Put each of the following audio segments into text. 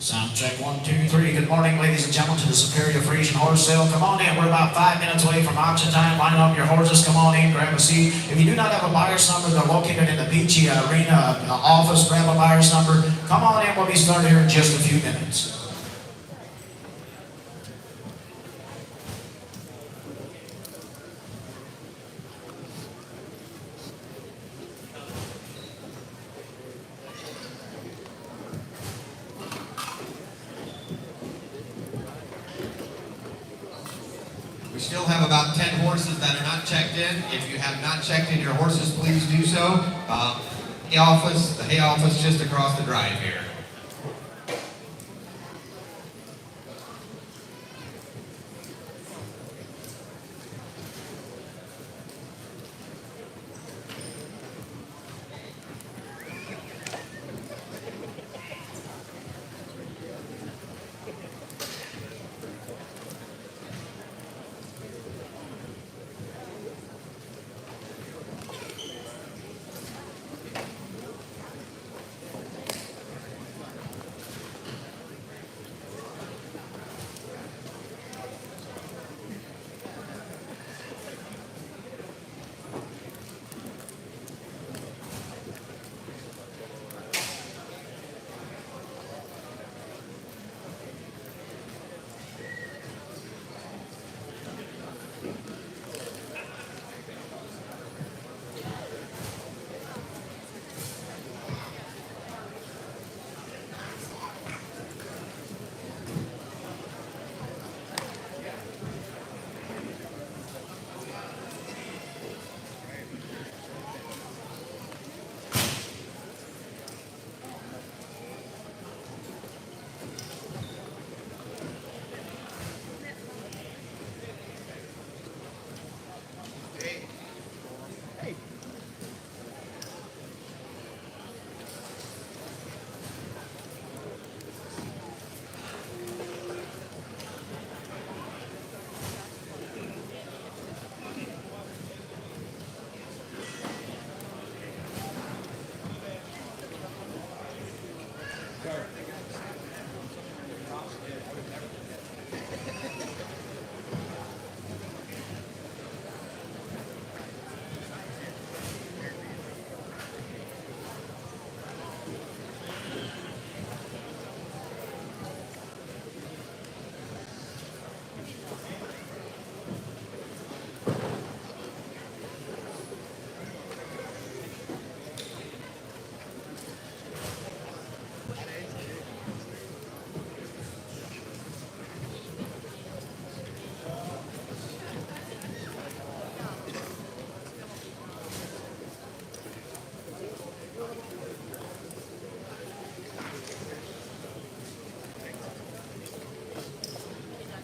Sound check, 1, 2, 3. Good morning, ladies and gentlemen, to the Superior Friesian Horse Sale. Come on in. We're about 5 minutes away from auction time. Line up your horses. Come on in. Grab a seat. If you do not have a buyer's number, they're located in the Beachy Arena office. Grab a buyer's number. Come on in. We'll be starting here in just a few minutes. We still have about 10 horses that are not checked in. If you have not checked in your horses, please do so. The hay office just across the drive here.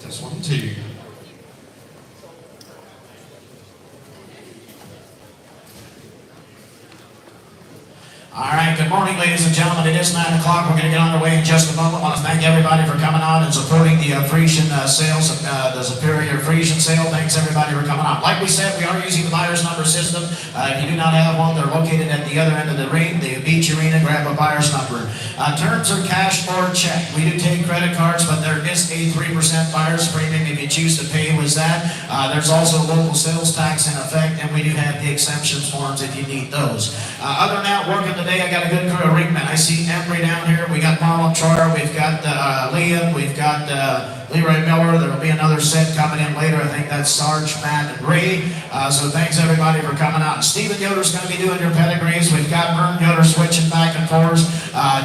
This one, 2. All right, good morning, ladies and gentlemen. It is 9 o'clock. We're going to get underway in just a moment. I want to thank everybody for coming on and supporting the Friesian sales, the Superior Friesian sale. Thanks, everybody, for coming on. Like we said, we are using the buyer's number system. If you do not have one, they're located at the other end of the ring, the beach arena. Grab a buyer's number. Terms are cash or check. We do take credit cards, but there is a 3% buyer's premium if you choose to pay with that. There's also local sales tax in effect, and we do have the exemptions forms if you need those. Other than that, working today, I got a good crew of ringmen. I see Embry down here. We got Marlon Troyer. We've got Liam. We've got Leroy Miller. There will be another set coming in later. I think that's Sarge, Matt, and Ray. So thanks everybody for coming out. And Stephen Yoder's going to be doing your pedigrees. We've got Vern Yoder switching back and forth.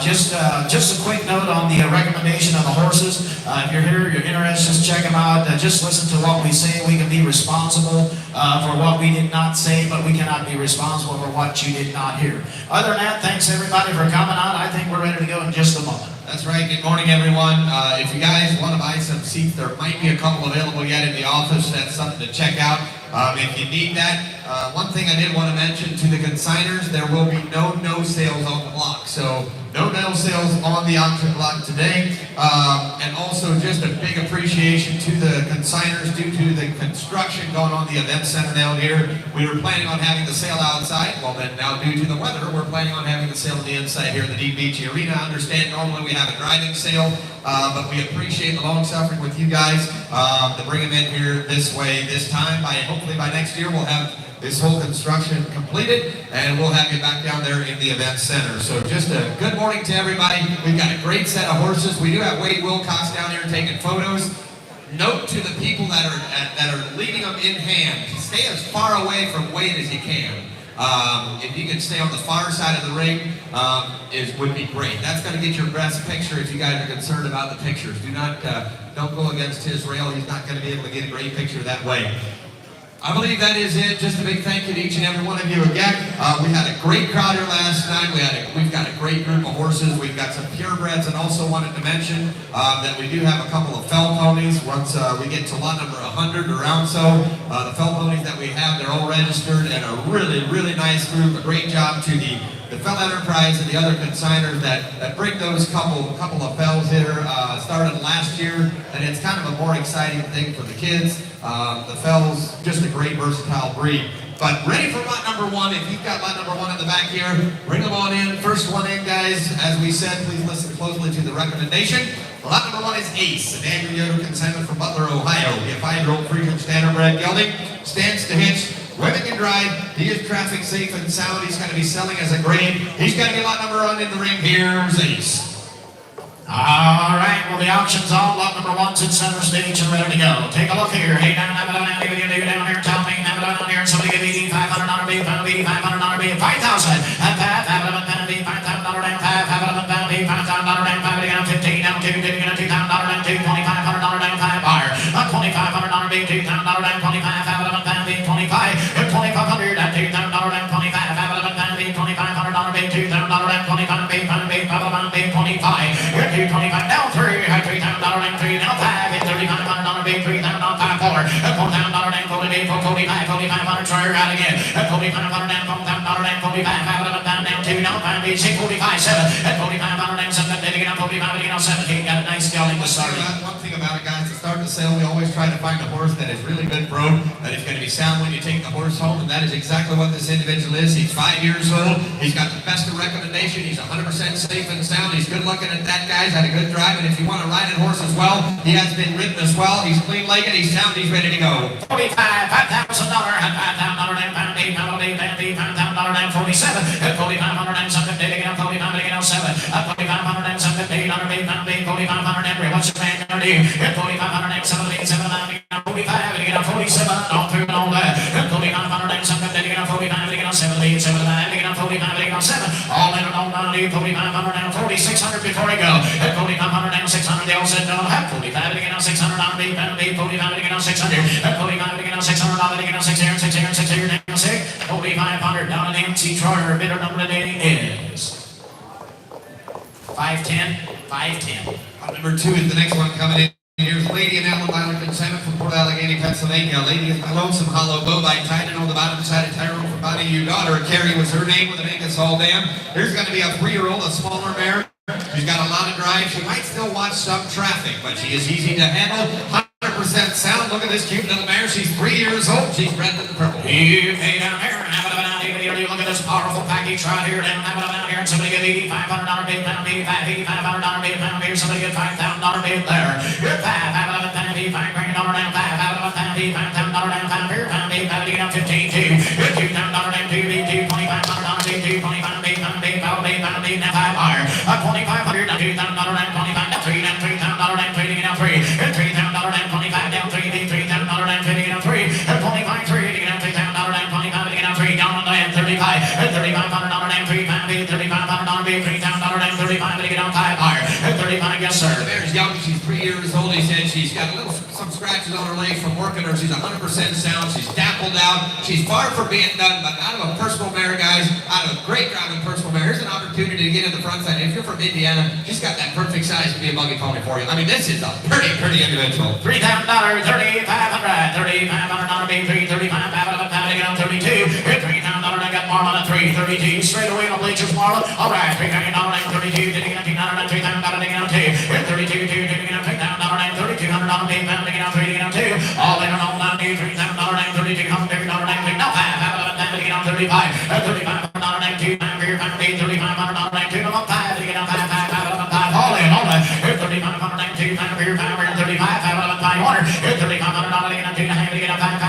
Just a quick note on the recommendation of the horses. If you're here, you're interested, just check them out. Just listen to what we say. We can be responsible for what we did not say, but we cannot be responsible for what you did not hear. Other than that, thanks everybody for coming on. I think we're ready to go in just a moment. That's right. Good morning, everyone. If you guys want to buy some seats, there might be a couple available yet in the office. That's something to check out. If you need that, one thing I did want to mention to the consigners, there will be no sales on the blocks. So no no sales on the auction block today. And also just a big appreciation to the consigners due to the construction going on the event center down here. We were planning on having the sale outside. Well, then now due to the weather, we're planning on having the sale on the inside here in the Deep Beach Arena. I understand normally we have a driving sale, but we appreciate the long suffering with you guys to bring them in here this way, this time. Hopefully by next year we'll have this whole construction completed, and we'll have you back down there in the event center. So just a good morning to everybody. We've got a great set of horses. We do have Wade Wilcox down here taking photos. Note to the people that are leading them in hand, stay as far away from Wade as you can. If you can stay on the far side of the ring, would be great. That's going to get your best picture if you guys are concerned about the pictures. Don't go against his rail. He's not going to be able to get a great picture that way. I believe that is it. Just a big thank you to each and every one of you again. We had a great crowd here last night. We've got a great group of horses. We've got some purebreds, and also wanted to mention that we do have a couple of fell ponies. Once we get to lot number 100 around the fell ponies that we have, they're all registered, and a really, really nice group. A great job to the Fell Enterprise and the other consigners that bring those couple of fells here. Started last year, and it's kind of a more exciting thing for the kids. The fells, just a great versatile breed. But ready for lot number 1. If you've got lot number 1 in the back here, bring them on in. First one in, guys. As we said, please listen closely to the recommendation. Lot number 1 is Ace, an Andrew Yoder consignment from Butler, Ohio. A 5-year-old Friesian standardbred gelding, stands to hitch. Women can drive. He is traffic safe and sound. He's going to be selling as a grade. He's got to get lot number 1 in the ring. Here's Ace. All right, well, the auction's on. Lot number 1's in center stage and ready to go. Take a look here. Hey, down here, down here, tell me, down here, somebody give me $500 bid, $500 bid, $5,000. $5,000 $5,000 down, $5,000 down, $15 down, $2,000 down, $2,500 down, $5 buyer. $2,500 bid, $2,000 down, $25,000 bid, $25, $2,500 down, $2,000 down, $25,000 bid, $2,500 bid, $2,000 down, $25 bid, $5 bid, $25. $25 down 3, $3,000 down 3, down 5, $3,500 bid, $3,000 down 5, $4,000 down 40 bid, $4,500 try out again, $4,500 down, $4,000 down 45, $5,000 down 2, down 5 bid, $45, 7, $4,500 down 7, then again 45, again 17, got a nice gelding to start. One thing about it, guys, to start the sale, we always try to find a horse that is really good pro, that is going to be sound when you take the horse home, and that is exactly what this individual is. He's 5 years old. He's got the best of recommendation. He's 100% safe and sound. He's good looking at that, guys. Had a good drive, and if you want to ride a horse as well, he has been ridden as well. He's clean-legged. He's sound. He's ready to go. $45, $5,000 down, $5,000 down, 47, $4,500 down, something, $4,500 down, 7, $4,500 down, something, $4,500 down, what's your man gonna do? $4,500 down, 7, $45, 47, all through and all that. $4,500 down, something, $45, 7, 45, 7, all in and all down, $4,500 down, 4,600 before I go. $4,500 down, 600, they all said no. $45 down, 600 down, $45 down, 600, $45 down, $600 down, 600 down, 6, $4,500 down, Nancy Troyer, bidder number today is 510, 510. Number 2 is the next one coming in. Here's Lady and Ellen Island Consignment from Port Allegheny, Pennsylvania. Lady is my lonesome hollow bovine tied on the bottom side of Tyrone from Bonnie U. Daughter Carrie was her name with an Angus Hall Dam. Here's going to be a 3-year-old, a smaller mare. She's got a lot of drive. She might still watch some traffic, but she is easy to handle. 100% sound. Look at this cute little mare. She's 3 years old. She's red in the purple. You pay down here, look at this powerful package right here, down here, and somebody get $8,500 bid, pound bid, $8,500 bid, pound bid, somebody get $5,000 bid there. You're $5,000 bid, $5,000 down, $5,000 bid, $5,000 down, pound bid, down 15, 2, $2,000 down, 2 bid, $2,500 bid, $2,25 bid, pound bid, now 5 higher. $2,500 down, $2,000 down, 25 down, 3 down, $3,000 down, 3 down, 3, $3,000 down, 25 down, 3 bid, $3,000 down, 50 down, 3, $25, 3 down, $3,000 down, 25 down, 3 down on the end, $35, $3,500 down, 3 pound bid, $3,500 bid, $3,000 down, 35 to get on 5 higher, 35, yes sir. The mare's young. She's 3 years old. He said she's got some scratches on her legs from working her. She's 100% sound. She's dappled out. She's far from being done, but out of a personal mare, guys, out of a great driving personal mare, here's an opportunity to get in the front side. If you're from Indiana, she's got that perfect size to be a buggy pony for you. I mean, this is a pretty individual. $3,000, $3,500 bid, $3,500 to get on 32, $3,000 I got more. Marlon at 332. Straight away on the bleachers, Marlon. All right, $3,932. Digging up $900, $3,000, digging out 2. Hit 32, digging up $3,000, $3,200, digging out 3, digging out 2. All in on down to $3,000, $3,200, $3,000, now 5, digging out 35. $3,500, 2, 3,500, $3,500, 2, 5, digging out 5, all in, all in. Hit 3,500, 2, 5, 35, 5, hit 3,500, digging out 2, digging out 5,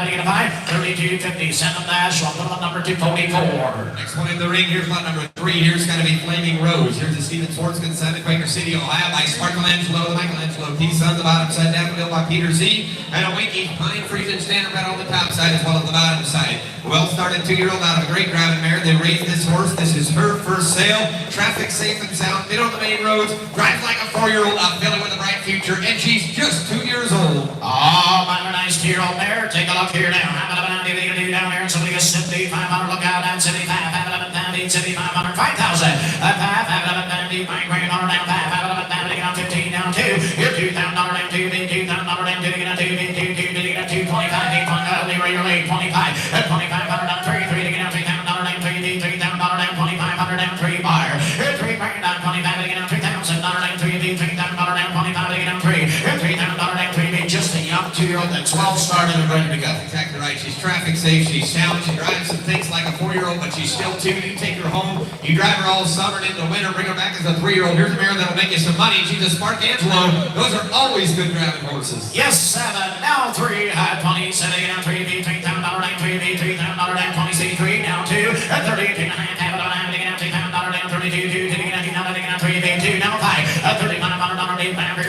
digging out 5, 32.50. Send them dash. I'll put them on number 244. Next one in the ring, here's lot number 3. Here's going to be Flaming Rose. Here's the Stephen Swartzman, son of Quaker City, Ohio, by Sparklemangelo, the Michelangelo T. Son, the bottom side, Daffodil by Peter Z. And a Winky Pine Friesian Standard Red on the top side as well as the bottom side. Well started 2-year-old out of a great driving mare. They raised this horse. This is her first sale. Traffic safe and sound. Been on the main roads. Drives like a 4-year-old. A filly with a bright future. And she's just 2 years old. Oh, my nice 2-year-old mare. Take a look here now. How about a do down there? Somebody gets 7,500. Look out down 75. 7,500. 5,000. 5,500. 5 grand on down 5,500. Get on 15 down 2. You're $2,000 down 2. $2,000 down 2. Get on 2. Get on 2. 25. 8.0. 25. 2,500 down 3. 3 to get on $3,000 down 3. $3,000 down 2,500 down 3 buyer. 3 grand down 25 to get on $3,000 down 3. $3,000 down 25 to get on 3. $3,000 down 3. Just a young 2-year-old that's well started and ready to go. That's exactly right. She's traffic safe. She's sound. She drives some things like a 4-year-old, but she's still 2. You take her home. You drive her all summer and into winter. Bring her back as a 3-year-old. Here's a mare that'll make you some money. She's a Sparkangelo. Those are always good driving horses. Yes, 7. Now 3. High 20. 7 down 3. $3,000 down 3. $3,000 down 20. C3 down 2. 32 and a half. $3,000 down 32. 2 down 3. 2 down 5. $3,500 down 8. $500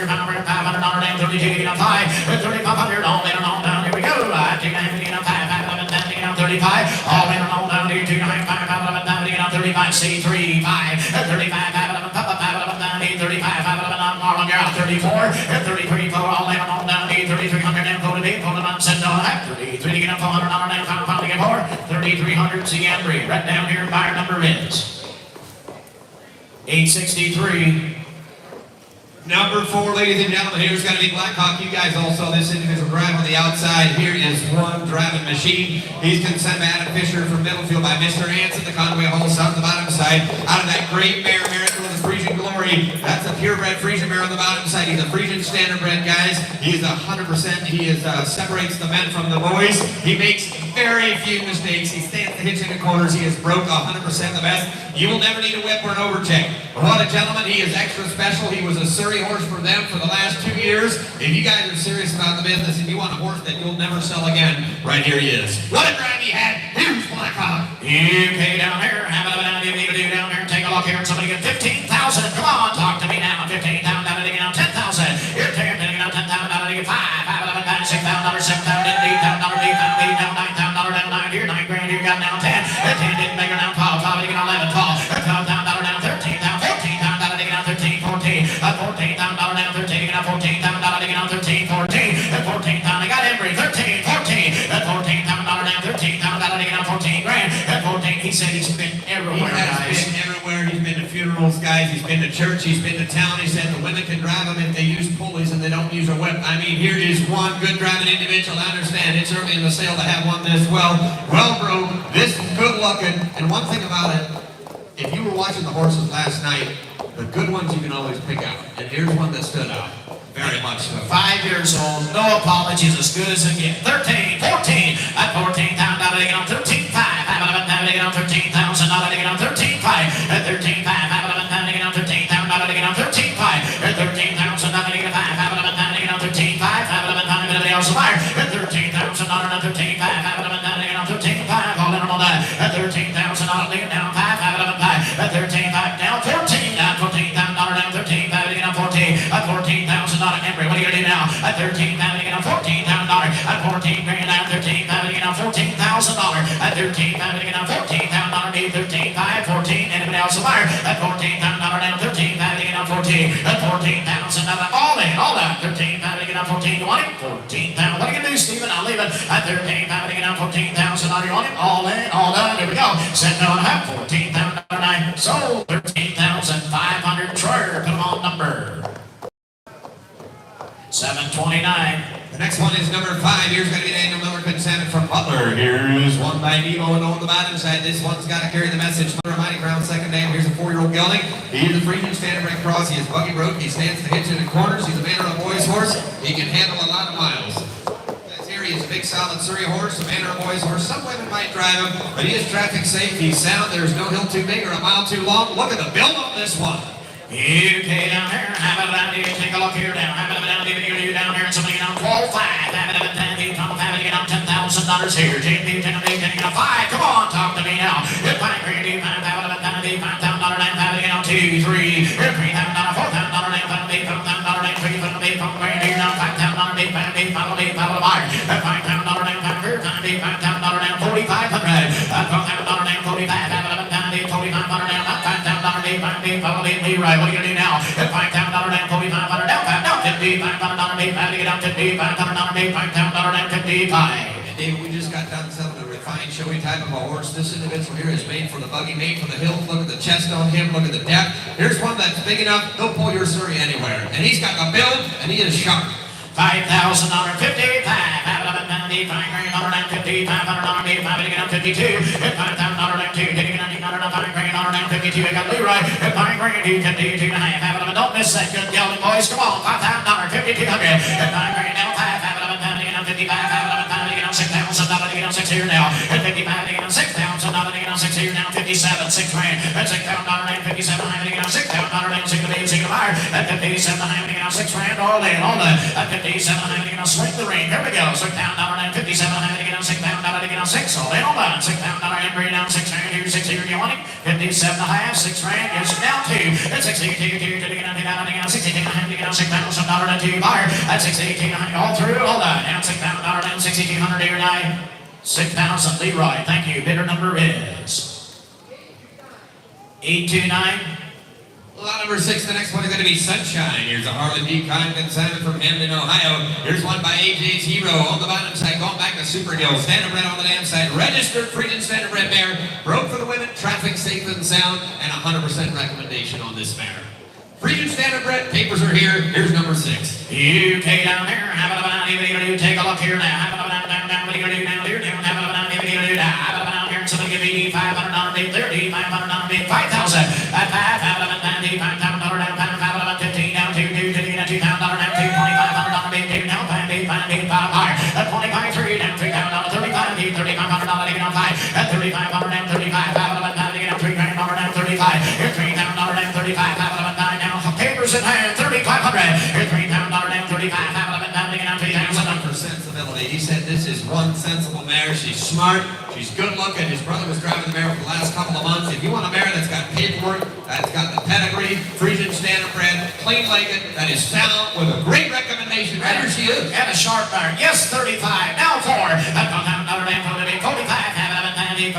down 32. Down 5. $3,500 all in and all down. Here we go. 2 down 5. 5 down 35. All in and all down. 2 down 5. 5 down 35. C3 5. 35. 35. Marlon, you're out 34. 33. 4 all in and all down. 3,300 and 48. Hold on, send on. 33 to get up $400 down. 5 to get 4. 3,300. See Embry. Right down here. Buyer number is 863. Number 4, ladies and gentlemen, here's going to be Blackhawk. You guys all saw this individual drive on the outside. Here is one driving machine. He's consent by Adam Fisher from Middlefield by Mr. Hanson, the Conway Hall, south the bottom side. Out of that great mare, Miracle of the Friesian Glory. That's a purebred Friesian mare on the bottom side. He's a Friesian standardbred, guys. He is 100%. He is separates the men from the boys. He makes very few mistakes. He stands the hitch in the corners. He is broke 100% the best. You will never need a whip or an overcheck. What a gentleman. He is extra special. He was a Surrey horse for them for the last 2 years. If you guys are serious about the business and you want a horse that you'll never sell again, right here he is. What a drive he had. Here's Blackhawk. UK down here. Have a down here. Do down here. Take a look here. Somebody get 15,000. Come on, talk to me now. 15,000 down to get out 10,000. You're taking to get out 10,000 down to get 5. $6,000, $7,000, $8,000, $8,000, $9,000 down 9 here. 9 grand here. Got down 10. 10 didn't make her down 12. 12 to get 11. 12. $12,000 down 13. Down 14. Down to get out 13. 14. $14,000 down 13. To get out 14. Down to get out 13. 14. 14 down. I got Embry. 13. 14. $14,000 down 13. Down to get out 14 grand. 14. He said he's been everywhere, guys. He's been everywhere. He's been to funerals, guys. He's been to church. He's been to town. He said the women can drive him if they use pulleys and they don't use a whip. I mean, here is one good driving individual. I understand it's early in the sale to have one this well broke, this good looking. And one thing about it, if you were watching the horses last night, the good ones you can always pick out. And here's one that stood out. Very much so. 5 years old, no apologies, as good as it gets. 13, 14, at 14,000, now to get on 13,500, now to get on 13,000, now to get on 13,500, at 13,500, now to get on 13,000, now to get on 13,500, at 13,000, now to get on 5,000, now to get on 13,500, everybody else is fire, at 13,000, now to get on 13,500, now to get on 13,500, all in all that, at 13,000, now to get down 5,500, at 13,500, down 14, down 14,000, down 13,500, to get on 14, at 14,000, Embry, what are you going to do now? At 13,000, to get on 14,000, at 14 grand, at 13,000, to get on 14,000, at 13,000, to get on 14,000, need 13,500, 14, anybody else a fire? At 14,000, down 13,000, to get on 14, at 14,000, all in, all out, 13,000, to get on 14, you want it? 14,000, what are you going to do, Stephen? I'll leave it at 13,000, to get on 14,000, are you on it? All in, all done, here we go. Send on half, 14,000, sold, 13,500, Troyer, come on, number 729. The next one is number 5. Here's going to be Daniel Miller. consented from Butler. Here's one by Nemo and on the bottom side. This one's got to carry the message. Mother Mighty Crown second name. Here's a 4-year-old gelding. He is a Friesian standard right cross. He is buggy broke. He stands to hitch in the corners. He's a man on a boy's horse. He can handle a lot of miles. He is a big solid Surrey horse, a man or a boy's horse. Some women might drive him, but he is traffic safe. He's sound. There's no hill too big or a mile too long. Look at the build on this one. UK down there, have it down here, take a look here now, have it down here, you down here, and somebody get on 12, 5, have it down here, come have it, get on $10,000 here, JP, 10, 5, come on, talk to me now, if I agree to have it down here, $5,000 down, have it, get on 2, 3, $3,000, $4,000 down, have it, $5,000 down, 3, $5,000 down, $5,000 down, right, what are you gonna do now? $5,000 down, $4,500 down, $55 get up $55 down, $55. And David, we just got done selling a refined, showy type of a horse. This individual here is made for the buggy, made for the hills. Look at the chest on him, look at the depth. Here's one that's big enough, he'll pull your Surrey anywhere. And he's got the build, and he is sharp. $5,000, 55, have it up and down, $5,000 down, $5,500 down, $52, $5,000 down, $2, getting $5,000 down, $52, I got Leroy, $5,000 $52.5, have it up and don't miss that good gelding, boys, come on, $5,000, $5,200, $5,000 down, $5,000 have it up and down, $55, have it up and down, $6,000, get on 6 here now, $55, get on $6,000, get on 6 here now, $57, $6,000, $6,000 down, $57, get on $6,000 down, $6,000 higher, $57, get on $6,000, all in, all in, $57, get on swing the ring, here we go, $6,000 down, $57, get on $6,000, get on 6, all in, all in, $6,000 down, $6,000 here, 6 here, you want it, $57 $6,000, yes, down 2, that's $62, get on $62, get on $6,000 down, 2 higher, that's $62, all through, all done, down $6,000 down, $6,200 here now, 6,000, Leroy, thank you, bidder number is 829. Lot number 6, the next one is going to be Sunshine. Here's a Harley B. Condon Simon from Hamden, Ohio. Here's one by AJ's Hero on the bottom side, going back to Super Hill. Standard red on the damn side. Registered Friesian standard red mare. Broke for the women, traffic safe and sound, and 100% recommendation on this mare. Friesian standard red, papers are here. Here's number 6. UK down there, have it about what are you gonna do? Take a look here now. Have it about down, what are you gonna do down here? Down, have it about what are you gonna do now? Have it about here, and somebody give me $500 bid, $30, $500 bid, 5,000. At 5, have it about $5,000 down, have it about 15 down, 2, $2,000 down, 2, $2,500 bid, now 5 bid, 5 higher. At 25, 3 down, $3,000, 35 bid, $3,500 get on 5. At 3,500 down, 35, have it about $5,000 down, $3,000 down, 35. Here $3,000 down, 35, have it about 9 down. Papers in hand, $3,500. Here $3,000 down, 35, have it about $5,000 down, 3,000. For sensibility, he said this is one sensible mare. She's smart, she's good looking. His brother was driving the mare for the last couple of months. If you want a mare that's got paperwork, that's got the pedigree, Friesian standard bred, clean-legged, that is sound, with a great recommendation, there she is. And a sharp iron. Yes, 35. Now 4. At $1,000 down, 45, have it about $5,000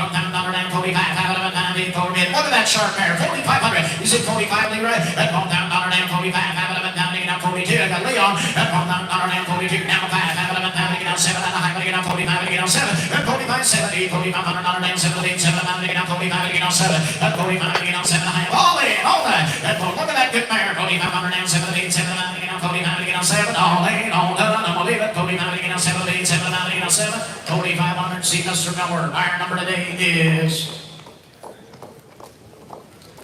down, 45, have it about $5,000, 40. Look at that sharp iron, 4,500. You said 45, Leroy? At $1,000 down, 45, have it about $5,000 down, 42. I got Leon. At $1,000 down, 42. Now 5, have it about $5,000 down, 7. I'm going to get on 45, get on 7. At 45, 70, $4,500 down, 7, 7. I'm going to get on 45, get on 7. At 45, get on 7. All in, all that. Look at that good mare. 4,500 down, 7, 7. I'm going to get on 45, get on 7. All in, all done. I'm going to leave it. 45, get on 7, 7. I'm going to get on 7. 4,500. See Mr. Miller. Iron number today is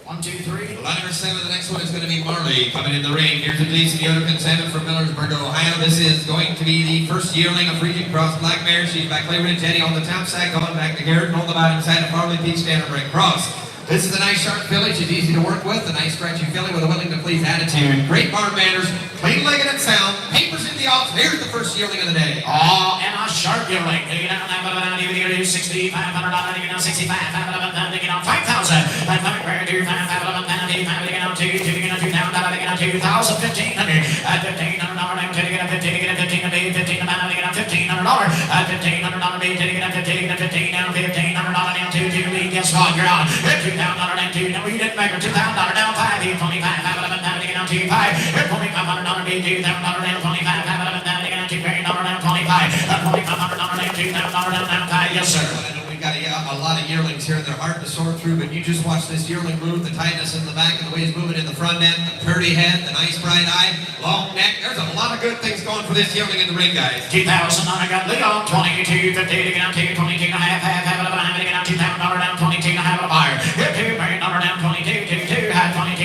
1, 2, 3. Line number 7, the next one is going to be Marley coming in the ring. Here's a Gleason Yoder consented from Millersburg, Ohio. This is going to be the first yearling of Friesian Cross Black Mare. She's by Clay Ridge Eddie on the top side, going back to Garrett on the bottom side of Harley P. Standard Red Cross. This is a nice sharp filly. She's easy to work with. A nice stretchy filly with a willing to please attitude. Great barn manners, clean-legged and sound. Papers in the office. Here's the first yearling of the day. Oh, and a sharp yearling. You don't have $6,500, $65, you know, 65, $5,000, you know, 5,000. $5,000, $5,000, $2, you know, 2, you know, $2,000, you know, 2,000, $1,500. At $1,500, $15, you get a 15, you get a 15, $15, $15, you get a $1,500. At $1,500, you get a 15, you get a 15, now $1,500 down, 2, lead. Guess what? You're out. $2,000 down, 2. No, you didn't make her. $2,000 down, 5, 25, $5,000, you know, 2, 5. $2,500 bid, $2,000 down, 25, $5,000, you know, $2,000 down, 25. $2,500 down, $2,000 down, 5. Yes, sir. I know we got a lot of yearlings here, and they're hard to sort through, but you just watch this yearling move, the tightness in the back and the way he's moving in the front end, the pretty head, the nice bright eye, long neck. There's a lot of good things going for this yearling in the ring, guys. 2,000 I got Leon, 22.50 to get out to 22 and a half, half it behind me to get out $2,000 down, 22 and a half a buyer. $2 million down, 22, 22, had $2,200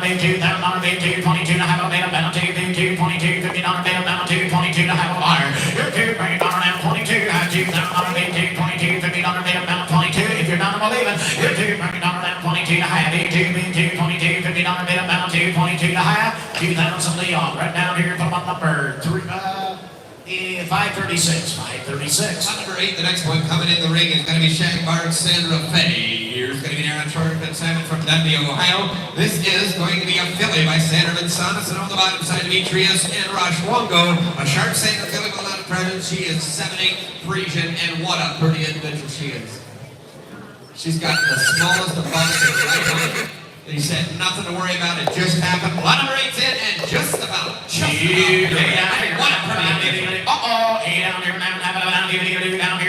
bid, $2,000 bid, 22 and a half a bid, about 22, $22, $50 bid, about 22 and a half a buyer. $2 million down, 22, had $2,000 bid, $22, $50 bid, about 22. If you're not believing, $2 million down, 22 and a half, bid, $22, $50 bid, about 22 and a half. 2,000 Leon, right down here, come on the bird. 536. Number 8, the next one coming in the ring is going to be Shagbarred Sandra Fay. Here's going to be Aaron Short and Salmon from Dundee, Ohio. This is going to be a filly by Sandra Mansanas, and on the bottom side, Demetrius and Rashwango. A sharp Sandra filly with a lot of presence. She is 7'8" Friesian, and what a pretty individual she is. She's got the smallest of bodies right on it. He said, nothing to worry about, it just happened. Lot number 8's in, and just about. What a pretty individual. Hey, down here now, down here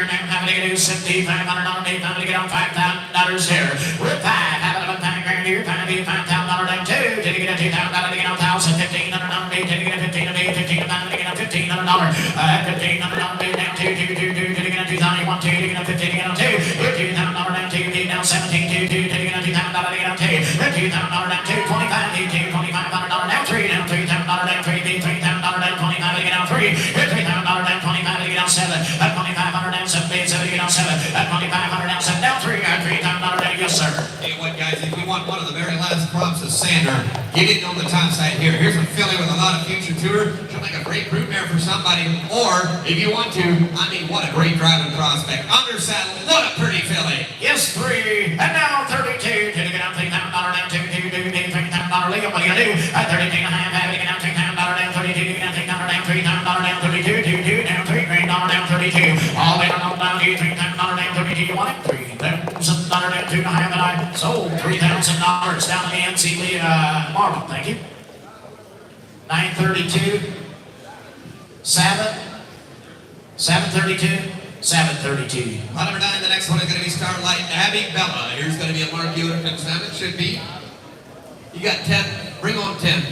now, have a do $7,500 time to get on $5,000 here. With five, have a time grand here, time to be $5,000 down two. Did you get a $2,000 to get on $1,000, $1,500 bid, did you get a $15 to get on $15 $1,500 bid down two, did you get a $2,000, $1,200 to get on $15 to get on two. $2,000 down two, bid down 17, did you get a $2,000 to get on two. $2,000 down two, 25, did $2,500 down three, down $3,000 down three, bid $3,000 down 25 to get on three. $3,000 down 25 to get on seven. At 2,500 down seven, bid 7 to get on seven. At 2,500 down seven, down three, got $3,000 down, yes sir. Tell you what, guys, if we want one of the very last props of Sander, get it on the top side here. Here's a filly with a lot of future to her. She'll make a great broodmare for somebody, or if you want to, I mean, what a great driving prospect. Under saddle, what a pretty filly. Yes, 3, and now 32. Did you get on $3,000 down two, $3,000 legal? What are you gonna do? At 32 and a half, have it get on $3,000 down 32. You get on $3,000 down $3,000 down 32, down $3,000 down 32. All the way down here, $3,000 down 32. You want it? $3,000 down 2 and a half, and I sold $3,000 down to NC Lee Marble. Thank you. 932. 732. 732. On number 9, the next one is going to be Starlight Abby Bella. Here's going to be a Mark Uterton salmon. Should be. You got 10. Bring on 10.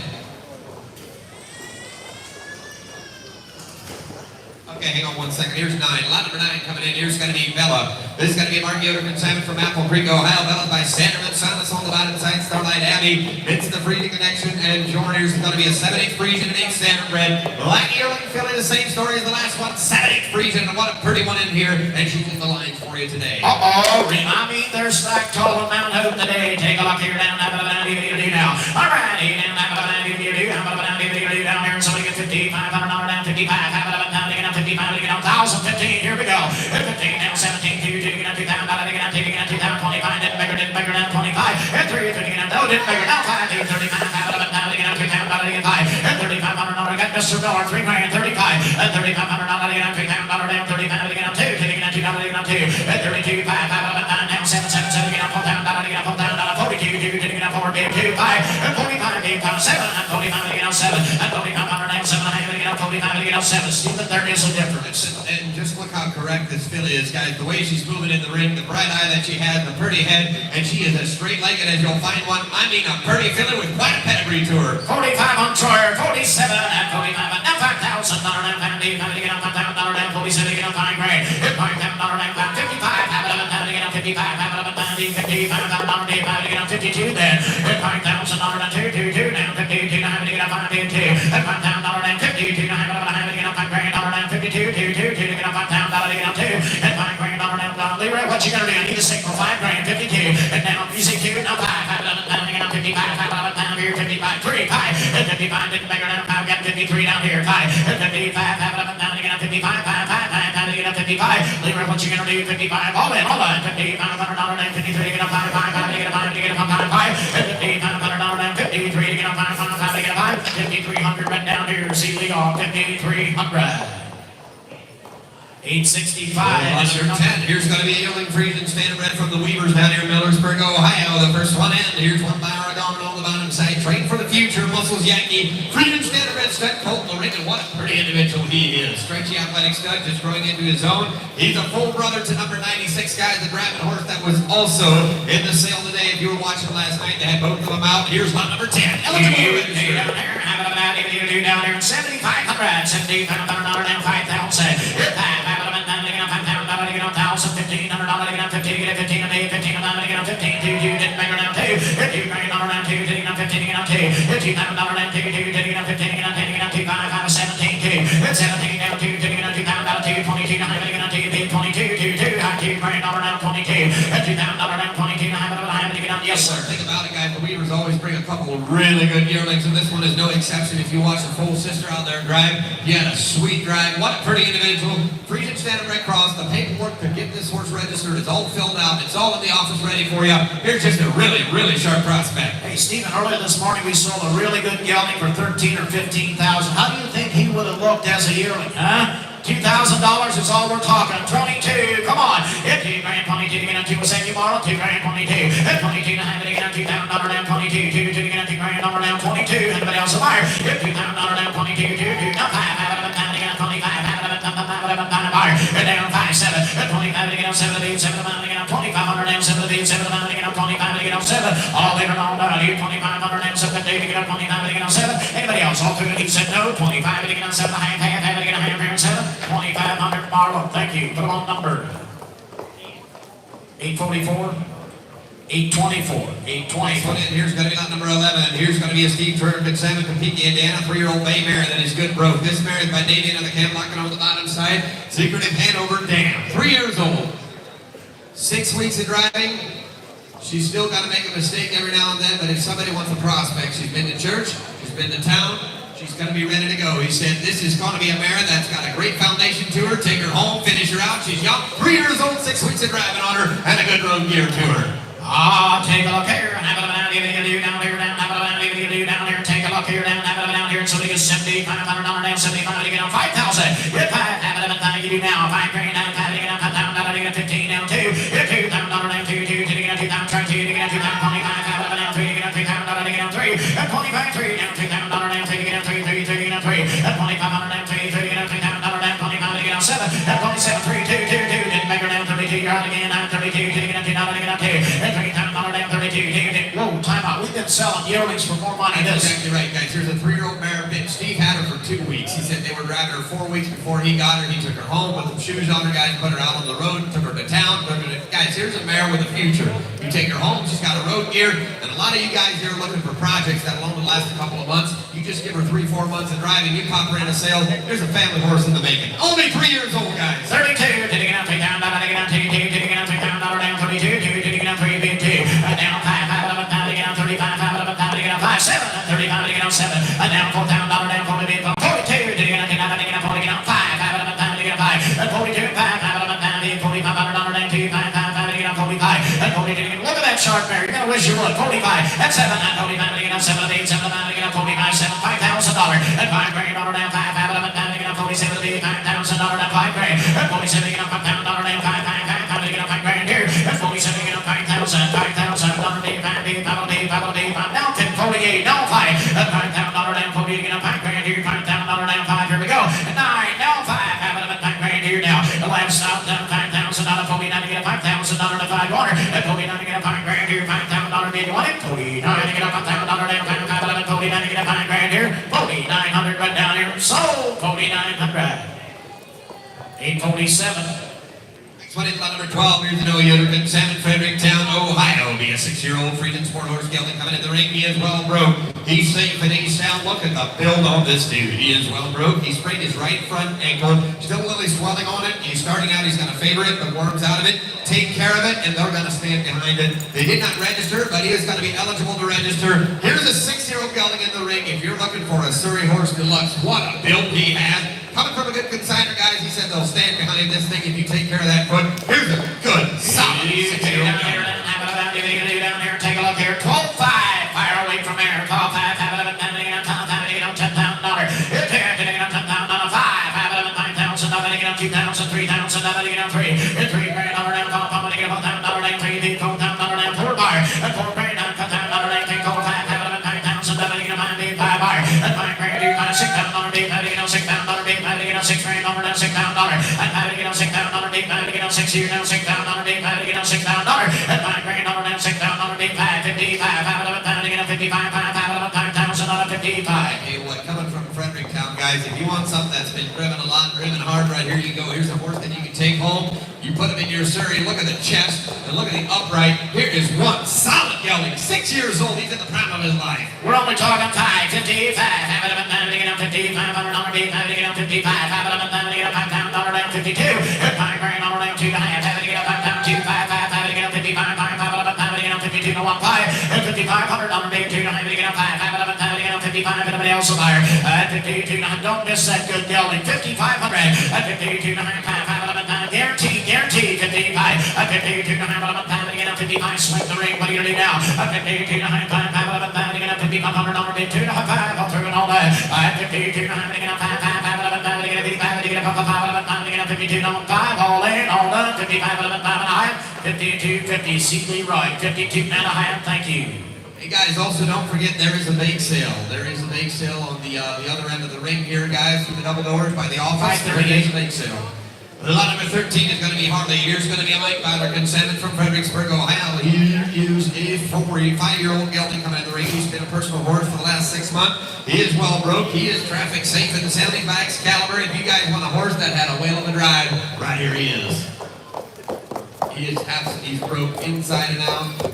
Okay, hang on one second. Here's 9. Lot number 9 coming in. Here's going to be Bella. This is going to be a Mark Uterton salmon from Apple Creek, Ohio. Bella's by Sandra Mansanas on the bottom side. Starlight Abby. It's the Friesian connection. And Jordan, here's going to be a 7'8" Friesian and 8 standard red. Black yearling filly, the same story as the last one. 7'8" Friesian. And what a pretty one in here. And she's in the lines for you today. Remind me, they're stacked tall on Mount Hope today. Take a look here down, now. All right, down here, and somebody get $5,500 down, 55, have it up down, to get on 55, to get on 1,000, 15, here we go. 15 down, 17, 2, to get on 2,000, to get on 2, to get on 2,000, 25, didn't bigger down 25, and 3, to get on, no, didn't bigger down 5, 2, 35, have it up down, to get on 2,000, to get 5, and $3,500, got Mr. Miller, 3 grand, 35, and $3,500 to get on 3,000 down, 35 to get on 2, to get on 2, to get on 2, and 32, 5, have it up down, 7, 7, 7, to get on 4,000, to get on 4,000, 42, 2, to get on 4, 2, 5, and 45, 7, and 45 to get on 7, and 4,500 down 7, to get on 45 to get on 7. See that there is a difference. And just look how correct this filly is, guys. The way she's moving in the ring, the bright eye that she has, the pretty head, and she is as straight-legged as you'll find one. I mean, a pretty filly with quite a pedigree to her. 45 on Troyer, 47 and 45, and now $5,000 down, to get on $5,000 down, 47 to get on 5 grand, $5,000 down, 55, have it up down, to get on 55, have it up down, $55,000 to get on 52 then, $5,000 down, 2, down, 52, now to get on 5, 2, and $5,000 down, 52, now have it to get on 5 grand, down, 52, 2, to get on $5,000 to get on 2, and $5 grand down, Leroy, what you gonna do? I need to sing for 5 grand, 52, and now music 2, now 5, have it up down, to get on 55, have it up down here, 55, 3, 5, and 55, didn't bigger down, 5, got 53 down here, 5, and 55, have it up down, to get on 55, 5, to get on 55, Leroy, what you gonna do? 55, all in, $5,500 down, 53 to get on 5, 5, to get on 5, to get on 5, and $5,500 down, 53 to get on 5, 5, to get on 5, 5,300 right down here, see Leon, 5,300. 865. That's your 10. Here's going to be a yearling Friesian standard red from the Weavers down here in Millersburg, Ohio. The first one in. Here's one by Oregon on the bottom side. Train for the future. Muscle Russell's Yankee. Friesian Standard Red Stud Colt Lorraine. What a pretty individual he is. Stretchy athletic stud, just growing into his own. He's a full brother to number 96, guys, the driving horse that was also in the sale today. If you were watching last night, they had both of them out. Here's lot number 10. You down there, have it about you down there, 7,500, $7,500 down 5,000. You're $5,000, $1,000, $1,000, $1,500, $15, $15, $15, $15, $15, you didn't make her down $2. $2,000 down $2, $15, down $2. $2,000 down $2, $15, down $2, 5, 5, 17, $2. $17 down $2, $2,000 down $2, 22 down $2, 22, $2, $2,000 down $22. $2,000 down $22, yes, sir. Think about it, guys. The Weavers always bring a couple of really good yearlings, and this one is no exception. If you watch the full sister out there drive, he had a sweet drive. What a pretty individual. Friesian Standard Red Cross. The paperwork to get this horse registered is all filled out. It's all in the office ready for you. Here's just a really, really sharp prospect. Hey, Stephen, earlier this morning we sold a really good gelding for $13,000 or $15,000. How do you think he would have looked as a yearling, huh? $2,000 is all we're talking. 22, come on. If $2,000, 22 to get on 2, we'll send you tomorrow. $2,000, 22. At 22 to have it again, $2,000 down 22. 2 to get on $2,000 down 22. Anybody else a buyer? If $2,000 down 22, 2, now 5, have it down again, 25, have it down buyer. And down 5, 7. At 25 to get on 7 to 8, 7 to get on 2,500 down 7 to 8, 7 to get on 25 to get on 7. All later on down here, 2,500 down 7 to get on 25 to get on 7. Anybody else? All through it, he said no. 25 to get on 7, half to get on half here on 7. 2,500 Marlon, thank you. Put them on number 844, 824, 824. Here's going to be lot number 11. Here's going to be a Steve Turner, Big Simon, Compiki, Indiana, 3-year-old bay mare that is good broke. This mare is by Davian on the cam, locking on the bottom side. Secretive Hanover Dam, 3 years old. 6 weeks of driving. She's still got to make a mistake every now and then, but if somebody wants a prospect, she's been to church, she's been to town, she's going to be ready to go. He said, this is going to be a mare that's got a great foundation to her. Take her home, finish her out. She's young, 3 years old, 6 weeks of driving on her, and a good road gear to her. Take a look here. Have it down here, down here, down. Have it down here, down here. Take a look here, down. Have it down here. So we get $7,500 down, 75 to get on 5,000. Get 5, have it down. You do now. $5,000 down, 5 to get on 5,000 to get 15 down 2. Get $2,000 down 2, 2 to get on 2,000. Try 2 to get on 2,000. 25, have it down 3 to get on 2,000 to get on 3. At 25, 3 down, $2,000 down 3 to get on 3, 3 to get on 3. At 2,500 down 3 to get on 2,000 down 25 to get on 7. At 27, 3, 2, 2, 2. Didn't make her down 32. You're out again. I'm 32 to get on 2,000 to get on 2. At $3,000 down 32. Whoa, time out. We've been selling yearlings for more money than That's this. exactly right, guys. Here's a 3-year-old mare. Steve had her for 2 weeks. He said they were driving her 4 weeks before he got her. He took her home, put some shoes on her, guys, put her out on the road, took her to town. Guys, here's a mare with a future. You take her home, she's got a road gear, and a lot of you guys here are looking for projects that will only last a couple of months. You just give her 3-4 months of driving, you pop her in a sale, there's a family horse in the making. Only 3 years old, guys. 32, did you get on $3,000, did you get on 2, 2, did you get on $3,000 down 32, 2, did you get on 3, 2, down 5, 5, to get on 35, 5, to get on 5, 7, 35 to get on 7, down $4,000 down 42, did you get on 2, to get on 4, to get on 5, 5, to get on 5, at 42, 5, 5, $4,500 down 2, 5, 5, to get on 45, at 42, look at that sharp mare, you're going to wish you would, 45, at 7, at 45 to get on 7, 8, 7, to get on 45, 7, $5,000, at $5,000 down 5, 5, to get on 47, $5,000 down 5 grand, at 47 to get on $5,000 down 5, 5, to get on 5 grand here, at 47 to get on 5,000, down 10, 48, down 5, at $5,000 down 40 to get on 5 grand here, $5,000 down 5, here we go, at 9, down 5, have it up at 5 grand here now, the last stop down $5,000, 49 to get a $5,000 to 5 water, at 49 to get a 5 grand here, $5,000 bid, you want it, 49 to get a $5,000 down 5, 49 to get a 5 grand here, 4,900 right down here, sold, 4,900. 847. What is lot number 12? Here's the no Yoderman, Salmon, Fredericktown, Ohio. Be a 6-year-old Friesian Sport Horse gelding coming in the ring. He is well broke. He's safe and he's sound. Look at the build on this dude. He is well broke. He sprained his right front ankle. Still a little swelling on it. He's starting out. He's going to favor it, but worms out of it. Take care of it, and they're going to stand behind it. They did not register, but he is going to be eligible to register. Here's a 6-year-old gelding in the ring. If you're looking for a Surrey Horse Deluxe, what a build he has. Coming from a good consignor, guys, he said they'll stand behind this thing if you take care of that foot. Here's a good, solid 6-year-old gelding. Down here, take a look here. 12.5, fire away from there. 12.5, have it up and down, $10,000, get on $10,000. It's here, get on $10,000, 5, have it up and $5,000, get on 2,000, 3,000, get on 3. It's $3 grand down, $5,000, get on $1,000, down 3, $4,000 down 4 bar. At $4 grand down, $5,000, take 4, 5, have it up and $5,000, $6,000 at $5 grand, $6,000 deep, $6,000 deep, $6 grand over down $6,000 at $6,000 deep, $6 year down $6,000 deep, $6,000 at $5 grand over down $6,000 deep, 55, 55, 5,000 $55. Hey, what, coming from Fredericktown, guys, if you want something that's been driven a lot, driven hard, right here you go. Here's a horse that you can take home. You put him in your Surrey, look at the chest, and look at the upright. Here is one solid gelding, 6 years old. He's in the prime of his life. We're only talking time, 55, have it up and down, to get up 55, $100 deep, have it get up 55, have it up and down, to get up $5 down 52, at $5 grand, $1 down 2 half, have it get up $5 2 5 5, have it get up 55, 5, have it up and down, to get up 52 to 1 5, at 55, $100 deep, 2 have it get up 5, have it up and down, to get up 55, anybody else a buyer, at 52, don't miss that good gelding, 5,500, at 52, 5, have it up and down, guaranteed, 55, at 52, have it up and down, to get up 55, swing the ring, what are you gonna do now, at 52, 5, have it up and down, to get up $5,500 bid, 2 to 5, I'll throw it all day, at 52, have it get up 5, have it up and down, to get up 55, to get up 5, have it up and down, to get up 52, no 5, all in, all done, 55, have it up and down, 52, 50, C. Leroy, 52 and a half, thank you. Hey guys, also don't forget there is a bake sale. There is a bake sale on the other end of the ring here, guys, through the double doors by the office. There is a bake sale. Lot number 13 is going to be Harley. Here's going to be Mike Butler, consented from Fredericksburg, Ohio. Here is a 5-year-old gelding coming in the ring. He's been a personal horse for the last 6 months. He is well broke. He is traffic safe in the sounding by Excalibur. If you guys want a horse that had a whale of a drive, right here he is. He is absolutely, he's broke inside and out.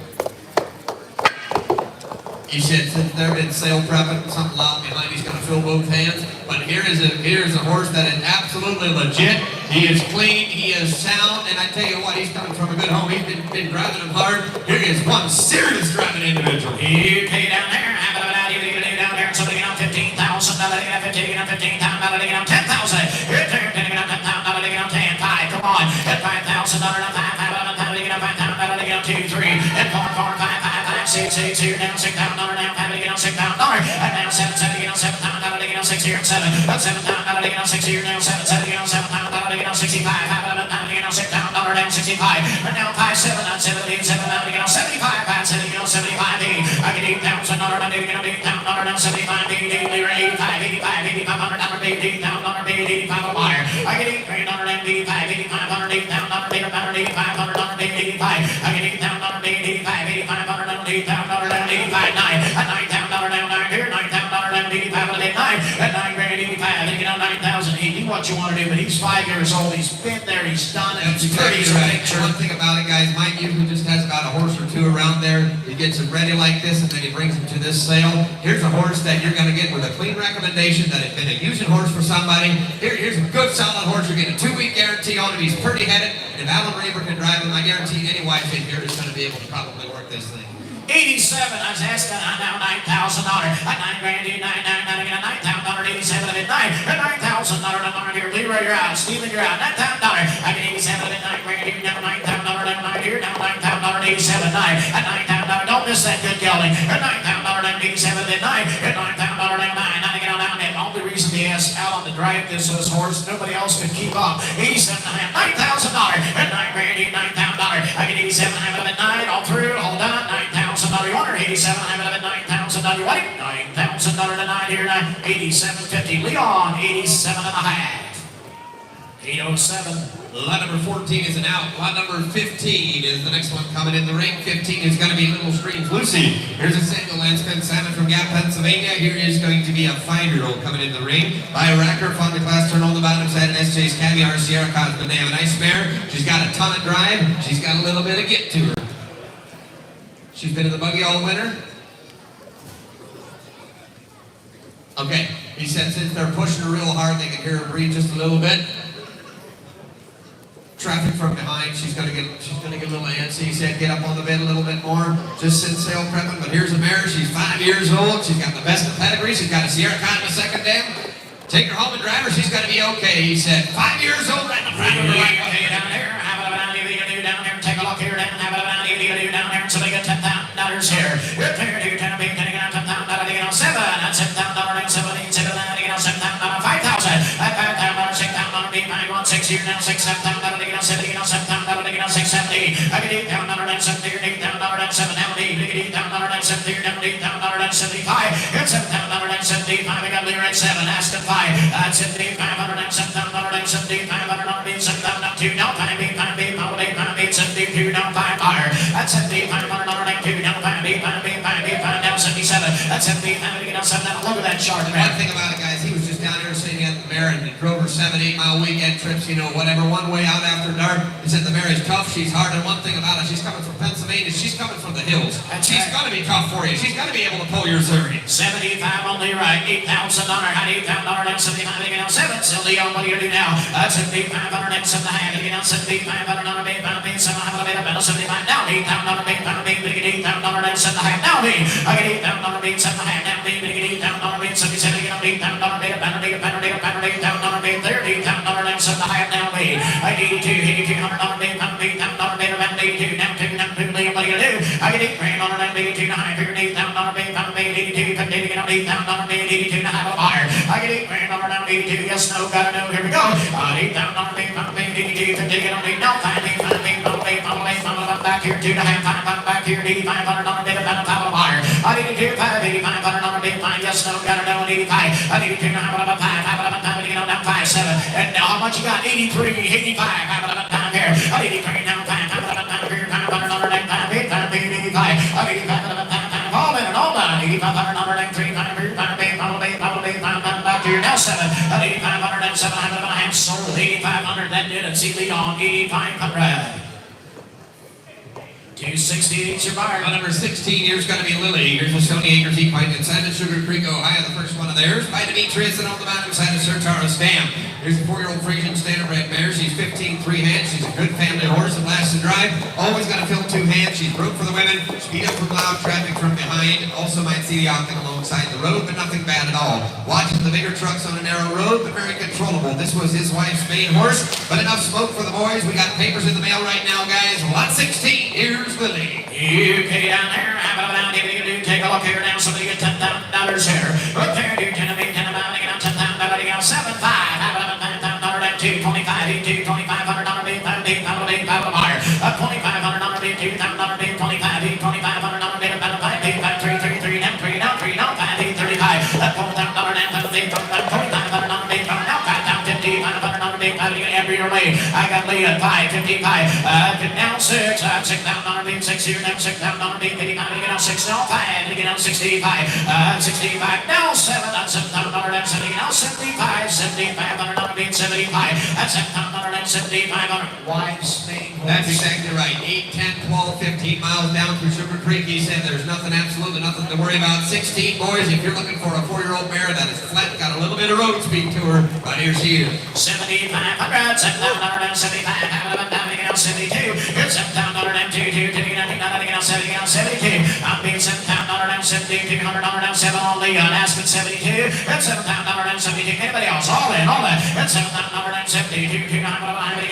He said since they've been sale prepping, something loud behind, he's going to fill both hands. But here is a horse that is absolutely legit. He is clean, he is sound, and I tell you what, he's coming from a good home. He's been driving him hard. Here is one serious driving individual. You pay down there, have it out, you down there, somebody get on $15,000, get on 15, get on 15,000, get on 10,000. You're there, get on 10,000, get on 10, 5, come on, get $5,000, on 5, have it on 5, get on 5,000, get on 2, 3, and 4, 4, 5, 5, 6, 6, 2, down $6,000, down, have it get on $6,000, and now 7, 7, get on 7,000, get on 6 here, and 7, up 7,000, get on 6 here, now 7, 7, get on 7,000, get on 65, have it up, get on $6,000, down 65, and now 5, 7, on 7, 8, 7, get on 75, 5, 7, get on 75, 8, I get $8,000, down, get on $8,000, down 75, 8, 85, 85, $8,500, $8,000, $85 a buyer, I get $8 grand, down, $85, $8,500, $8,000, $8,500, $85, I get $8,000, $85, $8,500, down, $8,000, down, $85, 9, $9,000 down, 9 here, $9,000 down, $85, $9, at $9 grand, $85, they get on 9,000, he do what you want to do, but he's 5 years old, he's been there, he's done it, he's pretty, he's a picture. One thing about it, guys, Mike usually just has about a horse or two around there. He gets them ready like this, and then he brings them to this sale. Here's a horse that you're going to get with a clean recommendation that has been a using horse for somebody. Here's a good, solid horse. You're getting a 2-week guarantee on him. He's pretty headed. And if Alan Raber can drive him, I guarantee any wife in here is going to be able to probably work this thing. 87, I was asking, now $9,000, at $9 grand, $9,000, $87 at $9, at $9,000 here, Leroy, you're out, Steven, you're out, $9,000, I get 87 at $9 grand, here, now $9,000 down 9 here, now $9,000, 87, 9, at $9,000, don't miss that good gelding, at $9,000 down 87 at 9, at $9,000 down 9, now to get on down, and the only reason they asked Alan to drive this horse, nobody else could keep up, 87 and a half, $9,000, at $9 grand, here, $9,000, I get 87 and a half at 9, all through, all done, $9,000. You want her 87, I'm at $9,000. You want it? $9,000 to 9 here, 87.50. Leon, 87 and a half. 807. Lot number 14 is an out. Lot number 15 is the next one coming in the ring. 15 is going to be Little Streams Lucy. Here's a single Lansman Salmon from Gap, Pennsylvania. Here is going to be a 5-year-old coming in the ring. By a Racker, Fun the Class, turn on the bottom side, and SJ's Caviar, Sierra Cosmo. They have a nice mare. She's got a ton of drive. She's got a little bit of get to her. She's been in the buggy all winter. Okay, he said since they're pushing her real hard, they can hear her breathe just a little bit. Traffic from behind, she's gonna get a little antsy. He said get up on the bed a little bit more. Just sit sale prepping, but here's a mare. She's 5 years old. She's got the best of pedigree. She's got a Sierra Cosmo second dam. Take her home and drive her. She's gonna be okay. He said 5 years old right in the front of her. Okay, down here, have it down here, down here, take a look here, down, have it down here, down here, so they get $10,000 here. You're $10,000, $10,000, 7, that's $7,000, 7, 8, 7, 9, $7,000, 5,000, at $5,000, $6,000, 8, 9, 1, 6 here, now $6,000, 70, $7,000, 670, I get $8,000, 70, $8,000, 7, now $8,000, 70, $8,000, It's $7,975. We got Lear at 7. Aston 5. That's $7,500. $7,500. Down 5. B. 5. B. 72. Down 5. Fire. That's $7,500. Down 5. B. 5. B. 5. B. 5. Down 77. That's $7,500. Down 7. Now look at that chart. One thing about it, guys, he was just down here sitting at the Bear and drove her 7-8 mile weekend trips, you know, whatever, one way out after dark. He said the Bear is tough, she's hard, and one thing about it, she's coming from Pennsylvania, she's coming from the hills. And she's going to be tough for you. She's going to be able to pull your serving. 75 on the right, $8,000. Had $8,000 down 75. They get down 7. So Leon, what are you going to do now? That's $7,500. That's $7,500. They get down $7,500. $7,500. Down $8,000. $8,000. Down $7,500. Now me. I get $8,000. $7,500. Down me. They get $8,000. 77. Get $8,000. $8,000. Now me. I get $82. $8,200. $8,000. 82. Now 2. Now 2. Leon, what are you going to do? I get $8,000. $82. $8,000. $82. $8,000. $82. Fire. I get $8,000. $82. Yes, no, gotta know. Here we go. $8,000. $82. $8,000. Now 5. Back here, 2.5. Back here, $8,500. Fire. I need $2. $8,500. Yes, no, gotta know. 85. I need $2. Down 5. 7. And now how much you got? 83. 85. Down here. I need $3. Down 5. Here, $500. 85. I need $5. All in and all done. $8,500. 3. Back here. Now 7. $8,500. 700. I have sold $8,500. That did it. See Leon. $8,500. 260 your buyer. Number 16 here's going to be Lily. Here's a Stony Acres Equine inside of Sugar Creek, Ohio. The first one of theirs by Demetrius, and on the back side of Sir Tara Stam. Here's a 4-year-old Friesian standardbred mare. She's 15 3-hands. She's a good family horse that lasts to drive. Always going to fill 2 hands. She's broke for the women. Speed up from loud traffic from behind. Also might see the octagon alongside the road, but nothing bad at all. Watching the bigger trucks on a narrow road, but very controllable. This was his wife's main horse, but enough smoke for the boys. We got papers in the mail right now, guys. Lot 16. Here's Lily. Okay, down there, take a look here now. Somebody get $10,000 here. Look there, do 10 of 8, 10 of 9, they got $10,000, they got 7, 5, $5,000, 2, 25, 2, $2,500, $8,000, higher. $2,500, $2,000, $25, $2500, $5, $5, 3, 3, 3, now 3, now 3, now 5, 8, 35, $4,000, now 5, down 50, $500, every year late. I got Lee at 5, 55, now 6, $6,000, 6 here, now $6,000, 55, now 6, now 5, now 65, 65, now 7, that's $7,000, now 75, $7,500, 75, that's $7,500, wife's name. That's exactly right. 8, 10, 12, 15 miles down through Sugar Creek. He said there's nothing, absolutely nothing to worry about. 16 boys, if you're looking for a 4-year-old mare that is flat, got a little bit of road speed to her, right here she is. 7,500, $7,500, 72, it's $7,002, 72, I'm being $7,000, $7,200, 7 on Leon, Aspen 72, it's $7,072, anybody else, all in, it's $7,072,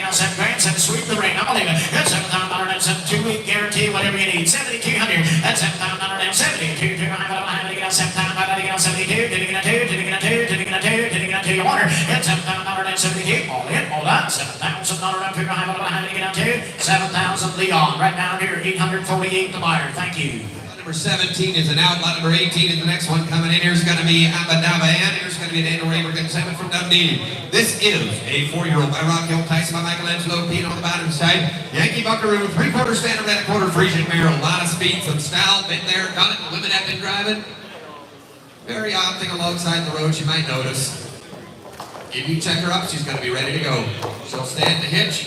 7 grand, 7 sweep the ring, I'll leave it, it's $7,000, 2-week guarantee, whatever you need, 7,200, that's $7,072, 7,072, you want her, it's $7,072, all in, all done, $7,000, 7,000 Leon, right down here, 848 the buyer, thank you. Number 17 is an out. Lot number 18 is the next one coming in. Here's going to be Abadaba, and here's going to be Daniel Raymond, 7 from Dundee. This is a 4-year-old by Rock Hill, Tyson by Michelangelo, Pete on the bottom side. Yankee Buckaroo, 3/4 standard and a quarter Friesian mare. A lot of speed, some style, been there, done it. The women have been driving. Very odd thing alongside the road, you might notice. If you check her up, she's going to be ready to go. She'll stand the hitch.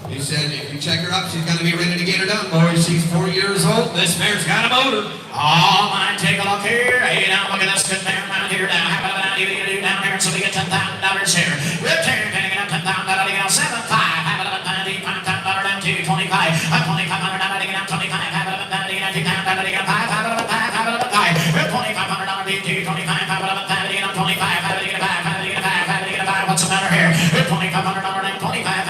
He said if you check her up, she's going to be ready to get her done, boys. She's 4 years old. This mare's got a motor. Oh, my, take a look here. Hey, now look at this good mare down here. Now, how about that? You do down here, so we get $10,000 here. Good turn, can I get $10,000? You get 7, 5, how about that? $5,000, 2, 25, $2,500, you get 25, how about that? You get $2,000, you get 5, how about that? How about that? $2,500, 2, 25, how about that? You get 25, how about you get 5, how about you get 5, how about you get 5? What's the matter here? $2,500, 25,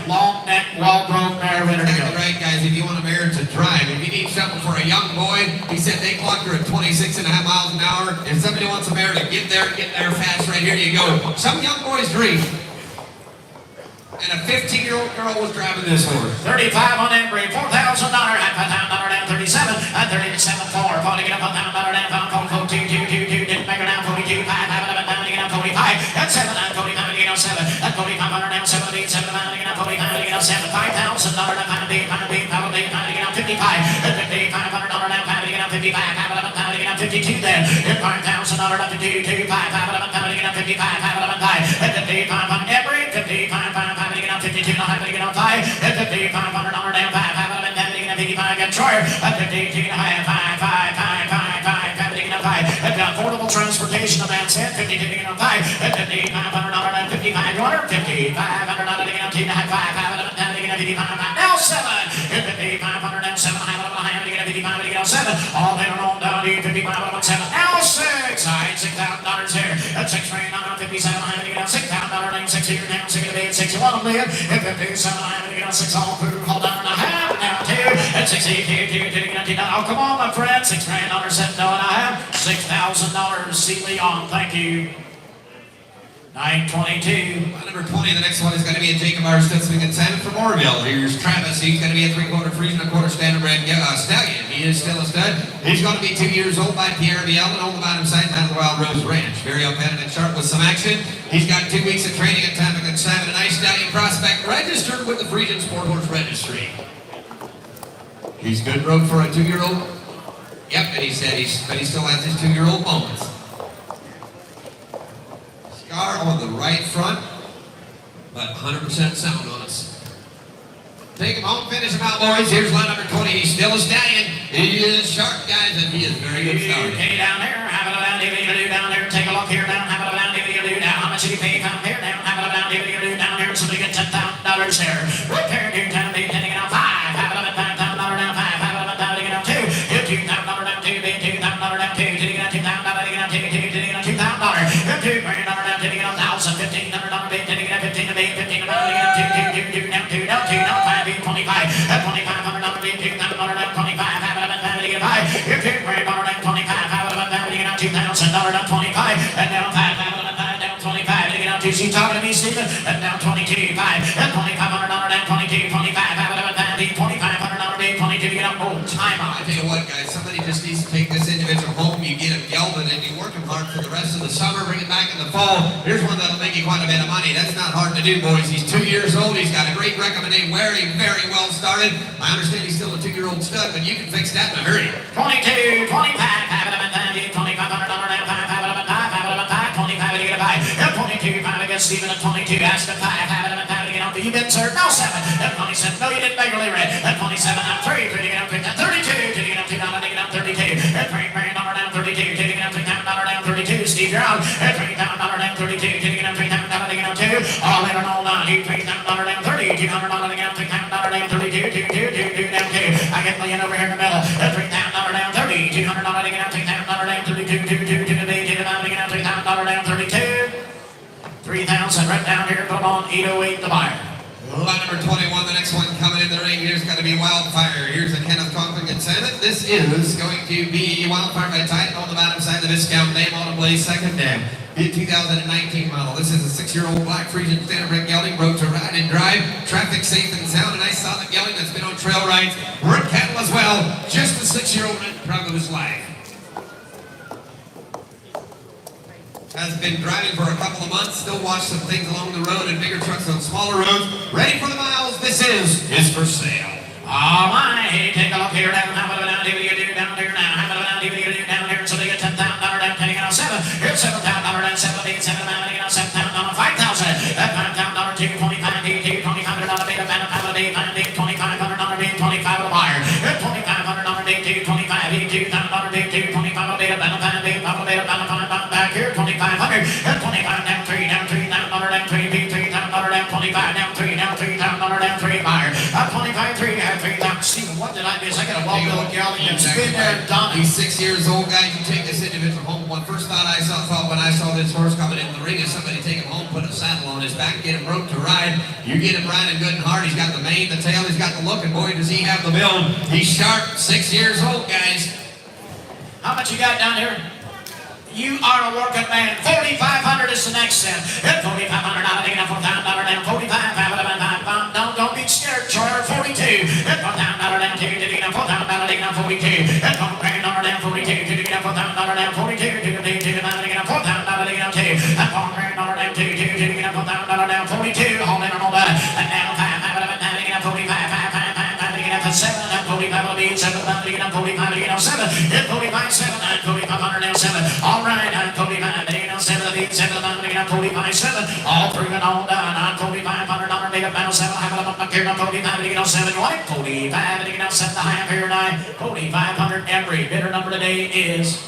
long neck, well-groomed mare, ready to go. Right, guys, if you want a mare to drive, if you need something for a young boy. He said they clocked her at 26.5 miles an hour. If somebody wants a mare to get there fast, right here you go. Some young boy's dream. And a 15-year-old girl was driving this horse. 35 on Embry, $4,000, $5,000 down 37, at 37, 4, 40, get up $1,000 down, found 42, 2, didn't make her down 42, 5, down, get up 45, at 7, at 45, get up 7, at 4,500 down 70, 7, get up 45, get up 7, $5,000 down, pound get up 55, at 5,500 down, pound get up 55, pound get up 52 then, at $5,000 up to 2, 5, pound get up 55, at 5,500 Embry, 55, 52, not having to get on 5, at 5,500 down 5, having to get on 55, got Troyer, at 52, 5, having to get on 5, at affordable transportation of that set, 52 to get on 5, at 5,500 down 55, water, 5,500 down to get on 2, 5, having to get on 55, now 7, at 5,500 down 7, having to get on 55, to get on 7, all there on down to 55, on 7, now 6, $6,000 here, at 6 million down 57, having to get on $6,000 down 6 here, down 6 to 61 million. At 57, I'm going to get on 6 all food, hold on and a half, now 2, at 62, oh, come on, my friend, $6 grand, $7, no and a half, $6,000, C. Leon, thank you. 922. Number 20, the next one is going to be a Jacob R. Stutzman and Simon from Orville. Here's Travis. He's going to be a 3/4 Friesian, a quarter standard brand stallion. He is still a stud. He's going to be 2 years old by Pierre Biel and on the bottom side down the Wild Rose Ranch. Very open and sharp with some action. He's got 2 weeks of training at Tampa and Simon, a nice stallion prospect registered with the Friesian Sport Horse Registry. He's good road for a 2-year-old. Yep, and he said he still has his 2-year-old moments. Scar on the right front, but 100% sound on us. Take him home, finish him out, boys. Here's line number 20. He's still a stallion. He is sharp, guys, and he is very good starter. Okay, down there, have it down, do down there. Take a look here down, have it down, do down. How much did you pay? Come here down, have it down, do down there. So we get $10,000 there. Repair, do down, taking it on 5. Have it up at $5,000 down 5. Have it up down, taking it on 2. $2,000 down 2, $2,000 down 2. Taking it on $2,000, taking it on 2, taking it on $2,000. $2 grand down, taking it on 1,000. $1,500 taking it on 15 to be 15 down 2, down 2, down 5, 25. At $2,500 $2,000 down 25. Have it up down, taking it 5. $2 grand down 25. Have it up down, taking it on $2,000 down 25. And down 5. Have it up down 25. Taking on 2. She talking to me, Stephen. And down 22, 5. At $2,500 down 22, 25. Have it up down, $2,500 down 22. Get up old time on. I tell you what, guys, somebody just needs to take this individual home. You get him gelded and you work him hard for the rest of the summer, bring him back in the fall. Here's one that'll make you quite a bit of money. That's not hard to do, boys. He's 2 years old. He's got a great recommendation. Very, very well started. I understand he's still a 2-year-old stud, but you can fix that in a hurry. 22, 25, have it up and $2,500 down 5, have it up and 5, have it up and 5, 25 to get a 5. At 22, 5 against Stephen at 22, ask at 5, have it up and 5 to get on. You didn't, sir. No, 7. At 27, no, you didn't make really red. At 27, I'm 3 to get up to 32, to get up to $2 to get up 32. At $3 grand down 32, to get up $3,000 down 32. Steve, you're out. At $3,000 down 32, to get up $3,000 to get up 2. All in and all down, $3,000 down 30, $200 to get up $3,000 down 32, 2 down 2. I get million over here in the middle. At $3,000 down 30, $200 to get up $3,000 down 32, 2 to get up $3,000 down 32. 3,000 right down here. Put them on 808 the buyer. Line number 21, the next one coming in the ring. Here's going to be Wildfire. Here's a Kenneth Conklin and Senate. This is going to be Wildfire by Titan on the bottom side. The discount name on a blaze second name. The 2019 model. This is a 6-year-old black Friesian standardbred gelding. Road to ride and drive. Traffic safe and sound. A nice solid gelding that's been on trail rides. Work cattle as well. Just a 6-year-old and proud of his life. Has been driving for a couple of months, still watch some things along the road and bigger trucks on smaller roads. Ready for the miles? This is his for sale. All right, take a look here down. How about down here? Do down here now? How about down here? Do down here? So they get $10,000 down, taking on 7. Here's $7,000 down, 17, 7, taking on $7,000, 5,000. That $5,000 $225, $225 beta, $5,000 $25 $25 a buyer. $2,500 $225, $2,000 $225 beta, back here 2,500. At 25 down 3, down $3,000 down 3, $3,000 down 25 down 3, down $3,000 down 3 buyer. At 25 3, at 3,000. Stephen, what did I do? is. I got a well-built gal that's been there and done it. He's 6 years old, guys. You take this individual home. One first thought when I saw this horse coming in the ring is somebody take him home, put a saddle on his back, get him roped to ride. You get him riding good and hard. He's got the mane, the tail, he's got the look, and boy, does he have the build. He's sharp, 6 years old, guys. How much you got down here? You are a working man. 4,500 is the next set. At 4,500, I'll take it $4,000 down. 45, don't be scared, Charter. 42. At $4,000 down, take it $4,000 down. 42. At $4,000 down, 42. Take it $4,000 down. 42. Take it $4,000 down. At $4,000 down, take it $4,000 down. 42. Hold in on that. And now 5, 45, 7. At 45, will be 7. 45, 7. At 45, 7. At 4,500 now 7. All right, I'm 45, 7, 45, 7. All proven, all done. I'm 4,500, make up now 7. I have up here, 45, 7. White, 45, 7. The high up here, 9. 4,500. Every bidder number today is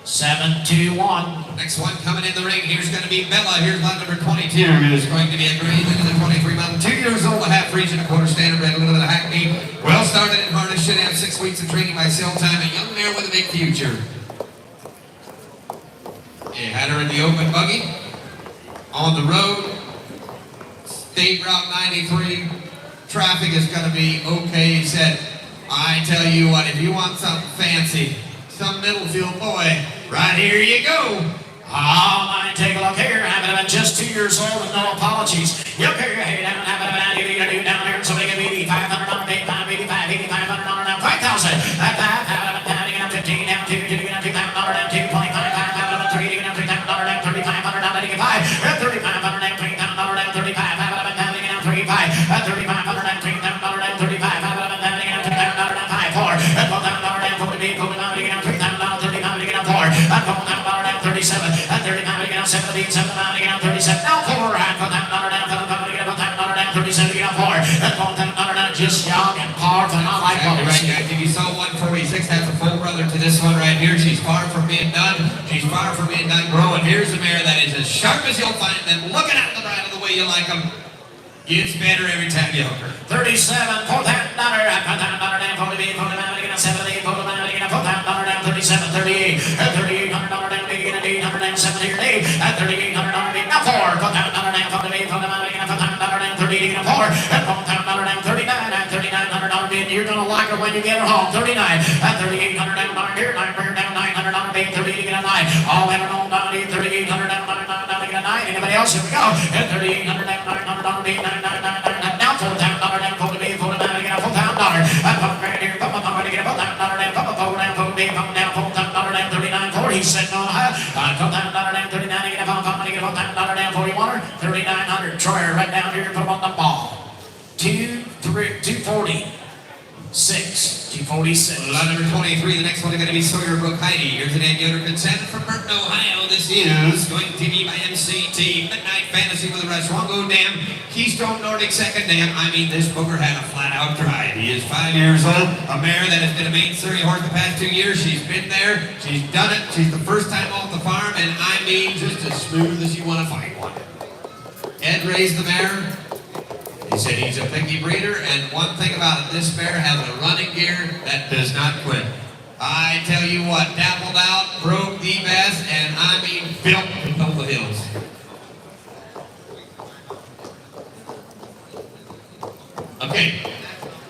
721. Next one coming in the ring. Here's going to be Bella. Here's lot number 22. It's going to be a grade into the 23 month. 2 years old, a half Friesian, a quarter standard red, a little bit of hackney. Well started in harness, should have 6 weeks of training by sale time. A young mare with a big future. You had her in the open buggy, on the road, State Route 93. Traffic is going to be okay. He said, I tell you what, if you want something fancy, some Middlefield boy, right here you go. Oh, my, take a look here. I've been just 2 years old and no apologies. Yep, here, hey, down, down here, so they can be $500, $85, $8,500 now, 5,000. At 5, 15, down, 2, $2,000 down, 2, 25, $3, $3,000 down, 3,500 down, 85. At 3,500 down, $3,000 down, 35, down, 3, 5. At 3,500 down, $3,000 down, 35, down, $2,000 down, 5, 4. At 4,000 down, 40, $3,000 down, 3,000 down, 4. At 4,000 down, 37. At 39, down, 17, down, 37. Now 4. At 4,000 down, 37, down, 4. At 4,000 down, just young and powerful. I like what right, guys. If you saw 146, that's a full brother to this one right here. She's far from being done. She's far from being done growing. Here's a mare that is as sharp as you'll find them. Looking at the bridle the way you like them. Gets better every time you hook her. 37, $4,000 at $4,000 down, 48, 49, 70, 49, $4,000 down, 37, 38, at $3,800 down, 800 down, 70, 8, at $3,800 down, now 4, $4,000 down, 48, 49, $4,000 down, 38, and 4, at $4,000 down, 39, at $3,900 bid. You're gonna like her when you get her home. 39, at $3,800 down, 9 here, 9 here, down, $900 bid, 38, and 9. All in and on down, 3800 down, 9. Anybody else? Here we go. At $3,800 down, $900 bid, 9. Now $4,000 down, 40, 49, $4,000. At $4,000 here, $4,000 down, $4,000 down, $4,000 down, 39, 40. He said no, $4,000 down, 39, $4,000 down, 41, 3,900. Troyer right down here, put him on the ball. 240. 246. Lot number 23, the next one is going to be Sawyer Brook Heidi. Here's an end under consent from Burton, Ohio. This is going to be by MCT. Midnight Fantasy with the Restaurant Dam. Keystone Nordic second dam. I mean, this booger had a flat-out drive. He is 5 years old. A mare that has been a main Surrey horse the past 2 years. She's been there. She's done it. She's the first time off the farm, and I mean, just as smooth as you want to find one. Ed raised the mare. He said he's a picky breeder, and one thing about it, this mare has a running gear that does not quit. I tell you what, dappled out, broke the best, and I mean built to build the hills. Okay,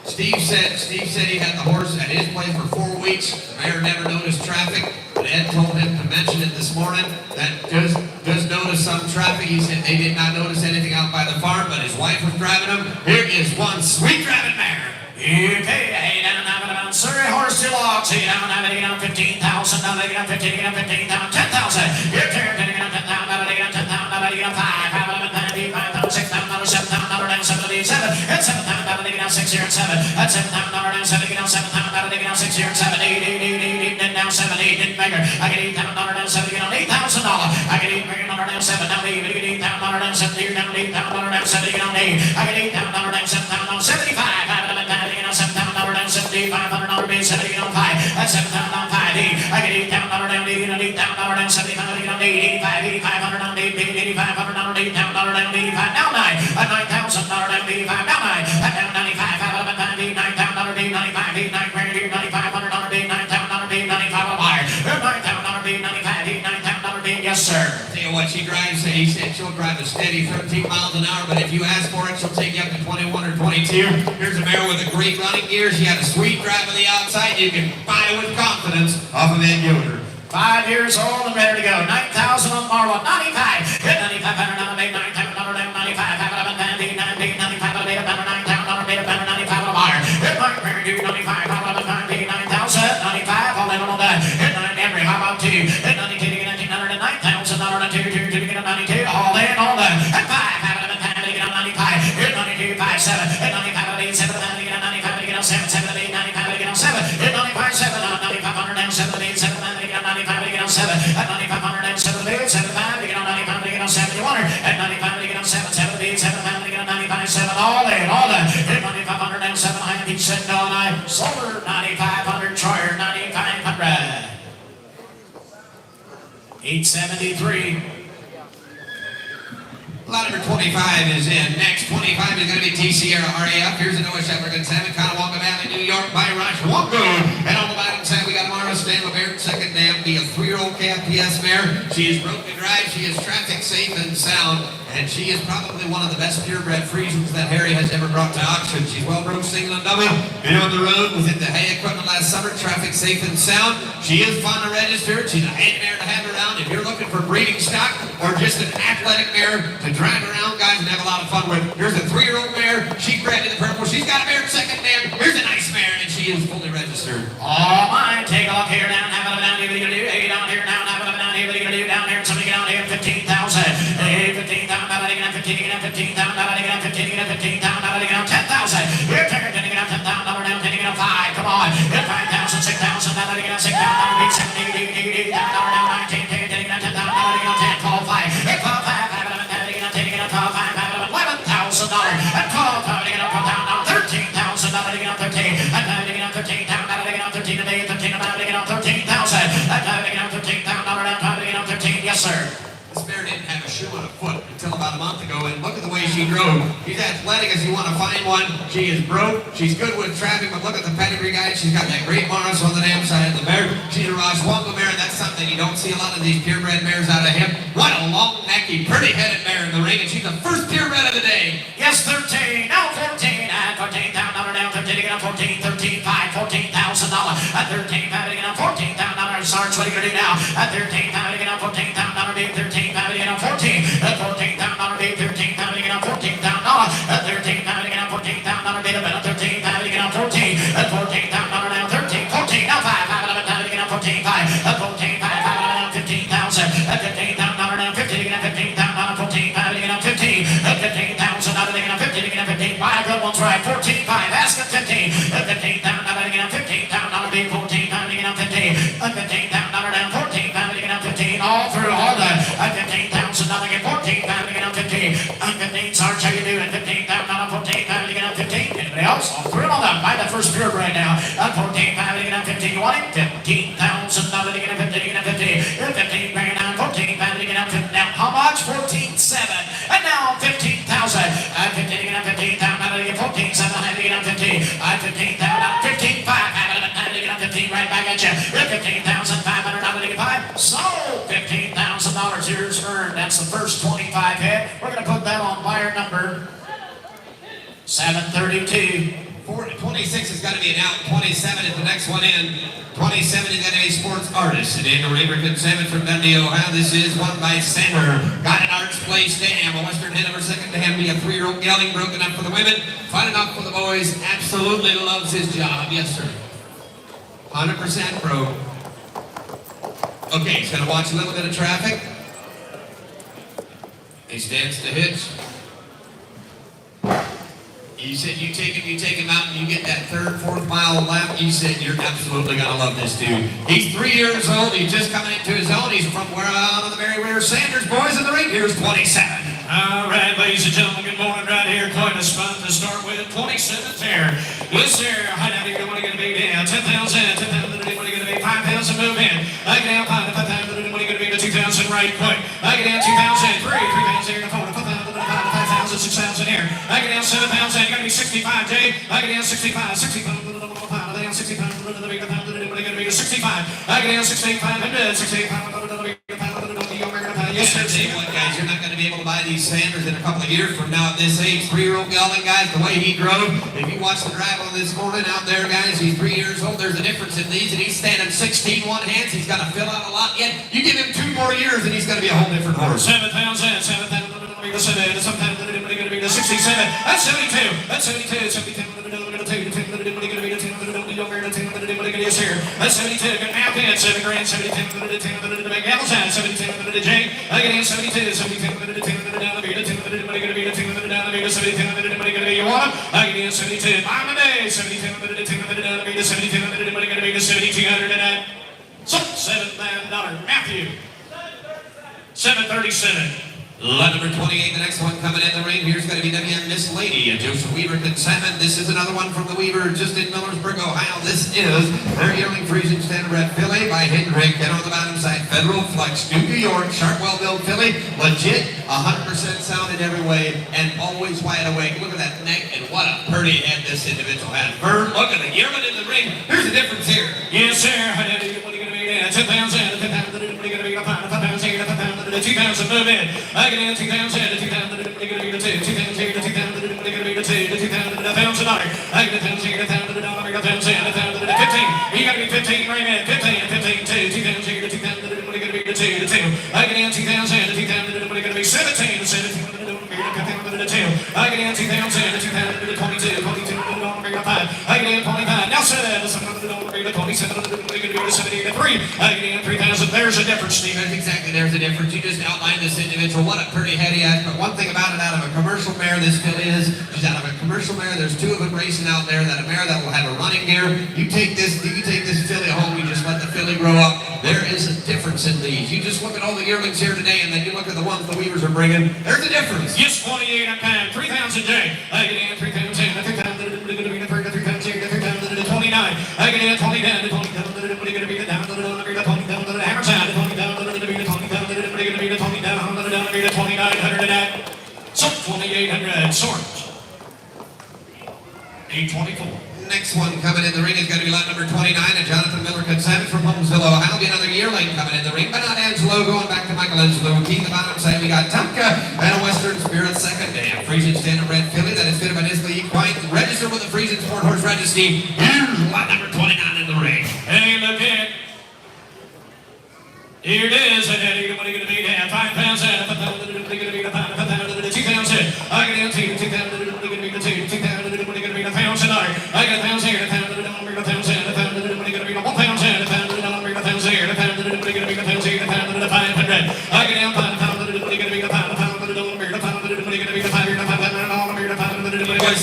Steve said he had the horse at his place for 4 weeks. The mare never noticed traffic, but Ed told him to mention it this morning that just noticed some traffic. He said they did not notice anything out by the farm, but his wife was driving him. Here is one sweet driving mare. Okay, hey, down, Surrey horse to logs. Hey, down, 15,000, down, 15,000, 10,000. You're carrying 10,000, 10,000, 5, 6,000, 7,000, 77. It's 7,000, 6 here and 7. That's 7,000, 7,000, 6 here and 7. 8, then down 7, 8, didn't make her. I get 8,000, 7, $8,000. I get 8,000, 7, down 8, get 8,000, 7, here down 8,000, 7, get on 8. I get 8,000, 7,000, 75. $7,500 bid, 70 on 5. That's 7,000 on 5. I get $8,000 down, $8,000 down, 75 on 8, 8,500 on 8, $8,500 down, $8,000 down, 85 down 9. $9,000 down, 85 down 9. Down 95, $9,000 bid, 95. Yes, sir. Tell you what, she drives, he said she'll drive a steady 13 miles an hour, but if you ask for it, she'll take you up to 21 or 22. Here's a mare with a great running gear. She had a sweet drive on the outside. You can buy it with confidence off of Ed Yoder. 5 years old and ready to go. 9,000 on Marlon. 95. Hit 95. 9,000 95. 95 on Beta. 9,000 on Beta. 95 on Meyer. Hit 95. 9,000. 95. All in on that. Hit 9 Henry. How about 2? Hit 92 to get 9,000. 2 to get 92. All in on that. Hit 5. To get 95. Hit 92. 5 7. Hit 95 to get 7. To get 95 to get 7. 7 to get 95 to get 7. Hit 95 7. 95 down 7 to get 7. 95 to get on 7, at 9,500 and 7 to beat, 75 to get on 95 to get on 7, you want her, at 95 to get on 7, 7 to beat, 75 to get on 95, 7, all in, hit 9,500 and 7, I am sitting on I, Solar 9,500, Troyer 9,500, 873. Lot number 25 is in. Next 25 is going to be T. Sierra RAF. Here's a Noah Shepherd and Salmon, Conowanga Valley, New York, by Rush Wongo. And on the bottom side, we got Mara Stanley Bear, second dam, be a 3-year-old KFPS mare. She is broken drive, she is traffic safe and sound, and she is probably one of the best purebred Friesians that Harry has ever brought to auction. She's well broke, single and double, been on the road within the hay equipment last summer, traffic safe and sound. She is fun to register. She's a hand mare to have around. If you're looking for breeding stock or just an athletic mare to drive around, guys, and have a lot of fun with. Here's a 3-year-old mare. She's bred in the purple. She's got a mare second dam. Here's a nice mare, and she is fully registered. All mine. Take a look here down. Have it down here. What are you gonna do? Hey, down here now. Have it down here. What are you gonna do down here? Somebody get down here. 15,000. Hey, 15,000. How about I get on 15? Get on 15,000. How about I get on 15? Get on 15,000. How about I get on 10,000? Here, take it. Get on 10,000. Down. 10. Get on 5. Come on. Hit 5,000. 6,000. How about I get on 6,000? Down. 7. Down. 19. Get on 10,000. How about I get on 10? Call 5. Hit 5. $11,000 and call power to get up down now $13,000 to get on 13 and power to get on 13 down power to get on 13 today 13 and power to get on 13,000 and power to get on 13,000 down power to get on 13. Yes, sir. This mare didn't have a shoe on a foot until about a month ago, and look at the way she drove. She's athletic as you want to find one. She is broke. She's good with traffic, but look at the pedigree, guys. She's got that great Morris on the damn side of the mare. She's a Roswongo mare, and that's something you don't see a lot of these purebred mares out of him. What a long, necky, pretty-headed mare in the ring, and she's the first purebred of the day. Yes, 13, now 14, and 14,000 down 13 to get on 14, 13, 5, $14,000 at 13, power to get on 14,000. Sarge, what are you gonna do now? At 13, power to get on 14,000, 13, power to get on 14, at 14,000, 13, power to get on 14,000, at 13, power to get on 14,000, beta, 13, power to get on 14, at 14,000, now 13, 14, now 5, power to get on 14, 5, at 14, 5, power to get on 15,000, at 15,000, now 50 to get on 15,000, 14, power to get on 15, at 15,000, now to get on 50 to get on 15, buy a good one's right, 14, 5, ask at 15, at 15,000, now to get on 15,000, now to be 14, power to get on 15, at 15,000, now down 14, power to get on 15, all through all the, at 15,000, now to get 14, power to get on 15, at 15, Sarge, how you doing? 15,000, now 14, power to get on 15, anybody else? All through all that, buy the first pure right now, at 14, power to get on 15, you want it? 15,000, now to get on 15, get on 15, at 15 grand down, 14, power to get on 15, now how much? 14,700, and now 15,000, at 15 to get on 15,000, now to get 14,700, how to get on 15, at 15,000, now 15,500, how to get on 15, right back at you, at 15,500, now to get 5, so $15,000 yours earned, that's the first 25 hit, we're going to put that on buyer number 732. 26 is going to be an out. 27 is the next one in. 27 is going to be Sports Artist. And Daniel Raverton Salmon from Dundee, Ohio. This is won by Center. Got an Arts Place dam. A Western head number second to him. Be a 3-year-old gelding, broken up for the women. Fun enough for the boys. Absolutely loves his job. Yes, sir. 100% pro. Okay, he's going to watch a little bit of traffic. He stands to hitch. You said you take him out and you get that 3rd, 4th mile lap. You said you're absolutely gonna love this dude. He's 3 years old. He's just coming into his own. He's from where out on the Merriweather Sanders boys in the ring. Here's 27. All right, ladies and gentlemen, good morning right here. Quite a spot to start with. 27th here. Yes, sir. How down here? What are you gonna be down? 10,000. 10,000. What are you gonna be? 5,000. Move in. I get down 5,000. What are you gonna be? To 2,000 right quick. I get down 2,000. 3,000 here. 4,000. 5,000. 6,000 here. I get down 7,000. You gotta be 65, Jay. I get down 65. 65. Down 65. What are you gonna be to 65? I get down 65. 65. tell you what, guys, you're not going to be able to buy these Sanders in a couple of years from now at this age. 3-year-old gelding, guys, the way he drove. If you watch the drive on this morning out there, guys, he's 3 years old. There's a difference in these, and he's standing 16 one hands. He's got to fill out a lot yet. You give him 2 more years, and he's going to be a whole different horse. 7,000, 7,000, 7,000, sometimes going to be the 67. That's 72. That's 72. 72. That's 72. Good now, Pin. 7 grand. 72. The big Apple's out. 72. The J. I get in 72. 72. Down the beat. 72. Down the beat. 72. You want him? I get in 72. On the day. 72. Down the beat. 72. 7,200. So $7,000. Matthew. 737. Lot number 28, the next one coming in the ring. Here's going to be WM Miss Lady, Joseph Weaver consignment. This is another one from the Weaver, just in Millersburg, Ohio. This is their yearling Friesian Standardbred filly by Hendrick. And on the bottom side, Federal Flex, New York, sharp, well-built filly. Legit, 100% sound in every way, and always wide awake. Look at that neck, and what a pretty head this individual has. Vern, look at the yearling in the ring. Here's the difference here. Yes, sir. What are you going to be? 10,000. 10,000. What are you going to be? 2,000. Move in. I get in 2,000. 2,000. What are you going to be? 2,000. 2,000. What are you going to be? 2,000. $1,000. I get in 1,000. 1,000. 1,000. 15. You got to be 15 right in. 15. 15. 2. 2,000. 2,000. What are you going to be? 2. 2. I get in 2,000. 2,000. What are you going to be? 17. 17. I get in 2,000. 2,000. 22. 22. 5. I get in 25. Now 27. 73. I get in 3,000. There's a difference, Steve. That's exactly, there's a difference. You just outlined this individual. What a pretty head he has. But one thing about it, out of a commercial mare, this filly is, she's out of a commercial mare. There's 2 of them racing out there. That a mare that will have a running gear. You take this filly home. You just let the filly grow up. There is a difference in these. You just look at all the yearlings here today, and then you look at the ones the Weavers are bringing. There's a difference. Yes, 28 on time. 3,000 J. I get in 3,000. 3,000. 29. I get in 20 down to 20 down. What are you going to be? Down to the 20 down to the hammer side. 20 down to the 20 down. What are you going to be? 20 down to the 2,900. So 2,800. Swords. 824. Next one coming in the ring is going to be lot number 29, and Jonathan Miller consignment from Holmesville, Ohio. Be another yearling coming in the ring, but not Angelo. Going back to Michelangelo. Keep the bottom side. We got Tonka and a Western Spirit second. And Friesian Standardbred filly that is fitted by Nisley Equine. Registered with the Friesian Sport Horse Registry. Here's lot number 29 in the ring. Hey, look at. Here it is. What are you going to be? 5,000. What are you going to be? 2,000. I get in 2,000. What are you going to be? 2,000. What are you going to be? $1,000. I got 1,000 here. 1,000. What are you going to be? 1,000. 1,000. What are you going to be? 1,000. 500. I get in 500. What are you going to be? 500. What are you going to be? 500.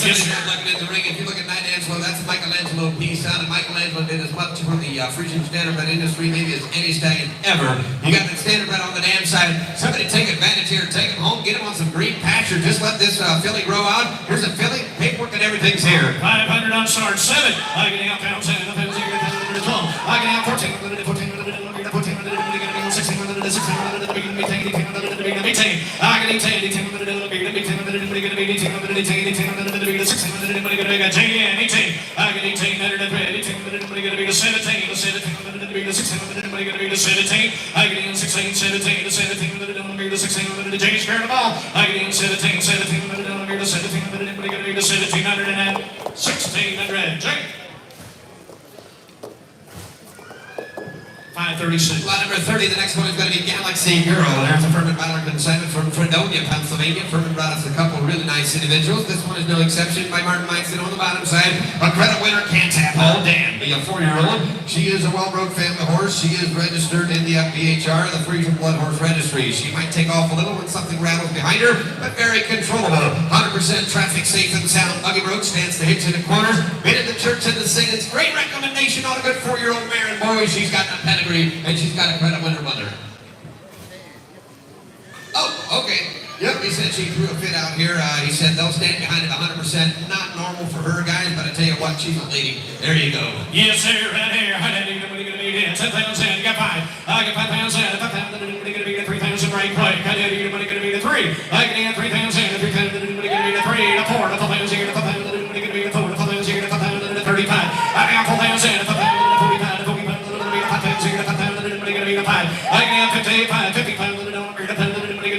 Yes, looking in the ring. If you look at Night Angelo, that's Michelangelo piece out, and Michelangelo did as much for the Friesian Standardbred industry maybe as any stallion ever. You got the Standardbred on the damn side. Somebody take advantage here, take him home, get him on some green pasture. Just let this filly grow out. Here's a filly, paperwork and everything's here. 500 on start. 7. I get out 1,000. 12. I get out 14. 14. 16. 18. I get 18. 18. JN 18. I get 18. 17. 17. I get in 16. 17. 16. J square the ball. I get in 17. 17. 1700 and 1,600. J. 536. Lot number 30, the next one is going to be Galaxy Girl. There's a Furman Battler consignment from Fredonia, Pennsylvania. Furman brought us a couple really nice individuals. This one is no exception by Martin Meinson on the bottom side. A credit winner, can't tap all Dan, be a 4-year-old. She is a well-bred family horse. She is registered in the FBHR, the Friesian Blood Horse Registry. She might take off a little when something rattles behind her, but very controllable. 100% traffic safe and sound. Buggy road stands to hitch in the corners. Been in the church and the singings. Great recommendation on a good 4-year-old mare, and boy, she's got a pedigree. And she's got a credit winner mother. Oh, okay. Yep, he said she threw a fit out here. He said they'll stand behind it 100%. Not normal for her, guys, but I tell you what, she's a lady. There you go. Yes, sir, right here. What are you going to be? 10,000. You got 5. I got 5,000. 5,000. What are you going to be? 3,000 right quick. What are you going to be? 3. I get in 3,000. 3,000. What are you going to be? 3. 4. 4,000. 4,000. What are you going to be? 4. 4,000. 4,000. 35. I got 4,000. 4,000. 45. I get 55, 55, 55,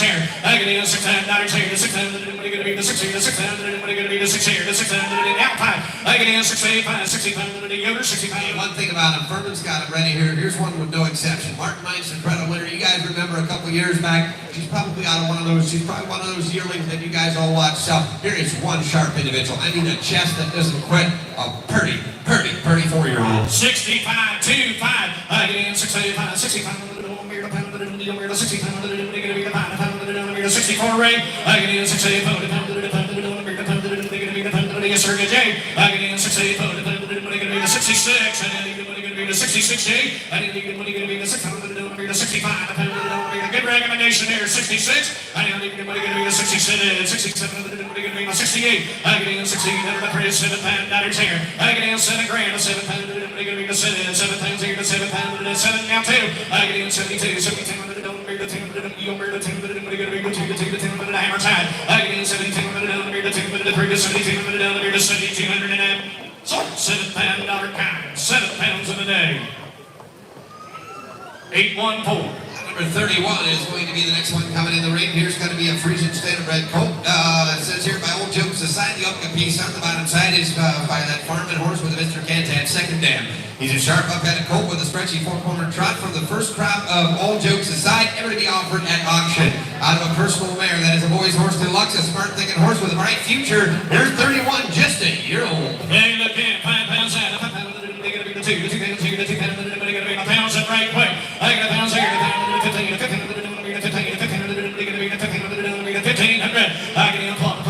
chair. I get in 6 times, daughter chair. The 6 times, anybody gonna be the 6 here. The 6 times, anybody gonna be the 6 here. The 6 times, out 5. I get in 65, 65, Yoder, 65. One thing about him, Furman's got it ready here. Here's one with no exception. Martin Meinster, credit winner. You guys remember a couple years back, she's probably out of one of those. She's probably one of those yearlings that you guys all watch. So here is one sharp individual. I mean, a chest that doesn't quit. A pretty 4-year-old. 65, 2, 5. I get in 65, 65. 64 ring. I get in 68. Yes, sir, Jay. I get in 68. 66. I need to get the 66 J. I need to get the 65. Good recommendation there. 66. I need to get the 67. 67. 68. I get in 68. 7 pound here. I get in 7 grand. 7 pound. 7 pounds here. 7 pound. 7 now 2. I get in 72. 72. Hammer time. I get in 72. 7,200 so $7 kind. 7 pounds in a day. 814. Number 31 is going to be the next one coming in the ring. Here's going to be a Friesian standardbred colt. It says here, by old jokes aside, the upper piece on the bottom side is by that farming horse with a Mr. Cantat second dam. He's a sharp up-headed colt with a stretchy four-corner trot from the first crop of all jokes aside, ever to be offered at auction. Out of a personal mare, that is a boy's horse deluxe, a smart-thinking horse with a bright future. There's 31, just a year old. Hey, look in, 5 pounds out, 5 pounds, they're going to be the 2 pounds, they're going to be the pounds up right quick. I got a pounds here, 15, 15, 1500. I get in 12,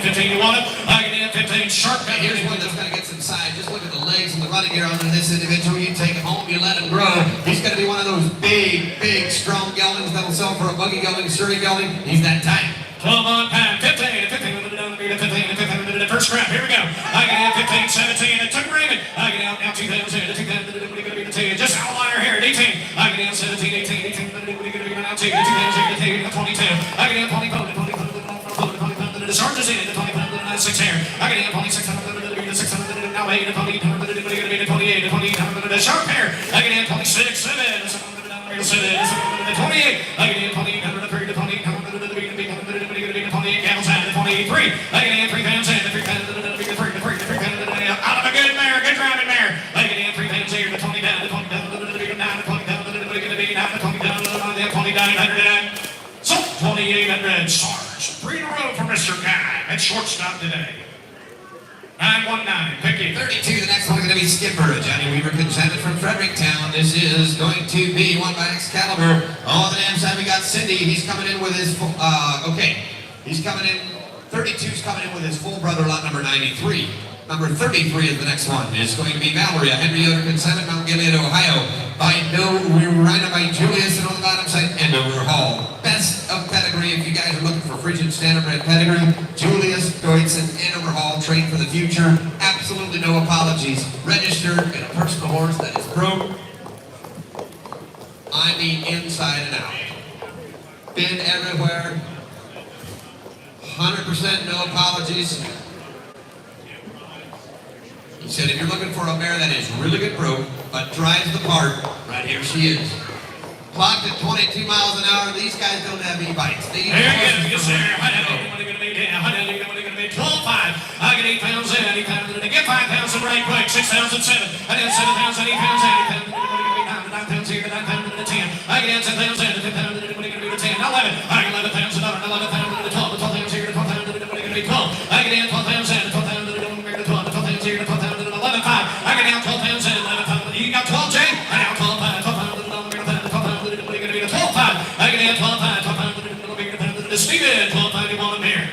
15, you want it? I get in 15, sharp. Here's one that's going to get some size. Just look at the legs and the running gear on this individual. You take him home, you let him grow. He's going to be one of those big, strong geldings that'll sell for a buggy gelding, sturdy gelding. He's that type. 12 on time, 15, 15, first crap, here we go. I get out 15, 17, it took Raymond. I get out now 2000, just outliner here at 18. I get out 17, 18, 18, 22. I get out 20, the sergeant's in the 6 here. I get out 600, now 8, 28, the sharp hair. I get out 26, 7, 28. I get out 28, 28 gallons out of 23. I get in 3 pounds in, 3 pounds, out of a good mare, good rounded mare. I get in 3 pounds here, 20 down, 20 down, 20 down, 2900. So 2800. Sarge, 3 in a row for Mr. Guy at shortstop today. 919, pick 32, the next one is going to be Skipper. Johnny Weaver consented from Fredericktown. This is going to be won by Excalibur. On the damn side, we got Cindy. He's coming in with his full, he's coming in, 32's coming in with his full brother lot number 93. Number 33 is the next one. It's going to be Valerie, a Henry Yoder consented, Mount Gilead, Ohio. By Rhino by Julius, and on the bottom side, Andover Hall. Best of pedigree, if you guys are looking for Friesian standardbred pedigree, Julius Deutzen, Andover Hall, trained for the future. Absolutely no apologies. Registered in a personal horse that is broke. I mean inside and out. Been everywhere. 100% no apologies. He said, if you're looking for a mare that is really good broke, but drives the part, right here she is. Clocked at 22 miles an hour. These guys don't have any bites. there it is, yes sir. What are you going to be? 12.5. I get 8 pounds in, 8 pounds in. Get 5 pounds in right quick. 6 pounds and 7. I get 7 pounds and 8 pounds in. 9 pounds here, 9 pounds and 10. I get 10 pounds in, 10 pounds in. 10. 11. I get 11 pounds in. 11 pounds in. 12. 12 pounds here, 12 pounds in. 12. I get 12 pounds in, 12 pounds in. 12 pounds here, 12 pounds in. 11. 5. I get down 12 pounds in, 11 pounds. You got 12, Jay? I got 12 pounds. 12 pounds. 12 pounds. 12 pounds. I get down 12 pounds. 12 pounds. Steven, 12 pounds. You want him here?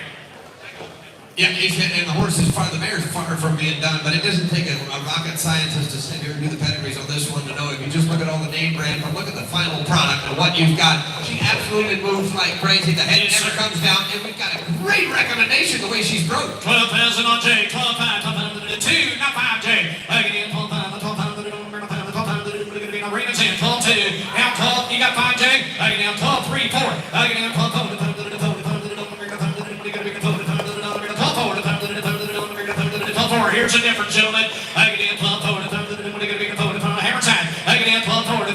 Yeah, and the horse is the mare's far from being done, but it doesn't take a rocket scientist to sit here and do the pedigrees on this one to know. If you just look at all the name brand, but look at the final product and what you've got. She absolutely moves like crazy. The head never comes down, and we've got a great recommendation the way she's broke. 12,000 on Jay, 12 pounds, 12 pounds, 2, not 5, Jay. I get in 12 pounds, 12 pounds, 12 pounds, arena's in, 12, 2. Now 12, you got 5, Jay. I get down 12, 3, 4. I get down 12, 4. Here's the difference, gentlemen. I get in 12 forward, hammer time. I get in 12 forward,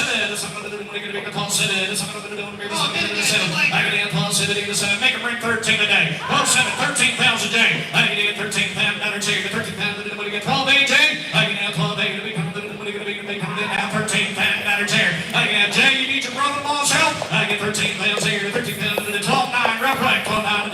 7, the 7, the 12, 7, the 7, the 7, I get in 12, 7, the 7, make them bring 13 today. 12, 7, 13 pounds a day. I get in 13 pounds, another chair, 13 pounds, the 12, 8, I get in 12, 8, to become the now 13 pounds, another chair. I get in, Jay, you need your brother-in-law's help. I get 13 pounds here, 13 pounds, the 12, 9, real quick, 12, 9,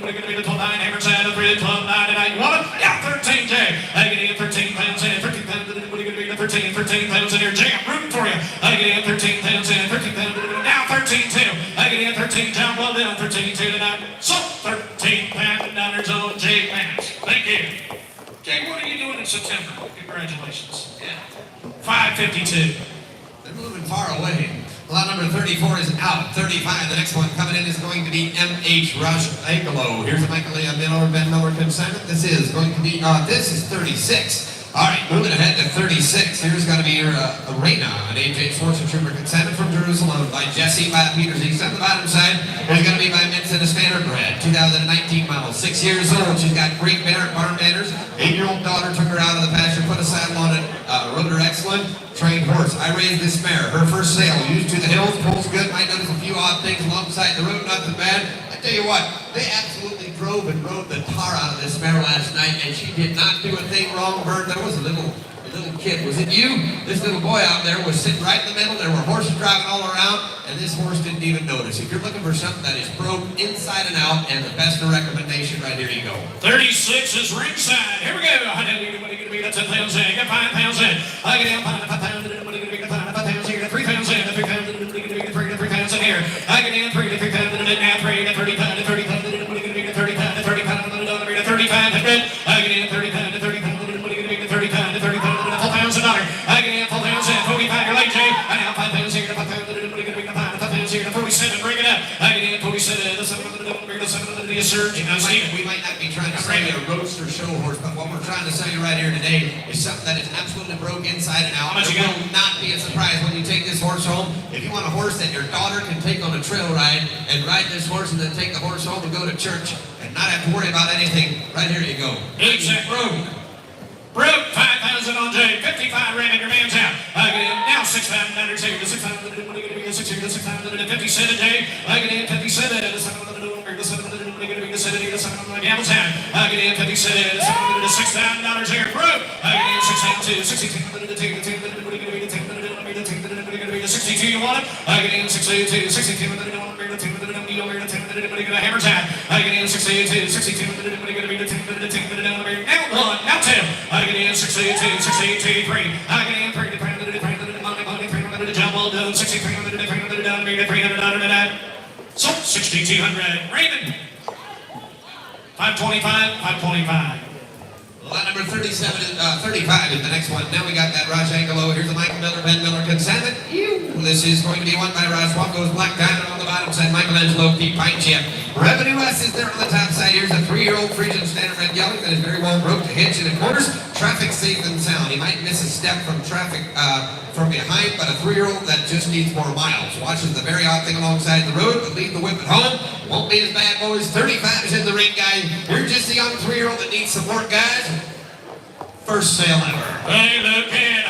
the 12, 9, hammer side, the 3, 12, 9, and I want it. Yeah, 13, Jay. I get in 13 pounds in, 13 pounds, 13 pounds in here, Jay, I'm rooting for you. I get in 13 pounds in, 13 pounds, now 13, 2. I get in 13, John, well done, 13, 2 tonight. So, 13 pounds, downers on Jay Vance. Thank you. Jay, what are you doing in September? Congratulations. Yeah. 552. They're moving far away. Lot number 34 is out. 35, the next one coming in is going to be M.H. Angelo. Here's a Michael Miller, Ben Miller consignment. This is going to be, this is 36. All right, moving ahead to 36. Here's going to be your Arena, an A.J. Force Trooper consignment from Jerusalem by Jesse by Peters. He's on the bottom side. There's going to be by Minson, a standard bred, 2019 model, 6 years old. She's got great barn manners. 8-year-old daughter took her out of the pasture, put a saddle on it, rode her excellent. Trained horse. I raised this mare. Her first sale, used to the hills, pulls good. Might notice a few odd things alongside the road, nothing bad. I tell you what, they absolutely drove and rode the tar out of this mare last night, and she did not do a thing wrong, Bird. There was a little kid. Was it you? This little boy out there was sitting right in the middle. There were horses driving all around, and this horse didn't even notice. If you're looking for something that is broke inside and out, and the best recommendation, right here you go. 36 is ringside. Here we go. What are you going to be? That's 10 pounds in. Get 5 pounds in. I get in 5 pounds. What are you going to be? 5 pounds here. 3 pounds in. 3 pounds. 3 pounds in here. I get in 3 to 3 pounds. Now 3 to 30 pounds. 30 pounds. What are you going to be? 30 pounds. 30 pounds. 30 pounds. I get in 30 pounds. 30 pounds. What are you going to be? 30 pounds. 30 pounds. 4 pounds another. I get in 4 pounds in. 45. You're late, Jay. I now 5 pounds here. 5 pounds. What are you going to be? 5 pounds here. 47. Bring it up. I get in 47. The surge. You know, Stephen, we might not be trying to sell you a roadster show horse, but what we're trying to sell you right here today is something that is absolutely broke inside and out. It will not be a surprise when you take this horse home. If you want a horse that your daughter can take on a trail ride and ride this horse and then take the horse home and go to church and not have to worry about anything, right here you go. Exactly. Broke 5,000 on Jay. 55 ran in your man's out. I get in now 6 pounds under here. The 6 pounds under what are you going to be? 6 here. The 6 pounds under 57 Jay. I get in 57. The 7 under the 7 under the 70. The 7 under the Gamble's out. I get in 57. The 7 under the $6,000 here. Broke. I get in 6 pounds 2. 62 under the 2. The 10 under what are you going to be? The 10 under the 10 under what are you going to be? The 62 you want it? I get in 62. 62 under the 10 under the 10 under the 10 under what are you going to hammer time? I get in 62. 62 under what are you going to be? The 10 under the 10 under the now 1. Now 2. I get in 62, 62, 3. I get in 3 to 3 under the 3 under the money, 3 under the jump, well done. 63 under the 3 under the down, 300 under that. So 6,200. Raymond. 525, 525. Lot number 35 is the next one. Now we got that Raj Angelo. Here's the Michael Miller, Ben Miller consignment. This is going to be won by Raj Wongo's Black Diamond on the bottom side. Michelangelo P. Pine Chip. Revenue S is there on the top side. Here's a 3-year-old Friesian standard red yellow that is very well broke to hitch in the quarters. Traffic safe and sound. He might miss a step from traffic from behind, but a 3-year-old that just needs more miles. Watches the very odd thing alongside the road, but leave the whip at home. Won't be as bad, boys. 35 is in the ring, guys. You're just a young 3-year-old that needs some work, guys. First sale ever. Hey, look at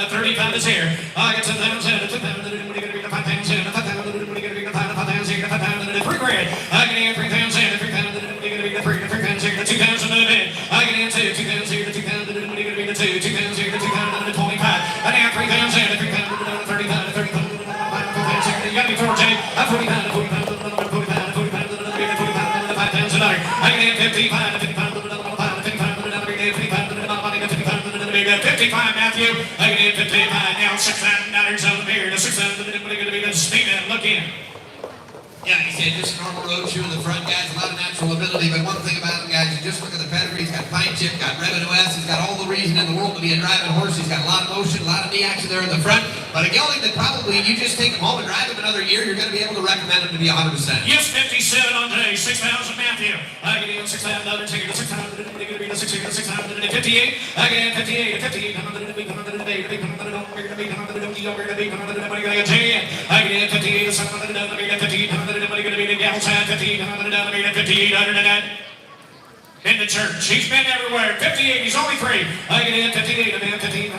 35 is here. I get 10 pounds in, 10 pounds in, what are you going to be? 5 pounds in, 5 pounds in, what are you going to be? 5 pounds in, 5 pounds in, 3 grand. I get in 3 pounds in, 3 pounds in, what are you going to be? 3 pounds here, 2 pounds in the bed. I get in 2 pounds here, 2 pounds in, what are you going to be? 2 pounds here, 2 pounds in, 25. I now 3 pounds in, 3 pounds in, 30 pounds, 30 pounds, 4 pounds here. You got to be 4, Jay. I'm 40 pounds, 40 pounds, 40 pounds, 40 pounds, 40 pounds, 5 pounds another. I get in 55, 55, 55, Matthew. I get in 55 now. $6,000 over here. The $6,000 what are you going to be? That's Steven. Look in. Yeah, he said just a normal road shoe in the front, guys. A lot of natural ability, but one thing about him, guys, you just look at the pedigree. He's got Pine Chip, got Revenue S. He's got all the reason in the world to be a driving horse. He's got a lot of motion, a lot of knee action there in the front. But a gelding that probably you just take him home and drive him another year, you're going to be able to recommend him to be 100%. Yes, 57 on today. 6,000, Matthew. I get in $6,000 here. The 6,000 what are you going to be? The 6,000, 58. I get in 58, 58. I get in 58, the 700, I get 58, what are you going to be? The Gamble's had 58, 58 under that. In the church. He's been everywhere. 58, he's only 3. I get in 58, I get 58,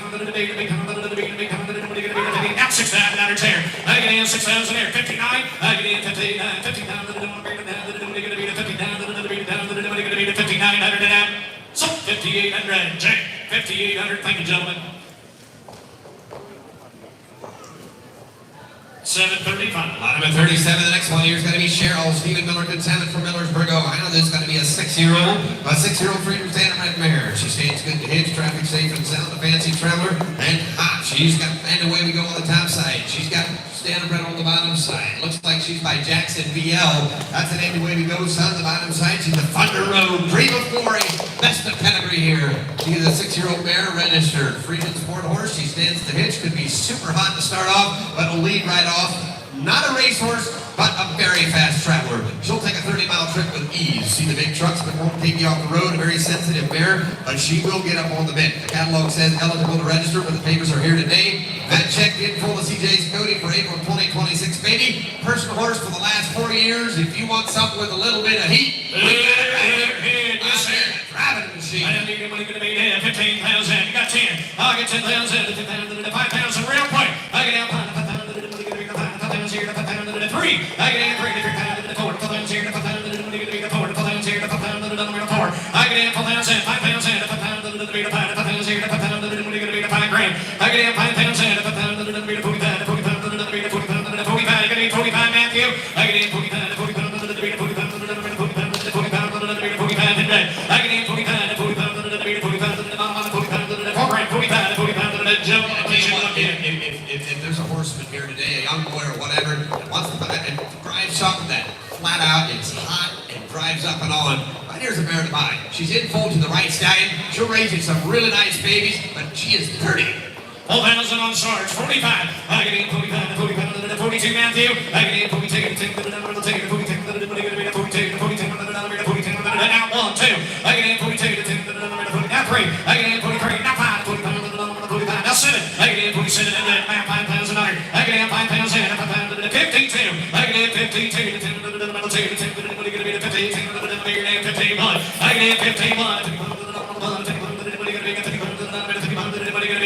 Now 6,000 under there. I get in 6,000 there. 59. I get in 59. 59. 5,900 and out. So 5,800. Jay, 5,800. Thank you, gentlemen. 735. Line number 37, the next one here is going to be Cheryl Stephen Miller, consignment from Millersburg, Ohio. This is going to be a six-year-old Friesian standard mare. She stands good to hitch, traffic safe and sound, a fancy traveler, and hot. She's got, and away we go on the top side. She's got standardbred on the bottom side. Looks like she's by Jackson VL. That's the name of the way we go, son. The bottom side, she's a Thunder Road, Dream of Glory, best of pedigree here. She is a six-year-old mare, registered. Friesian sport horse. She stands to hitch, could be super hot to start off, but will lead right off. Not a racehorse, but a very fast traveler. She'll take a 30-mile trip with ease. See the big trucks, but won't take you off the road. A very sensitive mare, but she will get up on the bit. The catalog says eligible to register, but the papers are here today. That checked in full of CJ's Cody for April 2026, baby. Personal horse for the last 4 years. If you want something with a little bit of heat, we got it right here. Yes, sir. Driving machine. I don't need any money going to be there. 15,000. You got 10. I'll get 10,000. 10,000 to 5,000 real quick. I get out 5,000. 3. I get in 3 to 3,000 to 4. 4,000 here to 5,000 to 4. 4,000 here to 5,000 to 4. I get in 4,000. 5,000 to 5,000 to 5. 5,000 here to 5,000 to 5 grand. I get in 5,000 to 5,000 to 45. 45 to 45. I get in 45, Matthew. I get in 45 to 45 to 45 to 45 to 45 today. I get in 45 to 45 to 45 to 45 to 45 to jump. If there's a horseman here today, a young boy or whatever, that wants to and drives something that flat out, it's hot and drives up and on, right here's a mare to buy. She's in full to the right stallion. She'll raise you some really nice babies, but she is 30. 4,000 on Sarge, 45. I get in 45 to 45 to 42, Matthew. I get in 42 to 42 now 1, 2. I get in 42 to 10 now 3. I get in 43 now 5 45 now 7. I get in 47 and now 5,000 under. I get in 5,000 to 52. I get in 52 to 10 to 51. I get in 51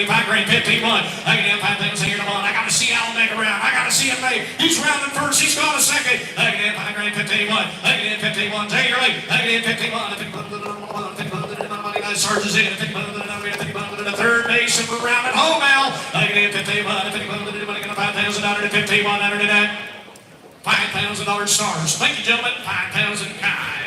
5 grand, 51. I get in 5,000 here to 1. I got to see Al make a round. I got to see him make. He's rounding first. He's gone a second. I get in 5 grand, 51. I get in 51. Take your lead. I get in 51. Surges in. 51 to third base and we're round at home, Al. I get in 51. 5,000 to 51 under to that. $5,000 stars. Thank you, gentlemen. 5,000 Kai.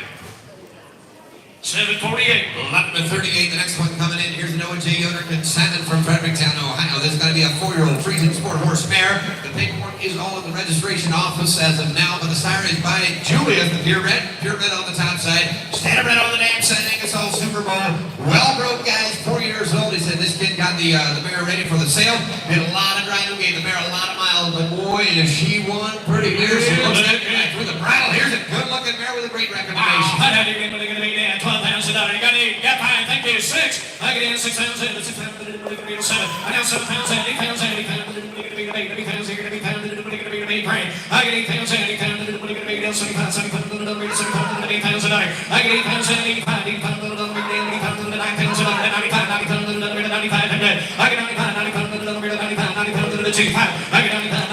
748. Lot number 38, the next one coming in. Here's Noah J. Yoder, consignment from Fredericktown, Ohio. This is going to be a 4-year-old Friesian sport horse mare. The paperwork is all in the registration office as of now, but the sire is by Julia, the purebred on the top side, standardbred on the damn side, Ingersoll Super Bowl. Well broke guys, 4 years old. He said this kid got the mare ready for the sale. Did a lot of driving, gave the mare a lot of miles, but boy, is she won pretty good. She looks good through the bridle. Here's a good-looking mare with a great recommendation. You got 5, thank you. 6. I get in 6,000. 7. I now 7,000. 8,000. 8,000. 8,000. I get 8,000. 8,000. 75. 8,000. I get 8,000. 85. 8,000. 9,000. 95. 95. I get 95. 95. 95. I get 95.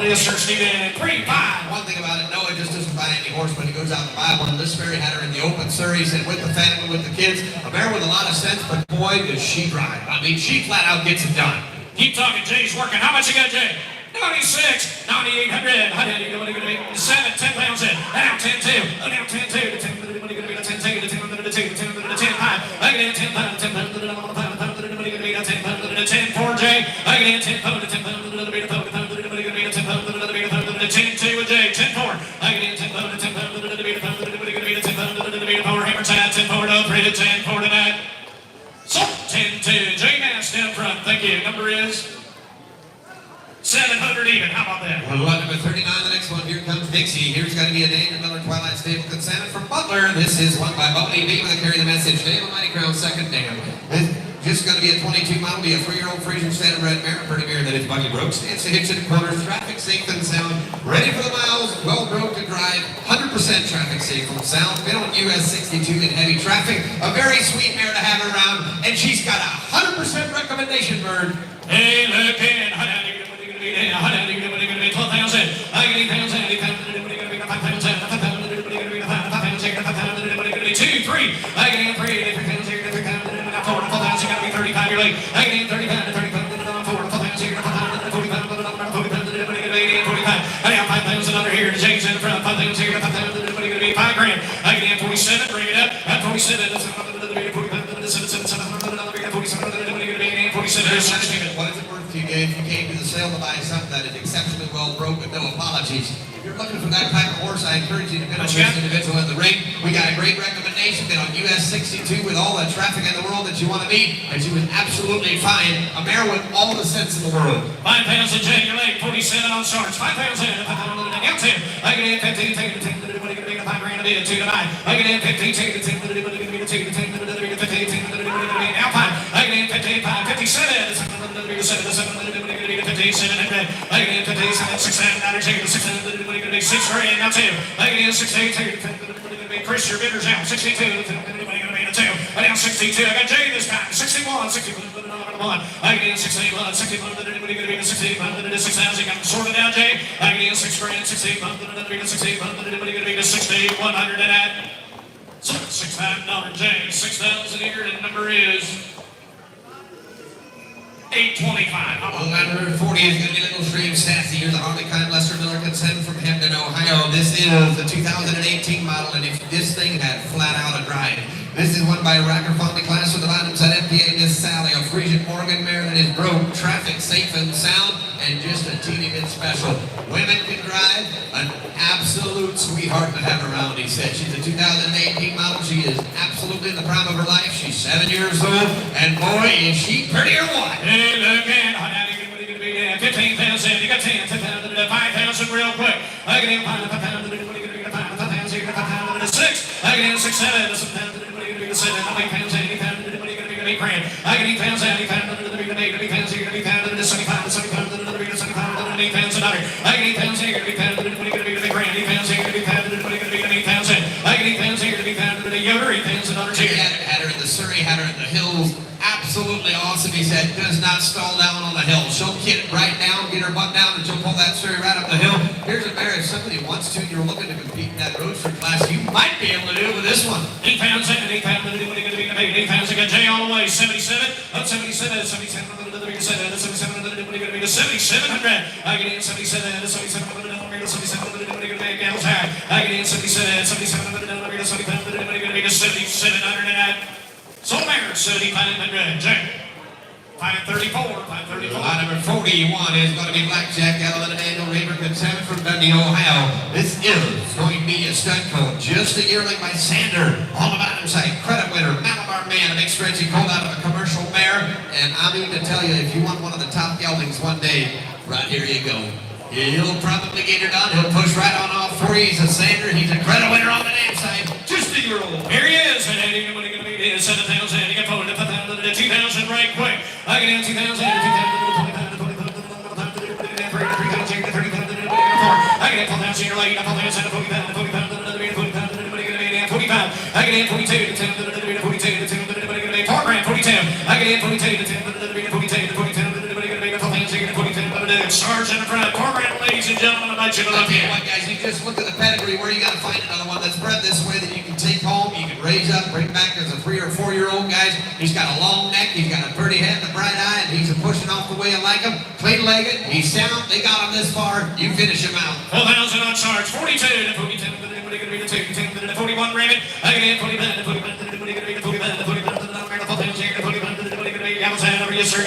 Yes, sir, Stephen. 3, 5. One thing about it, Noah just doesn't buy any horse when he goes out to buy one. This mare had her in the open, sir. He said with the family, with the kids, a mare with a lot of sense, but boy, does she drive. I mean, she flat out gets it done. Keep talking, Jay's working. How much you got, Jay? 96, 9,800. How did you go? 7, 10,000. Now 10, 2. Now 10, 2. 10, 10, 5. I get in 10, 5. 10, 10, 4, Jay. I get in 10, 10, 10, 2 with Jay. 10, 4. I get in 10, 10, 4. Hammer time. 10, 4 to 3 to 10, 4 to 9. So 10, 2. Jay Mass down front. Thank you. Number is 700 even. How about that? Well, lot number 39, the next one. Here comes Dixie. Here's going to be a Daniel Miller Twilight Stable consignment from Butler. This is won by Bonnie B. with a carry the message. Dave Almighty Crown, second Dan. Just going to be a 22 model, be a 3-year-old Friesian standard red mare, pretty mare that is buggy broke, stands to hitch in corners, traffic safe and sound, ready for the miles, well broke to drive, 100% traffic safe and sound, been on US 62 in heavy traffic, a very sweet mare to have around, and she's got a 100% recommendation, Bird. Hey, look in, 12,000. I get 8,000. 2, 3. I get 3. 4, 4,000. Got to be 35 year late. I get 35. 4, 4,000. 45. I got 5,000 under here. James in front. 5,000 here. 5,000. $5 grand. I get 47. Bring it up. At 47. 47. What is it worth to you if you came to the sale to buy something that is exceptionally well broke with no apologies? If you're looking for that type of horse, I encourage you to bid on this individual in the ring. We got a great recommendation, bid on US 62 with all the traffic in the world that you want to meet, and she was absolutely fine. A mare with all the sense in the world. 5,000 Jay, your leg, 47 on Sarge. 5,000. Out 10. I get in 15. Take it. $5 grand a bid. 2 to 9. I get in 15. Take it. 2 to 10. Now 5. I get in 15. 5. 57. 57. I get in 57. 6 grand. Now 2. I get in 68. Chris, your bidder's out. 62. I down 62. I got Jay this time. 61. 61. I get in 61. 61. 6,000. Got sorted out, Jay. I get in 6 grand. 61. 100 and at $6,000, Jay. 6,000 here, and the number is 825. Well, number 40 is going to be Little Stream Sassy. Here's a Harley Kind Lester Miller consent from Hamden, Ohio. This is the 2018 model, and if this thing had flat out a drive, this is won by Racker Fondy class with the items at FPA Miss Sally, a Friesian Morgan mare that is broke, traffic safe and sound, and just a teeny bit special. Women can drive, an absolute sweetheart to have around, he said. She's a 2018 model. She is absolutely in the prime of her life. She's 7 years old, and boy, is she pretty or what? Hey, look at 15,000. You got 10, 10,000, 5,000 real quick. I get in 5,000. 6. I get in 6, 7. 7. 8 grand. I get 8,000. 8,000. 8,000. I get 8,000. 8,000. Yoder, 8,000. Had her in the Surrey, had her in the hills. Absolutely awesome, he said. Does not stall down on the hill. She'll get right down, get her butt down, and she'll pull that Surrey right up the hill. Here's a mare, if somebody wants to, and you're looking to compete in that roadster class, you might be able to do it with this one. 8,000. 8,000. Got Jay all the way. 77. Up 77. 77. 7,700. I get in 77. 7,700. I get in 77. 7,700. So there, 7,500. Jay. 534. 534. Line number 41 is going to be Blackjack Allen and Daniel Raver consent from Dundee, Ohio. This is going to be a stud coat. Just a yearling by Sander. On the bottom side, credit winner, Malabar Man, a big stretchy colt out of a commercial mare. And I mean to tell you, if you want one of the top geldings one day, right here you go. He'll probably get it done. He'll push right on off for you. He's a Sander. He's a credit winner on the damn side. Just a year old. Here he is. And he's going to be 7,000. He got 2,000 right quick. I get in 2,000. 2,000. I get in 4,000 here late. 4,000. 45. I get in 42. 4 grand. 42. I get in 42. 42. Stars in the front. 4 grand, ladies and gentlemen. I bet you I'll tell you what, guys, you just look at the pedigree where you got to find another one that's bred this way that you can take home, you can raise up, bring back as a 3 or 4 year old, guys. He's got a long neck, he's got a pretty head and a bright eye, and he's pushing off the way you like him. Clean legged, he's sound, they got him this far, you finish him out. 4,000 on charge, 42 to 41 Raymond. I get in 41. Yes, sir. I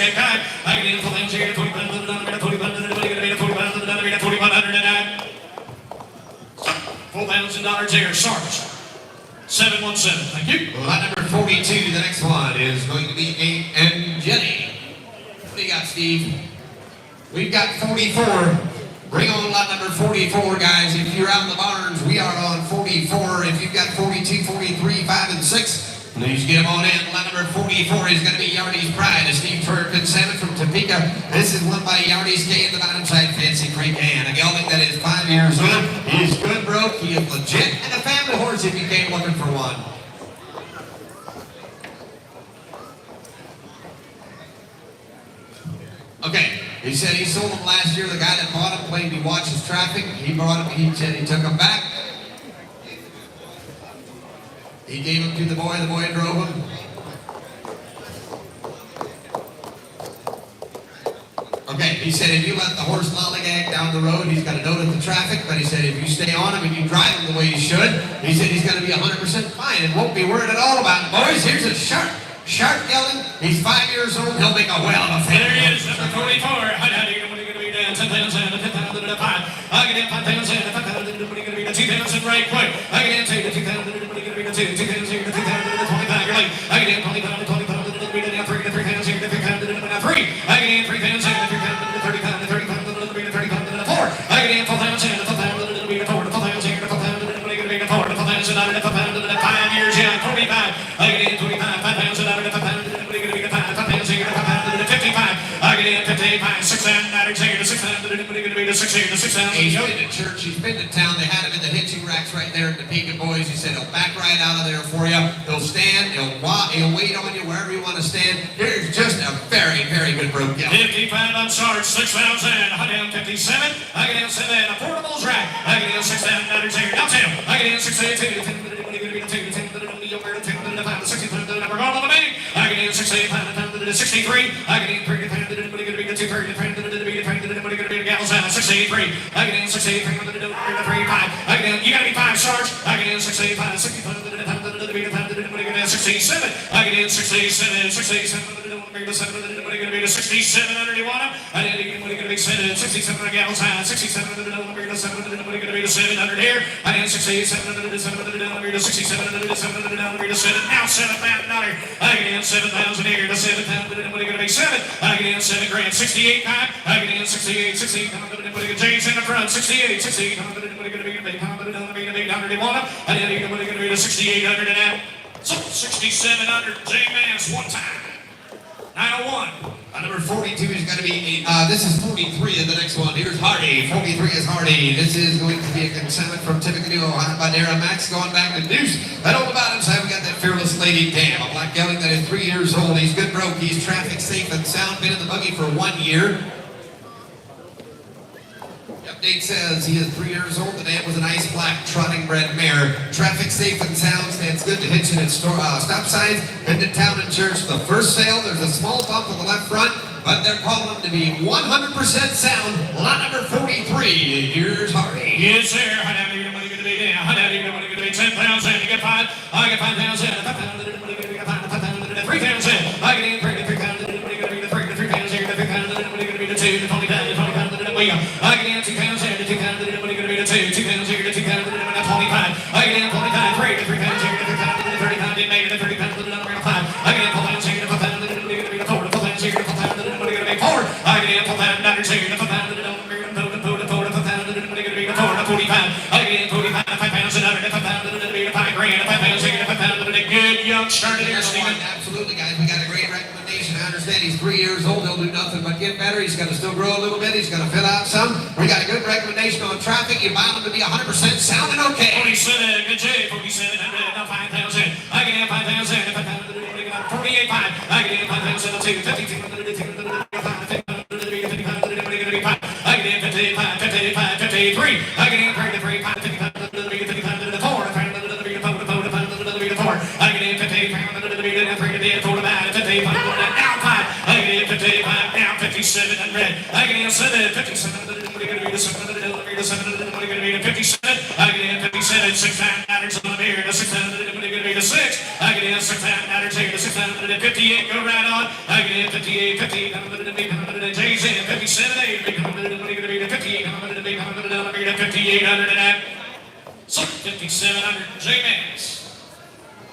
get in 4,000 here. Sarge. 717. Thank you. Lot number 42, the next one is going to be Kate and Jenny. What do you got, Steve? We've got 44. Bring on lot number 44, guys. If you're out in the barns, we are on 44. If you've got 42, 43, 5, and 6, Please get him on in. Line number 44 is going to be Yardy's Pride. A Steve Turpin salmon from Topeka. This is won by Yardy's K in the bottom side, Fancy Creek Ann. A gelding that is 5 years old. He is good broke. He is legit. And a family horse if you came looking for one. Okay, he said he sold them last year. The guy that bought them claimed he watches traffic. He brought them, he said he took them back. He gave them to the boy drove them. Okay, he said if you let the horse lollygag down the road, he's got to notice the traffic, but he said if you stay on him and you drive him the way you should, he said he's going to be 100% fine and won't be worried at all about it. Boys, here's a sharp gelding. He's 5 years old. He'll make a whale of a fan. There he is, number 44. What are you going to be down? 10,000, 10,000, 5. I get in 5,000, 5,000, what are you going to be to 2,000 right quick. I get in 2,000, what are you going to be to 2,000, 2,000, 25. You're late. I get in 20,000, 20,000, down 3 to 3,000, 3,000, now 3. I get in 3,000, 3,000, 30,000, 30,000, 30,000, 4. I get in 4,000, 4,000, 4,000, 4,000, 4,000, 5 years young, 25. I get in 25, 5,000, 55. I get in 55, 6,000, 6,000. He's been to church, he's been to town. They had him in the hitching racks right there at the Topeka, boys. He said he'll back right out of there for you. He'll stand, he'll wait on you wherever you want to stand. Here's just a very, very good broke gelding. 55 on charge, 6,000. I get in 57. I get in 7. A portable's rack. I get in 6,000. Now 10. I get in 6,000. 63. I get in 3. 63. I get in 63. 5. I get in. You gotta be 5 sharks. I get in 65. 67. I get in 67. 6700. You want him? I didn't get to be 67 gallons high. 6700 here. I did 6700 now $7,000. I get in 7,000 here. The 7,000. What are you gonna be 7? I get in 7 grand. 68 time. I get in 68. 6800. What are you gonna James in the front? 68. 6800. What are you gonna be? 800. You want him? I didn't what are you gonna be? 6,800 now. So 6,700. J-Man's one time. 901. Number 42 is going to be, this is 43 of the next one. Here's Hardy. 43 is Hardy. This is going to be a consignment from Tippecanoe, Ohio by Dara Max, going back to Deuce. Right on the bottom side, we got that Fearless Lady Dam, a black gelding that is 3 years old. He's good broke. He's traffic safe and sound. Been in the buggy for 1 year. Update says he is 3 years old. The dam was a nice black trotting bred mare. Traffic safe and sound. Stands good to hitching at stop signs. Been to town and church. The first sale, there's a small bump on the left front, but they're calling him to be 100% sound. Lot number 43. Here's Hardy. Yes, sir. How do you know what you're going to be now? How do you know what you're going to be? 10,000. You get 5. I get 5,000. 3,000. I get in 3,000. 3,000. What are you going to be? 3,000. 3,000. What are you going to be? 2,000. 20,000. 20,000. I get in 2,000. 2,000. What are you going to be? 2,000. 2,000. 2,000. 25. I get in 25. 3,000. 3,000. 30,000. Maybe 30,000. 5. I get in 4,000. 4,000. What are you going to be? 4,000. 4,000. What are you going to be? 4. I get in 4,000. 4,000. 45. I get in 45. 5,000. 5 grand. 5,000. 5,000. Good young starter here, Stephen. Absolutely, guys. We got a great recommendation. I understand he's 3 years old. He'll do nothing but get better. He's going to still grow a little bit. He's going to fill out some. We got a good recommendation on traffic. You bound him to be 100% sound and okay. 47. Good J. 47. Now 5,000. I get in 5,000. 48. 5. I get in 5,000. 52. 55. I get in 55. 55. 53. I get in 33. 55. 4. I get in 58. 4 to that. 58. Now 5. I get in 55. Now 5700. I get in 7. 57. What are you going to be? 700. What are you going to be? 57. I get in 57. 6,000 on the mirror. 6,000. What are you going to be? 6. I get in 6,000. 6,058. Go right on. I get in 58. 58. Jay's in 57. 8. What are you going to be? 58. 5,800 and so 5,700. J-Max.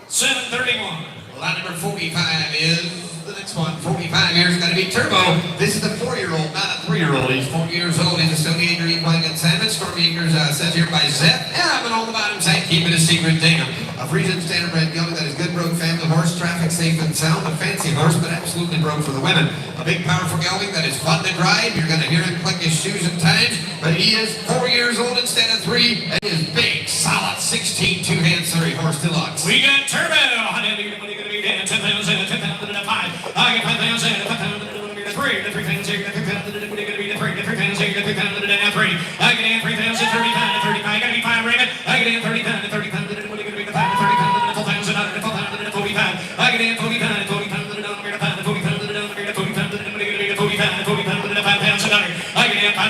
731. Lot number 45 is the next one. 45 years got to be Turbo. This is the 4-year-old, not a 3-year-old. He's 4 years old. He's a Stony Acre equine consignment. Stormy Acres says here by Zep. Yeah, but on the bottom side, keep it a secret. Damn. A Friesian standard bred gelding that is good broke family horse. traffic safe and sound, a fancy horse, but absolutely broke for the women. A big, powerful gelding that is fun to ride. You're going to hear him click his shoes at times, but he is 4 years old instead of 3, and is big, solid, 16 two-hand Surrey horse deluxe. We got Turbo. What are you going to be down? 10,000, 10,000 and a 5. I get 5,000, 5,000 and a 3. The 3,000, the 3,000 and a 3. The 3,000, the 3,000 and a 3. I get in 3,000, 35, 35. I got to be 5 Raymond. I get in 30,000, 30,000 and a 5, 30,000 and a 4,000 and a 4,000 and a 45. I get in 40,000, 40,000 and a 5, 40,000 and a 40,000 and a 45, 40,000 and a 5,000 $. I get in $5,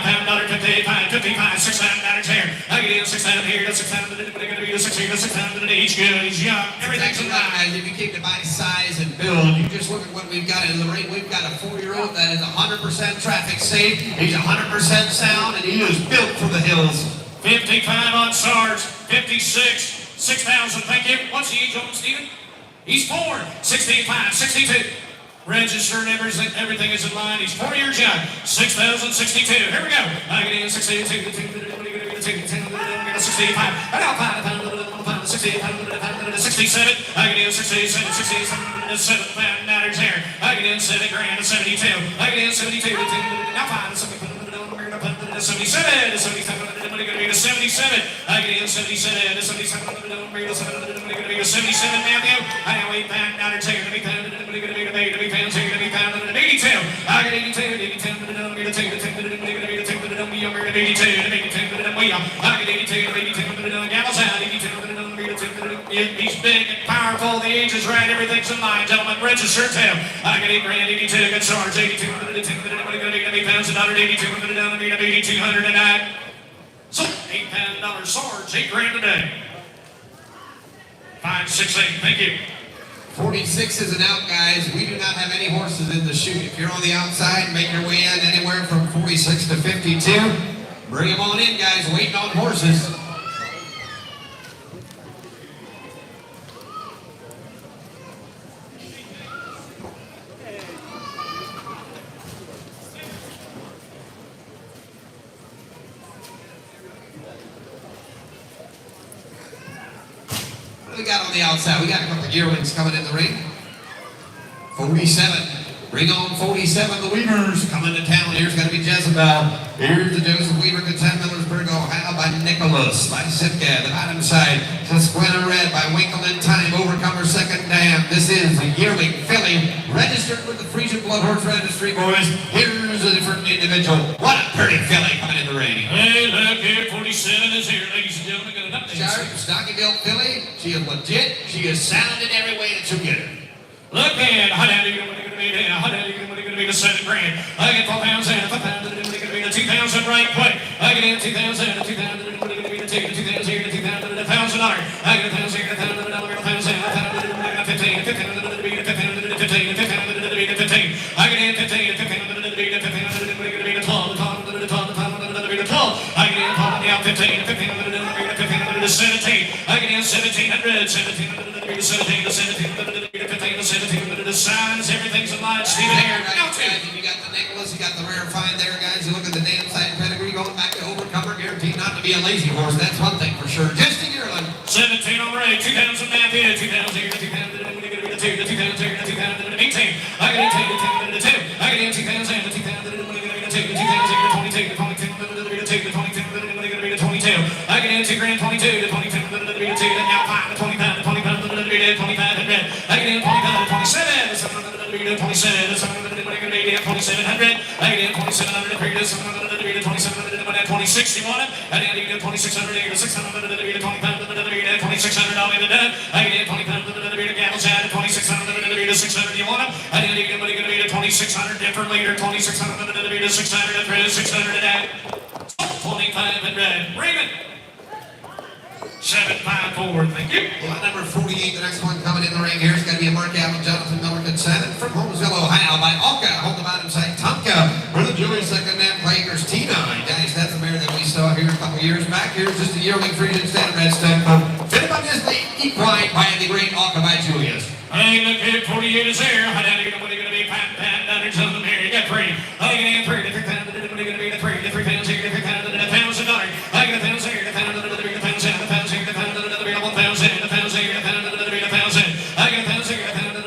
55, 55, $6,000 here. I get in 6,000 here, that's 6,000 and a 6,000 each good. He's young. Everything's Exactly alive. right, guys. If you came to buy size and build, you just look at what we've got in the ring. We've got a 4-year-old that is 100% traffic safe. He's 100% sound, and he is built for the hills. 55 on Sarge. 56. 6,000. Thank you. What's the age on him, Stephen? He's 4. 65. 62. Registered, everything is in line. He's 4 years young. 6,062. Here we go. I get in 62. 65. I got 5, 67. I get in 67. 67 $7 here. I get in $7,000 to 72. I get in 72. Now 5 to 77. 77. I get in 77 to 77. 77 Matthew. I now $8,000 here to be found. To be found here to be found at 82. I get 82. 82 to the number to 2. To 82 to the number to 82. To 82 to the wheel. I get 82. 82 to the gallons out. 82 to the number to 2. He's big and powerful. The age is right. Everything's in line. Gentlemen, register too. I get $8,000. 82. Good charge. 82 to the 2. To be found at 82 to the number to 8,209. So $8,000 Sarge. $8,000 today. 5, 6, 8. Thank you. 46 is an out, guys. We do not have any horses in the chute. If you're on the outside, make your way in anywhere from 46 to 52. Bring them on in, guys. Waiting on horses. What do we got on the outside? We got a couple of yearlings coming in the ring. 47. Bring on 47, the Weavers coming to town. Here's going to be Jezebel. Here's the Joseph Weaver, good 10 Millersburg, Ohio by Nicholas, by Sitka. The bottom side, Susquehanna Red by Winkle in Time, Overcomer Second Dam. This is a yearling filly, registered with the Friesian Blood Horse Registry, boys. Here's a different individual. What a pretty filly coming in the ring. Hey, look here, 47 is here, ladies and gentlemen. Got an update. Sharp, stocky built filly. She is legit. She is sound in every way that you get her. Look in, how down are you going to be there? How down are you going to be the $7,000? I get 4,000, 5,000, going to be the 2,000 right quick. I get in 2,000, 2,000, going to be the 2,000 here, 2,000, $1,000. I get 1,000 here, 1,000, 1,000, 15, 15, to be the 15, 15, 15, to be the 15. I get in 15, 15, to be the 15, going to be the 12, 12, to be the 12. I get in 12, 15, 15, to be the 15, to the 17. I get in 1,700, 17, to be the 17, the 17, to be the 15, the 17, the signs, everything's in line. Stephen here. Right, guys, you got the Nicholas, you got the rare find there, guys. You look at the damn side pedigree going back to Overcomer, guaranteed not to be a lazy horse. That's one thing for sure. Just a yearling. 17 on Ray, 2,000 Matthew, 2,000 here, 2,000, going to be the 2, the 2,000 here, the 2,000, 18. I get in 10, the 2, I get in 2,000, the 2,000, going to be the 2, the 2,000 here, 22, the 22, going to be the 2, the 22, going to be the 22. I get in 2,000, 22, the 22, going to be the 2, the now 5, the 25, the 25, going to be the 2500. I get in 25, the 27, the 7, going to be the 27, the 7, going to be the 2700. I get in 2700, the 7, going to be the 2700, the 26 you want it. I get in 2600, the 600, going to be the 25, going to be the 2600, all in the done. I get in 2500, going to be the Gavels out, the 2600, going to be the 600 you want it. I get in going to be the 2600 different leader, 2600, going to be the 600, the 600 today. 2,500. Raymond. 754, thank you. Lot number 48, the next one coming in the ring here is going to be a Mark Allen, Jonathan Miller, good 7 from Holmesville, Ohio by Alka. Hold the bottom side, Tonka. For the Julie second name, Players Tina. Guys, that's a mare that we saw here a couple years back. Here's just a yearling Friesian standard red stud. Fitted by Disney, equine by the great Alka by Julius. Hey, look here, 48 is here. How down are you going to be? Pat, under something here. You got 3. I get in 3, the 3,000, going to be the 3, the 3,000 here, the 3,000, $1,000. I get 1,000 here, the 1,000, going to be the 1,000, the 1,000 here, the 1,000, going to be the 1,000, the 1,000 here, the 1,000, going to be the 1,000. I get 1,000 here, the 1,000,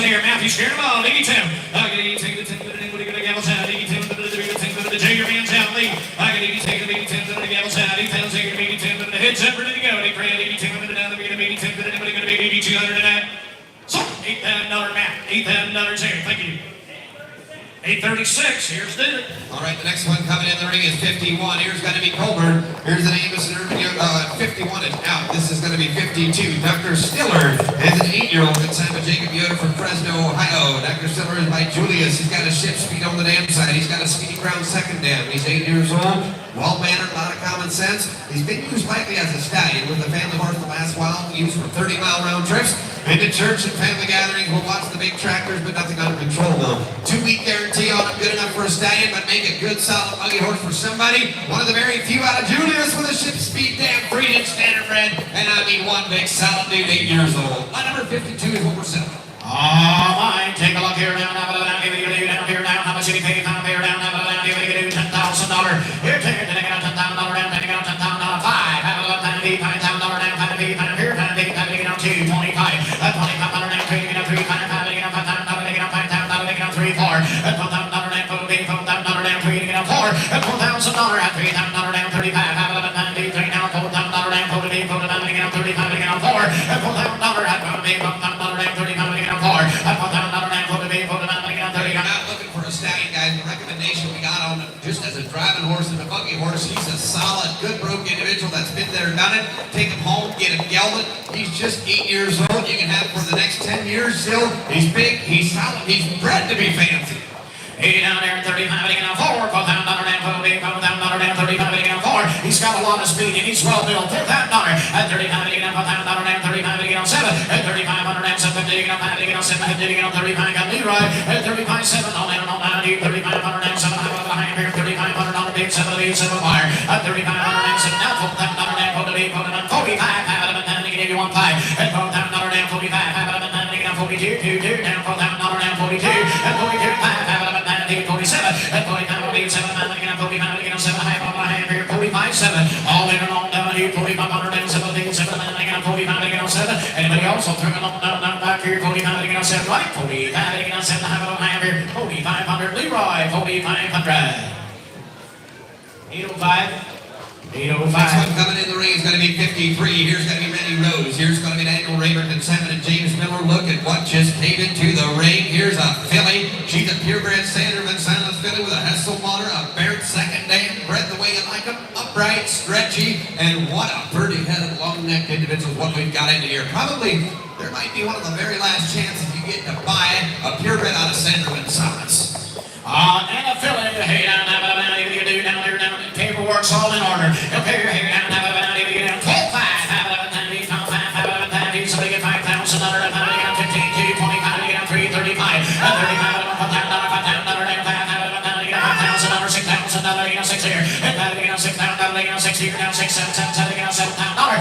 in here. Matthew scared them all. Diggy Tim. Junior man's out lead. Heads up, ready to go. They pray 200 tonight. So, $8,000 Matt. $8,000 here. Thank you. 836, here's the. All right, the next one coming in the ring is 51. Here's going to be Colburn. Here's the name of 51 is out. This is going to be 52. Dr. Stiller is an 8-year-old consigned by Jacob Yoder from Fresno, Ohio. Dr. Stiller is by Julius. He's got a ship speed on the dam side. He's got a speedy ground second dam. He's 8 years old. Well-mannered, a lot of common sense. He's been used likely as a stallion with the family horse the last while, used for 30-mile round trips. Into church and family gatherings, we'll watch the big tractors, but nothing under control though. 2-week guarantee on him, good enough for a stallion, but make a good, solid, ugly horse for somebody. One of the very few out of Julius with a ship speed dam, Friesian standard bred, and I mean one big, solid dude, 8 years old. Line number 52 is what we're selling. All right, take a look here now. Down here now. How much did he pay? Down here down. $10,000. Here, take it out $10,000 down. Taking out $10,000 $5. $5,000 down. Here, taking out $225. $2,500 down. Taking out $3,500. Taking out $5,000. Taking out $3,400. $12,000 down. $4,000 down. Taking out $4,000. $4,000 down. $3,000 down. $35,000 down. $4,000 down. $4,000 down. Taking out $35,000. Taking out $4,000. $4,000 just as a driving horse and a buggy horse. He's a solid, good broke individual that's been there and done it. Take him home, get him gelded. He's just 8 years old. You can have him for the next 10 years still. He's big, he's solid, he's bred to be fancy. 80 down there, 35, taking out $4,000 down, $4,000 down, $35, taking out $4,000. He's got a lot of speed and he's well built. $4,000 at 35, taking out $4,000 down, 35, taking out $7,000. At 3,500 down, 7, taking out 5, taking out 7, taking out 35, got Leroy. At 35, 7, all down, 3,500 down, 7, behind here, $3,500 big, 7, 7 wire. At 3,500 down, 7, now $4,000 down, 45, down, taking 81, 5. At $4,000 down, 45, taking out 42, 2, down, $4,000 down, 42. At 42, 5, 47, at 45, 7, taking out 45, taking out 7, high here, 45, 7. All in and on down here, 4,500 down, 7, taking 7, taking out 45, taking out 7. Anybody else will turn it on down back here, 45, taking out 7, right, 45, taking out 7, high here, 4,500, Leroy, 4,500. 805. 805. Next one coming in the ring is going to be 53. Here's going to be Rennie Rose. Here's going to be Daniel Rayburn and Salmon and James Miller. Look at what just came into the ring. Here's a filly. She's a purebred Sanderman Silence filly with a Hessel mother, a Baird second dam, bred the way you like them, upright, stretchy, and what a pretty-headed, long-necked individual what we've got into here. Probably, there might be one of the very last chances you get to buy a purebred out of Sanderman Silence. And a filly. Hey, down, paperwork's all in order. Okay, hey, down, 12, 5, so they get $5,000, 15, 2, 25, 3, 35, 35, $5,000, $6,000, 6 here, $6,000, 6 here, now 6, 7, 7, 7, $7,000,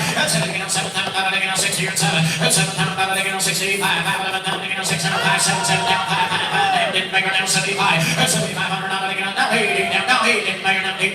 $7,000, 6 here, 7, $7,000, 65, $5,000, 6, 7, 7, down, 5, didn't make her down 75, $7,500, now 80, now 80, make her down $8,000,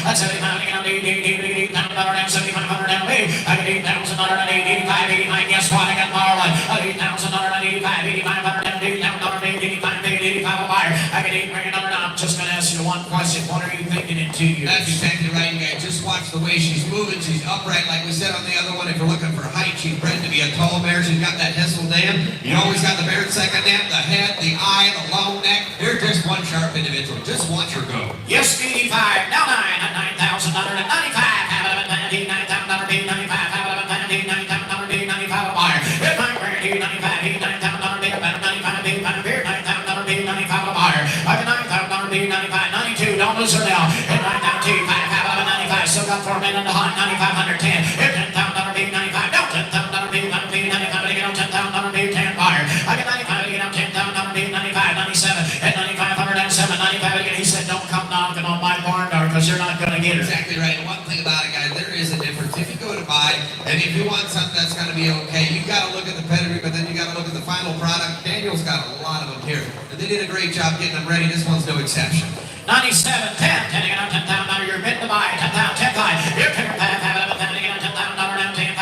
that's 75, $8,000 down, $7,500 down, I got $8,000 down, 85, 89, guess what, I got Marlon, $8,000 down, 85, 85, down, $8,000, 85, 85, a buyer, I got $8 million down, I'm just going to ask you one question, what are you thinking in 2 years? That's exactly right, you guys. Just watch the way she's moving. She's upright, like we said on the other one. If you're looking for height, she's bred to be a tall mare. She's got that Hessel dam. You always got the Baird second dam, the head, the eye, the long neck. They're just one sharp individual. Just watch her go. Yes, 85, now 9, at $9,000, at 95, $9,000, $9,000, $95, a buyer. If I'm guaranteed 95, $9,000, about 95, here, $9,000, $95, a buyer. I got $9,000, 95, 92, don't lose her now. At 9,000, 95, still got 4 men in the hot, 9,500, 10. At $10,000, 95, no, $10,000, 95, $10,000, 10 buyer. I got 95, $10,000, 95, 97. At 9,500, down 7, 95 again. He said, don't come knocking on my barn door because you're not going to get her. Exactly right. And one thing about it, guys, there is a difference. If you go to buy, and if you want something that's going to be okay, you've got to look at the pedigree, but then you got to look at the final product. Daniel's got a lot of them here. And they did a great job getting them ready. This one's no exception. 97, 10, $10,000, you're bid to buy, 10,000, 10, 5. You're $10,000, $10,000, down, 10,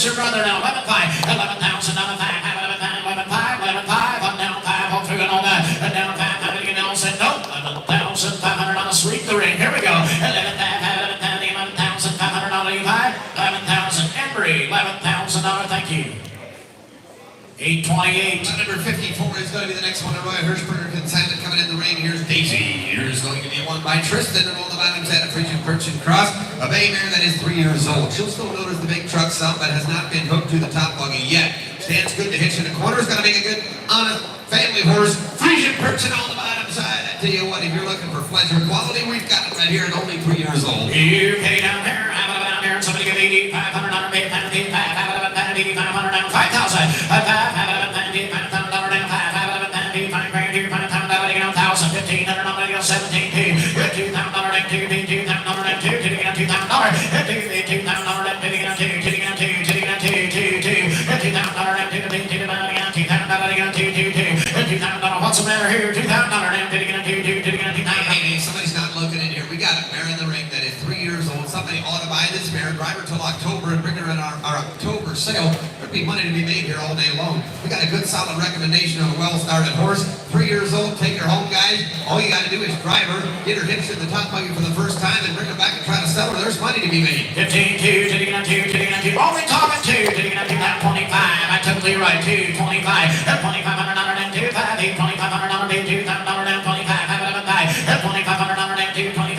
That's your brother now. 11,500, 11,000, 11,500, 11,500, 11,500, up down 5, all through and all that. And down 500 again. All said no. 11,500 on the sweep the ring. Here we go. 11,500, 11,500 on the 11,000 Embry. $11,000. Thank you. 828. Number 54 is going to be the next one. Roy Hirschberger consignment coming in the ring. Here's Daisy. Here's going to be one by Tristan and all the bottoms at a Friesian Perch and Cross. A bay mare that is 3 years old. She'll still notice the big truck sound, but has not been hooked to the top buggy yet. Stands good to hitch in the corner. Is going to make a good, honest family horse. Friesian Perch and all the bottom side. I tell you what, if you're looking for pleasure quality, we've got it right here at only 3 years old. UK down there. How about down there? Somebody give 8,500 on $8,500 down 5,000. What's the matter here? Hey, somebody's not looking in here. We got a mare in the ring that is 3 years old. Somebody ought to buy this mare, drive her till October, and bring her in our October sale. There'd be money to be made here all day long. We got a good, solid recommendation on a well-started horse. 3 years old, take her home, guys. All you got to do is drive her, get her hitched in the top buggy for the first time, and bring her back and try to sell her. There's money to be made. 15-2, only talking 2, 25. I totally right, 2, 25. $2,500 and 2, 5, $2,500 and 2, $2,000 and 25. $2,500 and 2, 25.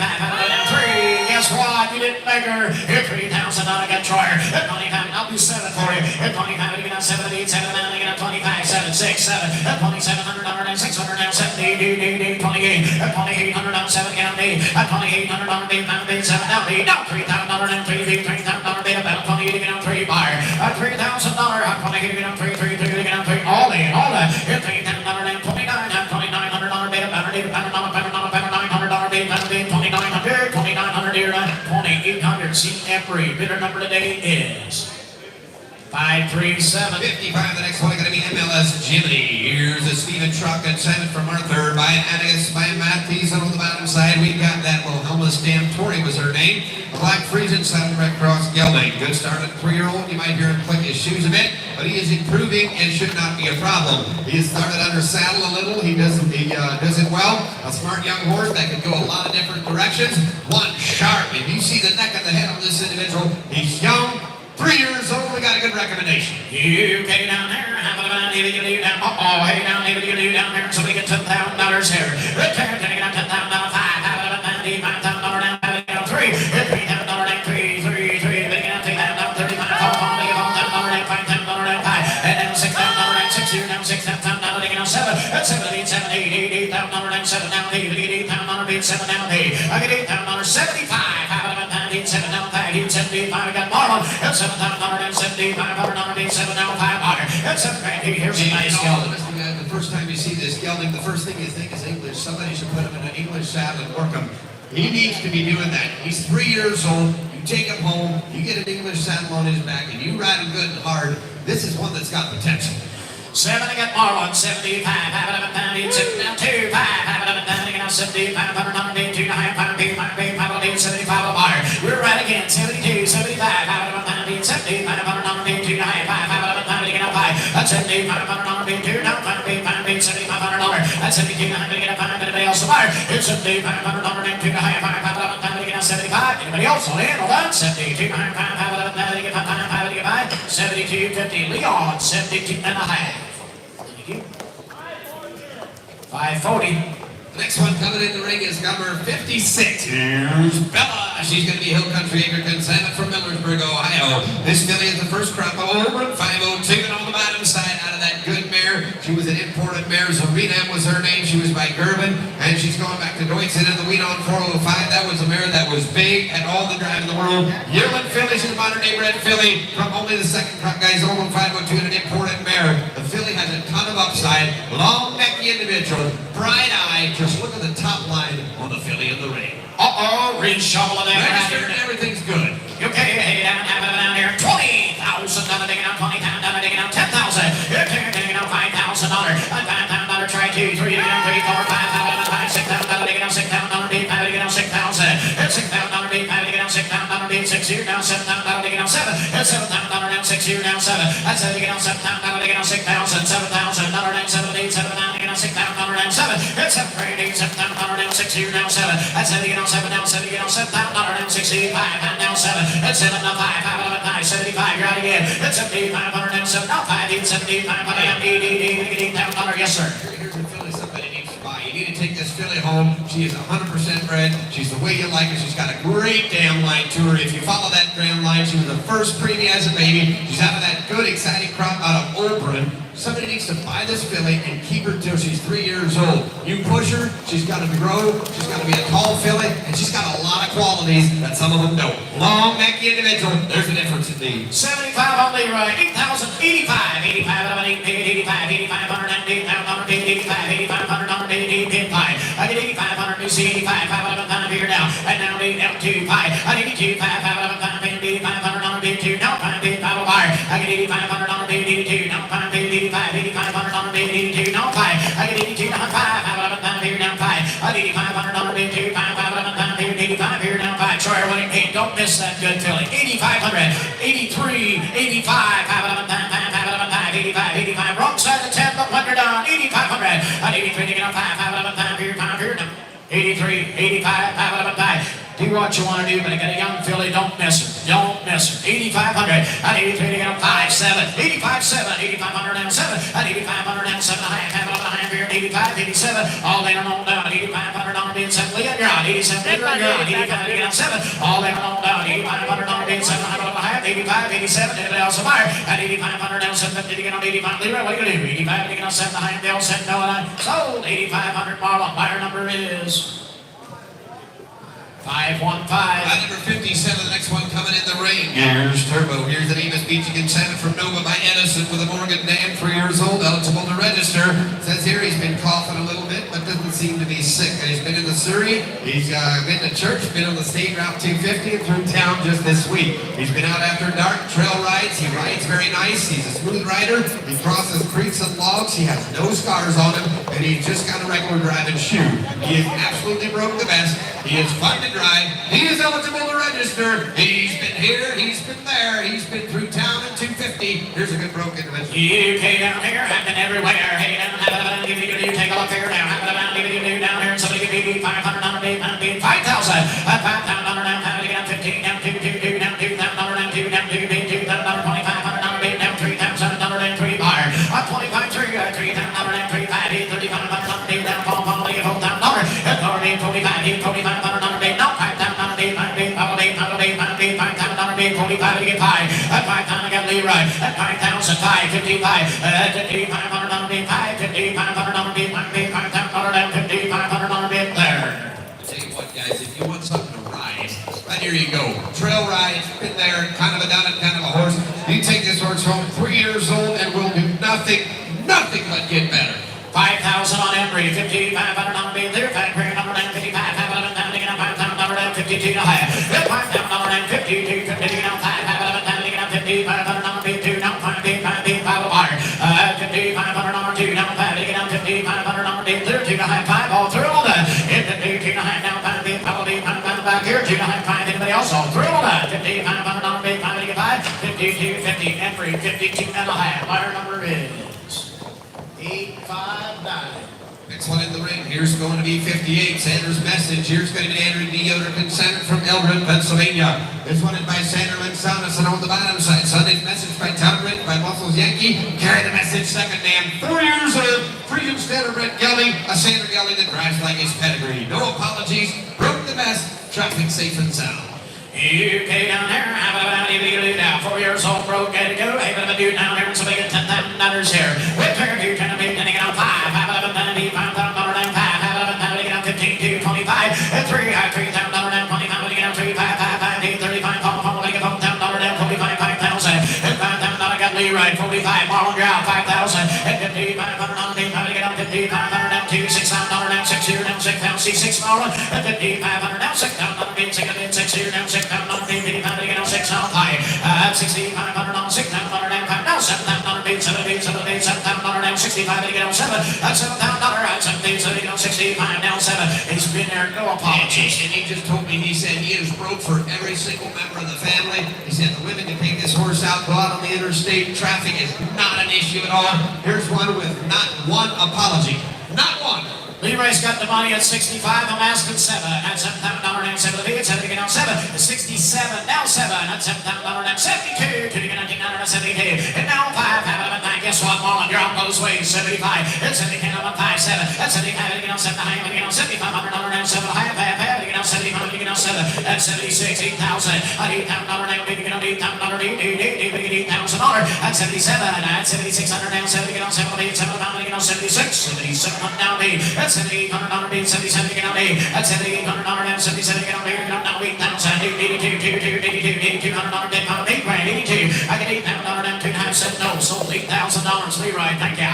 Guess what? You didn't make her. $3,000 get Troyer. At 25, I'll do 7 for you. At 25, you get 7, 8, 7, now you get 25, 7, 6, 7. At $2,700 and 600 now 70, 28. At $2,800 on 7, get 8. At $2,800 7 now 8. Now $3,000 and 3, $3,000 about 28 again on 3 buyer. At $3,000, at 28 again on 3, 3, 3 again on 3. All in, all that. At $3,000 and 29. At $2,900 beta better, $2,900 here, 2,800. See every bidder number today is 537. 55, the next one going to be MLS Jimmy. Here's a Stephen Truck and Simon from Arthur by Atticus by Matt Thiessen on the bottom side. We've got that Wilhelma Stam. Tori was her name. A black Friesian Saddle Red Cross gelding. Good start at 3-year-old. You might hear him click his shoes a bit, but he is improving and should not be a problem. He has started under saddle a little. He does it well. A smart young horse that can go a lot of different directions. One sharp. If you see the neck and the head of this individual, he's young. 3 years old, we got a good recommendation. UK down there, how about hey down here, down there, so we get $10,000 here. Return, take it out $10,000, 5, how about $5,000 down, 3, $3,000 down, 3, 3, 3, they get out $3,000, 35, $5,000 down, 5, and then $6,000 down, 6, you're down $6,000, they get out 7, that's 7, 8, 7, 8, $8,000 down, 7 down, 8, $8,000 down, 7 down, 8, I get $8,000, 75, how about 7 down, 5, 75, I got Marlon, that's $7,000 and 7,500 7 down, 5 higher. That's $7,000. Here's a nice gelding. The first time you see this gelding, the first thing you think is English. Somebody should put him in an English saddle and work him. He needs to be doing that. He's 3 years old. You take him home, you get an English saddle on his back, and you ride him good and hard. This is one that's got potential. 7 to get Marlon, 75, have it up and down, 6 down, 2, 5, have it up and down, again, 75, 100, 2 to high, 5, 75 a buyer. We're right again, 72, 75, have it up and down, 75, 100, 2 to high, 5, have it up and down, again, 5, that's 75, 100, 2 down, 5, $7,500, that's 7,200, again, 5, anybody else a buyer? It's 75, 100, 2 to high, 5, have it up and down, again, 75, anybody else on in, hold on, 72, high, 5, have it up and down, again, 5, again, 5, 72, 50, Leon, 72 and a half. 540. The next one coming in the ring is number 56. Here's Bella. She's going to be Hill Country Acre consignment from Millersburg, Ohio. This filly is the first crop of over 502 and on the bottom side out of that good mare. She was an imported mare. Zarina was her name. She was by Gerben, and she's going back to Deutschen in the Wheat on 405. That was a mare that was big at all the drive in the world. Yearling filly, she's a modern day bred filly from only the second crop guys over 502 and an imported mare. The filly has a ton of upside, long necky individual, bright eye. Just look at the top line on the filly in the ring. Reshuffle it down. Registered and everything's good. Okay, hey, down, have it down here. $20,000, digging out $20,000, digging out $10,000. Digging out $5,000. $5,000, try 2, 3, digging out 3, 4, 5, $6,000, digging out $6,000, $5, digging out $6,000. $6,000, $5, digging out $6,000, 6 years. here now, $7,000 to get on 7. That's $7,000 down 6 here now, 7. That's how you get on $7,000 to get on 6,000, $7,000 down 7, 8, 7, 9 to get on $6,000 down 7. It's $7,000 down 6 here now, 7. That's how you get on 7 down 7, you get on $7,000 down 65 down 7. That's 7 down 5, 5 11 5, 75. You're out again. That's $7,500 down 7 down 5, 8, $7,500 down 8,000. Yes, sir. Here's a filly somebody needs to buy. You need to take this filly home. She is 100% bred. She's the way you like her. She's got a great damn line to her. If you follow that damn line, she was the first preemie as a baby. She's out of that good, exciting crop out of Oberon. Somebody needs to buy this filly and keep her till she's 3 years old. You push her, she's got to grow, she's got to be a tall filly, and she's got a lot of qualities that some of them don't. Long necky individual, there's a difference in these. 75 on Leroy, 8,000, 85, 85 out of an 85, 8,500 down 8,000, 85, 8,500 $8,500. I get 8,500 new C, 85, 5 out of a time here now, and now 8 down 2, 5. I get 2, 5 out of a time, $8,500 bid 2, now 5 bid 5 buyer. I get $8,500 bid 82, now 5 bid 85, $8,500 bid 82, now 5. I get 82, now 5 out of a time here now 5. I get $8,500 bid 2, 5 out of a time here, 85 here now 5. Troyer winning 8, don't miss that good filly. 8,500, 83, 85, 5 out of a time, 5 out of a time, 85, 85. Wrong side of the 10, but when you're down, 8,500. I get 83 to get on 5 out of a time here, 5 here now. 83, 85, 5 out of a time. Do what you want to do, but I got a young filly, don't miss her. Don't miss her. 8,500. I need 83 to get on 5, 7. 85, 7. 8,500 down 7. I need 8,500 down 7. I have a high here. 85, 87. All day on down. 8,500 being 7. Leah, you're on. 87. You're on. 85 to get on 7. All day on down. 8,500 being 7. I have a high. 85, 87. Anybody else a buyer? At 8,500 down 750 to get on 85. Leroy, what are you going to do? 85 to get on 7. The high. They all said no, and I sold. 8,500 Marlon. Buyer number is 515. By number 57, the next one coming in the ring. Here's Turbo. Here's an Emus Beaching Salmon from Nova by Edison with a Morgan Dan, 3 years old, eligible to register. Says here he's been coughing a little bit, but doesn't seem to be sick. And he's been in the Surrey. He's been to church, been on the state route 250 and through town just this week. He's been out after dark, trail rides. He rides very nice. He's a smooth rider. He crosses creeks and logs. He has no scars on him, and he's just got a regular driving shoe. He is absolutely broke the best. He is fun to drive. He is eligible to register. He's been here. He's been there. He's been through town in 250. Here's a good broke individual. UK down here, I've been everywhere. Hey, down, give me you take a look here now. Give me down here, and somebody give me $500 bid, 5,000. $5,000 down, how to get down 15, down 2, down $2,000 down 2, down 2 bid, $2,000, $2,500 bid, down $3,000 down 3 buyer. Up 25, $3,000 down 3, 5, $3,500 bid, down $4,000 $4,000 $45 bid, no $5,000 bid, $5,000 bid, $45 to get $5. At $5,000 I got Leroy. At $5,000, $555. At $5,500 bid, $5,500 bid, $5,000 down $5,500 bid there. Tell you what, guys, if you want something to ride, right here you go. Trail rides, been there, kind of a done it, kind of a horse. You take this horse home, 3 years old, and will do nothing but get better. 5,000 on Embry, $5,500 bid there, $5,000 down 55, $5,000 down, taking out $5,000 down 52 and a half. $5,000 down 52, taking out $5,000 down, taking out $5,500 bid, 2 down 5 bid, 5 bid, 5 buyer. $5,500 2 down 5, taking out $5,500 bid there, 2 and a half, 5 all through all that. 52 and a half down 5 bid, 5 bid, 5 back here, 2 and a half, 5. Anybody else all through all that? $5,500 bid, 5 to get 5, 52, 50, Embry, 52 and a half. Buyer number is 859. Next one in the ring. Here's going to be 58. Sanders Message. Here's going to be Andrew D. Yoderkin Center from Eldred, Pennsylvania. This one is by Sanderman Soundison on the bottom side. Sunday's Message by Tom Britt by Muscles Yankee. Carry the message, second man, 3 years old. Friesian Standardbred Gelly. A Sander Gelly that drives like his pedigree. No apologies. Broke the best. Traffic safe and sound. UK down there, how about you now? 4 years old, broke, got to go. Hey, but I'm a dude down there, and so they get $10,000 here. With her, you kind of big, then they get on 5. How about $5,000 down 5, how about $5,000 to get on 15 to 25. At 3, $3,000 down 25, to get on 3, 5, 5, 5, 8, 35, follow, they get $4,000 down 45, 5,000. At $5,000, I got Leroy, 45, Marlon Drow, 5,000. At $5,500 to get on 5,500 down 2, $6,000 down 6 here, down 6,000, C6 Marlon. At $5,500 down 6,000 bid, 6 here, down 6,000 bid, 55 to get on 6 on 5. At $6,500 down 6,000 down 5, now $7,000 bid, 7 bid, 7 bid, $7,000 down 6 65, and on 7. That's $7,000. That's 70, on 65, down 7. He's been there, no apologies. And he just told me, he said he is broke for every single member of the family. He said the women can take this horse out, go out on the interstate. Traffic is not an issue at all. Here's one with not one apology. Not one. Leroy's got the money at 65. I'm asking 7. That's $7,000 down 7 to the 7 down 7. 67 down 7. That's $7,000 down 72 to the $19.72. And now 5. Have it at 9. Guess what, Marlon? You're on those ways. 75. It's 70 on 5 7. That's 75 down 7 high. Down $7,500 down 7 high. Have down 75 down 7. That's 76. $8,000. $8,000 down. Maybe get on $8,000. $8,000. That's 77. That's 7,600 down 7 down 7 down 76. 7,700 down 8. That's $7,800 being 77 to get on 8. That's $7,800 down 77 to get on 8. Get on now 8,000. 82, $200 dead pound 8 grand 82. I get $8,000 down 2 times 7. No, sold $8,000. Leroy, thank you.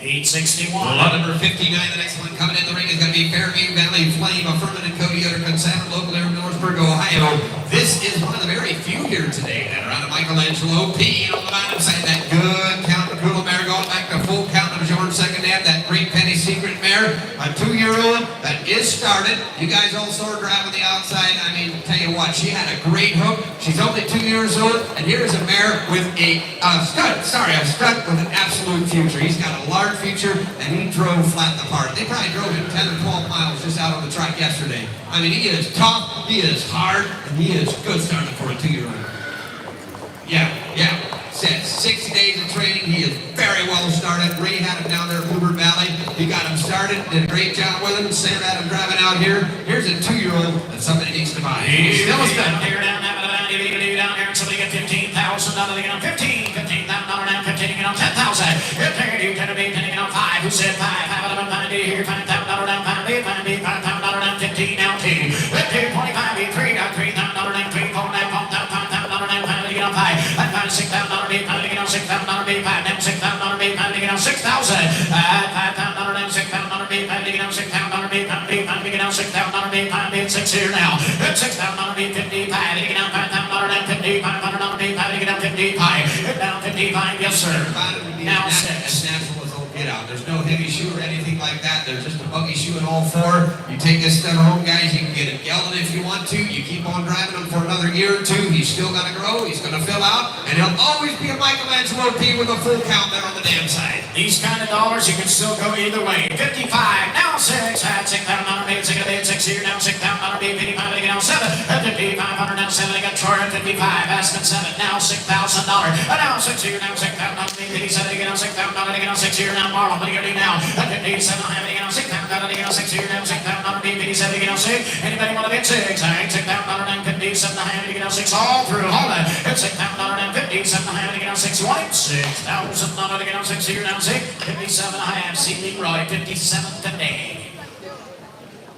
861. Lot number 59, the next one coming in the ring is going to be Fairview Valley Flame, Affirmative Cody Yoder Consagra, local here in Norrisburg, Ohio. This is one of the very few here today that are out of Michelangelo P. on the bottom side. That good count of Cool Mare going back to full count of George second dad. That Great Penny Secret mare, a 2-year-old that is started. You guys all saw her drive on the outside. I mean, tell you what, she had a great hook. She's only 2 years old, and here's a mare with a stud with an absolute future. He's got a large future, and he drove flat the part. They probably drove him 10 or 12 miles just out on the track yesterday. I mean, he is tough, he is hard, and he is good starting for a 2-year-old. Yeah. Said 60 days of training. He is very well started. Ray had him down there at Bluebird Valley. He got him started, did a great job with him. Sam had him driving out here. Here's a 2-year-old that somebody needs to buy. He's still a stud. Down here, and somebody get $15,000. They get on 15. $15,000 down 15. Get on 10,000. If they're due 10 to be 10, get on 5. Who said 5? Have it on 5 here. $5,000 down 5. $5,000 down 15. Now 2. 15, 25, 3. Down $3,000 down 3. 4 down 5,000 down 5. Get on 5. $6,000 $5,000 get on $6,000 $5 down $6,000 $5 get on 6,000. $5,000 down $6,000 $5 get on $6,000 $5 get on $6,000 $5 6 here now. $6,000 55 get on $5,000 down 50 $500 $5 get on 55 down 55. Yes sir. Now 6. Get out. There's no heavy shoe or anything like that. There's just a buggy shoe in all 4. You take this stud home, guys. You can get a gallon if you want to. You keep on driving him for another year or 2. He's still going to grow. He's going to fill out. And he'll always be a Michelangelo P with a full count there on the damn side. These kind of dollars, you can still go either way. 55, now 6. Had $6,000 made 6 here, now $6,000 55 get on 7. At 5,500 down 7. I got Troy at 55. Asking 7. Now $6,000. Now 6 here, now $6,000 made 57 get on $6,000 get on 6 here now. Marlon, what are you going to do now? At 57, I'm going to get on 6,000 get on 6 here now. $6,000 57 get on 6. Anybody want to bet 6? I ain't $6,000 down 57 get on 6 all through. Hold on. It's $6,000 down 57 get on 6. What? $6,000 to get on 6 here now. 57 see Leroy 57 today.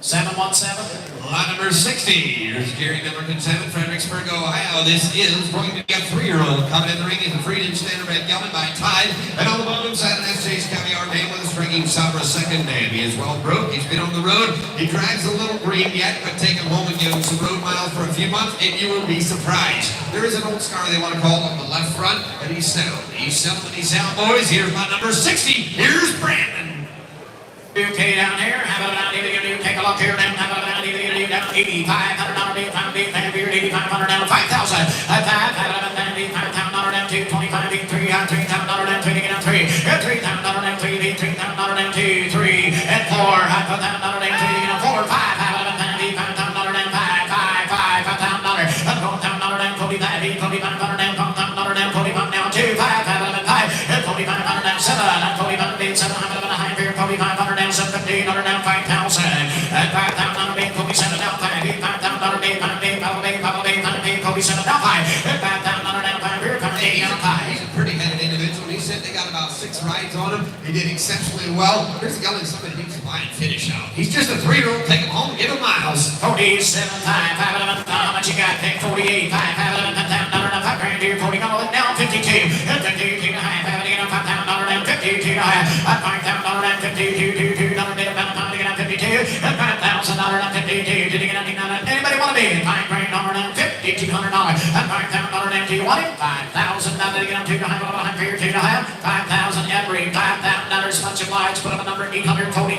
717. Lot number 60. Here's Gary Milliken 7, Fredericksburg, Ohio. This is going to be a 3-year-old. Coming in the ring is the Friesian Standardbred gelding by Tide. And on the bottom side of SJ's Caviar name with a stringing Sabra second name. He is well broke. He's been on the road. He drives a little green yet, but take him home and give him some road miles for a few months, and you will be surprised. There is an old scar they want to call on the left front, and he's sound. He's sound and he's sound, boys. Here's lot number 60. Here's Brandon. Okay, down here, have it down here, take a look here, down, have it down here, down $8,500, $8,500 down 5,000, at 5, have it down $5,000 down 2, 25, 3, $3,000 down 3, get on 3, $3,000 down 3, $3,000 down 2, 3, and 4, $5,000 down 3, get on 4, 5, have it down $5,000 down 5, $5,000 down 45, $4,500 down 45 down 2, 5, have it down 5, and $4,500 down 7, and $4,500 down 7, have it down high here, $4,500 down 7, $1,500 down 5,000, and $5,000 down 47 down 5, $5,000 down 5, $47 down 5, and $5,000 down 5 here, $5,000 down 5. He's a pretty headed individual. He said they got about 6 rides on him. He did exceptionally well. Here's a guy that somebody needs to buy and finish out. He's just a 3-year-old. Take him home, give him miles. 47, 5, how much you got? Take 48, 5, $5,000 5 grand here, 40 down 52, and 52 high, $5,000 down 52 high, $5,000 down 52, $2 down 52, and $5,000 down 52. Did you get anything? Anybody want to be? $5 grand down $5,200, and $5,000 down down to you want it. 5,000 down to get on to the high, behind for your 2 to have. 5,000 every $5,000 much obliged. Put up a number 849.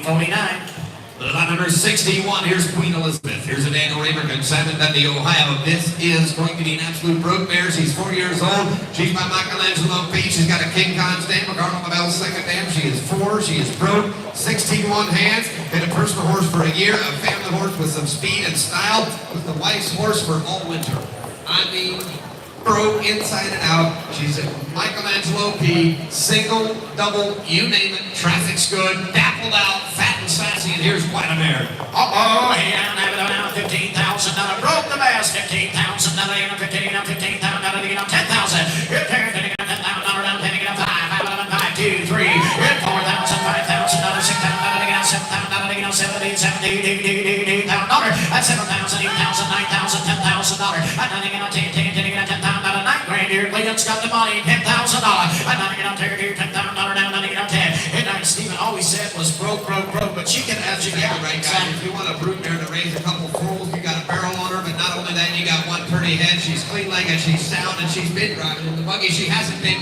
849. Lot number 61, here's Queen Elizabeth. Here's a Daniel Raymer consignment, Dundee, Ohio. This is going to be an absolute broke mare. She's 4 years old. She's by Michelangelo P. She's got a King Khan's dam, a Cardinal Mabel's second dam. She is 4. She is broke. 61 hands. Been a personal horse for a year. A family horse with some speed and style. Was the wife's horse for all winter. I mean, broke inside and out. She's a Michelangelo P. Single, double, you name it. Traffic's good. Dappled out. Fat and sassy. And here's quite a mare. Uh-oh, he down, have it down, $15,000. Broke the best, $15,000. $15,000, $10,000. Hit there, $10,000 down, $10,000 5, 5, 2, 3. Hit $4,000, $5,000, $6,000, $7,000, $17,000, $18,000. That's $7,000, $8,000, $9,000, $10,000. $10,000, $9,000 here. Cleveland's got the money, $10,000. $10,000 down, $10,000. And Stephen always said was broke, but she can as you Yeah, right, guys. If you want a brood mare to raise a couple foals, you got a barrel on her, but not only that, you got one pretty head. She's clean-legged, she's sound, and she's been driving in the buggy. She hasn't been,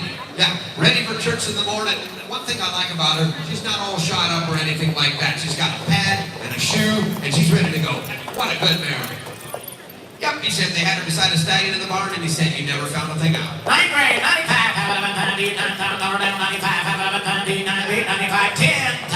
ready for church in the morning. One thing I like about her, she's not all shot up or anything like that. She's got a pad and a shoe, and she's ready to go. What a good mare. Yep, he said they had her beside a stallion in the barn, and he said you never found a thing out. 9 grade, 95, $9,000 down, 95, $95, $10,000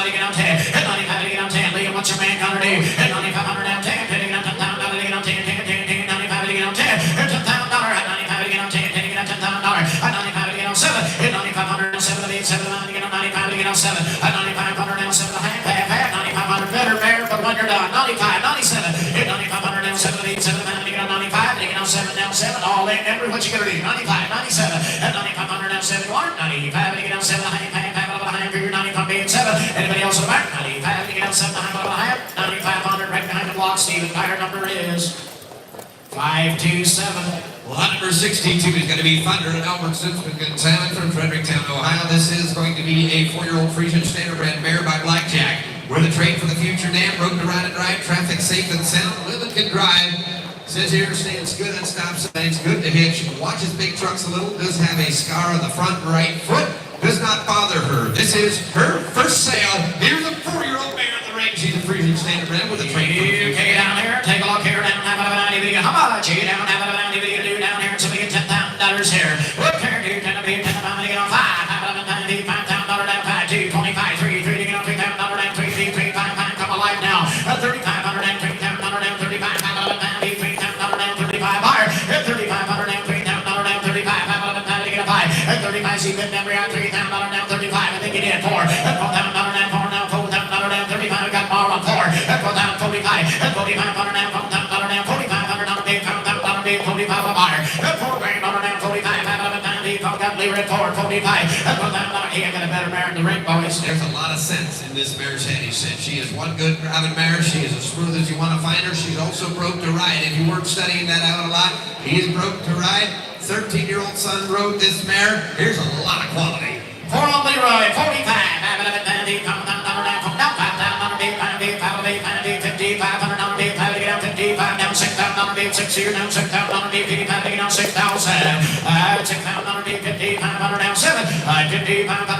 to get on 10, $95 to get on 10, Liam, what's your man gonna do? $9,500 down 10, $10,000 to get on 10, $95 to get on 10, $10,000, $95 to get on 10, $10 to get on $10,000, $95 to get on 7, $9,500 down 7 to get 7, $9 to get on 95 to get on 7, $9,500 down 7 to half, $9,500 better, but when you're done, 95, 97, $9,500 down 7 to get 7, $9 to get on 95, to get on 7 down 7, all in, every what you gonna do? 95, 97, $9,500 down 7, 95 to get on 7, $9,500 for your 95 being 7. Anybody else in the back? 95 to get on 7, $9,500 right behind the block. Stephen, tire number is 527. Lot number 62 is going to be Thunder and Albert Simpson consignment from Fredericktown, Ohio. This is going to be a 4-year-old Friesian standardbred mare by Blackjack. We're the trade for the future dam, road to ride and drive, traffic safe and sound, live and can drive. Says here, stands good on stop signs, good to hitch, watches big trucks a little, does have a scar on the front right foot, does not bother her. This is her first sale. Here's a 4-year-old mare in the ring. She's a Friesian standardbred with a trade for the future. Okay, down here, take a look here, down, how much? You down, do down here, so we get $10,000 here. Look here, do $10,000 to get on 5, $5,000 down 5, 2, 25, 3, 3 to get on $3,000 down 3, 3, 3, 5, 5, come alive now. $3,500 down, $3,000 down 35, $3,000 down 35 higher. $3,500 down, $3,000 down 35, $5,000 to get a 5. At 35, see bit memory on $3,000 down 35. I think you did 4. At $4,000 down 4 now, $4,000 down 35. Got more on 4. At $4,000 45. At $4,500 down, $4,000 down 4,500 down 45 a buyer. At $4,000 down 45. Got Lee Red 4, 45. At $4,000, he ain't got a better mare in the ring, boys. There's a lot of sense in this mare's head, he said. She is one good driving mare. She is as smooth as you want to find her. She's also broke to ride. If you weren't studying that out a lot, he is broke to ride. 13-year-old son rode this mare. Here's a lot of quality. 4 on Leroy, 45. Down 6,000, 6 here, down 6,000, 55 to get down 6,000. 6,000, 5,500 down 7. 5,500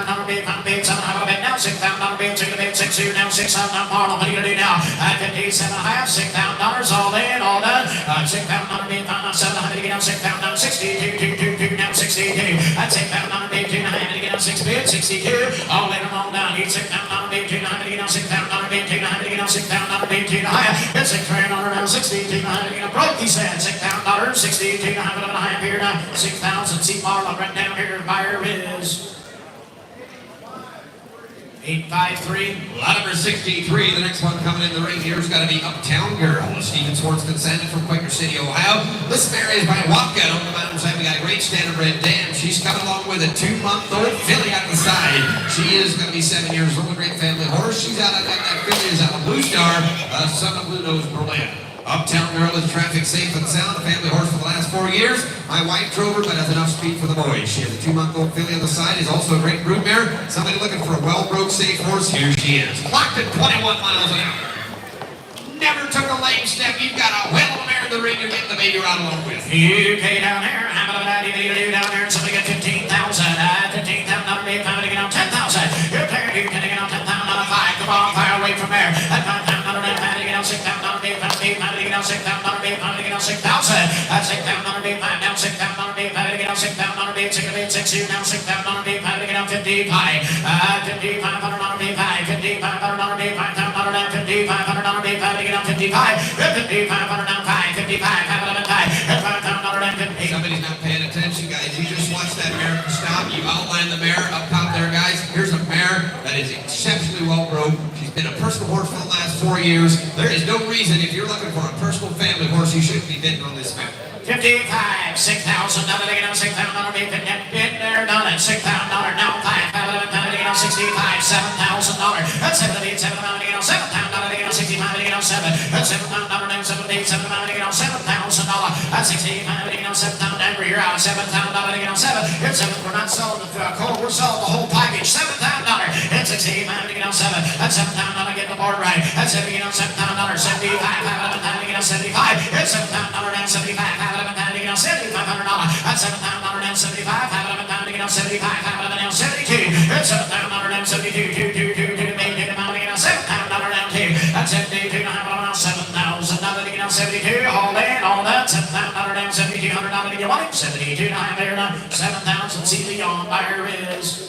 now 6,000, 6 here, down 6,000 down Marlon. What are you gonna do now? 57 half, $6,000 all in, all done. 6,000, 700 to get down 6,000 down 62, down 62. That's 6,000, 2,900 to get down 6 bid, 62. All in and all down. He's 6,000, 2,900 to get down 6,000, 2,900 to get down 6,000, 2,900. It's 6,000 down 62,900 to get a broke. He said $6,000, 62,900 half here now. 6,000. See Marlon right down here. Buyer is 853. Lot number 63. The next one coming in the ring here has got to be Uptown Girl. Stephen Swartz consignment from Quaker City, Ohio. This mare is by Wapka. On the bottom side, we got a great standardbred dam. She's coming along with a 2-month-old filly on the side. She is going to be 7 years old. A great family horse. She's out of that filly is out of Blue Star, son of Blue Nose Berlin. Uptown Girl is traffic safe and sound. A family horse for the last 4 years. My wife drove her, but has enough speed for the boys. She has a 2-month-old filly on the side. Is also a great brood mare. Somebody looking for a well-broke, safe horse. Here she is. Clocked at 21 miles an hour. Never took a lame step. You've got a whale of a mare in the ring. You're getting the baby right along with. UK down there, how about that? You down there, somebody got 15,000. 15,000 bid, time to get on 10,000. You're there, you can get on 10,000 on a 5. Come on, fire away from there. At 5,000 on a time to get on 6,000 bid, time to get on 6,000 bid, time to get on 6,000. At 6,000 bid, 5 down 6,000 bid, time to get on 6,000 bid, 6 bid, 6 2 down 6,000 bid, time to get on 55. 5,500 bid, 5,500 bid, 5,000 down 5,500 bid, time to get on 55. 5,500 down 5, 55, 5,000 5, 5,000 down 50. Somebody's not paying attention, guys. You just watched that mare stop. You outlined the mare up top there, guys. Here's a mare that is exceptionally well bred. She's been a personal horse for the last 4 years. There is no reason, if you're looking for a personal family horse, you shouldn't be bidding on this mare. 55, 6,000, now they get on 6,000 bid, been there, done it, $6,000, now 5, 5,000, they get on 65, $7,000, that's 78, 7,000, they get on 7,000, they get on 65, they get on 7, that's $7,000, now 78, 7,000, they get on $7,000, that's 65, they get on 7,000, every year out, $7,000, they get on 7, it's 7, we're not selling the coal, we're selling the whole package, $7,000, it's 65, they get on 7, that's $7,000, get the board right, that's 70, get on $7,000, 75, 5,000, they get on 75, it's $7,000, down 75, 5,000 $7,500. That's $7,000 down 75. $5,000 to get on 75. $5,000 down 72. It's $7,000 down 72. $7,000 down 2. That's 72. $7,000 to get on 72. All in, all that. $7,000 down 72. $100 to get on 72. $9,000. 7,000. See the on buyer is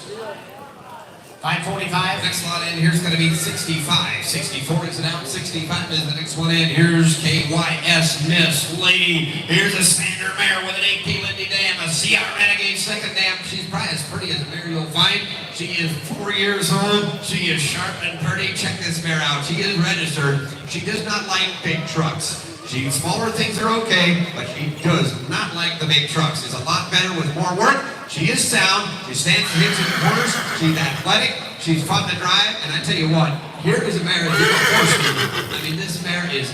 545. Next lot in here's going to be 65. 64 is down. 65 is the next one in. Here's KYS Miss Lady. Here's a Sander mare with an AP Lindy Dam, a CR Renegade second dam. She's probably as pretty as a mare you'll find. She is 4 years old. She is sharp and pretty. Check this mare out. She is registered. She does not like big trucks. Smaller things are okay, but she does not like the big trucks. It's a lot better with more work. She is sound. She stands and hits in the corners. She's athletic. She's fun to drive. And I tell you what, here is a mare that you're a horseman. I mean, this mare is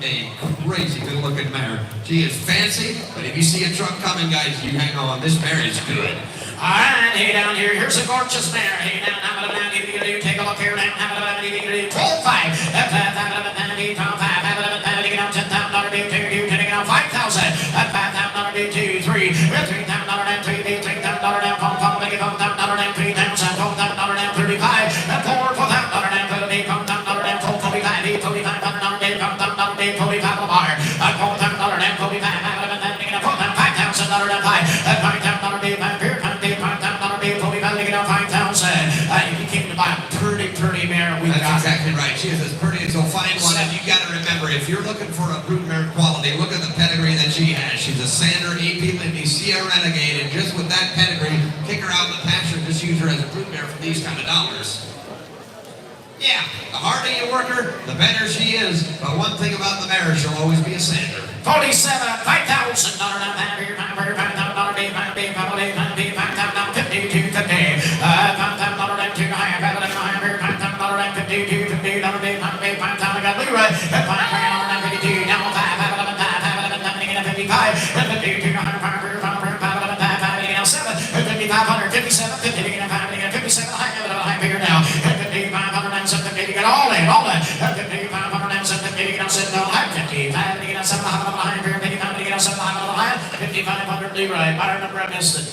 a crazy good-looking mare. She is fancy, but if you see a truck coming, guys, you hang on. This mare is good. All right, hey down here, here's a gorgeous mare. Hey down, how about down, take a look here down, how about 12.5. $10,000 bid, 2, taking out 5,000. $5,000 bid, 2, 3, $3,000 down 3, $3,000 down, $4,000 make it $4,000 down 3,000, $4,000 down 35, $4,000 down 30, $4,000 down 445, $4,500 bid, $4,000 bid, 45 on the bar, $4,000 down 45, $5,000 down 5, $5,000 bid, $5,000 bid, 45, make it out 5,000. You came to buy a pretty mare. That's exactly right. She is as pretty as you'll find one. And you got to remember, if you're looking for a brood mare quality, look at the pedigree that she has. She's a Sander, AP Lindy, CR Renegade, and just with that pedigree, kick her out in the pasture and just use her as a brood mare for these kind of dollars. Yeah, the harder you work her, the better she is. But one thing about the mare, she'll always be a Sander. 47, $5,000 down here, $5,000 bid, $5,000 $52, $50, $50, $5,000 down too high, $5,000 down 52, $50, bid, $5,000 got Leroy, $5,000 down 52, now 5,000 get a 55, $52, $5,500, 57, $50 to get a 5, get a 57, high figure now, $5,500 down 750 to get all in, $5,500 down 750 to get on 7 high, 55 to get on 7 high, 55 to get on 7 high, 5,500 Leroy, buyer number I missed it,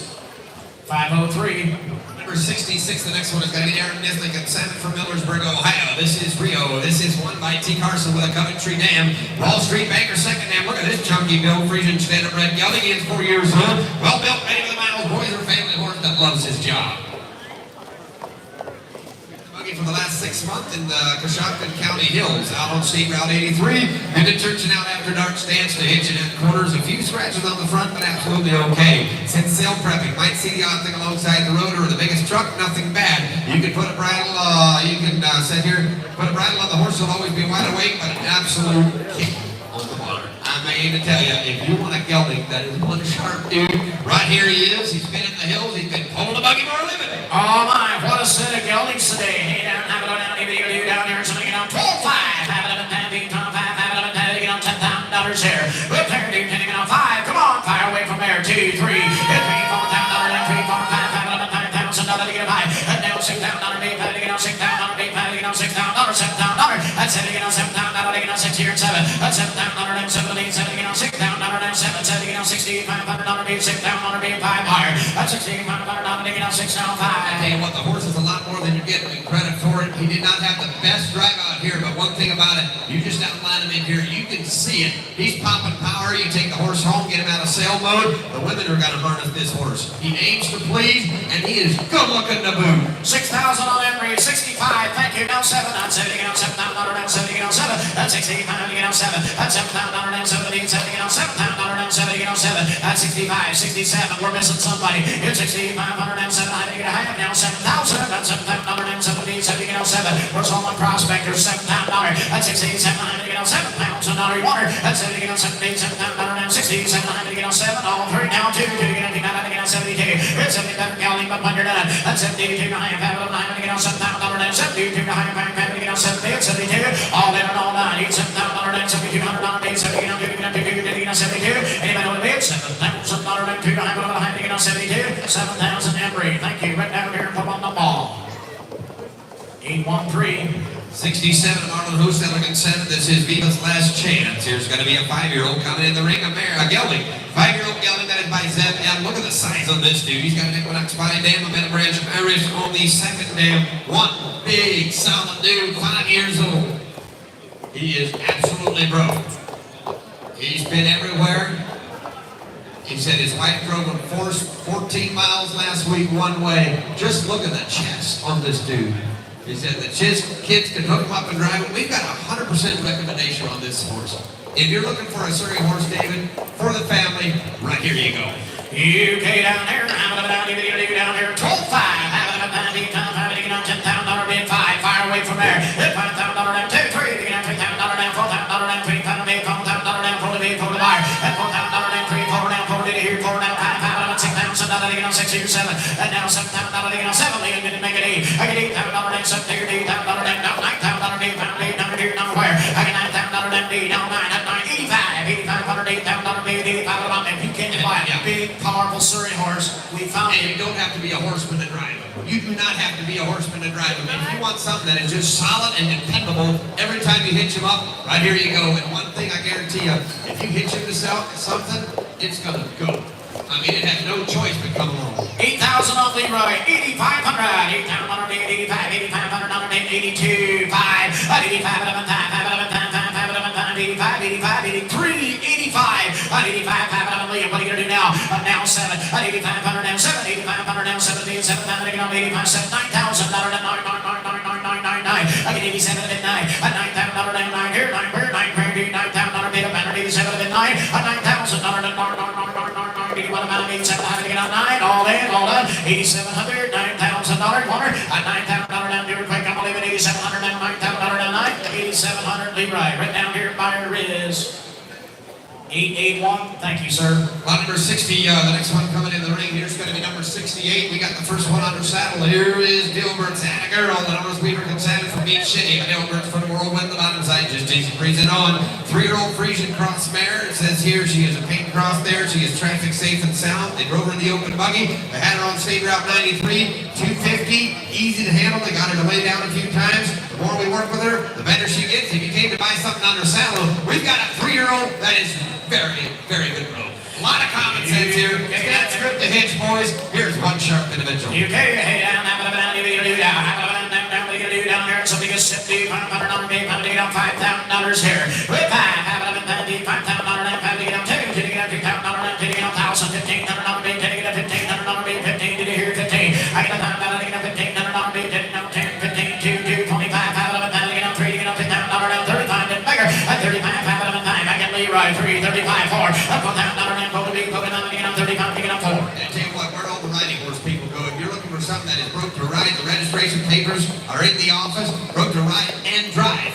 503. Number 66, the next one is going to be Aaron Nislik and Salmon from Millersburg, Ohio. This is Rio. This is won by T. Carson with a Coventry dam. Wall Street Banker second dam. Look at this chunky build. Friesian standardbred gelding. He is 4 years old. Well built, ready for the miles. Boys are family horse that loves his job. For the last 6 months in the Coshocton County Hills, out on State Route 83, and the church and out after dark stance to hitching at corners. A few scratches on the front, but absolutely okay. Since sale prepping, might see the odd thing alongside the road or the biggest truck, nothing bad. You can put a bridle, sit here, put a bridle on the horse, will always be wide awake, but an absolute kick on the barn. I mean to tell you, if you want a gelding that is one sharp dude, right here he is. He's been in the hills, he's been pulling the buggy for a living. Oh my, what a set of geldings today. Hey down, have it on down, here you down here, so get on 12.5, have it on 10, beat on 5, have it on 10, get on $10,000 here. Look there, dude, getting on 5, come on, fire away from there, 2, 3, $3, $4,000, $3, 4, 5, have it on $5,000 to get a 5, and now $6,000, bid, have it get on $6,000, bid, have it get on $6,000, $7,000, that's it, get on $7,000, get on 6 here and 7, that's $7,000, 7, 8, 7, get on $6,000. $6,500 bid, 6 down on bid, 5 higher. That's $6,500 taking out 6 down, 5. I tell you what, the horse is a lot more than you're getting credit for it. He did not have the best drive out here, but one thing about it, you just outline him in here, you can see it. He's popping power. You take the horse home, get him out of sale mode. The women are going to harness this horse. He aims to please, and he is good looking to boot. 6,000 on Emery, 65. Thank you. Now 7 on 70, get on 7,000 down 70, get on 7. That's 6,500, get on 7. That's 7,000 down 70, 70, get on 7,000 down 70, get on 7. That's 65, 67. We're missing somebody. It's 6,500 down 7. I think it high now 7,000. That's 7,000 down 70, 70, get on 7. Where's all my prospectors? $7,000. That's 6,700, get on $7,000 water. That's 70, get on 70, $7,000 down 60, 700 to get on 7. All 3 down 2 to get on 9 to get on 72. It's 70 better gallon, but when you're done. That's 72 to high and 9 to get on $7,000 down 72 to high and 5 to get on 70. It's 72. All there and all done. It's $7,000 down $7,200 bid, 70 get on 2 to get on 2 to get on 72. Anybody want to bid? $7,000 down 2 to high to get on 72. 7,000 Emery. Thank you. Right down here and put on the ball. 813. 67 Marlon Hoos, Elegant Center. This is Viva's last chance. Here's going to be a 5-year-old coming in the ring. A gelding. 5-year-old gelding that is by Zeb M. Look at the size of this dude. He's got an equinox body dam, a middle branch of Irish on the second dam. One big, solid dude, 5 years old. He is absolutely broke. He's been everywhere. He said his wife drove him 14 miles last week one way. Just look at the chest on this dude. He said the kids can hook him up and drive him. We've got a 100% recommendation on this horse. If you're looking for a Surrey horse, David, for the family, right here you go. UK down here, down here, 12-5, $10,000 bid, 5, fire away from there, $5,000 down 2, 3, $3,000 down, $4,000 down, $3,000 bid, $4,000 down, 40 bid, 40 buyer, $4,000 down, 3, 4 down, 40 to here, 4 down, 5, $6,000 down, 6 here, 7, and now $7,000 down, 7, they didn't make it 8, I get $8,000 down, 7 here, $8,000 down, $9,000 bid, $5 bid, down here, down where, I get $9,000 down, bid, down 9, at 9, 85, $8,500, $8,000 bid, $85 down, if you can't buy a big, powerful Surrey horse, we found and you don't have to be a horseman to drive him. You do not have to be a horseman to drive him. If you want something that is just solid and dependable, every time you hitch him up, right here you go. And one thing I guarantee you, if you hitch him to something, it's gonna go. I mean, it has no choice but come along. 8,000 on Leroy, 8,500, 8,000 85, 8,500 82, 5, 85, 11 time, 11 time, 85, 85, 83, 85, 85, 5, William, what are you gonna do now? Now 7, 8,500 down 7, 8,500 down 7, 7,000 down 85, 7, $9,000 down 9, I get 87 at 9, $9,000 down 9 here, 9 here, 9 here, $9,000 bid, 87 at 9, $9,000 down 81 amount of 87 to get on 9, all done, 8,700, $9,000 water, $9,000 down here, quick, I'm leaving 8,700 down, $9,000 down 9, 8,700 Leroy, right down here by Riz. 881, thank you, sir. Lot number 60, the next one coming in the ring here is going to be number 68. We got the first one under saddle. Here is Dilbert's Anna Girl. The numbers Weaver Gonzalez from Beach City. Dilbert's from the Whirlwind, the bottom side, just easy breezing on. 3-year-old Friesian cross mare. It says here she is a paint cross there. She is traffic safe and sound. They drove her in the open buggy. They had her on State Route 93, 250, easy to handle. They got her to lay down a few times. The more we work with her, the better she gets. If you came to buy something under saddle, we've got a 3-year-old that is very, very good road. A lot of common sense here. That's good to hitch, boys. Here's one sharp individual. You carry your head down, down here, so we get $500 down, $5,000 here. With $5,000 down, $5,000 down, $2,000 to get up, $2,000 down, to get up, $1,000, $1,500 bid, to get up, $1,500 bid, 15 to here, 15. I get a $5,000 to get up, $1,500 bid, to get up, 10, 15, 2, 2, 25, $5,000 to get up, 3 to get up, $10,000 down, 35 and bigger, at 35, $5,000 time. I get Leroy, 3, 35, 4, up $1,000 down, go to me, go to them, to get up, 35, to get up, 4. I tell you what, where all the riding horse people go, if you're looking for something that is broke to ride, the registration papers are in the office, broke to ride and drive,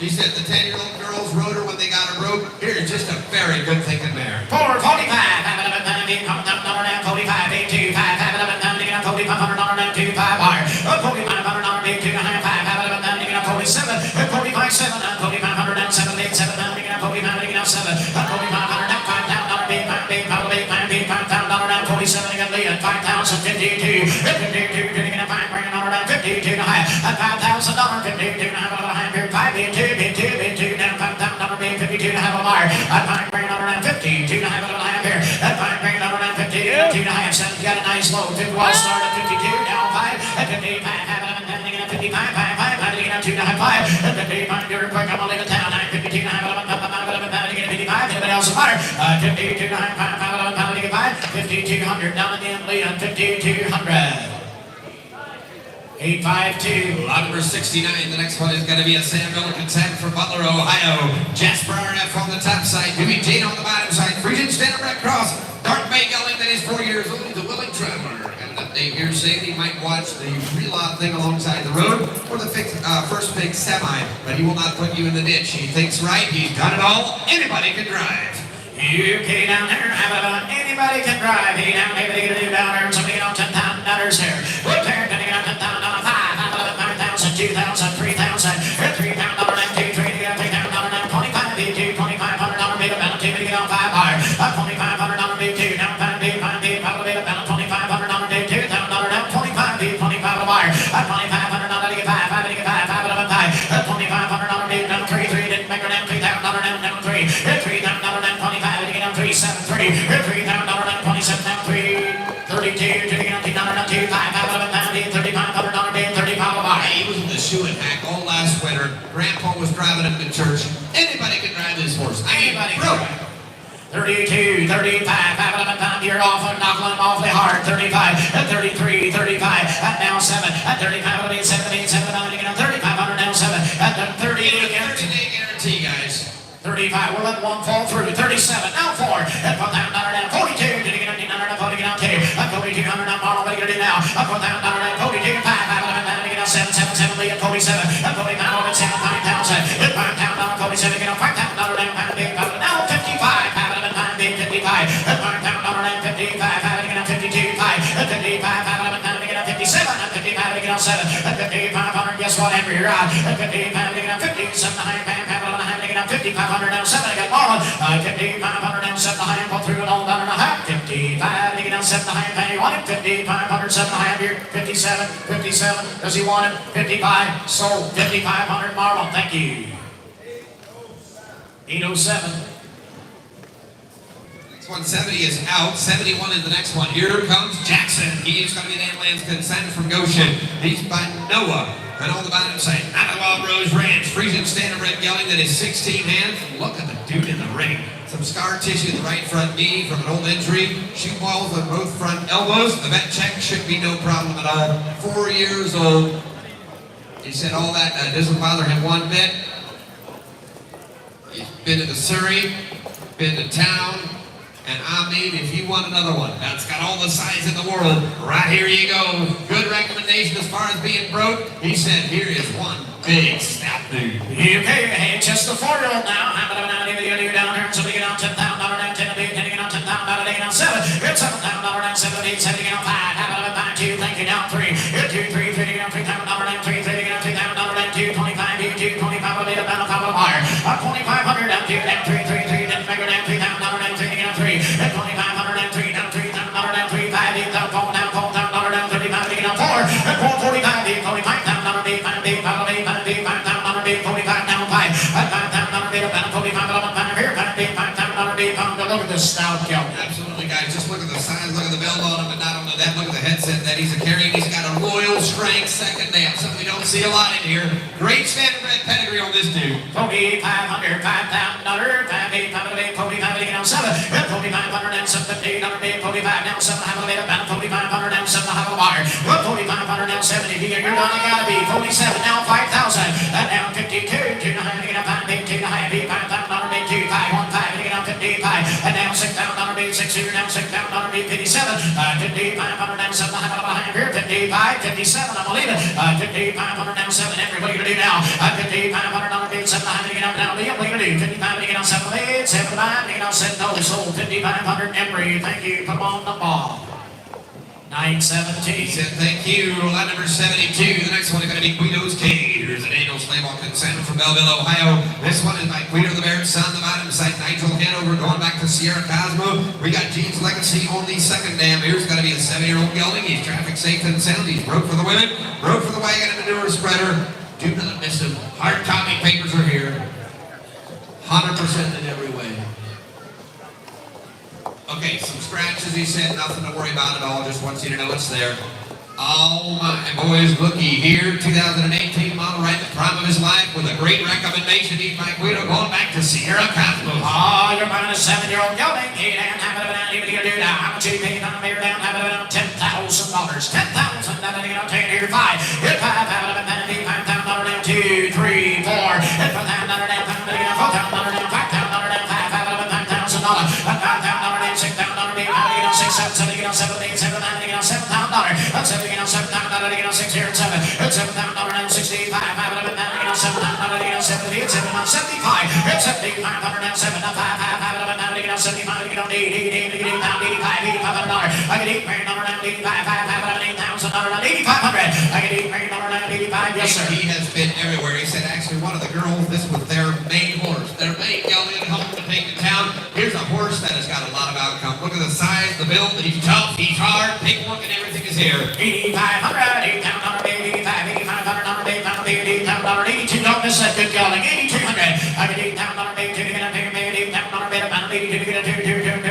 He said the 10-year-old girls rode her when they got her broke. Here is just a very good thinking mare. 445, $45, 82, 5, $5,000 to get up, $4,500 down, 2, 5 wire. $4,500 bid, 2, 5, $5,000 to get up, 47, 45, 7, $4,500 down, 7, bid, 7, to get up, 45 to get up, 7, $4,500 down, $5,000 bid, 5 bid, 5 bid, $5,000 down, 47 to get Leah, 5,000, 52, 52 to get up, $5,000 down, 52 to high, $5,000, 52 to have a behind here, 5 bid, 2 bid, 2 bid, 2 down, $5,000 bid, 52 to have a wire, $5,000 down, 50 nice low. 50 well start at 52, down 5, at 55, at 55, 5, to get up 2 to high 5, at 55, you're quick, I'm gonna leave it down, 952, 55, anybody else a fire? 52 to high 5, to get 5, 5200, down again, Leon, 5200. 852. Lot number 69. The next one is going to be a Sam Miller consent from Butler, Ohio. Jasper RF on the top side. Jimmy Jane on the bottom side. Friesian standing Red Cross. Dark Bay Gelding that is 4 years old. He's a willing traveler. And that Dave here saying he might watch the reload thing alongside the road or the first big semi, but he will not put you in the ditch. He thinks right. He's done it all. Anybody can drive. UK down there, anybody can drive. Hey down, maybe they can do down there. Somebody get on $10,000 here. We're there, gonna get on $10,000, 5,000, 2,000, 3,000, $3,000, and 2, 3, $3,000, and 25, $2,500, made a balance, to get on 5 higher. $2,500, big 2, down 5, big 5, big 5, made a balance, $2,500, big 2, down 25, big 25 wire. $2,500, to get 5, to get 5, 5, $2,500, big down 3, 3, didn't make her down $3,000, down 3, $3,000, down 25. 373, $3,000 down 27 down 332, to the $2,500 down 3,500 $35. He was in the shoe and hack all last winter. Grandpa was driving him to church. Anybody can drive this horse. Anybody can drive. 32, 35, £5 you're off and knocking awfully hard. 35, 33, 35, at now 7, at 35, 7, $3,500 down 7, at 38, 30-day guarantee, guys. 35, we'll let one fall through. 37, now 4, at $4,000 down 42, to the $1,900, 40 down 2, at 4,200 down Marlon, what are you gonna do now? At $4,000 down 42, 5, to get down 7, 7, 7, Lee at 47, at 45, at 7, 5,000, at $5,000, 47, get down $5,000 down 5, big, now 55, 5, big 55, at $5,000 down 55, to get down 52, 5, at 55, to get down 57, at 55, to get down 7, at 5,500, guess what, Henry, you're out, at 55, to get down 50, 7, high, 5,500 down 7, I got Marlon, 5,500 down 7, high, pull through it all down and a half, 55, to get down 7, high, pay, you want it, 5,500, 7, high, here, 57, 57, does he want it, 55, sold, 5,500, Marlon, thank you. 807. 170 is out. 71 is the next one. Here comes Jackson. He is going to be an ambulance consent from Goshen. He's by Noah. And on the bottom side, out of Wild Rose Ranch. Friesian standard red gelding that is 16 hands. Look at the dude in the ring. Some scar tissue in the right front knee from an old injury. Shoe balls on both front elbows. The vet check should be no problem at all. 4 years old. He said all that doesn't bother him one bit. He's been to the Surrey, been to town. And I mean, if you want another one, that's got all the size in the world, right here you go. Good recommendation as far as being broke. He said, here is one big snap dude. Okay, hey, just the 4-year-old now. How about an idea you down here? So we get on $10,000 down 10, $10 get on $10,000 down 7. It's $7,000 down 7, 8, 7 get on 5. How about a 5, 2, thank you down 3. 2, 3, 3 get on $3,000 down 3, 3 get on $3,000 down 2, 25, 2, 25, made a down top of the wire. 2,500 down 2, down 3, 3, 3, then figure down $3,000 down 3 get on 3. 2,500 down 3, down $3,000 down 3, 5, 8, down 4, down $4,000 down 35, get on 4. 445, 45 down 8, 5, 8, 5, 8, 5, 8, 5 down 8, 45 down 5. 5,000 get up 45 down 5 here, 5, 8, 5 down 8, 5. Look at this stout gelding. Absolutely, guys. Just look at the size, look at the belt on him, and not only that, look at the headset that he's carrying. He's got a royal strength second dam, something we don't see a lot in here. Great standard red pedigree on this dude. 4,500, $5,000, 5, 8, 5, 8, 45, get down 7. 4,500 down 7, 800, 45 down 7, have a bit about 4,500 down 7, have a wire. 4,500 down 70, you're done, you gotta be. 47 now 5,000, and down 52, 2 to high, get up 5, 8, 2 to high, $5,000, 2, 5, 1, 5, get up 55, and down 6,000, 6, 2, down 6,000, 57, 5,500 down 7, have a high here, 55, 57, I'm gonna leave it. 5,500 down 7, everybody gonna do now. 5,500 7, high, get up now, Liam, what are you gonna do? 55, get on 7, 8, 7, 5, get on 7, no, sold 5,500, Emery, thank you, put them on the ball. 917. He said, thank you. Lot number 72. The next one is going to be Guido's Cage. Here's an annual sleigh walk consent from Belleville, Ohio. This one is by Guido the Barrett's son, the bottom side, Nigel Hanover, going back to Sierra Cosmo. We got Gene's Legacy on the second dam. Here's going to be a 7-year-old gelding. He's traffic safe and sound. He's broke for the women, broke for the wagon and manure spreader. Do not miss him. Hard copy papers are here. 100% in every way. Okay, some scratches, he said, nothing to worry about at all, just wants you to know it's there. Oh my, boys, looky here, 2018 model, right in the prime of his life, with a great recommendation. He's Mike Guido going back to Sierra Cosmos. Oh, you're buying a 7-year-old gelding. Hey, down, have it about even you do now. How much you paying on the mirror down? Have it about $10,000. $10,000. Nothing you don't take here. 5. Hit 5. Have it about $5,000 down. 2, 3, 4. Hit $5,000 down. $5,000 down. $5,000 down. $5,000 down. 5. Have it about $5,000. $5,000 down. $6,000 down. 6, 7, 7, 8, 7, 9, $7,000. $7,000. 7,000 to 6 here and 7. It's $7,000 down 65. 5 of it now, $7,000 70. It's $7,000 75. It's $7,500 down 7. 5 of it now, 75. You don't need 85. $8,500. I get $8,000 down 85. 5 of it $8,000 down 8,500. I get $8,000 down 85. Yes, sir. He has been everywhere. He said actually one of the girls, this was their main horse. Their main gelding home to take to town. Here's a horse that has got a lot of outcome. Look at the size, the build. He's tough, he's hard, paperwork and everything is here. 8,500, $8,000, 85, $8,500, $8,000, $82. Don't miss that good gelding. 8,200. I get $8,000, 82 to get a $8,000, bet about 82 to get a 8,000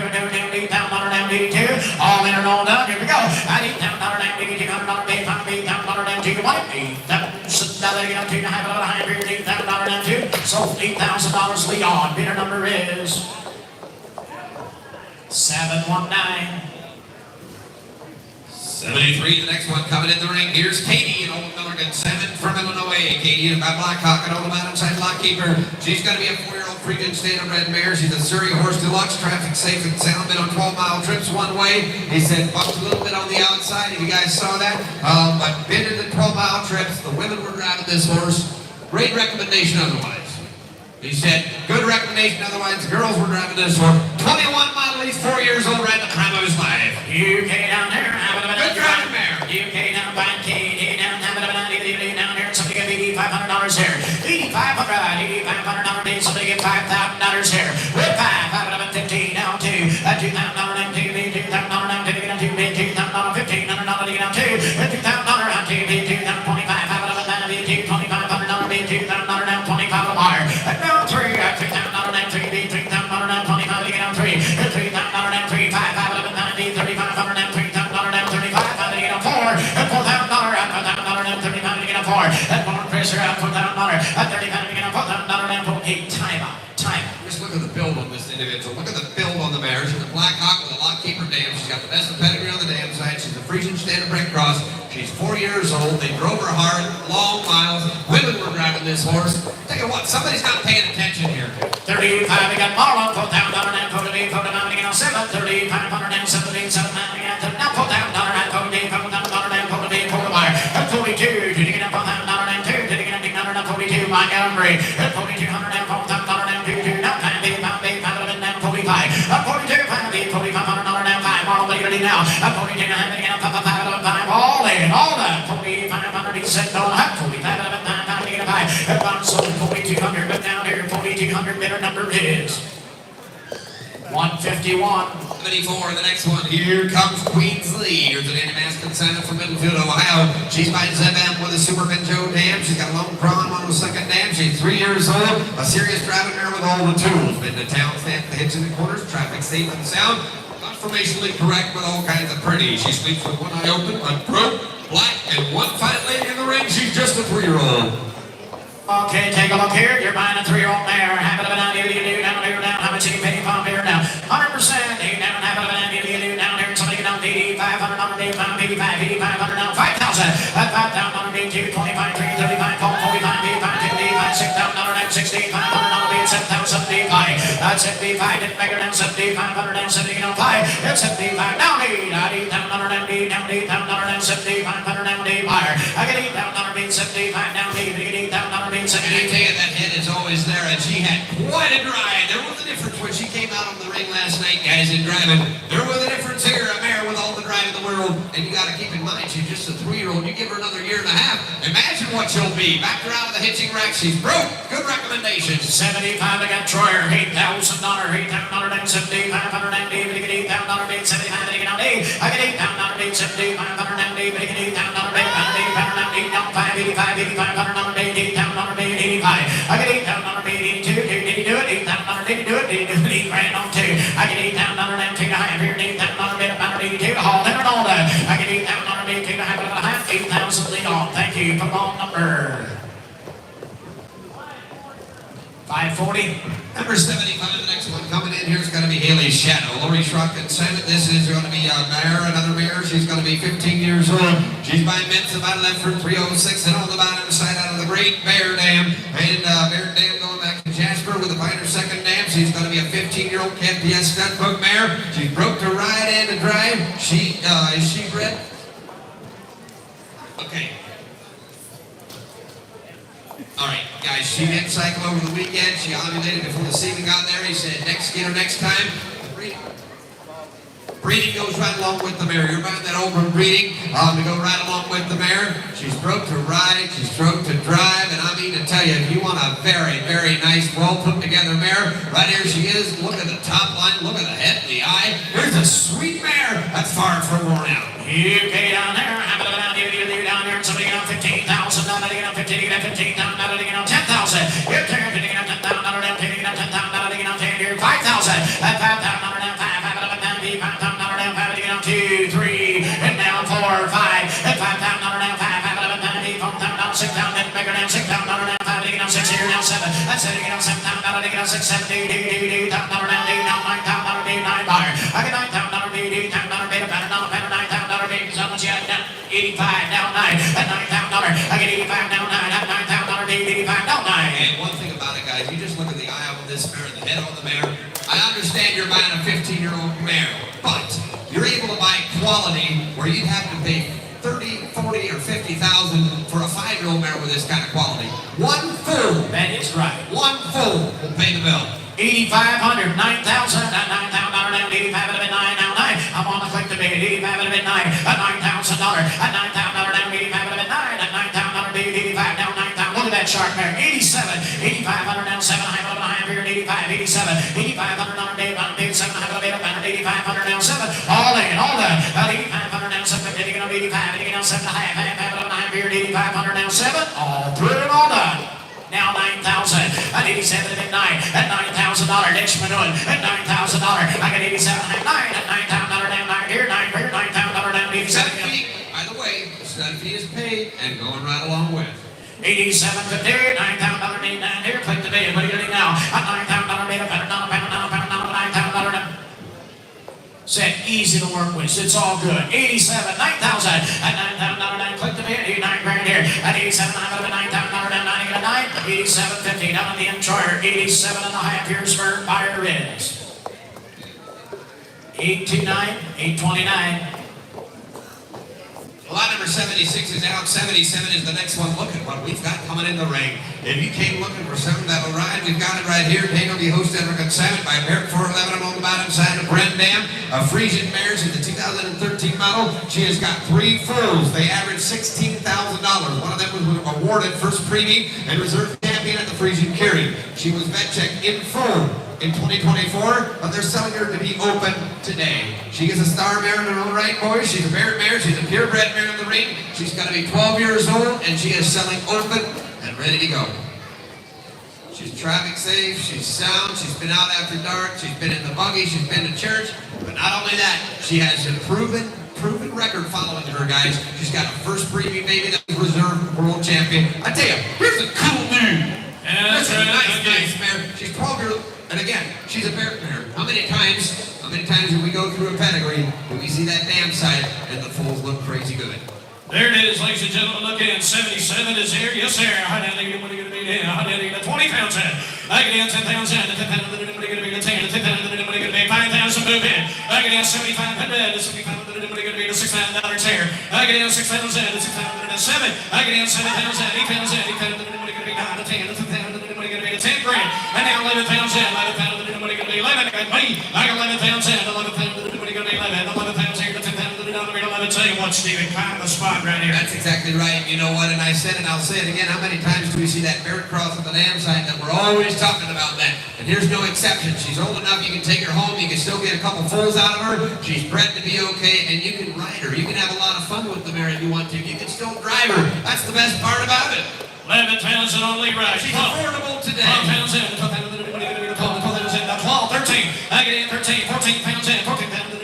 down 82. All in and all done. Here we go. At $8,000 down, $8,200, $8,000 down 2 to 1. $8,000 get up to have a little higher here. $8,000 down 2. Sold $8,000. Leon. Bidder number is 719. 73, the next one coming in the ring. Here's Katie in Old Milligan, 7 from Illinois. Katie is by Blackhawk and Old Mountainside Lockkeeper. She's going to be a 4-year-old Friesian standardbred mare. She's a Surrey horse deluxe, traffic safe and sound. Been on 12-mile trips one way. He said bumped a little bit on the outside, if you guys saw that. But been in the 12-mile trips. The women were driving this horse. Great recommendation otherwise. He said, good recommendation, otherwise the girls were driving this horse. 21 model, he's 4 years old, right in the prime of his life. UK down there, Good driving mare. UK down by KD down, down here, somebody get $8,500 here. $8,500, somebody get $5,000 here. With 5, 15 down to $2,000 down to $2,000 down to get $2,000 $1,500 to get down to $2,000 down to $2,000 down 25, $2,500 down 25 more. Down 3, $3,000 down 3, $3,000 down 25 to get down 3, $3,000 down 3, 5, $5,500 down 3,500 down 35 to get down 4, $4,000 down 35 to get down 4, and more pressure out $4,000 at 35 to get down $4,000 down 4. Time out. Just look at the build on this individual. Look at the build on the mare. She's a Blackhawk with a Lockkeeper dam. She's got the best of pedigree on the dam side. She's a Friesian standardbred cross. She's 4 years old. They drove her hard, long miles. Women were driving this horse. Tell you what, somebody's not paying attention here. 35, we got Marlon, $4,000 down, $4,000 down, 7, 3,500 down, 7,700 down, now $4,000 down, $4,000 down, $4,000 42, to get up $4,000 down, 2, to get up $8,000 down, 42, my Ellery, $4,200 down, $4,000 down, 2, now 5, down, 45, 42, 5, $4,500 down, 5, Marlon, what are you going to do now? 42, now, get up, 5, all in, all that, 4,500, he said, no, 45, 5, to get up 5, about sold 4,200, but down here, 4,200, bidder number is 151. 74, the next one. Here comes Queensley. Here's an anti-mask consignment from Middlefield, Ohio. She's by ZM with a Super Benjo dam. She's got a lone prawn on the second dam. She's 3 years old. A serious driving mare with all the tools. Been to town, stamp the hitch in the corners. Traffic safe and sound. Conformationally correct with all kinds of pretty. She sleeps with one eye open, one throat, black, and one fine lady in the ring. She's just a 3-year-old. Okay, take a look here. You're buying a 3-year-old mare. Half of it down here, down here, down. How much are you paying for here now? 100%. Down, half of it down here, down here. Somebody get down $8,500, $8,500 down, 5,000. At $5,000, 25, 3, 35, 45, 85, 6,000 down, $6,500 down, 7,075. That's 75. Didn't make her down 7,500 down, 70 down 5. It's 75 down 8. $8,000 down 8, down $8,000 down 7,500 down 8 buyer. I get $8,000 down 75 down 8. I get $8,000 down 8. And I tell you, that head is always there, and she had quite a drive. There was a difference when she came out on the ring last night, guys, in driving. There was a difference here, a mare with all the drive in the world. And you got to keep in mind, she's just a 3-year-old. You give her another year and a half, imagine what she'll be. Backed her out of the hitching rack. She's broke. Good recommendation. 75, I got Troyer, $8,000, $8,000 down 7,500 down 8. I get $8,000 down 75 down 8. I get $8,000 down 7,500 down 8. I get $8,000 down 8 down 5, 85, $8,500 down 8, $8,000 down 85. I get $8,000 down 82. Did he do it? $8,000 did he do it? Did he do it? $8,000 on 2. I get $8,000 down 2 to high. number 540. Number 75, the next one coming in here is going to be Haley's Shadow. Lori Schrock consignment. This is going to be a mare, another mare. She's going to be 15 years old. She's by Mintz, about left for 306, and on the bottom side out of the Great Bear Dam. And Bear Dam going back to Jasper with a finer second dam. She's going to be a 15-year-old KPS stud book mare. She's broke to ride and to drive. Is she bred? Okay. All right, guys, she did cycle over the weekend. She ovulated before the semen got there. He said, get her next time. Breeding goes right along with the mare. You're buying that over breeding to go right along with the mare. She's broke to ride, she's broke to drive, and I mean to tell you, if you want a very, very nice, well put together mare, right here she is. Look at the top line, look at the head, the eye. Here's a sweet mare that's far from worn out. UK down there, have it down here, down there, and somebody get on 15,000, not letting it on 15, get on 15,000, not letting it on 10,000. You're turning, getting on 10,000, not letting it on 10,000, not letting it on 10, here, 5,000, at 5,000, not letting it on 5, have it up and down, 5,000, not letting it on 5, getting on 2, 3, and down 4, 5, at 5,000, not letting it on 5, have it up and down, 4,000, down 6,000, then bigger down 6,000, not letting it on 5, getting on 6, here, down 7, that's it, getting on 7,000, not letting it on 6, 7, 8, 8, 8, 8, down 9,000, down 9,000, not letting it on 9 bar, I get 9,000, not letting it on 8, 10,000, not letting it on 9,000, not letting it on 9,000, down 85 down 9 at $9,000. I get 85 down 9 at $9,000. 85 down 9. And one thing about it, guys, you just look at the eye on this mare, the head on the mare. I understand you're buying a 15-year-old mare, but you're able to buy quality where you'd have to pay 30, 40, or 50,000 for a 5-year-old mare with this kind of quality. One fool. That is right. One fool will pay the bill. 8,500, 9,000 at $9,000 down 85 at a bit 9 now 9. I'm on the click to bid 85 at a bit 9 at $9,000 at $9,000 down 85 at a bit 9 at $9,000 bid 85 down 9,000. Look at that sharp mare. 87, 8,500 down 7 high up and high here at 85, 87, 8,500 down Dave on Dave 7 high up at 8,500 down 7. All in, all done. At 8,500 down 7, getting on 85, getting on 7 high, half up and high here at 8,500 down 7. All through and all done. Now 9,000 at 87 at 9 at $9,000. Next Manoon at $9,000. I got 87 at 9 at $9,000 down 9 here, 9 here, $9,000 down 87. By the way, the stud fee is paid and going right along with. 87.50, $9,000 down here. Click the bid. What are you doing now? At $9,000 bid, $9,000 down. Said easy to work with. It's all good. 87, 9,000 at $9,000 down. Click the bid. 9 grand here at 87. I'm up at $9,000 down. 9 at 9. 87.50 down on the introyer. 87 and a half. Here's where buyer is. 829, 829. Lot number 76 is out. 77 is the next one. Look at what we've got coming in the ring. If you came looking for something that'll ride, we've got it right here. Take on the hosted or consignment by Barrett 411 on the bottom side of Brent Dam. A Friesian mares in the 2013 model. She has got 3 foals. They average $16,000. One of them was awarded first premium and reserve champion at the Friesian Carry. She was vet checked in full in 2024, but they're selling her to be open today. She is a star mare in her own right, boys. She's a Barrett mare. She's a purebred mare in the ring. She's got to be 12 years old, and she is selling open and ready to go. She's traffic safe. She's sound. She's been out after dark. She's been in the buggy. She's been to church. But not only that, she has a proven record following her, guys. She's got a first premium baby that was reserved world champion. I tell you, here's a cool dude. That's a nice mare. She's 12 years old. And again, she's a Barrett mare. How many times do we go through a pedigree when we see that damn side and the foals look crazy good? There it is, ladies and gentlemen. Look in. 77 is here. Yes, sir. How did they get what are you going to be there? How did they get 20,000? I get in 10,000. The 10,000 what are you going to be the 10? The 10,000 what are you going to be 5,000 move in. I get in 7,500. The 7,500 what are you going to be the $6,000 chair. I get in 6,000. The 6,000 7. I get in 7,000. 8,000. 8,000 what are you going to be 9 to 10. The 10,000 what are you going to be the 10 grand. And now 11,000. 11,000 what are you going to be 11. I got money. I got 11,000. 11,000 what are you going to be 11. 11,000 here. The 10,000 tell you what, Stephen, kind of the spot right here. That's exactly right. You know what? And I said it, and I'll say it again. How many times do we see that Barrett cross at the dam side that we're always talking about that? And here's no exception. She's old enough. You can take her home. You can still get a couple foals out of her. She's bred to be okay, and you can ride her. You can have a lot of fun with the mare if you want to. You can still drive her. That's the best part about it. 11,000 on Leroy. She's affordable today. 12,000. 12,000. 13. I get in 13. 14,000. 14,000.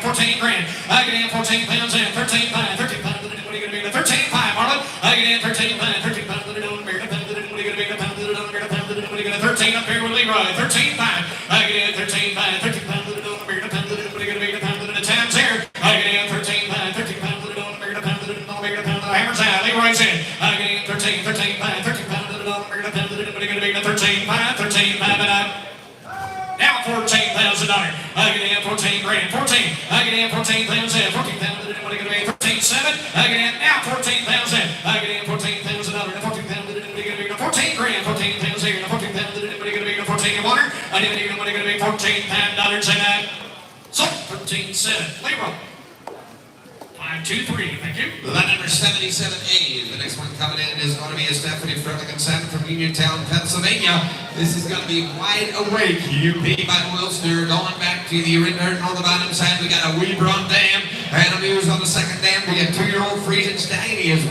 14 grand. I get in 14,000. 13,500. 13,500. What are you going to be? The 13,500. 13 up here with Leroy. 13-5. I get in 13-5. 13 pounds to the door. We're going to pound to the pound to the times here. I get in 13-5. 13 pounds to the door. We're going to pound to the door. We're going to pound to the hammers out. Leroy's in. I get in 13-5. 13 pounds to the door. We're going to pound to the door. We're going to be 13-5. 13-5 and up. Now $14,000. I get in 14 grand. 14. I get in 14,000. 14,000. What are you going to be? 13.7. I get in now 14,000. I get in $14,000. 14,000. 14 grand. 14,000 here. 14,000. What are you going to be? 14 you want her? I didn't even what are you going to be? $14 and that. So 13.7. Leroy. 5-2-3. Thank you. The number 77A is the next one coming in is going to be a Stephanie Fredrickson from Uniontown, Pennsylvania. This is going to be Wide Awake UP by Wilster. Going back to the Ridner on the bottom side, we got a Weebron dam and a Muse on the second dam. We got 2-year-old Friesian stag. He is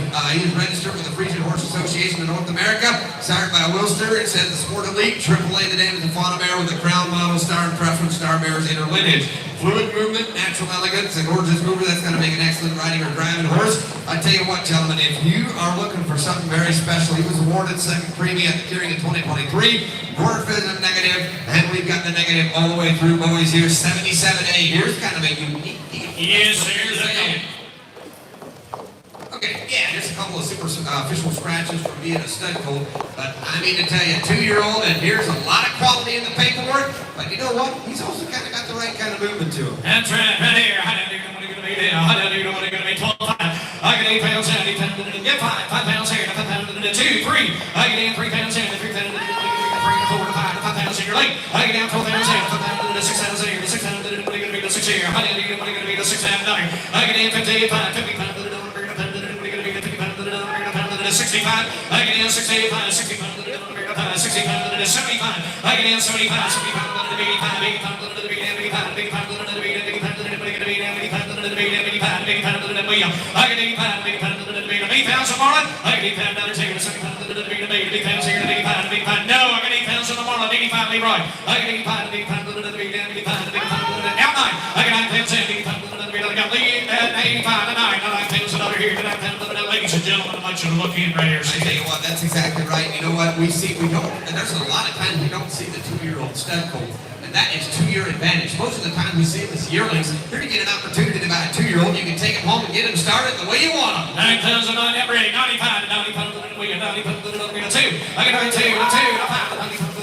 registered with the Friesian Horse Association of North America. Started by Wilster. It says the Sport Elite. AAA the dam is a fauna mare with a crown model, star and preference, star mares in her lineage. Fluid movement, natural elegance, a gorgeous mover that's going to make an excellent riding or driving horse. I tell you what, gentlemen, if you are looking for something very special, he was awarded second premium at the Hearing in 2023. Quarter fifth negative, and we've got the negative all the way through, boys. Here, 77A. Here's kind of a unique deal. Yes, there's a Okay, yeah, just a couple of superficial scratches from being a stud colt, but I mean to tell you, 2-year-old, and here's a lot of quality in the paperwork, but you know what? He's also kind of got the right kind of movement to him. That's right, right here. How do you know what you're going to be there? How do you know what you're going to be? 12-5. I get 8 pounds down, 8 pounds down, get 5 pounds here, 5 pounds down, 2, 3. I get in 3 pounds down, 3 pounds down, 3 to 4 to 5 pounds here, late. I get down 12 pounds down, 5 pounds down, 6 pounds here, 6 pounds down, what are you going to be? 6 here. How do you know what you're going to be? 6 pounds down. I get in 58 pounds, 50 pounds down, 65, I get in 65, 60 pounds, 60 pounds, 75, I get in 75, 70 pounds, 85, 80 pounds, 80 pounds, 80 pounds, 80 pounds, 80 pounds, 80 pounds, 80 pounds, 80 pounds, I get 80 pounds, 80 pounds, 8 pounds of marlin, I get 8 pounds, 70 pounds, 80 pounds here, 80 pounds, 80 pounds, no, I get 8 pounds of the marlin, 85 Leroy, I get 80 pounds, 80 pounds, 80 pounds, 80 pounds, out 9, I get 9 pounds, 80 pounds, I got lead at 85 to 9, 9 pounds another here, 9 pounds, ladies and gentlemen, I want you to look in right here. I tell you what, that's exactly right. You know what, we don't, and there's a lot of times we don't see the 2-year-old stud colt, and that is 2-year advantage. Most of the time we see them as yearlings. Here to get an opportunity to buy a 2-year-old, you can take them home and get them started the way you want them. 9 pounds of 9, ready, 95 to 90 pounds, 90 pounds, 2. I get 92, 2, 5, 90 pounds,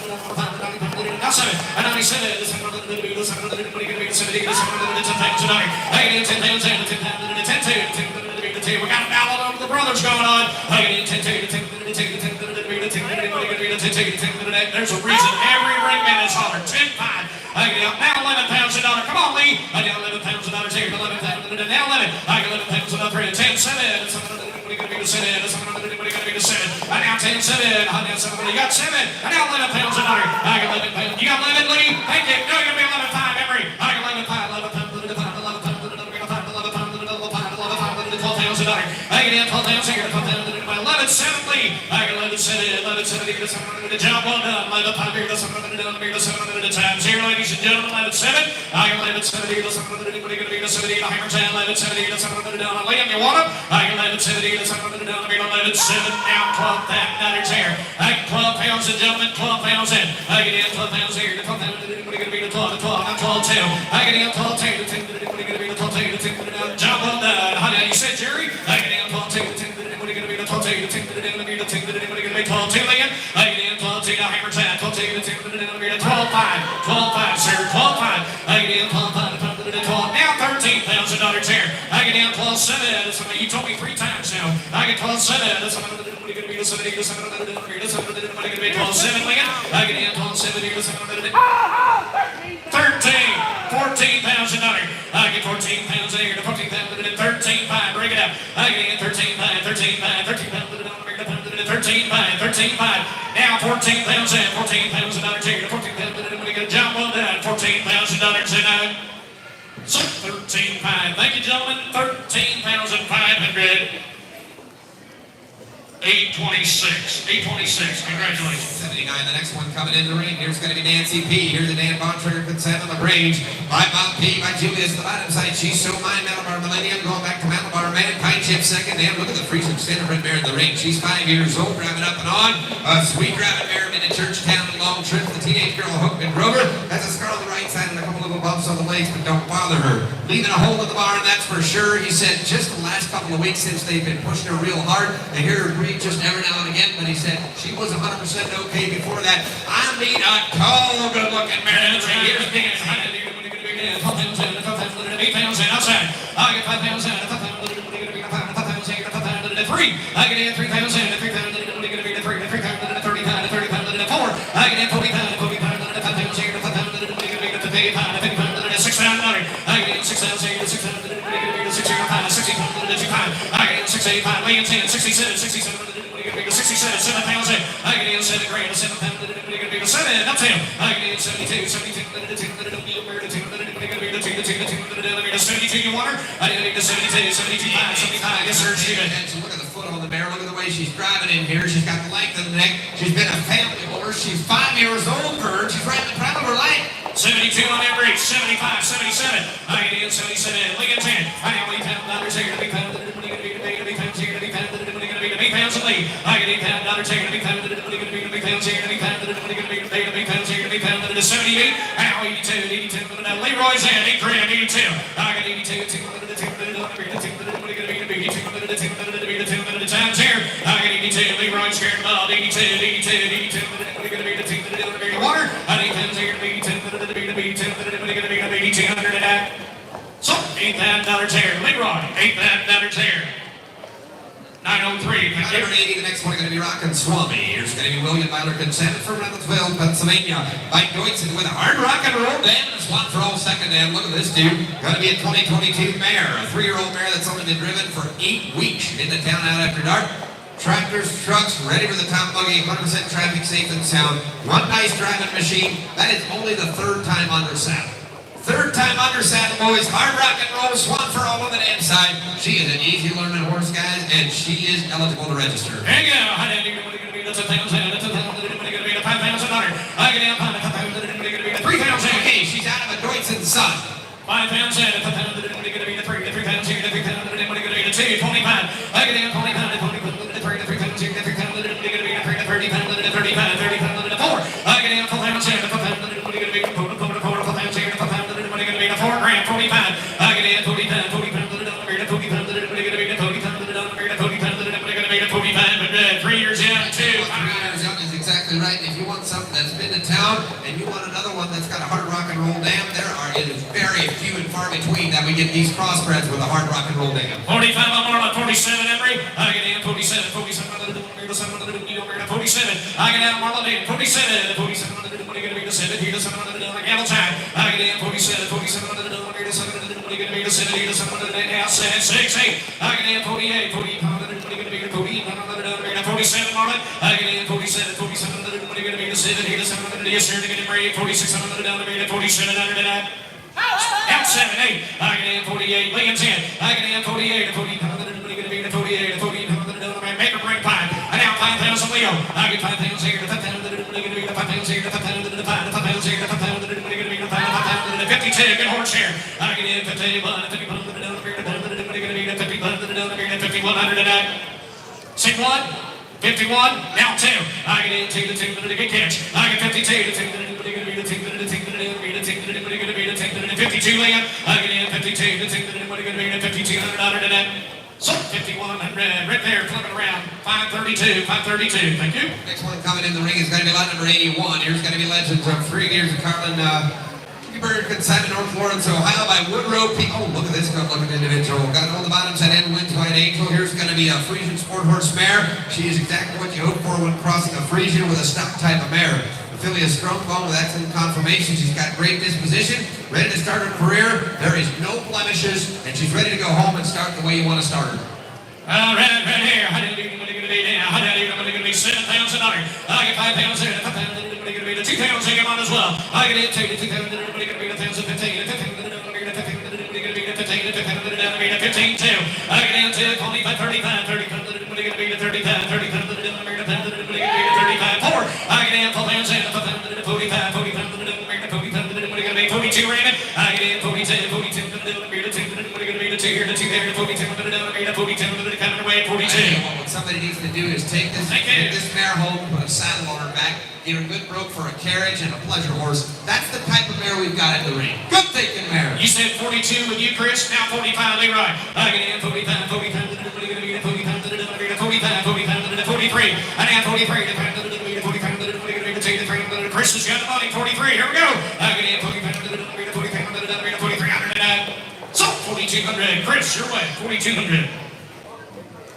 7, 97, 70, 10 pounds a night. I get in 10 pounds, 10 pounds, 10, 2, we got a battle over the brothers going on. I get in 10, 2, 10, there's a reason every ringman is hollering 10-5. I get out now 11 pounds a dollar. Come on, Lee. I get 11 pounds a dollar here. 11 pounds now 11. I get 11 pounds a dollar. 10, 7. What are you going to be to 7? What are you going to be to 7? I now 10, 7. I now 7. You got 7. I now 11 pounds a dollar. I got 11 pounds. You got 11, Lee? Thank you. No, you're going to be 11, 5, Emery. I got 11, 5, 11 pounds, 11 pounds, 11 pounds, 11 pounds, 12 pounds a dollar. I get in 12 pounds here. 12 pounds. 11, 7, Lee. I got 11, 7, 11, 7, the job well done. 11, 5, here, 700 times here, ladies and gentlemen. 11, 7. I got 11, 70, 700, what are you going to be? 70, the hammer down. 11, 70, 700 down. Liam, you want him? I got 11, 70, 700 down. 11, 7, now 12, that here. I got 12 pounds in, gentlemen, 12 pounds in. I get in 12 pounds here. 12 pounds, what are you going to be? 12, not 12, 2. I get in 12, 2, 10, what are you going to be? 12, 2, 10, job well done. How did you say, Jerry? I get in 12, 2, 10, what are you going to be? 12, 2, 10, what are you going to be? 12, 2, Liam. I get in 12, 2, now hammer down. 12, 2, 10, 12, 5, 12, 5, sir, 12, 5. I get in 12, 5, 12, now 13 pounds a dollar chair. I get in 12, 7. You told me 3 times now. I get 12, 7. What are you going to be? 70, what are you going to be? 12, 7, Liam. I get in 12, 7, 13, 14 pounds a dollar. I get 14 pounds a year, 14 pounds, 13, 5. Break it up. I get in 13, 5, 13, 5, 13 pounds a dollar. 13, 5, 13, 5. Now 14 pounds in, 14 pounds a dollar here, 14 pounds, what are you going to job well done? 14 pounds a dollar tonight. So 13, 5. Thank you, gentlemen. 13 pounds and 500. 826. 826. Congratulations. 79. The next one coming in the ring. Here's going to be Nancy P. Here's the Dan Bontrager consent on the range. By Bob P. By Julius. The bottom side. She's so mine. Malabar Millennium. Going back to Malabar man, Pine Chip second. Damn, look at the Friesian standardbred mare in the ring. She's 5 years old, driving up and on. Sweet driving mare, been in Churchtown and long trips. The teenage girl, Hook and Grover, has a scar on the right side and a couple little bumps on the legs, but don't bother her. Leaving a hole in the barn, that's for sure. He said just the last couple of weeks since they've been pushing her real hard, they hear her breathe just every now and again, but he said she was 100% okay before that. I mean a tall, good-looking mare. Here's the 8 pounds in outside. I get 5 pounds in. 5 pounds in. 3. I get in 3 pounds in. 3 pounds in. 3 pounds in. 30 pounds. 30 pounds in. 4. I get in 40 pounds. 40 pounds in. 5 pounds in. 5 pounds in. 50 pounds. 50 pounds in. 6 pounds in. I get in 6 pounds in. 6 pounds in. 60 pounds. 60 pounds in. 2 pounds. I get in 6 8 pounds. Weighing 10. 67. 67. 67. 7 pounds in. I get in 7 grand. 7 pounds in. 7. Up 10. I get in 72. 72. 72, you want her? I need to 72, 72, 75. Yes, sir, Steven. And look at the foot on the mare. Look at the way she's driving in here. She's got the length of the neck. She's been a family horse. She's 5 years old for her. She's riding the proud of her life. 72 on that reach. 75, 77. I get in 77. Lead in 10. I only $10 here to be pounded. To be pounds here to be pounded. To be pounds in lead. I get $8 here to be pounded. To be pounds here to be pounded. To be pounds here to be pounded. To 78. Now 82, 82. Leroy's in. 8 grand, 82. I got 82. Times here. I got 82. Leroy's scared about 82, 82, 82. Water. I need pounds here to be 8200 of that. So $8 here. Leroy. $8 here. 903. Number 80, the next one is going to be Rockin' Swami. Here's going to be William Myler Consent from Reynoldsville, Pennsylvania. Mike Deutson with a hard rock and roll dam. It's one for all second dam. Look at this dude. Going to be a 2022 mare. A 3-year-old mare that's only been driven for 8 weeks. In the town out after dark. Tractors, trucks, ready for the top buggy. 100% traffic safe and sound. One nice driving machine. That is only the 3rd time under saddle. 3rd time under saddle, boys. Hard rock and roll, swan for all on the damn side. She is an easy learning horse, guys, and she is eligible to register. There you go. That's a pound. That's a pound. It's going to be a 5 pounds and under. I get down 5 pounds. It's going to be 3 pounds. Okay, she's out of a Deutson son. 5 pounds in. 5 pounds. It's going to be 3 pounds here. 3 pounds. It's going to be 2. 20 pounds. I get down 20 pounds. 20 pounds. 3 pounds here. 3 pounds. It's going to be 30 pounds. 30 pounds. 30 pounds. 4. I get down 4 pounds in. 4 pounds. It's going to be 4 pounds here. 4 pounds. 4 grand, 40 pounds. I get in 40 pounds, 40 pounds, 40 pounds, 40 pounds, 40 pounds, but 3 years young, too. 3 years young is exactly right. If you want something that's been to town and you want another one that's got a hard rock and roll dam, it is very few and far between that we get these crossbreds with a hard rock and roll dam. 45 on Marla, 47 Emery. I get in 47, 47, 47. I get down Marla, 47, 47. Going to be the 7 here, the 7 on the Gamble time. I get in 47, 47 on the here, the 7 on the going to be the 7 here, the 7 on the now 7, 6, 8. I get in 48, 40 on the going to be the 40 on the 47 Marlin. I get in 47, 47 on the going to be the 7 here, the 7 on the yes, sir, to get in 46 on the down the 47 under that. Out 7, 8. I get in 48, Liam 10. I get in 48, 40 on the going to be the 48, 40 on the down the make or break 5. I now 5 pounds of Leo. I get 5 pounds here, 5 pounds going to be the 5 pounds here, 5 pounds. 52, good horse here. I get in 51, 51, 5100 of that. 61, 51, now 2. I get in 2 to 2 to get catch. I get 52 to 2 to 52 Liam. I get in 52 to 2 to 5200 of that. So 5100 right there, flipping around. 532, 532. Thank you. Next one coming in the ring is going to be lot number 81. Here's going to be Legends of 3 years of Carlin Bird, Conside, North Lawrence, Ohio by Woodrow P. Oh, look at this good-looking individual. Got all the bottoms at end, wins by an angel. Here's going to be a Friesian sport horse mare. She is exactly what you hope for when crossing a Friesian with a stock type of mare. The filly is strong bone with excellent conformation. She's got great disposition, ready to start her career. There is no blemishes, and she's ready to go home and start the way you want to start her. All right, right here. How do you think going to be now? How do you think going to be 7 pounds an hour? I get 5 pounds here. 5 pounds going to be the 2 pounds here on as well. I get it, take it, 2 pounds going to be the 15, 15, 15, 2. I get into 25, 35, 30 pounds going to be the 35, 30 pounds going to be the 35, 4. I get in 4 pounds in, 4 pounds going to be 45, 40 pounds going to be 42 Raymond. I get in 42, 42 going to be the 2 here, the 2 there, the 42 going to be the 42, coming away at 42. What somebody needs to do is take this mare home, put a saddle on her back, get her good broke for a carriage and a pleasure horse. That's the type of mare we've got in the ring. Good thinking mare. You said 42 with you, Chris. Now 45, Leroy. I get in 45, 45, 45, 43. And now 43, 45, Chris has got the money, 43. Here we go. I get in 45, 43. So 4,200. Chris, your way. 4,200.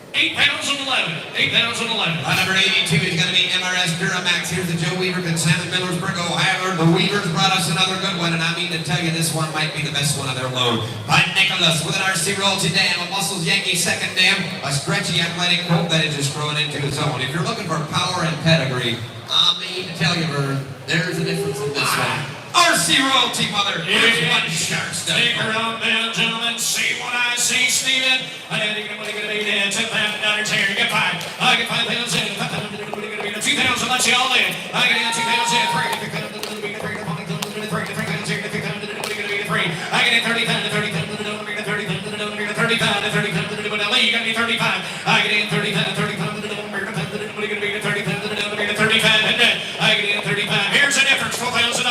8,011. 8,011. Number 82 is going to be MRS Duramax. Here's the Joe Weaver consignment, Millersburg, Ohio. The Weavers brought us another good one, and I mean to tell you, this one might be the best one of their load. By Nicholas with an RC Royalty Dam, a Muscles Yankee second dam, a stretchy athletic colt that is just growing into its own. If you're looking for power and pedigree, I mean to tell you, Vern, there's a difference in this one. RC Royalty, mother. Here's one shark stuff. Take her on down, gentlemen. See what I see, Stephen. I know you're going to be there. $10,000 here. Get 5. I get 5,000. 2,000. Let's you all in. I get in 2,000. 3. I get in 30,000. 30,000. You got me 35. I get in 30,000. 30,000. I get in 35. Here's the difference. $4,000.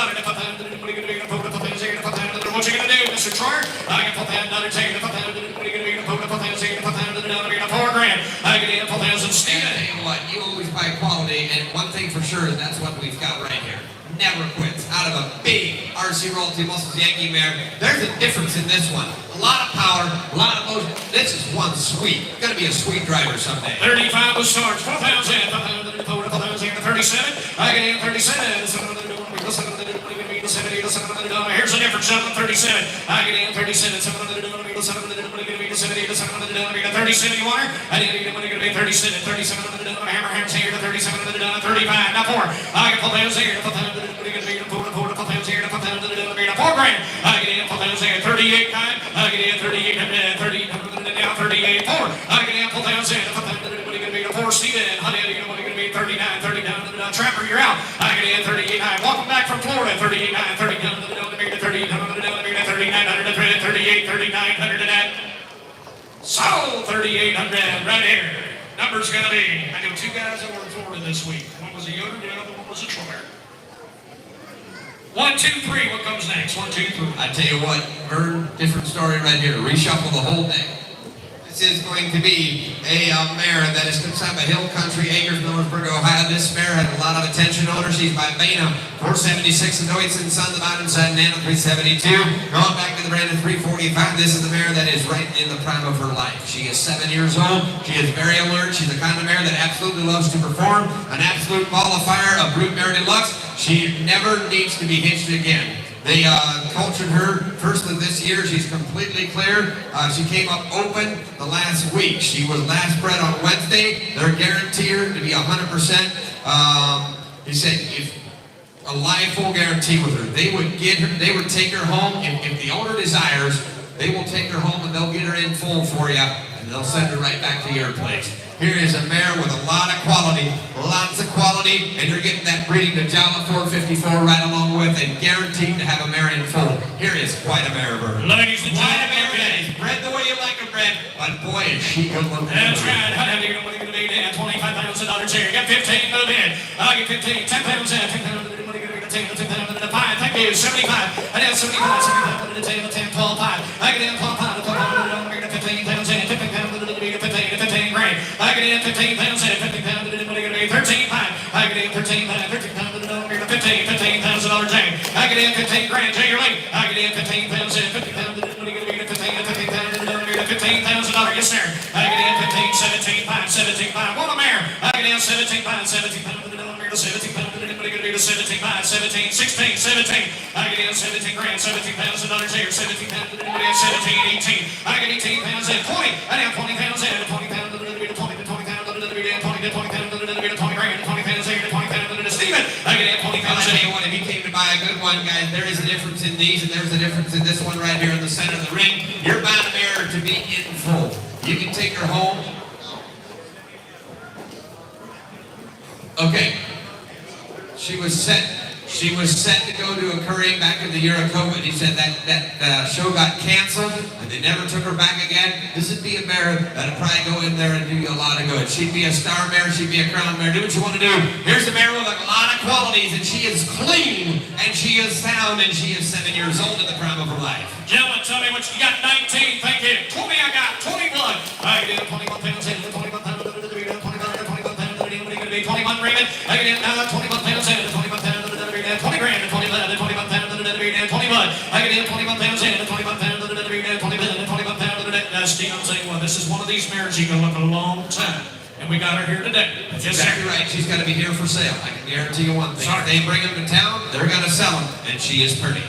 What you gonna do, Mr. Troyer? I get $4,000 take it. $4,000. $4 grand. I get in 4,000. Steven. Tell you what, you always buy quality, and one thing for sure is that's what we've got right here. Never quits. Out of a big RC Royalty Muscles Yankee mare, there's a difference in this one. A lot of power, a lot of motion. This is one sweet. Gonna be a sweet driver someday. 35 was starts. 4,000. 37. I get in 37. Here's the difference. 37. I get in 37. 37 you want her? I didn't even want to get 37. 37 hammer's here to 37 35. Now 4. I get 4,000 here to 4,000 here to 4 grand. I get in 4,000 38 time. I get in 38 now 38 4. I get in 4,000 4 Steven. Honey, you're going to be 39 Trapper, you're out. I get in 38 9. Welcome back from Florida. 38 9 39 39 So 3,800 right here. Number's gonna be. I know 2 guys that were in Florida this week. One was a Yoder, the other one was a Troyer. 1, 2, 3. What comes next? 1, 2, 3. I tell you what, Vern, different story right here. Reshuffle the whole thing. This is going to be a mare that is consigned by Hill Country Acres, Millersburg, Ohio. This mare had a lot of attention on her. She's by Bainham, 476 and Noitson, Sons of Iron Side, Nano 372. Going back to the brand of 345. This is the mare that is right in the prime of her life. She is 7 years old. She is very alert. She's the kind of mare that absolutely loves to perform. An absolute ball of fire, a brute mare deluxe. She never needs to be hitched again. They cultured her first of this year. She's completely clear. She came up open the last week. She was last bred on Wednesday. They're guaranteed her to be 100%. He said if a live full guarantee with her, they would take her home. If the owner desires, they will take her home and they'll get her in full for you, and they'll send her right back to your place. Here is a mare with a lot of quality, lots of quality, and you're getting that breeding to Jala 454 right along with, and guaranteed to have a mare in full. Here is quite a mare, Vern. Ladies and Quite a gentlemen, mare that is bred the way you like her bred, but boy, is she good looking. that's right. How do you know what you're going to be there? $25,000 here. Got 15, move in. I get 15, 10,000, 10,000, 10,000, 5. Thank you. 75. I have 75, 75, 10, 10, 12, 5. I get in 12, 5, 15,000, 15 grand. I get in 15,000, 13, 5. I get in 13, 15,000 Jay. I get in 15 grand, Jay, you're late. I get in 15,000, 15,000. Yes, sir. I get in 15, 17, 5, 17, 5. What a mare. I get in 17, 5, 17, 5, 17, 5, 17, 16, 17. I get in 17 grand, $17,000 here, 17,000, 17, 18. I get 18,000, 20. I have 20,000, 20,000, 20 grand, 20,000 to Steven. I get in 20,000. I'll tell you what, if you came to buy a good one, guys, there is a difference in these, and there's a difference in this one right here in the center of the ring. You're buying a mare to be in full. You can take her home. Okay. She was set She was set to go to a Korean back in the year of COVID. He said that show got canceled and they never took her back again. This would be a mare that'd probably go in there and do you a lot of good. She'd be a star mare, she'd be a crown mare. Do what you want to do. Here's a mare with a lot of qualities, and she is clean, and she is sound, and she is 7 years old in the prime of her life. Gentlemen, tell me what you got. 19, thank you. 20, I got 21. I get in 21 pounds in, 21 pounds, 21 pounds, 21 Raymond. I get in 21 pounds in, 21 pounds, 20 grand, 20 left, 21 pounds, 21. I get in 21 pounds in, 21 pounds, 21 pounds. Steve, I'm saying, well, this is one of these mares you go with a long time. And we got her here today. That's exactly right. She's got to be here for sale. I can guarantee you one thing. If they bring them to town, they're going to sell them. And she is pretty.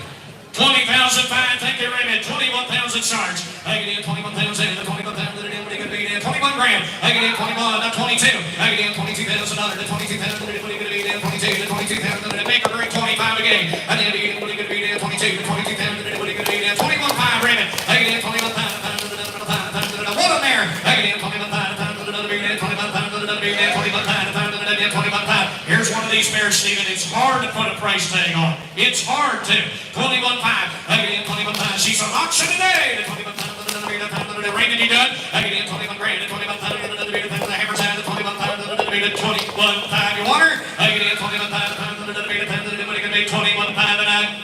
20,000 fine, thank you, Raymond. 21 pounds in charge. I get in 21 pounds in, 21 pounds, 21 grand. I get in 21, not 22. I get in $22,000, the 22,000, what are you going to be in 22, the 22,000, make her bring 25 again. I get in, what are you going to be in 22, the 22,000, what are you going to be in 21 5, Raymond. I get in 21 pounds, what a mare. I get in 21 pounds, 21 pounds, 21 pounds. Here's one of these mares, Stephen. It's hard to put a price tag on. It's hard to. 21 5. I get in 21 pounds. She's on auction today. The 21 pounds. Raymond, you done? I get in 21 grand. The 21 pounds. The hammer's out. The 21 pounds. The 21 5. You want her? I get in 21 pounds. What are you going to be? 21 5 and I.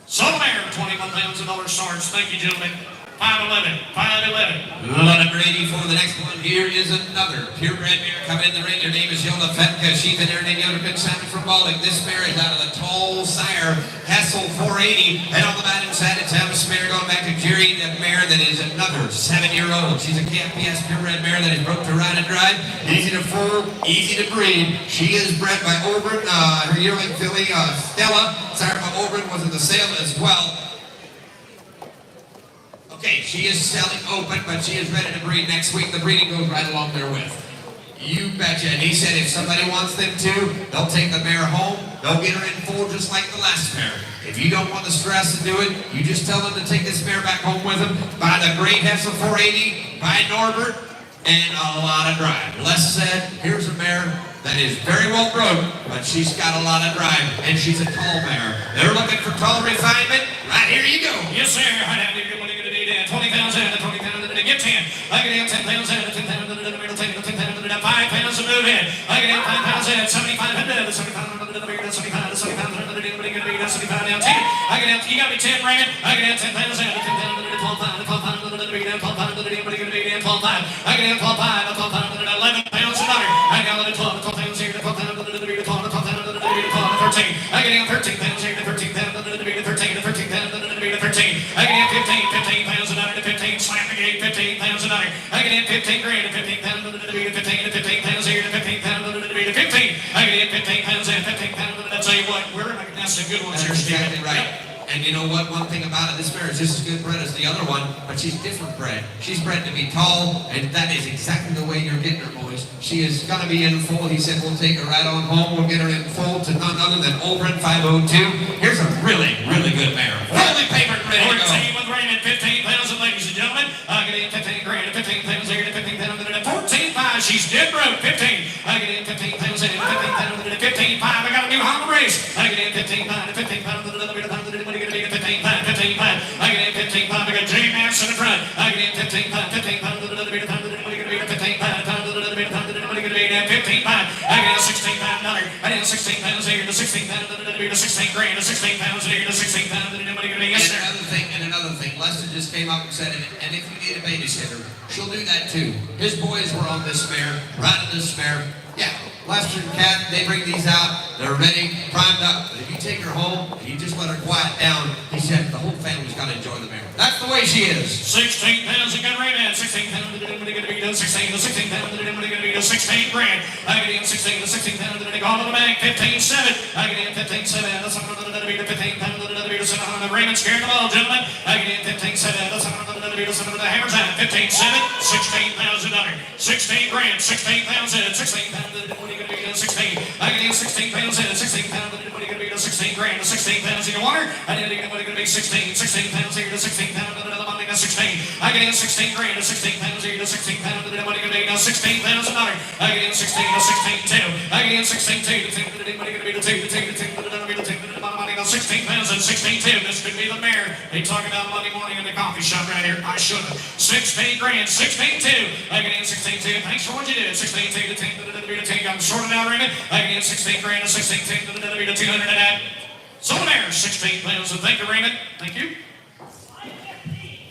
Sold mare. 21 pounds of dollar stars. Thank you, gentlemen. 511, 511. Lot of Brady for the next one. Here is another purebred mare coming in the ring. Her name is Yola Fetka. She's an Aaron Yoda Pin Salmon from Baltic. This mare is out of the tall sire, Hessel 480. And on the bottom side, it's Thomas mare going back to Jerry, the mare that is another 7-year-old. She's a KFPS purebred mare that is broke to ride and drive. Easy to foal, easy to breed. She is bred by Oberon, her yearling filly, Stella. Sarah Oberon was in the sale as well. Okay, she is selling open, but she is ready to breed next week. The breeding goes right along there with. You betcha. And he said if somebody wants them to, they'll take the mare home. They'll get her in full just like the last mare. If you don't want the stress to do it, you just tell them to take this mare back home with them. Buy the great Hessel 480, buy Norbert, and a lot of drive. Les said, here's a mare that is very well broke, but she's got a lot of drive, and she's a tall mare. They're looking for tall refinement. Right here you go. Yes, sir. What are you going to do? 20 pounds in, 20 pounds in, get 10. I get in 10 pounds in, 10 pounds in, 10 pounds in, 5 pounds to move in. I get in 5 pounds in, 75, 75 down 10. I get in, you got me 10, Raymond. I get in 10 pounds in, 10 pounds in, 12 pounds, 12 pounds, 12 pounds, 12 pounds. I get in 12 pounds, 12 pounds, 11 pounds a butter. I got 12 pounds here, 12 pounds, 12 pounds, 13. I get in 13 pounds here, 13 pounds, 13 pounds, 13. I get in 15 pounds a butter to 15, slap the gate, 15 pounds a butter. I get in 15 grand to 15 pounds to 15 pounds here to 15 pounds to 15. I get in 15 pounds in, 15 pounds. I tell you what, we're going to have some good ones here, Steve. Exactly right. And you know what? One thing about it, this mare is just as good bred as the other one, but she's different bred. She's bred to be tall, and that is exactly the way you're getting her, boys. She is going to be in full. He said we'll take her right on home. We'll get her in full to none other than Oberon 502. Here's a really, really good mare. Fully papered, ready to go. 14 with Raymond, 15,000, ladies and gentlemen. I get in 15 grand, 15 pounds here, 15 pounds, 14 5. She's dead broke, 15. I get in 15 pounds in, 15 pounds, 15 5. I got a new Honda race. I get in 15 pounds, 15 pounds, 15 pounds, 15 pounds. I get in 15 pounds. I got J Max in the front. I get in 15 pounds, 15 pounds, 15 pounds, 15 pounds. I get in 16 pounds. I get in 16 pounds here, the 16 pounds, the 16 grand, the 16 pounds here, the 16 pounds. Yes, sir. And another thing, Lester just came up and said, and if you need a babysitter, she'll do that too. His boys were on this mare, riding this mare. Yeah, Lester and Kat, they bring these out, they're ready, primed up. But if you take her home and you just let her quiet down, he said the whole family's got to enjoy the mare. That's the way she is. 16 pounds, again, Raymond. 16 pounds, 16 pounds, 16 grand. I get in 16 pounds, all of the bank, 15.7. I get in 15.7. That's 15 pounds, Raymond scared them all, gentlemen. I get in 15.7. That's the hammer's out. 15.7, 16 pounds a dollar. 16 grand, 16 pounds in, 16 pounds, what are you going to be? 16. I get in 16 pounds in, 16 pounds, what are you going to be? 16 16 grand to 16 pounds in your water. I didn't think it would be 16 pounds here to 16 pounds to the money to 16. I get in 16 grand to 16 pounds here to 16 pounds to the money to be now 16 pounds a dollar. I get in 16 to 16 2. I get in 16 2 to 10 to the money to be the 2 to 10 to 10 to the money to 10 to the money to 16 pounds and 16 2. This could be the mayor. They talk about Monday morning in the coffee shop right here. I should have. 16 grand, 16 2. I get in 16 2. Thanks for what you did. 16 2 to 10 to the money to 10. I'm sorting out Raymond. I get in 16 grand to 16 10 to the money to 200 and that. So the mayor, 16 pounds. So thank you, Raymond. Thank you.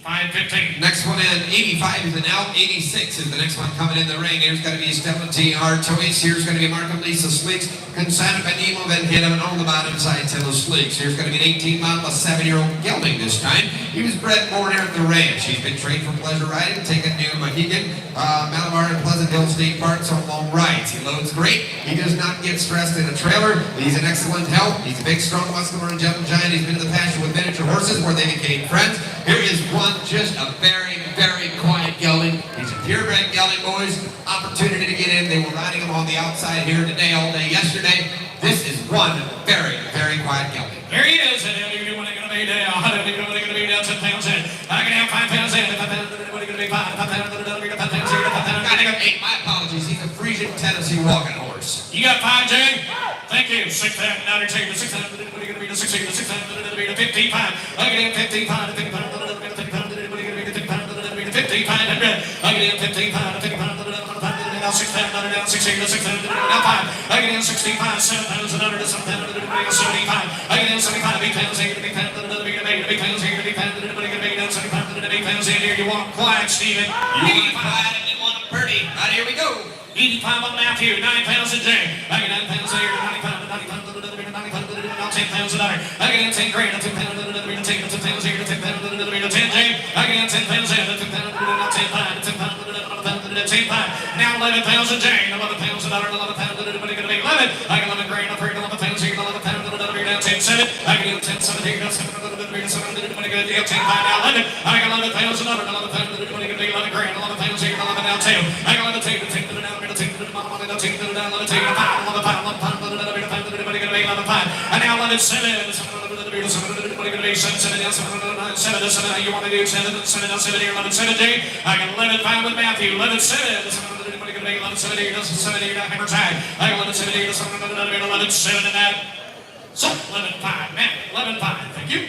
5:15. Next one in, 85 is an out, 86 is the next one coming in the ring. Here's going to be Stella T. R. Choice. Here's going to be Markham Lisa Sleeks. Consignment by Nemo Van Hit and on the bottom side, Tilla Sleeks. Here's going to be an 18 model, a 7-year-old gelding this time. He was bred born here at the ranch. He's been trained for pleasure riding, taken New Mohegan, Malabar, and Pleasant Hill State Parks on long rides. He loads great. He does not get stressed in a trailer. He's in excellent health. He's a big, strong, muscular, and gentle giant. He's been in the pasture with miniature horses where they became friends. Here is one, just a very, very quiet gelding. He's a purebred gelding, boys. Opportunity to get in. They were riding him on the outside here today, all day yesterday. This is one very, very quiet gelding. Here he is, and he'll be going to be down. He'll be going to be down 10 pounds in. I can have 5 pounds in. 5 pounds, going to be 5 pounds, 5 pounds here, 5 pounds. I got 8. My apologies. He's a Friesian Tennessee walking horse. You got 5, Jay? Thank you. 6 pounds, now you're taking 6 pounds, going to be to 16, 6 pounds, going to be to 15 pounds. I can have 15 pounds, 15 pounds, 15 pounds, going to be to 15 pounds, going to be to 15 pounds, I can have 15 pounds, 15 pounds, now 6 pounds, down 16 to 6 pounds, now 5. I can have 16 pounds, 7 pounds, another to 7 pounds, 75. I can have 75, 8 pounds, 8 pounds, 8 pounds, 8 pounds, 7 pounds, 8 pounds in here. You want quiet, Stephen. You want quiet and you want pretty. All right, here we go. 85 on Matthew, 9 pounds in Jay. I get 9 pounds here, 90 pounds, 90 pounds, 90 pounds, now 10 pounds another. I get 10 grand, 10 pounds, 10 pounds here, 10 pounds, 10 Jay. I get 10 pounds in, 10 pounds, now 10 pounds, 10 pounds, 10 pounds. Now 11 pounds in Jay, 11 pounds another, 11 pounds, everybody gonna be 11. I get 11 grand, 11 pounds here, 11 pounds, now 10 7. I get 10 7 here, 7, everybody gonna be 10 pounds, now 11. I got 11 pounds another, 11 pounds, everybody gonna be 11 grand, 11 pounds here, 11 now 2. I got 11 2, 10 to the down, 10 to the bottom, 11 to the down, 11 to the 5, 11 pounds, 11 pounds, everybody gonna be 11 pounds. And now 11 7, everybody gonna be 7 7 down, 7 to 7. You want to do 7 down, 7 here, 11 7 Jay. I got 11 5 with Matthew, 11 7. Everybody gonna be 11 7 here, 7 here, down hammer tag. I got 11 7 here, 11 7 in that. So 11 5, Matt, 11 5. Thank you.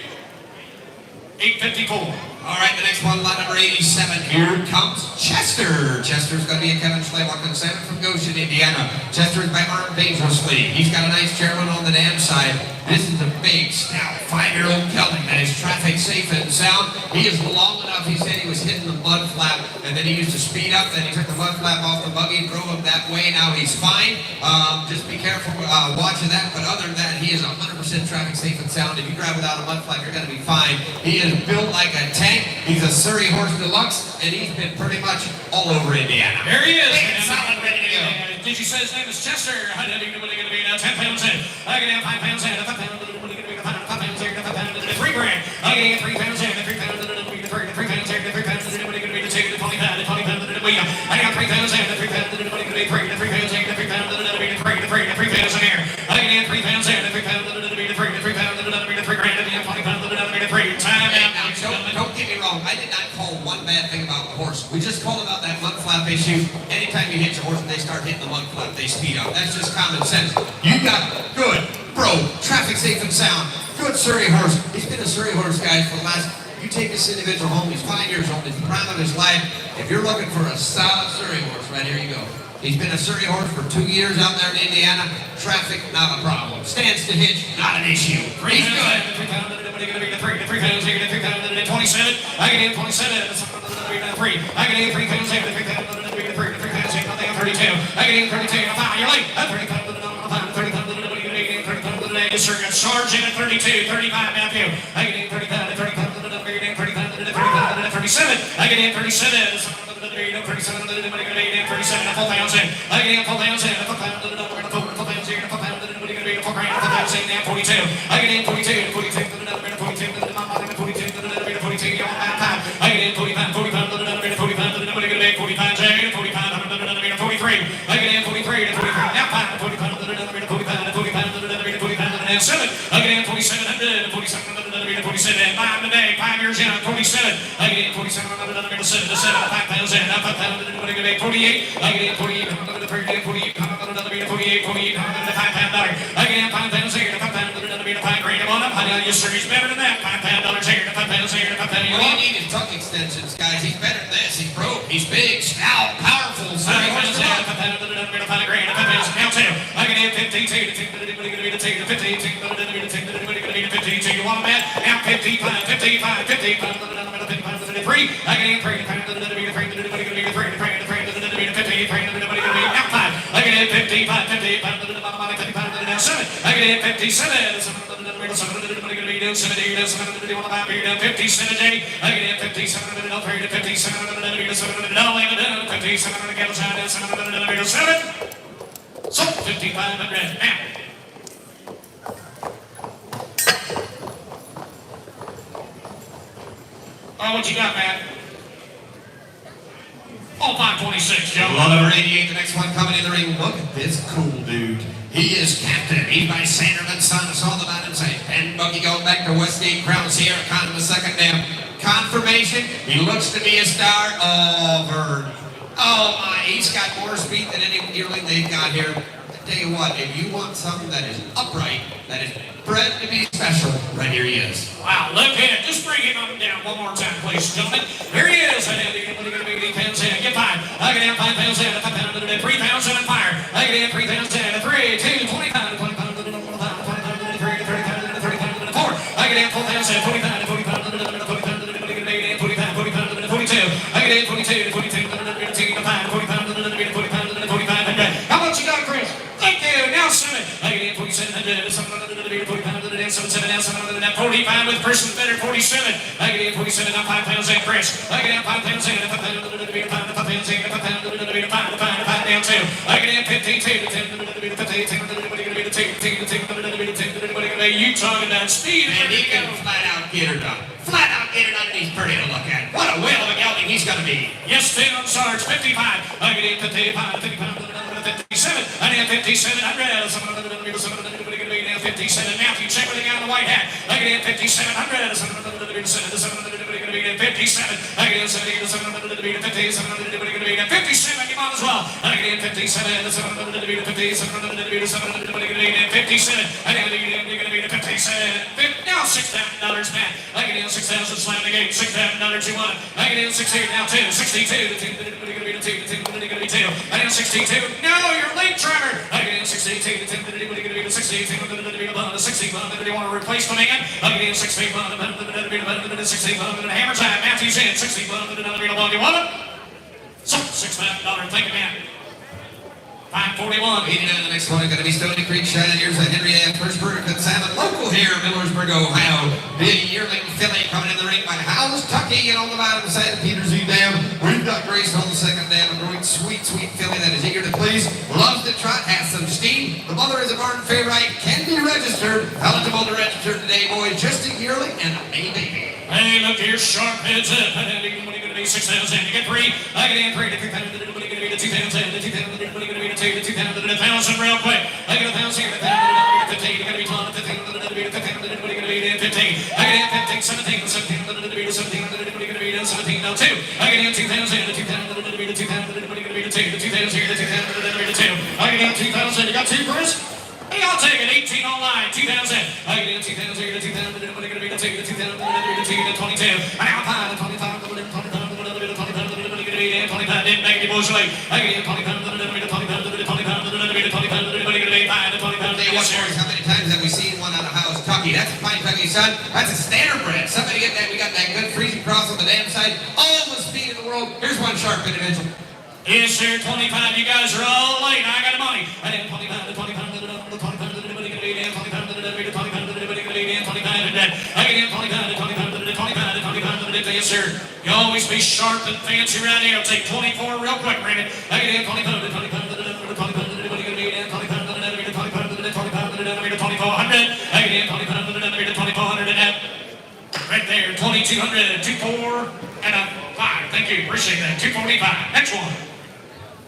8:54. All right, the next one, lot number 87. Here comes Chester. Chester's going to be a Kevin Schleywalk consignment from Goshen, Indiana. Chester is by Arm Dangerously. He's got a nice chairman on the dam side. This is a big, stout, 5-year-old gelding that is traffic safe and sound. He is long enough, he said he was hitting the mud flap, and then he used to speed up, then he took the mud flap off the buggy and drove him that way. Now he's fine. Just be careful watching that, but other than that, he is 100% traffic safe and sound. If you drive without a mud flap, you're going to be fine. He is built like a tank. He's a Surrey Horse Deluxe, and he's been pretty much all over Indiana. There he is. Solid, ready to go. Did you say his name is Chester? I didn't even know what going to be now. 10 pounds in. I can have 5 pounds in. 5 pounds, what are you going to be? 5 pounds here, 5 pounds, 3 grand. I can have 3 pounds in. 3 pounds, 3 pounds here, 3 pounds, what are you going to be? Take the 20 pounds, 20 pounds, I got 3 pounds in. 3 pounds, what are you going to be? 3 pounds here, 3 pounds, 3 pounds in here. I can have 3 pounds in. 3 pounds, 3 pounds, 3 grand. I can have 20 pounds, 3 time out. Don't get me wrong. I did not call one bad thing about the horse. We just called about that mud flap issue. Anytime you hit your horse and they start hitting the mud flap, they speed up. That's just common sense. You got good, bro, traffic safe and sound, good Surrey horse. He's been a Surrey horse, guys, for the last. You take this individual home. He's 5 years old. He's the prime of his life. If you're looking for a solid Surrey horse, right here you go. He's been a Surrey horse for 2 years out there in Indiana. Traffic, not a problem. Stands to hitch, not an issue. He's good. 3 pounds, 3 pounds here, 3 pounds, 27. I can have 27. 3. I can have 3 pounds here, 3 pounds, 3 pounds here, nothing. 32. I can have 32. You're late. 30 pounds, 30 pounds, 30 pounds, Sergeant at 32, 35, Matthew. I can have 30 pounds, 30 pounds, 30 pounds, 37. I can have 37. 37, 37, 4 pounds in. I can have 4 pounds in. 4 pounds, 4 pounds here, 4 pounds, 4 pounds in, 42. I can have 42, 42, 42, 42, you want that time. I can have 40 pounds, 40 pounds, 40 pounds, 40 pounds, 40 pounds, 43. I can have 43, 43, now 5, 40 pounds, 40 pounds, 40 pounds, 40 pounds, and 7. I get in 4,700, 4,700, 47. 5 today, 5 years in, 47. I get in 4,700, 7 to 7, 5,000, 5,000, 48. I get in 48, 48, 48, 48, 48, $5,000. I get in 5,000 here, 5,000, 5 grand. Come on up, yes sir, he's better than that. $5,000 here, 5,000 here, 5,000. What he needs is tongue extensions, guys. He's better than this. He's broke. He's big, stout, powerful. So he wants to rock. $5 grand, now 2. I get in 52, 52, you want them at? Now 55, 55, 55, 53. I get in 3, now 5. I get in 55, 55, now 7. I get in 57, 57 day. I get in 57, 7. So 5,500 now. Oh, what you got, Matt? Oh, 526, Joe. Number 88, the next one coming in the ring. Look at this cool dude. He is captain. He's by Sanderman's son. I saw the man inside. And Bucky going back to Westgate Crown Sierra, kind of the second down. Confirmation. He looks to be a star. Oh, Vern. Oh, my. He's got more speed than any yearling they've got here. I tell you what, if you want something that is upright, that is bred to be special, right here he is. Wow, look at it. Just bring him up and down one more time, please, gentlemen. Here he is. I get 5. I get in 5,000, 3,000 and fire. I get in 3,000, 3, 2, 25, 25, 30, 4. I get in 4,000, 45, 45, 42. I get in 22, 22, 25, 45, 45. How much you got, Chris? Thank you. Now 7. I get in 4,700, 45 with person better 47. I get in 47, now 5,000, Chris. I get in 5,000, 5 down 2. I get in 52, you talking about speed. And he can flat out get her done. Flat out get her done, and he's pretty to look at. What a whale of a gelding he's going to be. Yes, 10 Sarge, 55. I get in 55, 57. I get in 57, 57. Now, if you check everything out of the white hat, I get in 5,700. 57. I get in 70, 57. Come on as well. I get in 57. 57. I get in 57. Now $6,000, Matt. I get in 6,000. Slam the gate. $6,000 you want. I get in 68 now 2. 62. 2. I get in 62. No, you're late, Trevor. I get in 62. 60. You want to replace the man? I get in 60. 60. Hammer time. Matthew's in 60. You want it? So $6,000. Thank you, man. 541. 89, the next one is going to be Stony Creek Shine. Here's a Henry F. First Burger Salmon, local here in Millersburg, Ohio. Big yearling filly coming in the ring by House Tucky and on the bottom side of Peter Z. Dam. We've got Grace on the second dam. A great, sweet filly that is eager to please. Loves to trot, has some steam. The mother is a barn favorite, can be registered. Eligible to register today, boys. Just a yearling and a baby. Hey, look here, sharp heads up. What are you going to be? 6,000. You get 3. I get in 3 to 2,000. 2,000 real quick. I get 1,000 here. 15. You got to be 12. 15. 15. I get in 15. 17. 17 now 2. I get in 2,000. 2,000 here. 2,000. I get in 2,000. You got 2, Chris? Hey, I'll take it. 18 online. 2,000. I get in 2,000 here. 2,000. 22. Now 5. 25. 25 didn't make it bushly. I get in 25. How many times have we seen one out of House Tucky? That's a fine Tucky, son. That's a standard bred. Somebody get that. We got that good Friesian cross on the damn side. All the speed in the world. Here's one sharp individual. Yes, sir. 25. You guys are all late. I got the money. I did 25 to 25. Yes, sir. You always be sharp and fancy around here. I'll take 24 real quick, Brandon. I get in 25. 2,400. I get in 2,400 and that. Right there. 2,200. 2, 4, and a 5. Thank you. Appreciate that. 245. Next one.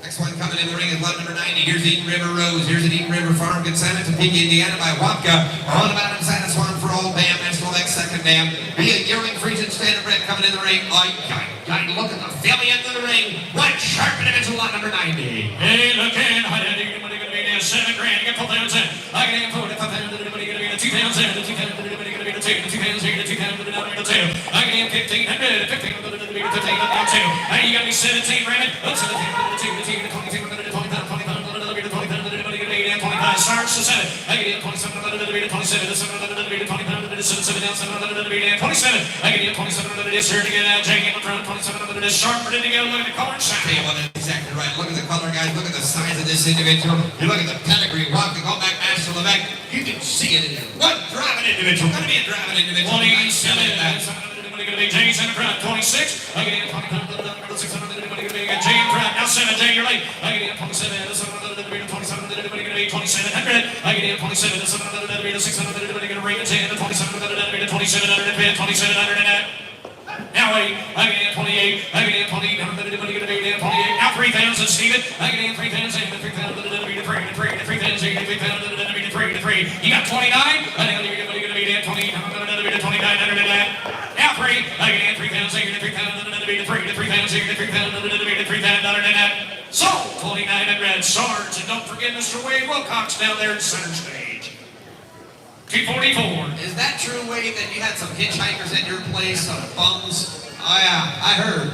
Next one coming in the ring is lot number 90. Here's Eaton River Rose. Here's an Eaton River Farm consignment to Topeka, Indiana by Wapka. On about inside the Swan for Old Bam. National X second dam. Be a yearling Friesian standard bred coming in the ring. Look at the filly end of the ring. One sharp individual lot number 90. Hey, look in. Anybody gonna be there? $7 grand. You got 4,000. I can afford it. 5,000. Anybody gonna be there? 2,000. 2,000. Anybody gonna be there? 2,000. 2,000. 2,000. I can 1,500. 1,500. 15. Hey, you got me 17, Raymond. 17, 22, 22, 20, 25 starts to 7. I get in 27, 27, 27 down, 27. I get in 27, it's here to get out. Jake in the front, 27, it's sharper than to go. Look at the color shine. Well, that's exactly right. Look at the color, guys. Look at the size of this individual. You look at the pedigree, walking, go back, Master Levesque. You can see it in there. One driving individual. Going to be a driving individual. 27. Going to be James in the front, 26. I get in 27. Jay in front. Now 7, Jay, you're late. I get in 27. 2,700. I get in 27. 600. Going to ring it 10. 2,700. 2,700. Now 8. I get in 28. I get in 28. Now 3,000, Steven. I get in 3,000. 3,000. You got 29. I think you're going to be there 2,900. Now 3. I get in 3,000. 3,000. So 2,900. Sarge, and don't forget Mr. Wade Wilcox down there in center stage. 244. Is that true, Wade, that you had some hitchhikers at your place, some bums? Oh, yeah, I heard.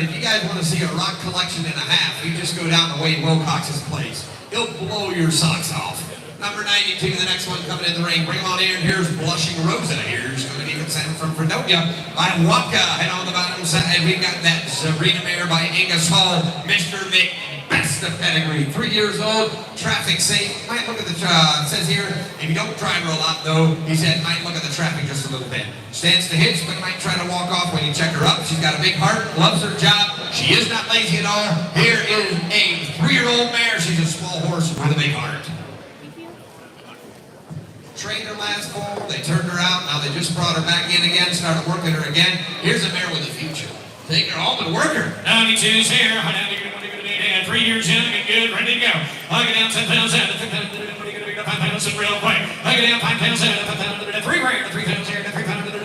If you guys want to see a rock collection and a half, you just go down to Wade Wilcox's place. He'll blow your socks off. Number 92, the next one coming in the ring. Bring him on in. Here's Blushing Rosa. Here's going to be consigned from Fredonia by Wapka. And on the bottom side, we've got that Sabrina mare by Angus Hall. Mr. Mick, best of pedigree. 3 years old, traffic safe. Might look at the, it says here, if you don't drive her a lot though, he said, might look at the traffic just a little bit. Stands to hitch, but might try to walk off when you check her up. She's got a big heart, loves her job. She is not lazy at all. Here is a 3-year-old mare. She's a small horse with a big heart. Trained her last fall, they turned her out, now they just brought her back in again, started working her again. Here's a mare with a future. Take her home and work her. 92's here. 3 years in, get good, ready to go. I get down 10,000. 5,000 real quick. I get down 5,000. 3 grand. 3,000 here. 3,000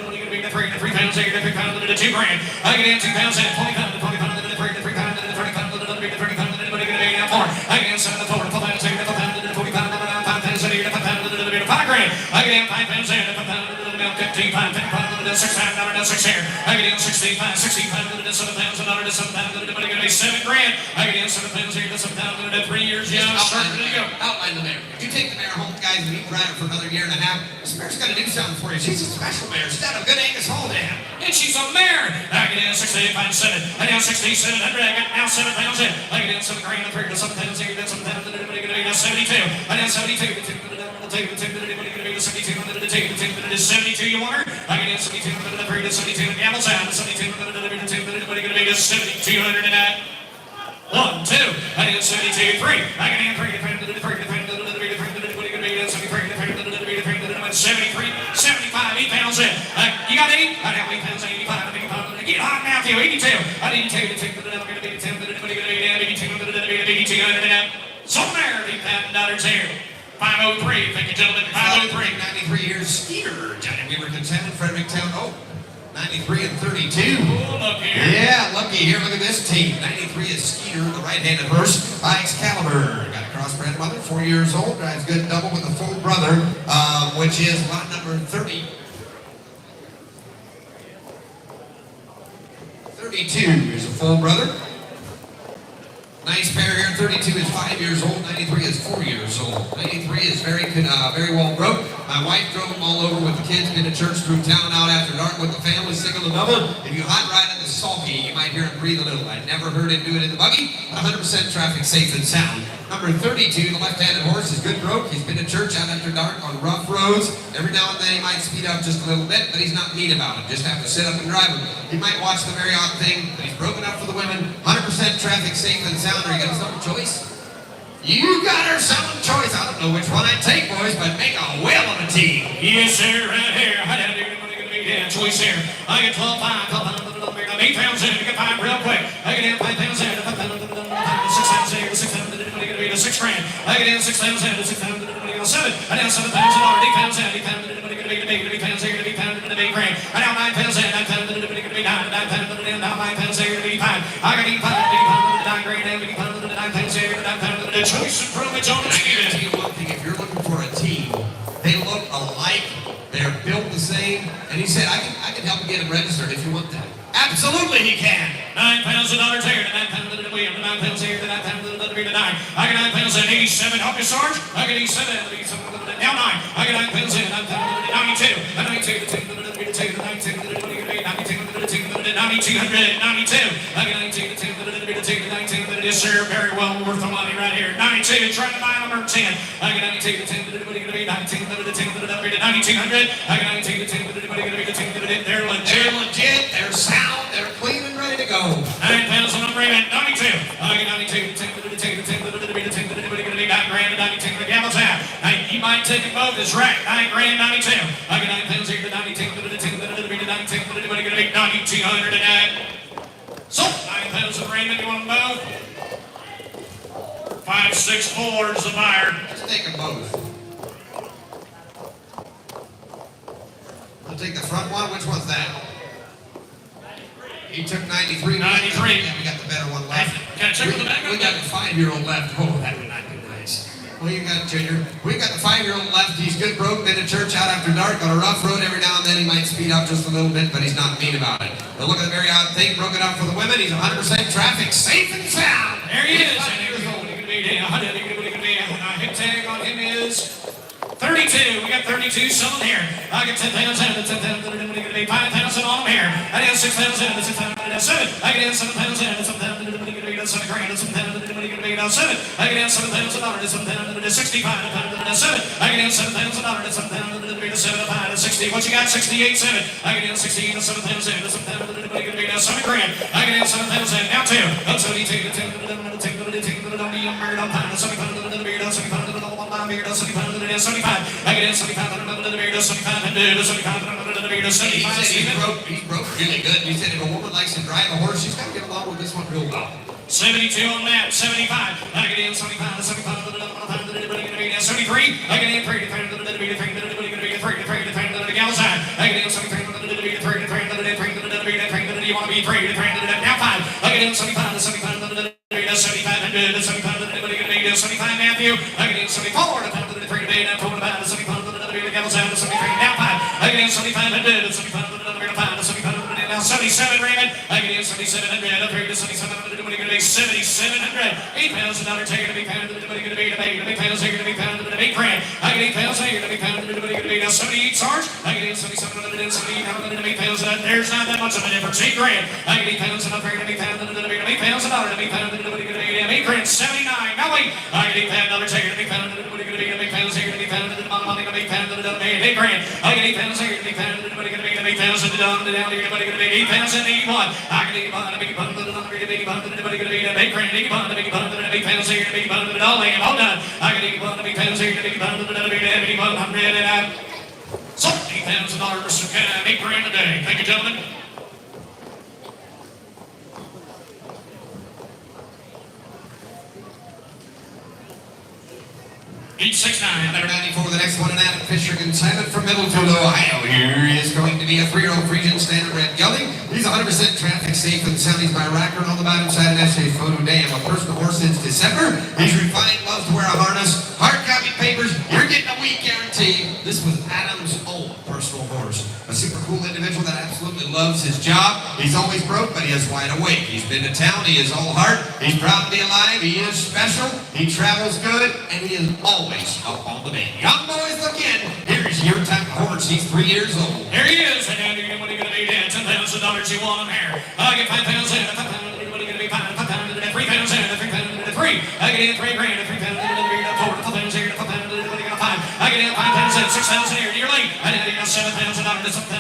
to 2 grand. I get down 2,000. 20,000 to 20,000 to 3,000 to 30,000 to 30,000 to 4. I get down 7 to 4. 4,000 here. 4,000 to 40,000 here. 5,000 to 5 grand. I get down 5,000. 15, 5, 6, 6 here. I get in 65, 65 to 7,000 to 7,000 to 7 grand. I get in 7,000 here to 7,000 to 3 years young. Starting to go. Outline the mare. If you take the mare home, guys, and you ride her for another year and a half, this mare's got to do something for you. She's a special mare. She's got a good Angus Hall dam. And she's a mare. I get in 65, 7. I get in 6,700. I get now 7,000. I get in 7 grand. 3 to 7,000 here to 7,000 to 72. I get 72. 72, you want her? I get in 72, 3 to 72, and Gamble's out. 72, 7,200 and that. 1, 2, I get in 72, 3. I get in 3 to 73, 75, 8,000. You got 8? I got 8,000, 85, get hot now, 82. I need 82, and that. So there, $8,000 here. 503, thank you, gentlemen. 503. 93 years Skeeter. Johnny Weaver consented, Fredericktown. Oh, 93 and 32. Oh, look here. Yeah, lucky here. Look at this team. 93 is Skeeter, the right-handed horse. Excalibur. Got a crossbred mother, 4 years old. Drives good double with a full brother, which is lot number 30. 32 is a full brother. Nice pair here. 32 is 5 years old. 93 is 4 years old. 93 is very well broke. My wife drove them all over with the kids. Been to church through town out after dark with the family. Single and double. If you hot ride in the sulky, you might hear him breathe a little. I never heard him do it in the buggy. 100% traffic safe and sound. Number 32, the left-handed horse, is good broke. He's been to church out after dark on rough roads. Every now and then he might speed up just a little bit, but he's not mean about it. Just have to sit up and drive him. He might watch the Marriott thing, but he's broken up for the women. 100% traffic safe and sound. Are you got some choice? You got her some choice. I don't know which one I'd take, boys, but make a whale of a team. Yes, sir, right here. Yeah, choice here. I get 12, 5, 8,000. You get 5 real quick. I get in 5,000. 6,000. I get in 6,000, 6,000, 7. I down 7,000, 8 pounds, 8 pounds, to be pounds here to be pounds to be grand. I now 9 pounds, 9 pounds to be 9 pounds to be 9 pounds here to be pound. I got 8 pounds, 9 grand, 8 pounds to 9 pounds here to 9 pounds to the choice improvements on the team. Tell you one thing, if you're looking for a team, they look alike, they're built the same, and he said, I can help you get them registered if you want that. Absolutely he can. 9 pounds of dollars here to 9 pounds to the wheel, 9 pounds here to 9 pounds to the 9. I got 9 pounds and 87. Help you, Sarge. I got 87. Now 9. I got 9 pounds in. 9 pounds 92. 92 to 92. 92 to 92. 92. I got 19 to 19. Yes, sir. Very well worth the money right here. 92. Trying to buy number 10. I got 19 to 10. 19 to 10. 1900. I got 19 to 10. They're legit. They're sound. They're clean and ready to go. 9 pounds on number 8. 92. I got 92 to 10. 9 grand to 92. The gavel's out. He might take them both. It's right. 9 grand 92. I got 9 pounds here to 92. 9200 to that. So 9 pounds of Raymond. You want them both? 564 is the buyer. Let's take them both. I'll take the front one. Which one's that? He took 93. 93. Yeah, we got the better one left. Can I check with the back? We got the 5-year-old left. Oh, that would not be nice. Well, you got Junior. We got the 5-year-old left. He's good broke. Been to church out after dark on a rough road. Every now and then he might speed up just a little bit, but he's not mean about it. But look at the very odd thing. Broke it up for the women. He's 100% traffic safe and sound. There he is. Hit tag on him is 32. We got 32 selling here. I got 10,000. 5,000 on them here. I got 6,000. 7. I get in 7,000. 7 grand. 7. I get in $7,000. 65. 7. I get in $7,000. 60. What you got? 68. 7. I get in 68. 7,000. 7 grand. I get in 7,000. Now 2. 72. 75. I get in 75. He's broke really good. He said if a woman likes to drive a horse, she's got to get along with this one real well. 72 on that. 75. I get in 75. 73. I get in 3. The gal's eye. I get in 73. You want to be 3. Now 5. I get in 75. 75. 75 Matthew. I get in 74. The 3 now 4 the gal's eye. 73 now 5. I get in 75. 77 Raymond. I get in 7,700. Up here to 7,700. 7,700. $8,000 taken to be pounded. To be pounds here to be pounded. 8 grand. I get 8 pounds here to be pounded. 78 Sarge. I get in 7,700 and 7,800 to be pounds. There's not that much of a difference. 8 grand. I get 8 pounds up here to be pounded. $8,000 to be pounded. 8 grand. 79. Now wait. I get $8 here to be pounded. 8 pounds here to be pounded. 8 pounds. 8 grand. I get 8 pounds here to be pounded. 8 pounds down here. 8 pounds and 81. I get 8 pounds. 8 grand. 8 pounds. 8 pounds here to be pounded. All done. I get 8 pounds here to be pounded. 8,100 and so $8,000. 8 grand a day. Thank you, gentlemen. 869. Number 94, the next one, an Adam Fisher consignment from Middlefield, Ohio. Here is going to be a 3-year-old Friesian standard red gelding. He's 100% traffic safe and sound. He's by Racker and all about inside an essay photo dam. A personal horse since December. He's refined, loves to wear a harness. Hard copy papers. You're getting a week guarantee. This was Adam's own personal horse. A super cool individual that absolutely loves his job. He's always broke, but he is wide awake. He's been to town. He is all heart. He's proud to be alive. He is special. He travels good, and he is always up on the bay. Young boys, look in. Here's your type of horse. He's 3 years old. There he is. And now you're going to be $10,000 you want him here. I get 5,000. 5,000. What are you going to be? 5,000. 3,000. 3,000. I get in 3 grand. 3,000. 4,000 here. 5,000. I get in 5,000. 6,000 here. You're late. I get in $7,000. 7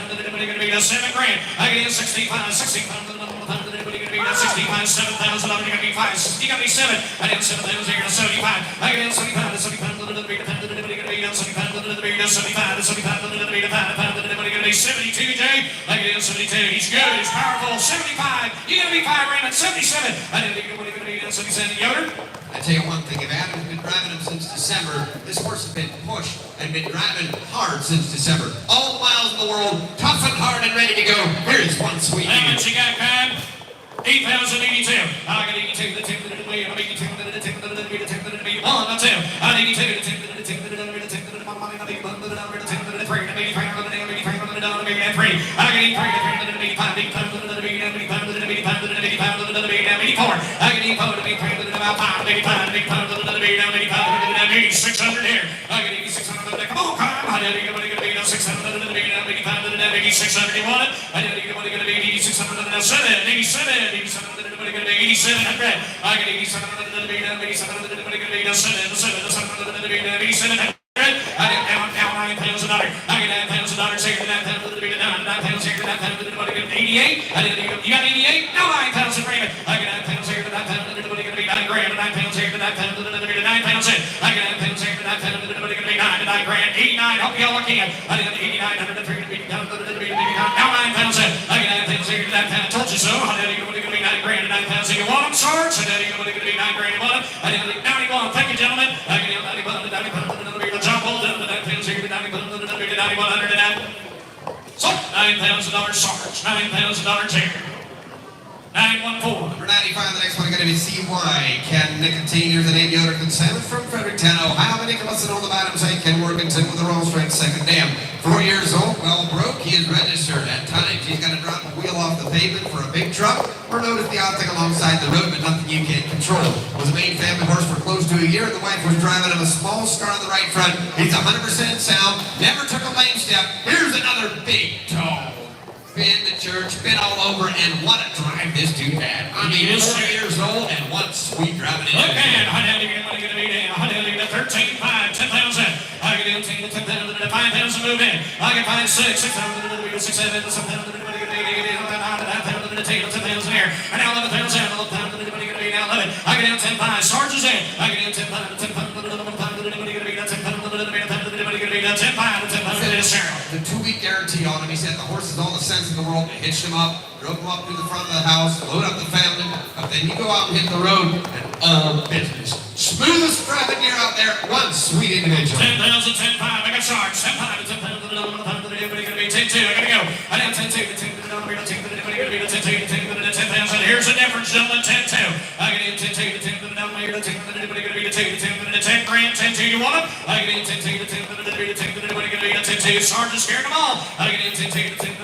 grand. I get in 65. 65. Anybody gonna be down 65, 7,000, I'm gonna be 5, 60, gonna be 7. I did 7,000 here to 75. I get down 75 to 75, a little bit of anybody gonna be down 75, a little bit of 75 to 75, a little bit of 5, anybody gonna be 72, Jay. I get down 72. He's good, he's powerful. 75. You gotta be 5, Raymond. 77. I didn't think anybody gonna be down 77. Yoder. I tell you one thing, if Adam's been driving him since December, this horse has been pushed and been driving hard since December. All the miles in the world, tough and hard and ready to go. Here is one sweet. How much you got, Pat? 8,082. I got 82. The 10 to the way. I'm 82. The 10 to the way. The 10 to the way. 1, I'm 2. I 82. The 10 to the 10 to the 10 to the 10 to the money. I 1 to the 10 to the 3. I 83. I 83. I 83. I 83. 85. 85 to the 85 to the 85 to the 85 to the 84. I get 84 to the 85 to the 5. 85 to 85 to the 85 to the 8600 here. I get 8600 to the come on, come. I didn't get anybody gonna be 600 to the 85 to the 8600. You want it? I didn't get anybody gonna be 8600 to the 7. 87. 87 to the anybody gonna be 8700. I get 8700 to the 8700 to the anybody gonna be 7. 700 to the 8700. I get down $9,000. I get $9,000 here to $9,000 to the 9,000 here to $9,000 to the 88. I didn't you got 88? No 9,000 Raymond. I get 9,000 here to 9,000 to the gonna be 9 grand. 9,000 here to 9,000 to the 9,000. I get 9,000 here to 9,000 to the gonna be 9 grand. 89. Hope y'all can. I did 8,900 to 3 down to the now 9,000. I get 9,000 here to 9,000. Told you so. I did gonna be 9 grand. 9,000. You want them, Sarge? I did gonna be 9 grand. You want them? I did 91. Thank you, gentlemen. I get 91 to 91 to the jump hold down to 9,000 here to 91 to the 9100 to that. So $9,000 Sarge. $9,000 here. 914. Number 95, the next one is going to be CY. Ken Nicotine, here's an 8-year consent from Fredericton, Ohio. Nicholas and all the bottom say Ken Workington with the Royal Strength second dam. 4 years old, well broke, he is registered. At times, he's going to drop a wheel off the pavement for a big truck or notice the outtake alongside the road, but nothing you can't control. Was a main family horse for close to a year. The wife was driving him a small scar on the right front. He's 100% sound, never took a lane step. Here's another big toe. Been to church, been all over, and what a drive this dude had. I mean, 4 years old and one sweet driving in. Look at how did you get to be down? How did you get to 13, 5, 10,000? I get 10 to 10,000 to 5,000 move in. I get 5, 6, 6,000 to 6, 7, 7,000 to 10,000 here. And now 11,000, 11,000 to now 11. I get down 10, 5, Sarge is in. I get down 10, 5, 10, 5, 10, 5, 10, 5, the 2-week guarantee on him. He said the horse has all the sense in the world. They hitched him up, drove him up to the front of the house, load up the family, but then you go out and hit the road and business. Smoothest driving gear out there, one sweet individual. 10,000, 10, 5, I got Sarge. 10, 5, 10, 5, everybody gonna be 10, 2. I gotta go. I got 10, 2, 10, 2, everybody gonna be 10, 2, 10,000. Here's the difference, gentlemen. 10, 2. I get 10, 2, 10, 2, everybody gonna be 10, 10 grand, 10, 2. You want them? I get 10, 2, 10, everybody gonna be 10, 2. Sarge is scared them all. I get 10, 2, 10,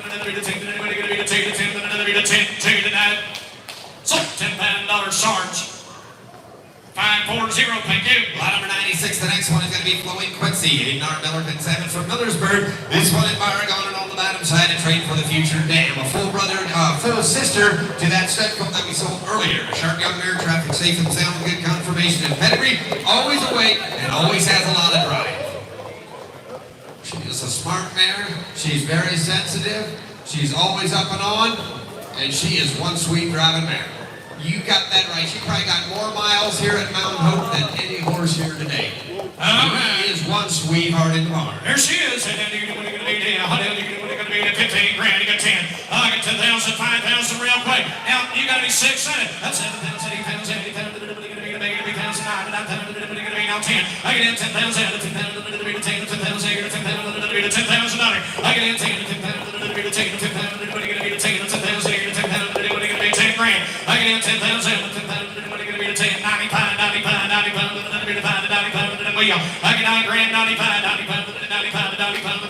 everybody gonna be 10, 2 tonight. So $10,000 Sarge. 540, thank you. Lot number 96, the next one is going to be Flowing Quincy. 8 Miller consent from Millersburg. This one in Barragon and on the bottom side, a trade for the future dam. A full brother, full sister to that stud colt that we sold earlier. A sharp young mare, traffic safe and sound, good confirmation and pedigree. Always awake and always has a lot of drive. She is a smart mare. She's very sensitive. She's always up and on. And she is one sweet driving mare. You got that right. She probably got more miles here at Mountain Hope than any horse here today. She is one sweethearted barn. There she is. And then you're going to be 10. How do you going to be 15 grand? You got 10. I got 10,000, 5,000 real quick. Now you got to be 6 in it. That's 7,000, 8,000, 8,000. Now 10. I get in 10,000, 10,000, 10,000, $10,000. I get in 10, 10 grand. I get in 10,000, 10,000, 95, 95, 95, 95, I get 9 grand, 95, 95, 95, 95,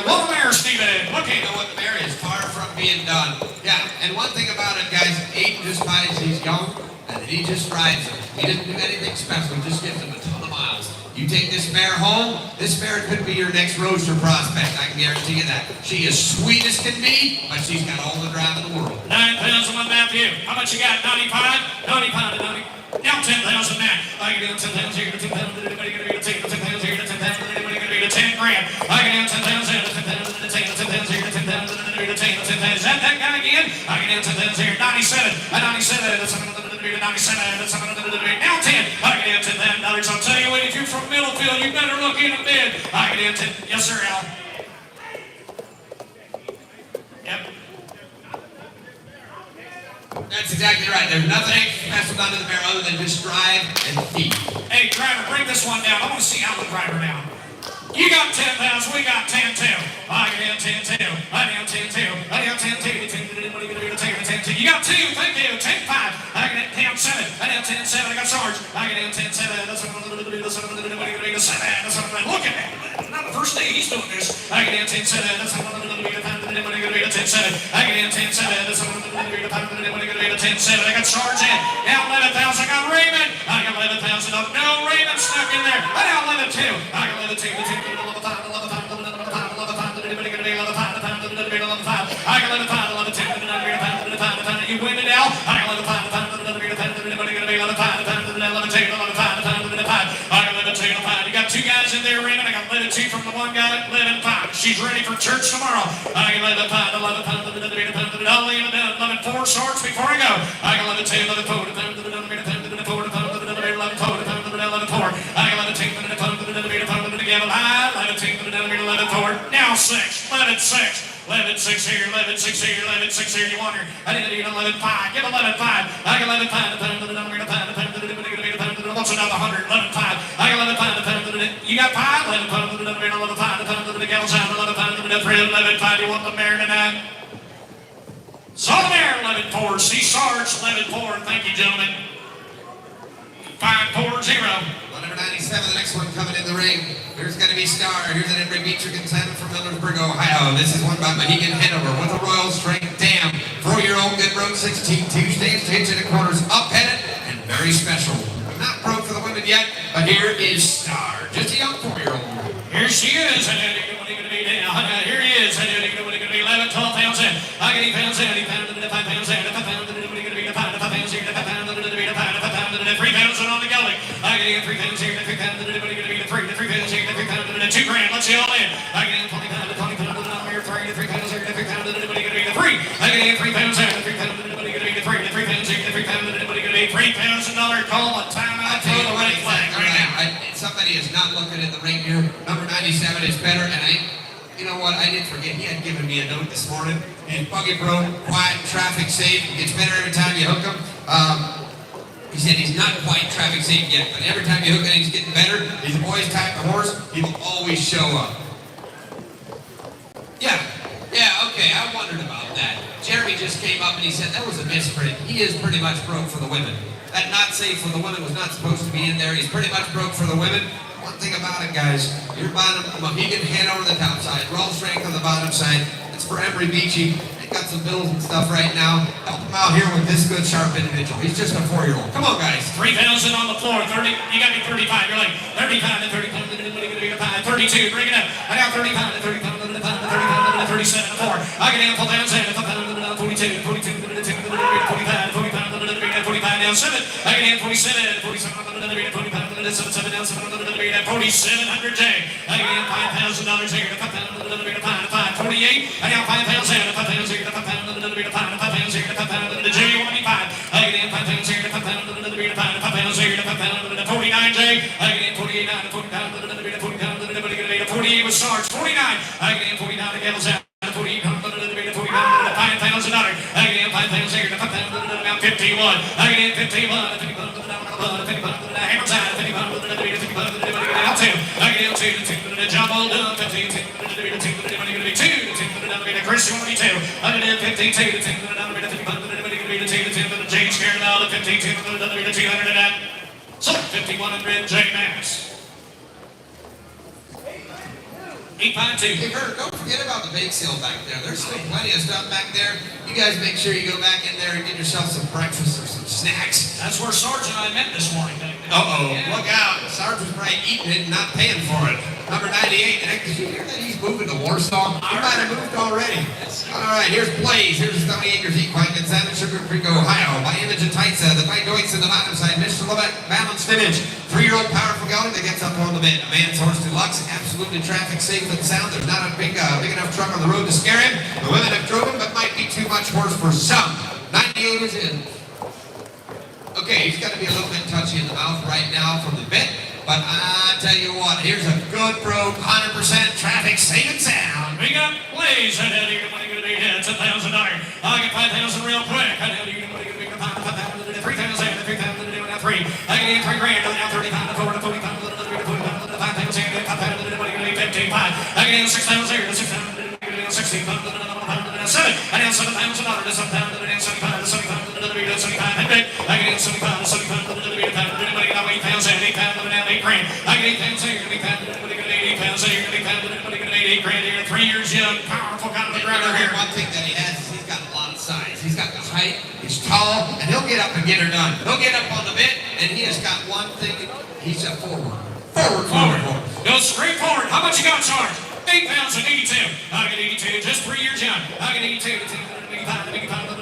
one mare, Steven. Okay, you know what, the mare is far from being done. Yeah, and one thing about it, guys, Aiden just buys these young, and he just rides them. He didn't do anything special, he just gives them a ton of miles. You take this mare home, this mare could be your next roadster prospect, I can guarantee you that. She is sweet as can be, but she's got all the drive in the world. 9,000 on Matthew. How much you got? 95? 95 to 90. Now 10,000 Matt. I get in 10,000 here to 10,000. Everybody gonna be to 10,000 here to 10,000. Everybody gonna be to 10 grand. I get in 10,000 to 10,000 to 10,000 here to 10,000. Everybody to 10,000. Is that guy again? I get into this here. 97, 97, 97, now 10. I get into that. Dollars. I'll tell you what, if you're from Middlefield, you better look in a bit. I get into, yes, sir, Al. Yep. That's exactly right. There's nothing extra done to the mare other than just drive and feed. Hey, driver, bring this one down. I want to see Al the driver now. You got 10 pounds, we got 10 too. I get 10 too. I down 10 too. I down 10 too. You got 2, thank you. 10 5. I get down 7. I down 10 7. I got Sarge. I get down 10 7. That's what I'm going to do. Look at that. Not the first day he's doing this. I get down 10 7. That's what I'm going to do. 10 7. I get down 10 7. That's what I'm going to do. 10 7. I got Sarge in. Down 11,000. I got Raymond. I got 11,000 up. No, Raymond stuck in there. I down 11 2. I got 11 2. You win it out. You got 2 guys in there, Raymond. I got 11 2 from the one guy. 11 5. She's ready for church tomorrow. I got 11 5. 11 4 shorts before I go. I got 11 2. 11 4. 11 4. Now 6, 11 6. 11 6 here, 11 6 here, 11 6 here. You wonder, I didn't even 11 5. Give 11 5. I got 11 5. What's another 100? 11 5. I got 11 5. You got 5? 11 5. 11 5. The gals out 11 5. 11 5. You want the mare tonight? Saw the mare 11 4. See Sarge 11 4. Thank you, gentlemen. 5 4 0. Number 97, the next one coming in the ring. Here's going to be Star. Here's an Embry Beecher contender from Millersburg, Ohio. This is one by Mohegan Hanover with a Royal Strength Dam. 4-year-old good road 16, 2 stands to hitch in the corners, up-headed, and very special. Not broke for the women yet, but here is Star. Just a young 4-year-old. Here she is. Here he is. 11, 12 pounds in. I get 8 pounds in. 8 pounds in. 5 pounds in. 5 pounds in. 5 pounds in. 5 pounds in. 3 pounds on the gelding. I get 3 pounds here. 3 pounds in. 3 pounds here. 3 pounds in. 2 grand. Let's see all in. I get 20 pounds. 20 pounds on here. 3 pounds here. 3 pounds in. 3. I get 3 pounds in. 3 pounds in. 3 pounds here. 3 pounds in. 3 pounds a dollar. Call a timeout. Throw the red flag right now. Somebody is not looking in the ring here. Number 97 is better, and you know what? I did forget. He had given me a note this morning. And Buggy Bro, quiet, traffic safe. Gets better every time you hook him. He said he's not quite traffic safe yet, but every time you hook him, he's getting better. He's a boy's type of horse. He will always show up. Yeah, okay. I wondered about that. Jeremy just came up and he said that was a misprint. He is pretty much broke for the women. That not safe for the women was not supposed to be in there. He's pretty much broke for the women. One thing about it, guys, you're buying a Mohegan Hanover the top side, Royal Strength on the bottom side. It's for Embry Beachy. They got some bills and stuff right now. Help him out here with this good, sharp individual. He's just a 4-year-old. Come on, guys. 3 pounds in on the floor. 30. You got me 35. You're like 35 and 30 pounds. 32. Bring it up. I got 30 pounds. 30 pounds. 30 pounds. 37 and 4. I get down 4 pounds in. 42. 42. 45. 45 down 7. I get in 47. 47. 47 down 7. 4,700 J. I get in $5,000 here. 5. 48. I got 5 pounds in. 5 pounds here. 5 pounds here. 5 pounds here. 5 pounds J. 185. I get in 5 pounds here. 5 pounds here. 5 pounds here. 49 J. I get in 49. 48 with Sarge. 49. I get in 49 to Gales out. 48. 5,000. I get in 5 pounds here. 5 pounds. 51. I get in 51. 51. Hammer time. 51. Out 2. I get in 2. Jumbo done. 15. 2. Chris, you want me 2. I get in 52. James scared out of 52. 200 and that. So 5100 J Max. 852. Hey, Kurt, don't forget about the bake sale back there. There's still plenty of stuff back there. You guys make sure you go back in there and get yourself some breakfast or some snacks. That's where Sarge and I met this morning. Uh-oh, yeah. Look out. Sarge was probably eating it and not paying for it. Number 98. Did you hear that he's moving to Warsaw? He might have moved already. All right, here's Blaze. Here's Stony Acres Equine in Santa Sugar Creek, Ohio. By Image and Taitza, the White Doits in the bottom side. Mr. Levesque, balanced image. 3-year-old powerful gelding that gets up on the bed. A man's horse deluxe, absolutely traffic safe and sound. There's not a big enough truck on the road to scare him. The women have drove him, but might be too much horse for some. 98 is in. Okay, he's got to be a little bit touchy in the mouth right now from the bit, but I tell you what, here's a good broke, 100% traffic safe and sound. We got Blaze, I tell you, the money gonna be $10,000. I'll get 5,000 real quick. I tell you, the money gonna be 5,000, 3,000, 3,000, now 3. I can get 3 grand, now 35, 40, 45, 5,000, 5,000, the money gonna be 15,500. I can get 6,000, 6,000, 16,000, 7. I get $7,000, 7,000, 75, 75, I can get 75, 75, everybody got 8,000, 8,000, now 8 grand. I get 8,000, 8,000, everybody got 8,000, 8,000, everybody got 8 grand here. 3 years young, powerful kind of a driver here. One thing that he has is he's got a lot of size. He's got the height, he's tall, and he'll get up and get her done. He'll get up on the bit, and he has got one thing, he's a forward. Forward. Go straight forward. How much you got, Sarge? 8,000, 82. I get 82, just 3 years young. I get 82, 85, 85,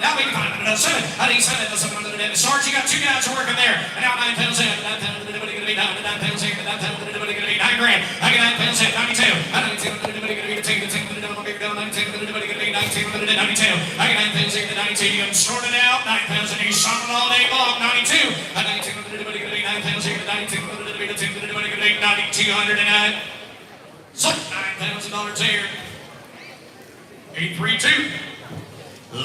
now 85, 7. I need 7, 7. Sarge, you got 2 guys working there. And now 9,000, 9,000, everybody gonna be 9,000, 9,000, everybody gonna be 9 grand. I get 9,000, 92. I 92, everybody gonna be 10, 10, everybody gonna be 19, 92. I get 9,000, 92. You can sort it out. 9,000, you sort it all day long. 92. I 92, everybody gonna be 9,000, 92, everybody gonna be 9,209. So $9,000 here. 832. The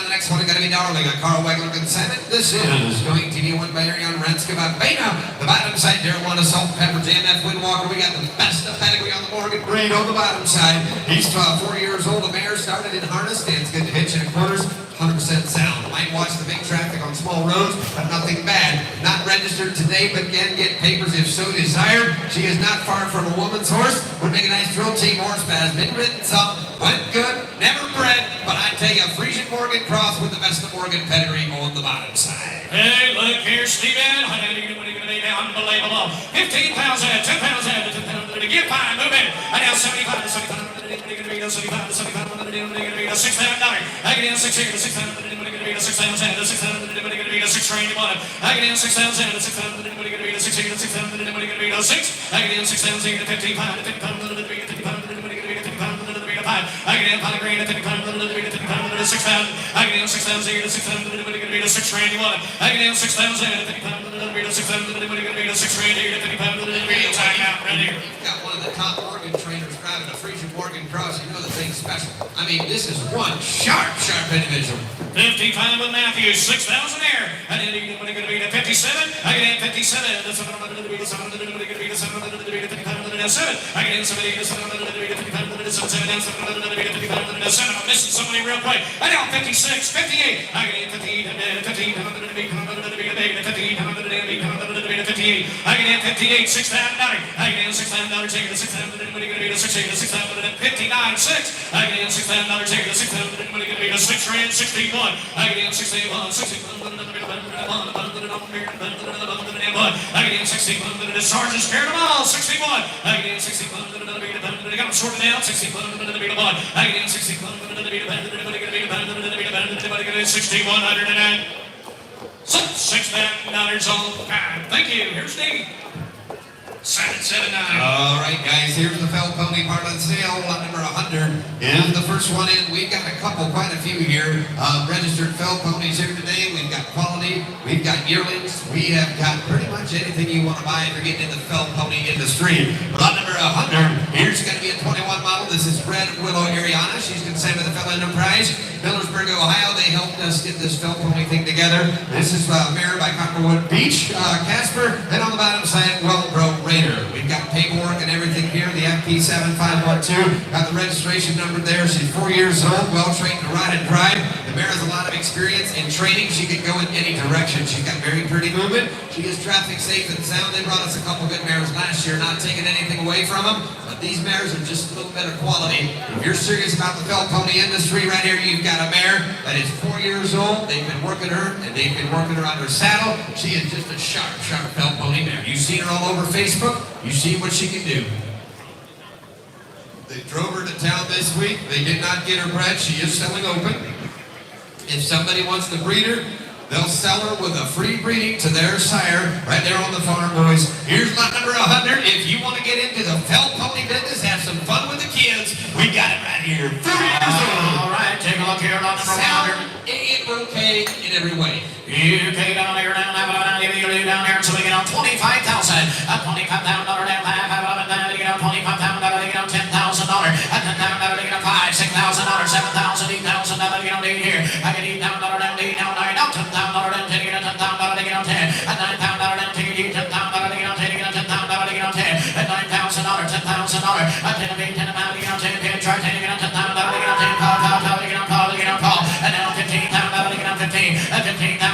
next one is going to be Darling, a Carl Wagler consignment. This is going to be won by Ariane Ranskava Beta. The bottom side, there one is Salt Pepper, JMF Windwalker. We got the best of pedigree on the Morgan grade on the bottom side. He's 4 years old. The mare started in harness, stands good to hitch in quarters. 100% sound. Might watch the big traffic on small roads, but nothing bad. Not registered today, but can get papers if so desired. She is not far from a woman's horse. Would make a nice drill team horse, but has been ridden some. Went good, never bred, but I tell you, Friesian Morgan cross with the best of Morgan pedigree on the bottom side. Hey, look here, Steven. Unbelievable. 15,000, 10,000, 10,000. Get by, move in. I now 75 to 75. 75 to 75. $6,000. I get in 6 here to 6,000. 6,000 to 6,000. 6 train to 1. I get in 6,000 to 6,000. 6 here to 6,000. 6. I get in 6,000 to 55 to 55. I get in 5 grand to 55 to 6,000. I get in 6,000 here to 6,000. 6 train to 1. I get in 6,000 to 55 to 6,000. 6 train here to 55 to time out right here. Got one of the top Morgan trainers driving a Friesian Morgan cross. You know the thing's special. I mean, this is one sharp individual. 55 with Matthews, 6,000 there. And then you're going to be to 57. I get in 57. That's 700 to be to 700 to be to 700 to be to 55 to 7. I get in 70 to 700 to be to 55 to 7. 700 to be to 55 to 7. I'm missing somebody real quick. I know 56, 58. I get in 15 to 1500 to be 100 to be to 1500 to be to 58. I get in 58, $6,000. I get in $6,000 here to 6,000 to be to 6,000 to 6,000 59, 6. I get in $6,000 here to 6,000 to be to 6 rand 61. I get in 61, 61. I get in 61. The sergeant scared them all. 61. I get in 61. They got them sorted out. 61. I get in 61. 6,109. $6,000 all time. Thank you. Here's Steve. 779. All right, guys, here's the fell pony part of the sale. Lot number 100 is the first one in. We've got quite a few here. Registered fell ponies here today. We've got quality. We've got yearlings. We have got pretty much anything you want to buy if you're getting in the fell pony industry. Lot number 100. Here's going to be a 21 model. This is Red Willow Ariana. She's consigned by the Fell Enterprise. Millersburg, Ohio. They helped us get this fell pony thing together. This is mare by Copperwood Beach, Casper. And on the bottom side, Well-Broke Raider. We've got paperwork and everything here. The FP7512. Got the registration number there. She's 4 years old, well trained to ride and drive. The mare has a lot of experience in training. She can go in any direction. She's got very pretty movement. She is traffic safe and sound. They brought us a couple good mares last year, not taking anything away from them. But these mares are just a little better quality. If you're serious about the fell pony industry right here, you've got a mare that is 4 years old. They've been working her, and they've been working her on her saddle. She is just a sharp fell pony mare. You've seen her all over Facebook. You see what she can do. They drove her to town this week. They did not get her bred. She is selling open. If somebody wants to breed her, they'll sell her with a free breeding to their sire right there on the farm, boys. Here's lot number 100. If you want to get into the fell pony family business, have some fun with the kids. We got it right here. 30 years old. All right, take a look here on number Sound one. A-OK in every way. UK down here, down here, so we get on 25,000, $25,000 down, $5,000, to get on $25,000, to get on $10,000, $10,000, to get on $5,000, $6,000, $7,000, $8,000, to get on 8 here. I get $8,000 down, 8 down, 9 down, $10,000 down, 10, to get on $10,000, to get on 10, $9,000 down, 10, to get on $10,000, to get on 10, to get on $10,000, to get on 10, $9,000, $10,000, 10 of 8, 10 of 9, to get on 10, get try 10, to get on $10,000, to get on 10, call, to get on call, to get on call, and now $15,000, to get on 15, $15,000.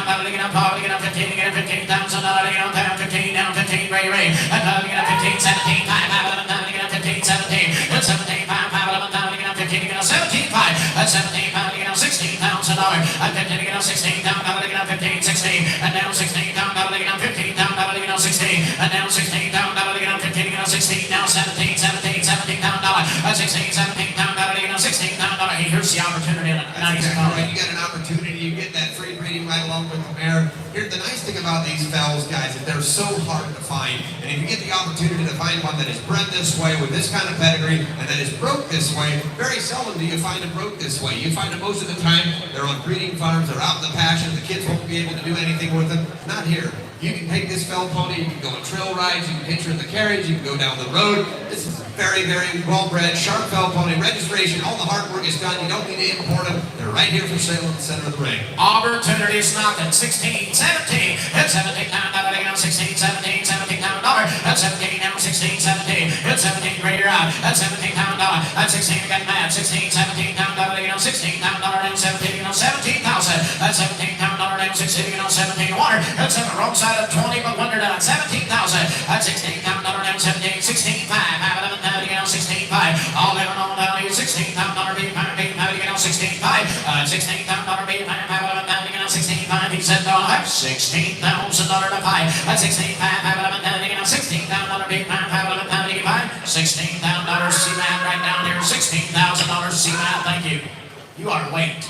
To get on 15, to get on $15,000, to get on down 15, down 15, Ray, and to get on 15, 17, 5, 11, to get on 15, 17, 17, 5, 11, to get on 15, to get on 17, 5, 17, 5, to get on $16,000, and 15 to get on 16, down to get on 15, 16, and down 16, down to get on 15, down to get on 16, and down 16, down to get on 15, to get on 16, now 17, 17, $17,000, 16, 17, down to get on $16,000. Here's the opportunity. That's exactly right. You got an opportunity. You get that free breeding right along with the mare. Here, the nice thing about these fells, guys, is they're so hard to find. And if you get the opportunity to find one that is bred this way with this kind of pedigree and that is broke this way, very seldom do you find them broke this way. You find them most of the time they're on breeding farms, they're out in the pasture, the kids won't be able to do anything with them. Not here. You can take this fell pony, you can go on trail rides, you can hitch her in the carriage, you can go down the road. This is very, very well-bred, sharp fell pony. Registration, all the hard work is done. You don't need to import them. They're right here for sale in the center of the ring. Opportunities knocking. 16, 17, it's 17 down, now 16, 17, $17,000, that's 17, now 16, 17, it's 17, greater out, that's $17,000, that's 16, got mad, 16, $17,000, now 16, down, now 17, now 17,000, that's $17,000, now 16, now 17, water, that's on the wrong side of 20, but wonder down, 17,000, that's 16,000, now 17, 16, 5, 11, now 16, 5, all living on down here, $16,000, $5, now 16, 5, $16,000, $5, 11, now 16, 5, he said, no, that's $16,000 to 5, that's 16, 5, 11, now 16,000, $5, 11, 5, $16,000, C-Mat right down here, $16,000, C-Mat, thank you. You are late.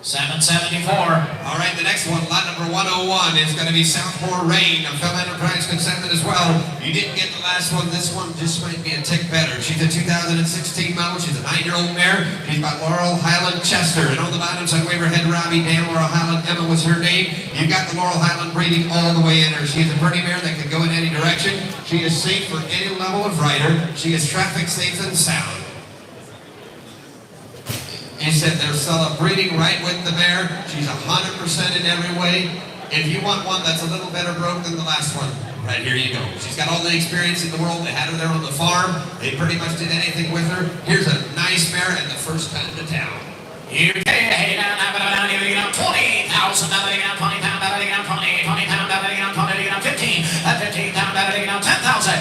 774. All right, the next one, lot number 101, is going to be Southmore Rain, a Fell Enterprise consignment as well. You didn't get the last one. This one just might be a tick better. She's a 2016 model. She's a 9-year-old mare. She's by Laurel Highland Chester. And on the bottom side, Waverhead Robbie, Dan, Laurel Highland, Emma was her name. You've got the Laurel Highland breeding all the way in her. She is a pretty mare that can go in any direction. She is safe for any level of rider. She is traffic safe and sound. He said they're celebrating right with the mare. She's 100% in every way. If you want one that's a little better broke than the last one, right here you go. She's got all the experience in the world. They had her there on the farm. They pretty much did anything with her. Here's a nice mare and the first time to town. UK, hey, down, you know, 20,000, $20,000, 20, $20,000, 20, 15, 15,000, 10,000, 10,000,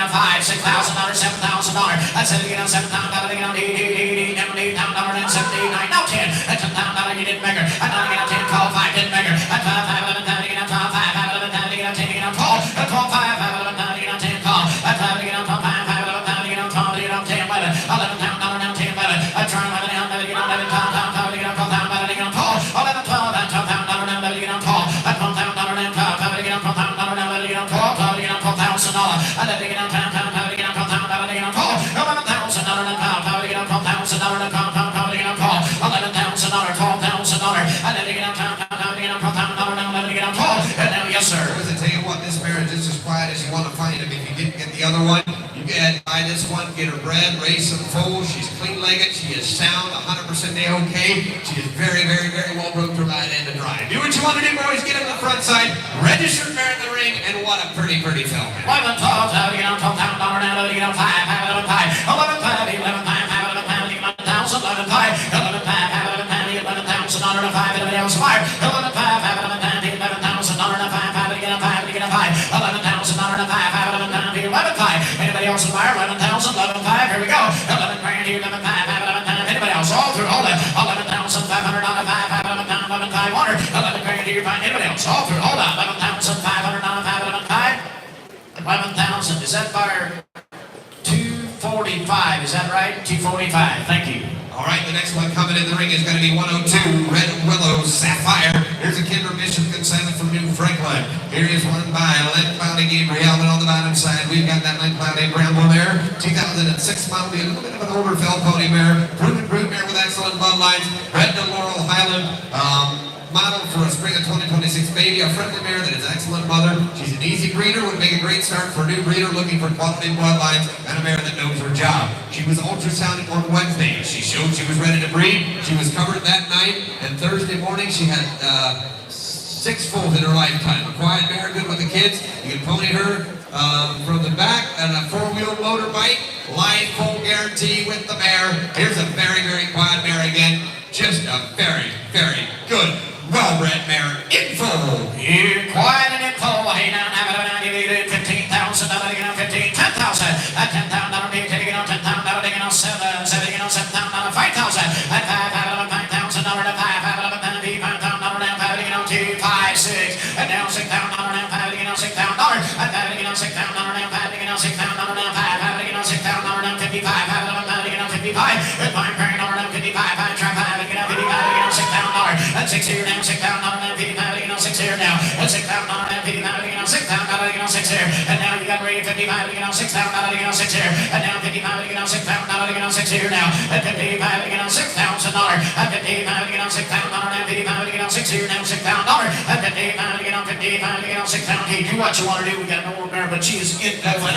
5, $6,000, $7,000, $7,000, that's $7,000, $8,000, now 10, $10,000, you didn't make her, $10, call 5, didn't make her, 5, 11, 10, 5, 11, 10, 10, call, 12, 5, 11, 10, call, 5, 5, 11, 10, 11, now 10, 11, I try 11, 11, Paul, 11, 12, and $12,000, Paul, at $12,000, and then they get on town, how to get on Paul, $11,000, and $12,000, and then they get on town, how to get on Paul, and now yes sir. I tell you what, this mare is just as quiet as you want to find him. If you didn't get the other one, you can buy this one, get her bred, raise some foals. She's clean-legged, she is sound, 100% A-OK. She is very, very, very well broke to ride and to drive. Do what you want to do, boys. Get on the front side, registered mare in the ring, and what a pretty, pretty film. 11, 12, how to get on $12,000, now to get on 5, 11, 5, 11, 5, 11, 5, 11, 5, 11, 5, 11, 5, 11, 5, 11, 5, 11, 5, 11, 5, 5, 11, else fire, 11, 5, 11, 5, 11,000, 5, to get on 5, to get on 5, 11,000, 5, 11, 5, 11, 5, anybody else in fire, 11,000, 11, 5, here we go, 11 grand here, 11, 5, 11, 5, anybody else, all through, hold it, 11,500, 5, 11, 5, 100, 11 grand here, anybody else, all through, hold on, 11,500, 5, 11, 5, 11,000, is that fire 245, is that right? 245, thank you. All right, the next one coming in the ring is going to be 102, Red Willow Sapphire. Here's Here's a Kinder Mission consignment from New Franklin. Here is one by Len Cloudy Gabriel, and on the bottom side, we've got that Len Cloudy Bramble mare. 2006 model, be a little bit of an older fell pony mare. Proven brood mare with excellent bloodlines. Red to Laurel Highland. Model for a spring of 2026 baby, a friendly mare that is excellent mother. She's an easy breeder, would make a great start for a new breeder looking for quality bloodlines, and a mare that knows her job. She was ultrasounded on Wednesday. She showed she was ready to breed. She was covered that night, and Thursday morning she had 6 foals in her lifetime. A quiet mare, good with the kids. You can pony her from the back and a 4-wheel motor bike. Live full guarantee with the mare. Here's a very, very quiet mare again. Just a very, very good well-bred mare in full. You're quiet and in full. Hey, now, give you $15,000, $10,000, $10,000, $10,000, taking on $10,000, taking on $7,000, $5,000, $5,000, and now $6,000, now $6,000, now $6,000, and now $6,000, now $6,000, now $6,000, now $6,000, now $55,000, now $55,000, and $55,000, now $55,000, try $5,000, now $55,000, $6,000, and $6 here now, $6,000, now $55,000, now $6 here now, and $6,000, now $55,000, now $6,000, now $6 here, and now you got ready $55,000, now $6,000, now $6 here, and now $55,000, now $6,000, now $6 here now, and $55,000, now $6,000, and $55,000, now $6,000, now $55,000, now $6 here now, $6,000, and $55,000, now $55,000, now $6,000. Hey, do what you want to do. We got no more mare, but she is in that flat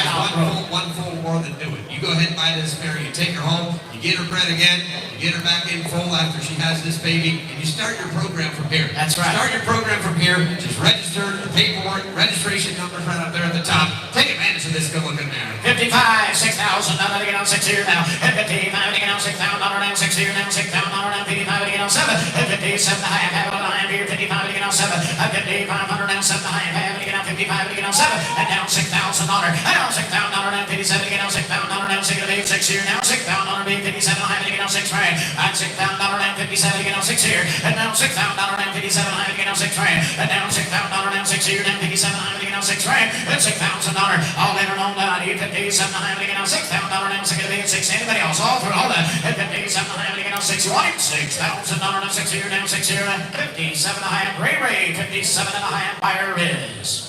out. One full more than do it. You go ahead and buy this mare. You take her home. You get her bred again. You get her back in full after she has this baby, and you start your program from here. That's right. Start your program from here. Just register the paperwork, registration numbers right up there at the top. Take advantage of this good-looking mare. 55, $6,000, now $6 here now, and $55,000, now $6,000, now $6 here now, $6,000, now $55,000, now $7, and $57,000, have it on here, $55,000, now $7, and $5,500, now $7, now $55,000, now $7, and now $6,000, and now $6,000, now $57,000, now $6,000, now $6 here now, $6,000, now $57,000, now $6 grand, and $6,000, now $57,000, now $6 here, and now $6,000, now $57,000, now $6 grand, and now $6,000, now $6 here, now $57,000, now $6 grand, and $6,000, all in and on down here, $57,000, now $6,000, now $6 anybody else, all through all that, and $57,000, now $61, $6,000, now $6 here, now $6 here, and $57,500, Ray, $57,500, buyer is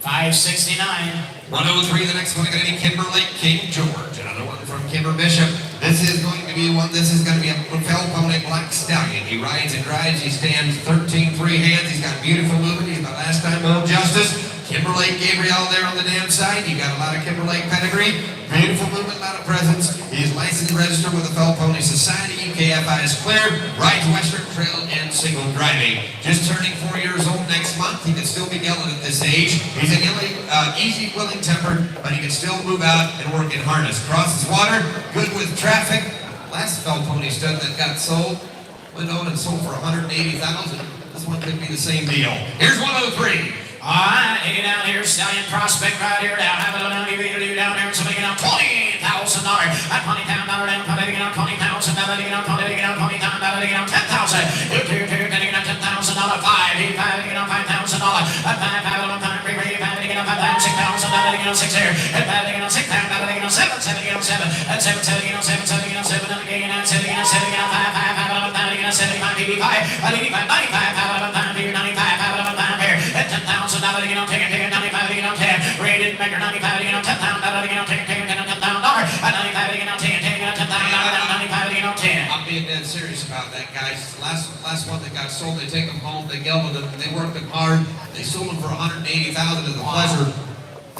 $569. 103, the next one, going to be Kimberlake King George. Another one from Kimber Bishop. This is going to be a fell pony black stallion. He rides and drives. He stands 13 free hands. He's got beautiful movement. He's my last time old Justice. Kimberlake Gabriel there on the damn side. You got a lot of Kimberlake pedigree. Beautiful movement, a lot of presence. He is licensed and registered with the Fell Pony Society. UKFI is cleared. Rides Western Trail and single driving. Just turning 4 years old next month. He can still be yelling at this age. He's an easy, willing tempered, but he can still move out and work in harness. Crosses water, good with traffic. Last Fell Pony stud that got sold went on and sold for $180,000. This one could be the same deal. Here's 103. All right, hey, down here, Stallion Prospect right here down. Have it down here, down there, somebody get on $20,000. At $20,000 down, somebody get on $20,000. Somebody get on $20,000, somebody get on $10,000. Two, get on $10,000. $5, get on $5,000. At $5,000, get on $5,000, $6,000, get on $6 here. At $5,000, get on $6,000, get on $7,000, get on $7,000. At $7,000, get on $7,000, get on $7,000. Get on $7,000, get on $7,000, get on $5,000, get on $75,000, $85,000, $95,000 here. At $10,000, get on 10, get on 10. Rated maker 95, get on $10,000, get on 10, get on $10,000. At 95, get on 10, get on $10,000, 95, get on 10. I'm being dead serious about that, guys. Last one that got sold, they take them home, they yell with them, they worked them hard. They sold them for $180,000 as a pleasure.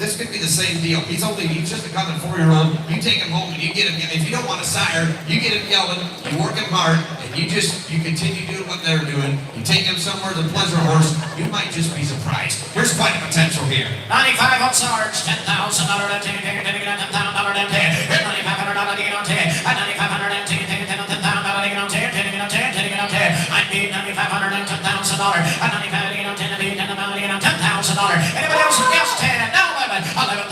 This could be the same deal. He's just a coming 4-year-old. You take him home and you get him, if you don't want a sire, you get him yelling, you work him hard, and you continue doing what they're doing. You take him somewhere as a pleasure horse, you might just be surprised. There's quite a potential here. 95 on Sarge, $10,000 at 10, $10,000 at 10. $9,500 on 10. At 9,500 at 10, $10,000 on 10, $10,000 on 10, $10,000 on 10. I paid $9,500 and $10,000. At 95 on 10, I paid $10,000 on $10,000. Anybody else who guessed 10? Now $11,000.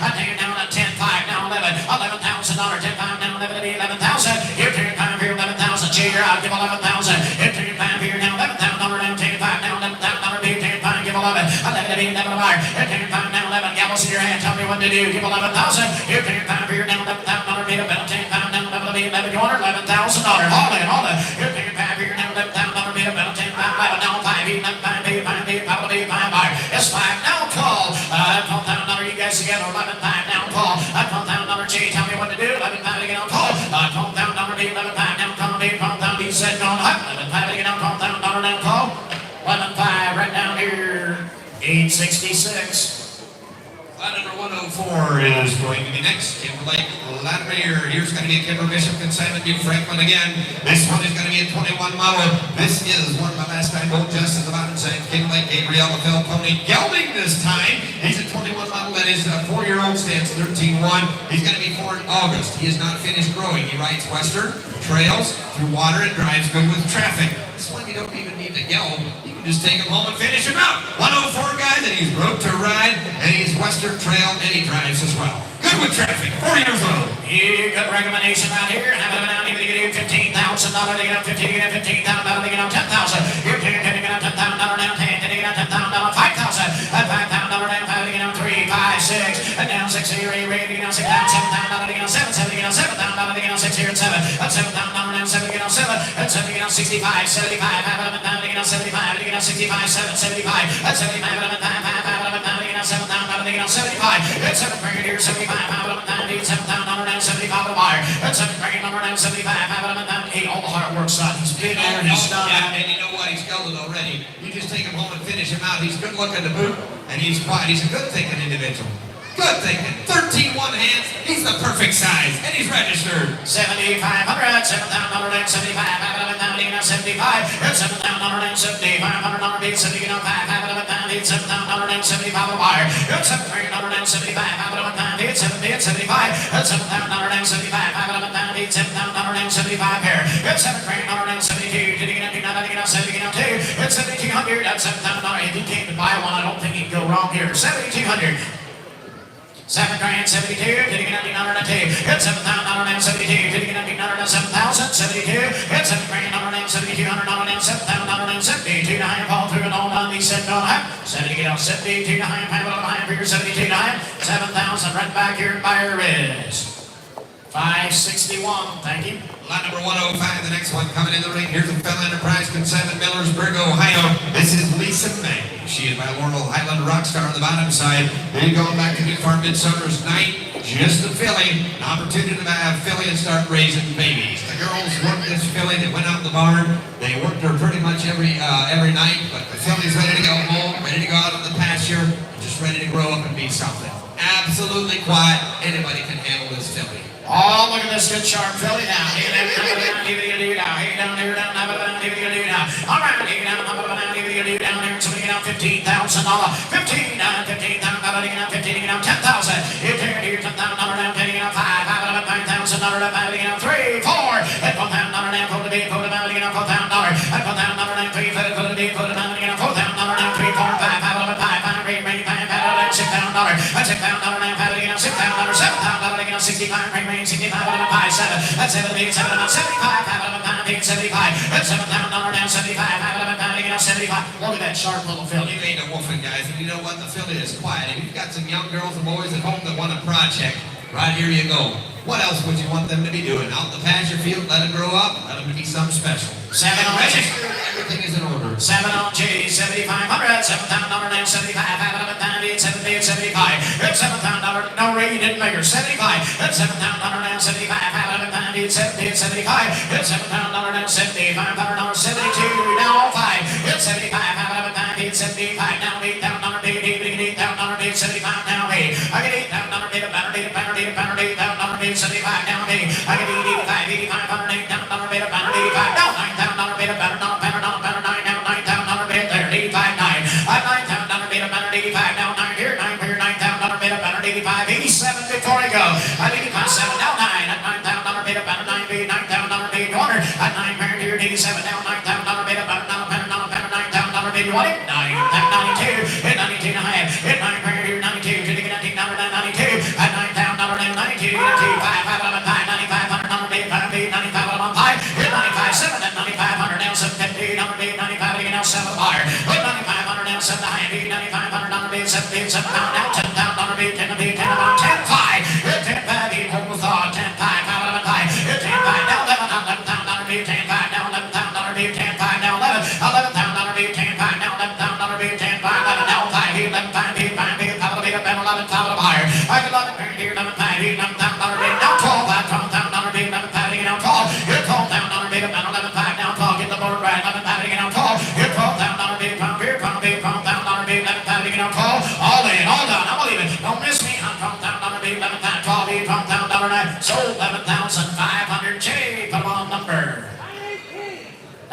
I take it down at 10, 5, now 11. $11,000, 10, 5, now 11, $11,000. Here, 10, 5, here, 11,000. Cheer, I'll give 11,000. Here, 10, 5, here, now 11,000. Now 10, 5, now 11,000. Here, 10, 5, give 11. 11, 11, Here, 10, 5, now 11. Gavels in your hand, tell me what to do. Give 11,000. Here, 10, 5, here, now 11,000. Here, 10, 5, now 11,000. $11,000. All in, all in. You're paying $5 here now, $11,000 bill, about 10, 5, 11, now 5, 8, 9, 5, 8, 5, 8, 5, 8, 5, 5. It's 5 now, Paul. $12,000, you guys together, 11, 5 now, Paul. $12,000, G, tell me what to do. 11, 5 again, Paul. $12,000, B, 11, 5 now, Paul. B, 12,000, B, said going up. 11, 5 again, $12,000 now, Paul. 11, 5, right down here. 866. Lot number 104 is going to be next. Kimberlake Latimer. Here's going to be a Kimber Bishop consignment. New Franklin again. This one is going to be a 21 model. This is one of my last time boat just as the bottom saying Kimberlake Gabriel Phil Pony gelding this time. He's a 21 model that is a 4-year-old, stands 13-1. He's going to be 4 in August. He is not finished growing. He rides western trails through water and drives good with traffic. This one you don't even need to geld. You can just take him home and finish him out. 104 guy that he's roped to ride, and he's western trail, and he drives as well. Good with traffic, 4 years old. Yeah, good recommendation right here. Have it down here to get $15,000. They get up 15, they get up $15,000. They get up 10,000. You're taking $10,000 down 10, they get up $10,000, 5,000. At $5,000 down 5, they get up 3, 5, 6. And down 6 here, 8, they get up 6, down $7,000. They get up 7, 7. They get up $7,000. They get up 6 here and 7. At $7,000 down 7, they get up 7. At 7, they get up 65, 75. Have it down, they get up 75. They get up 65, 7, 75. At 75, they get up 5, 5, 5. They get up 7,000. They get up 75. At 7 grand here, 75. Have it down, $7,000 down 75 to wire. At 7 grand down 75. Have it down 8. All the hard work, son. He's been there and he's done. Yeah, and you know what? He's gelded already. You just take him home and finish him out. He's good looking to boot, and he's quiet. He's a good thinking individual. Good thinking. 13 one hands. He's the perfect size, and he's registered. 7,500, $7,000 and 75, $5,000 75, and $7,000 and 7,500 bid, $70,500, $7,000 and 75 a wire, $7,300 and 75, $5,000 bid, 7 bid, 75, and $7,000 and 75, $5,000 bid, $7,000 and 75 pair, $7,300 and 72, did he get up, 72, it's 7,200, that's $7,000. If he came to buy one, I don't think he'd go wrong here. 7,200. 7 grand, 72, did he get $1,900 and 2? It's $7,000 and 72, did he get $1,900 and 7,000, 72, it's $7 grand, and 7,200 and 7,000 and 72, to high fall through and all done, he said, no, 70 get off, 72 to high, five on high, figure 72 to high, 7,000 right back here by your wrist. 561, thank you. Lot number 105, the next one coming in the ring. Here's a Fell Enterprise consignment, Millersburg, Ohio. This is Lisa May. She is my Laurel Highland Rockstar on the bottom side. Then going back to New Farm Midsummer's night, just a filly. An opportunity to have filly and start raising babies. The girls worked this filly. They went out in the barn. They worked her pretty much every night. But the filly's ready to go home, ready to go out on the pasture, just ready to grow up and be something. Absolutely quiet. Anybody can handle this filly. Oh, look at this good sharp filly now. Hey, down, hey, down here, down, now. All right, hey, down, down there. Somebody get out $15,000. 15,000, get out 10,000. Here, $10,000 down, 10, get out 5, $9,000 down, 5, get out 3, 4. And $4,000 down, put it in, get out $4,000. And $4,000 down, 3, put it in, get out $4,000 down, 3, 4, 5, 5, 8, 9, 5, $6,000. And $6,000 down, 5, get out $6,000, $7,000, get out 65, 65, 5, 7. That's 7, 8, 7, 75, 5, 8, 75. That's $7,000 down, 75, 5, get out 75. Look at that sharp little filly. You ain't a wolfing, guys, and you know what? The filly is quiet. If you've got some young girls and boys at home that want a project, right here you go. What else would you want them to be doing? Out in the pasture field, let them grow up, let them be something special. 7 on Registered, everything is in order. 7 on G, 7,500, $7,000 down, 75, 5, 7, 75. It's $7,000, no Ray, you didn't make her, 75. It's $7,000 down, 75, 5, 75. It's $7,000 down, 75, $5, 72, now 5. It's 75, 5, 75, now $8,000, $8,000, 75, now 8. I get $8,000, $8,000, 75, now 8. I get 85, 85, $8,000, $85, now 9,000, better, not better, $9,000, there, 85, 9. I'm $9,000, 85, now 9 here, 9,000, better, 85, 87 before I go. I'm 85, 7, now 9. At $9,000, better, 9, 9,000, corner. At 9 here, 87, now 9,000, better, $9,000, you want it? 92, at 92 and a half. At 9 here, 92, to get $19, 92. At $9,000, 92, 95, 95, 95, 95, 7, at 9,500, now 750, 95, now 7 higher. At 9,500, now 7 high, 9,500, 7, now 10,000, 10, 10, 10, 5. At 10, 5, 8, hold the thought, 10, 5, 5, 10, 5. $12,000 higher. I can love it, here, $11,000 bid, now $12,000 bid, now 12. Here, $12,000 bid, now 11,500, now 12. Get the board right, 11,500, now 12. Here, $12,000 bid, pound beer, $12,000 bid, 11,500, now 12. All in, all done, I believe it. Don't miss me, I'm $12,000 bid, 11,500, 12 bid, $12,000 night. Sold 11,500 J. Put 'em on number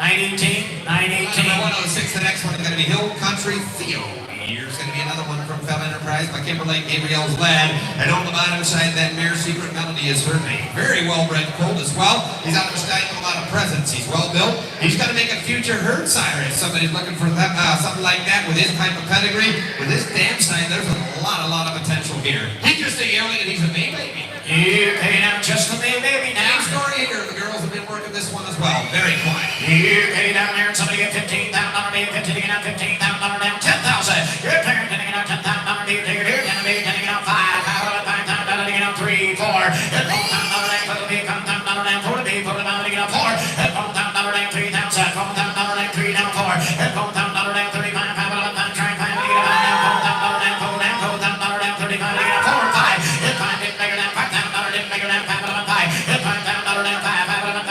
918, 918. Number 106, the next one is going to be Hill Country Theo. Here's going to be another one from Fell Enterprise by Kimberlake Gabriel's Lad. And on the bottom side, that mare Secret Melody is her name. Very well-bred colt as well. He's out of a style with a lot of presence. He's well-built. He's going to make a future herd sire if somebody's looking for that, something like that with his type of pedigree. With this damn sign, there's a lot of potential here. He's just a yearling and he's a May baby. You pay down just a May baby now. Same story here. The girls have been working this one as well. Very quiet. You pay down there and somebody get $15,000 bid, $15,000 down, $10,000. You're paying $10,000 bid, $10,000 down, 5, $5,000 3, 4. $12,000 down, put a bid, $12,000 down, 40 bid, $12,000 down, 4. $12,000 down, 3,000, $12,000 down, 3 down, 4. $12,000 down, 35, $5,000 try, $5,000 down, $12,000 down, 35, $4, 5. If I didn't make it down, $5,000 didn't make it down, $5,000 5. If $5,000 down, 5, $5,000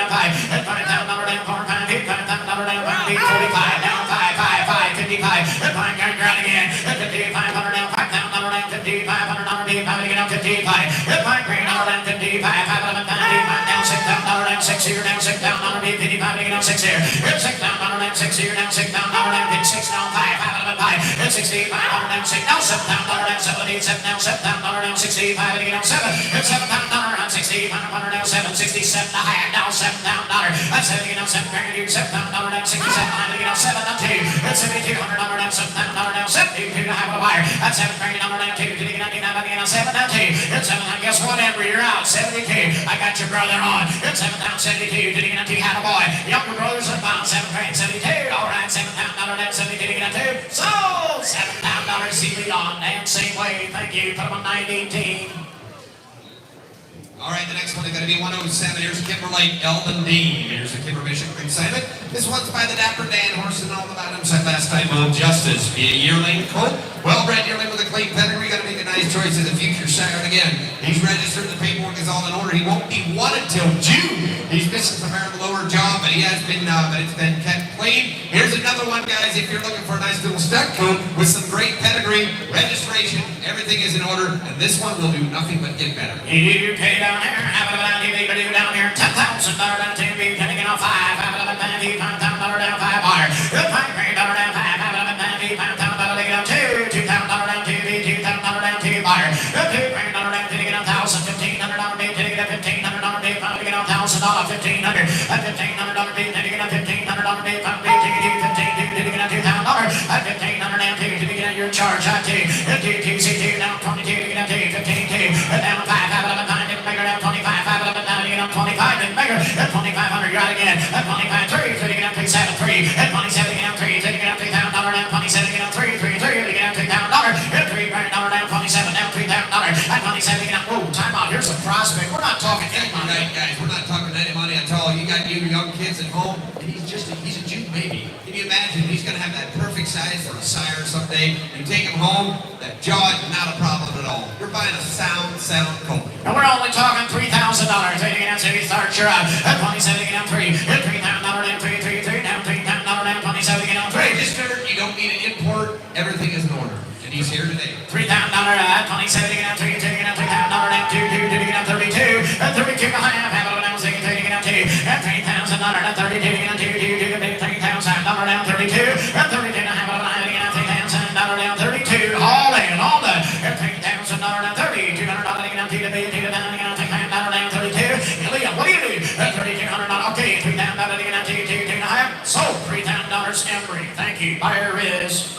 5. If $5,000 down, 4, 5, $5,000 down, 5, 45 down, 5, 55. If I got ground again, $5,500 down, $5,000 down, $5,500 bid, $5,000 down, 55. If I green down, $55, $5,000 down, $6,000 down, 6 here down, $6,000 bid, $55 down, 6 here. If $6,000 down, 6 here down, $6,000 down, bid, 6 down, 5, $5,000 If $6,500 down, 6 down, $7,000 down, 7, 7 down, $7,000 down, 65 down, 7. If $7,000 down, 6,500 down, 7, 67 down, $7,000. That's $7,000 down, $7,000 down, 67 down, 7 down, 2. It's $7,200 down, $7,000 down, 72 to have a wire. That's $7,000 down, 2, 7 down, 2. It's 7 down, guess what, Amber, you're out, 72. I got your brother on. It's 7 down, 72, did he get a T, had a boy. Younger brothers are bound, 7 down, 72. All right, $7,000 down, 72, did he get a 2. Sold! $7,000, see me on, damn same way, thank you, put them on 918. All right, the next one is going to be 107. Here's Kimberlake Elvin Dean. Here's the Kimber Mission consignment. This one's by the Dapper Dan horse and all the bottom side last time on Justice. Be a yearling colt. Well-bred yearling with a clean pedigree. Got to make a nice choice as a future sire. And again, he's registered. The paperwork is all in order. He won't be won until June. He's missing some hair in the lower jaw, but he has been, but it's been kept clean. Here's another one, guys. If you're looking for a nice little stud colt with some great pedigree, registration, everything is in order, and this one will do nothing but get better. You pay down there, have it down here, do down here, $10,000 down, 10 bid, $10,000 down, 5, $5,000 down, 5 higher. $5,000 down, 5, $5,000 down, 2, $2,000 down, 2 bid, $2,000 down, 2 higher. $2,000 down, $1,000, $1,500 bid, $1,500 bid, $5,000 down, $1,000, $1,500. $1,500 bid, $1,500 bid, $5 bid, $2,000 down, $2,000 down, your charge, I do. $2,200 down, 22, down, 2, $15,200 down, 5, $5,000 bigger down, 25, $5,000 25, then bigger. At 2,500, you're out again. At 25, 3, 30 down, 37, 3. At 27, down, 3, 30 down, $3,000 down, 27 down, 3, 3, 3, down, $3,000. At $3,000 down, 27 down, $3,000. At 27 down, whoa, time out. Here's a prospect. We're not talking any money. Right, guys, we're not talking any money at all. You got you young kids at home, and he's a June baby. Can you imagine? He's going to have that perfect size for a sire someday. You take him home, that jaw is not a problem at all. You're buying a sound colt. And we're only talking $3,000. Taking it out, so you start your out. At 27, down 3. At $3,000 down 3, 3, 3 down, $3,000 down, 27 down 3. Registered, you don't need an import. Everything is in order. And he's here today. $3,000 at 27 down 3, $3,000 down, 2, 2, down 32. At 32 and a half, have it down 6, 30 down 2. At $3,000 at 32 down 2, $3,000 down 32. At 32 and a half, down $3,000 down 32. All in, all done. At $3,000 down 30, $200 down 2 to be, $2 down, $3,000 down 32. Leah, what do you do? At $3,200, okay, $3,000 down 2, 2 and a half. Sold $3,000 Embry. Thank you. Buyer is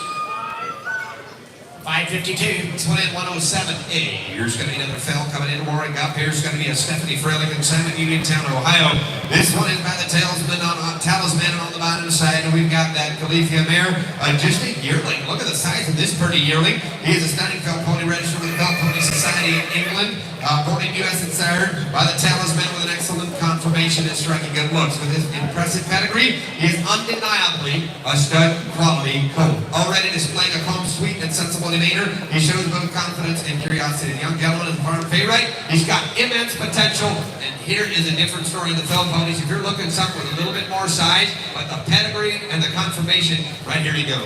552. This one in 107A. Here's going to be another fell coming in, warming up. Here's going to be a Stephanie Frelick in Simon Uniontown, Ohio. This one is by the Talisman on the bottom side. And we've got that Califia mare. Just a yearling. Look at the size of this pretty yearling. He is a stunning fell pony registered with the Fell Pony Society in England, born in U.S. and sired by the talisman with an excellent conformation and striking good looks. With his impressive pedigree, he is undeniably a stud quality colt. Already displaying a calm, sweet, and sensible demeanor, he shows both confidence and curiosity. The young gentleman is a farm favorite. He's got immense potential, and here is a different story in the fell ponies. If you're looking something with a little bit more size, but the pedigree and the conformation, right here you go.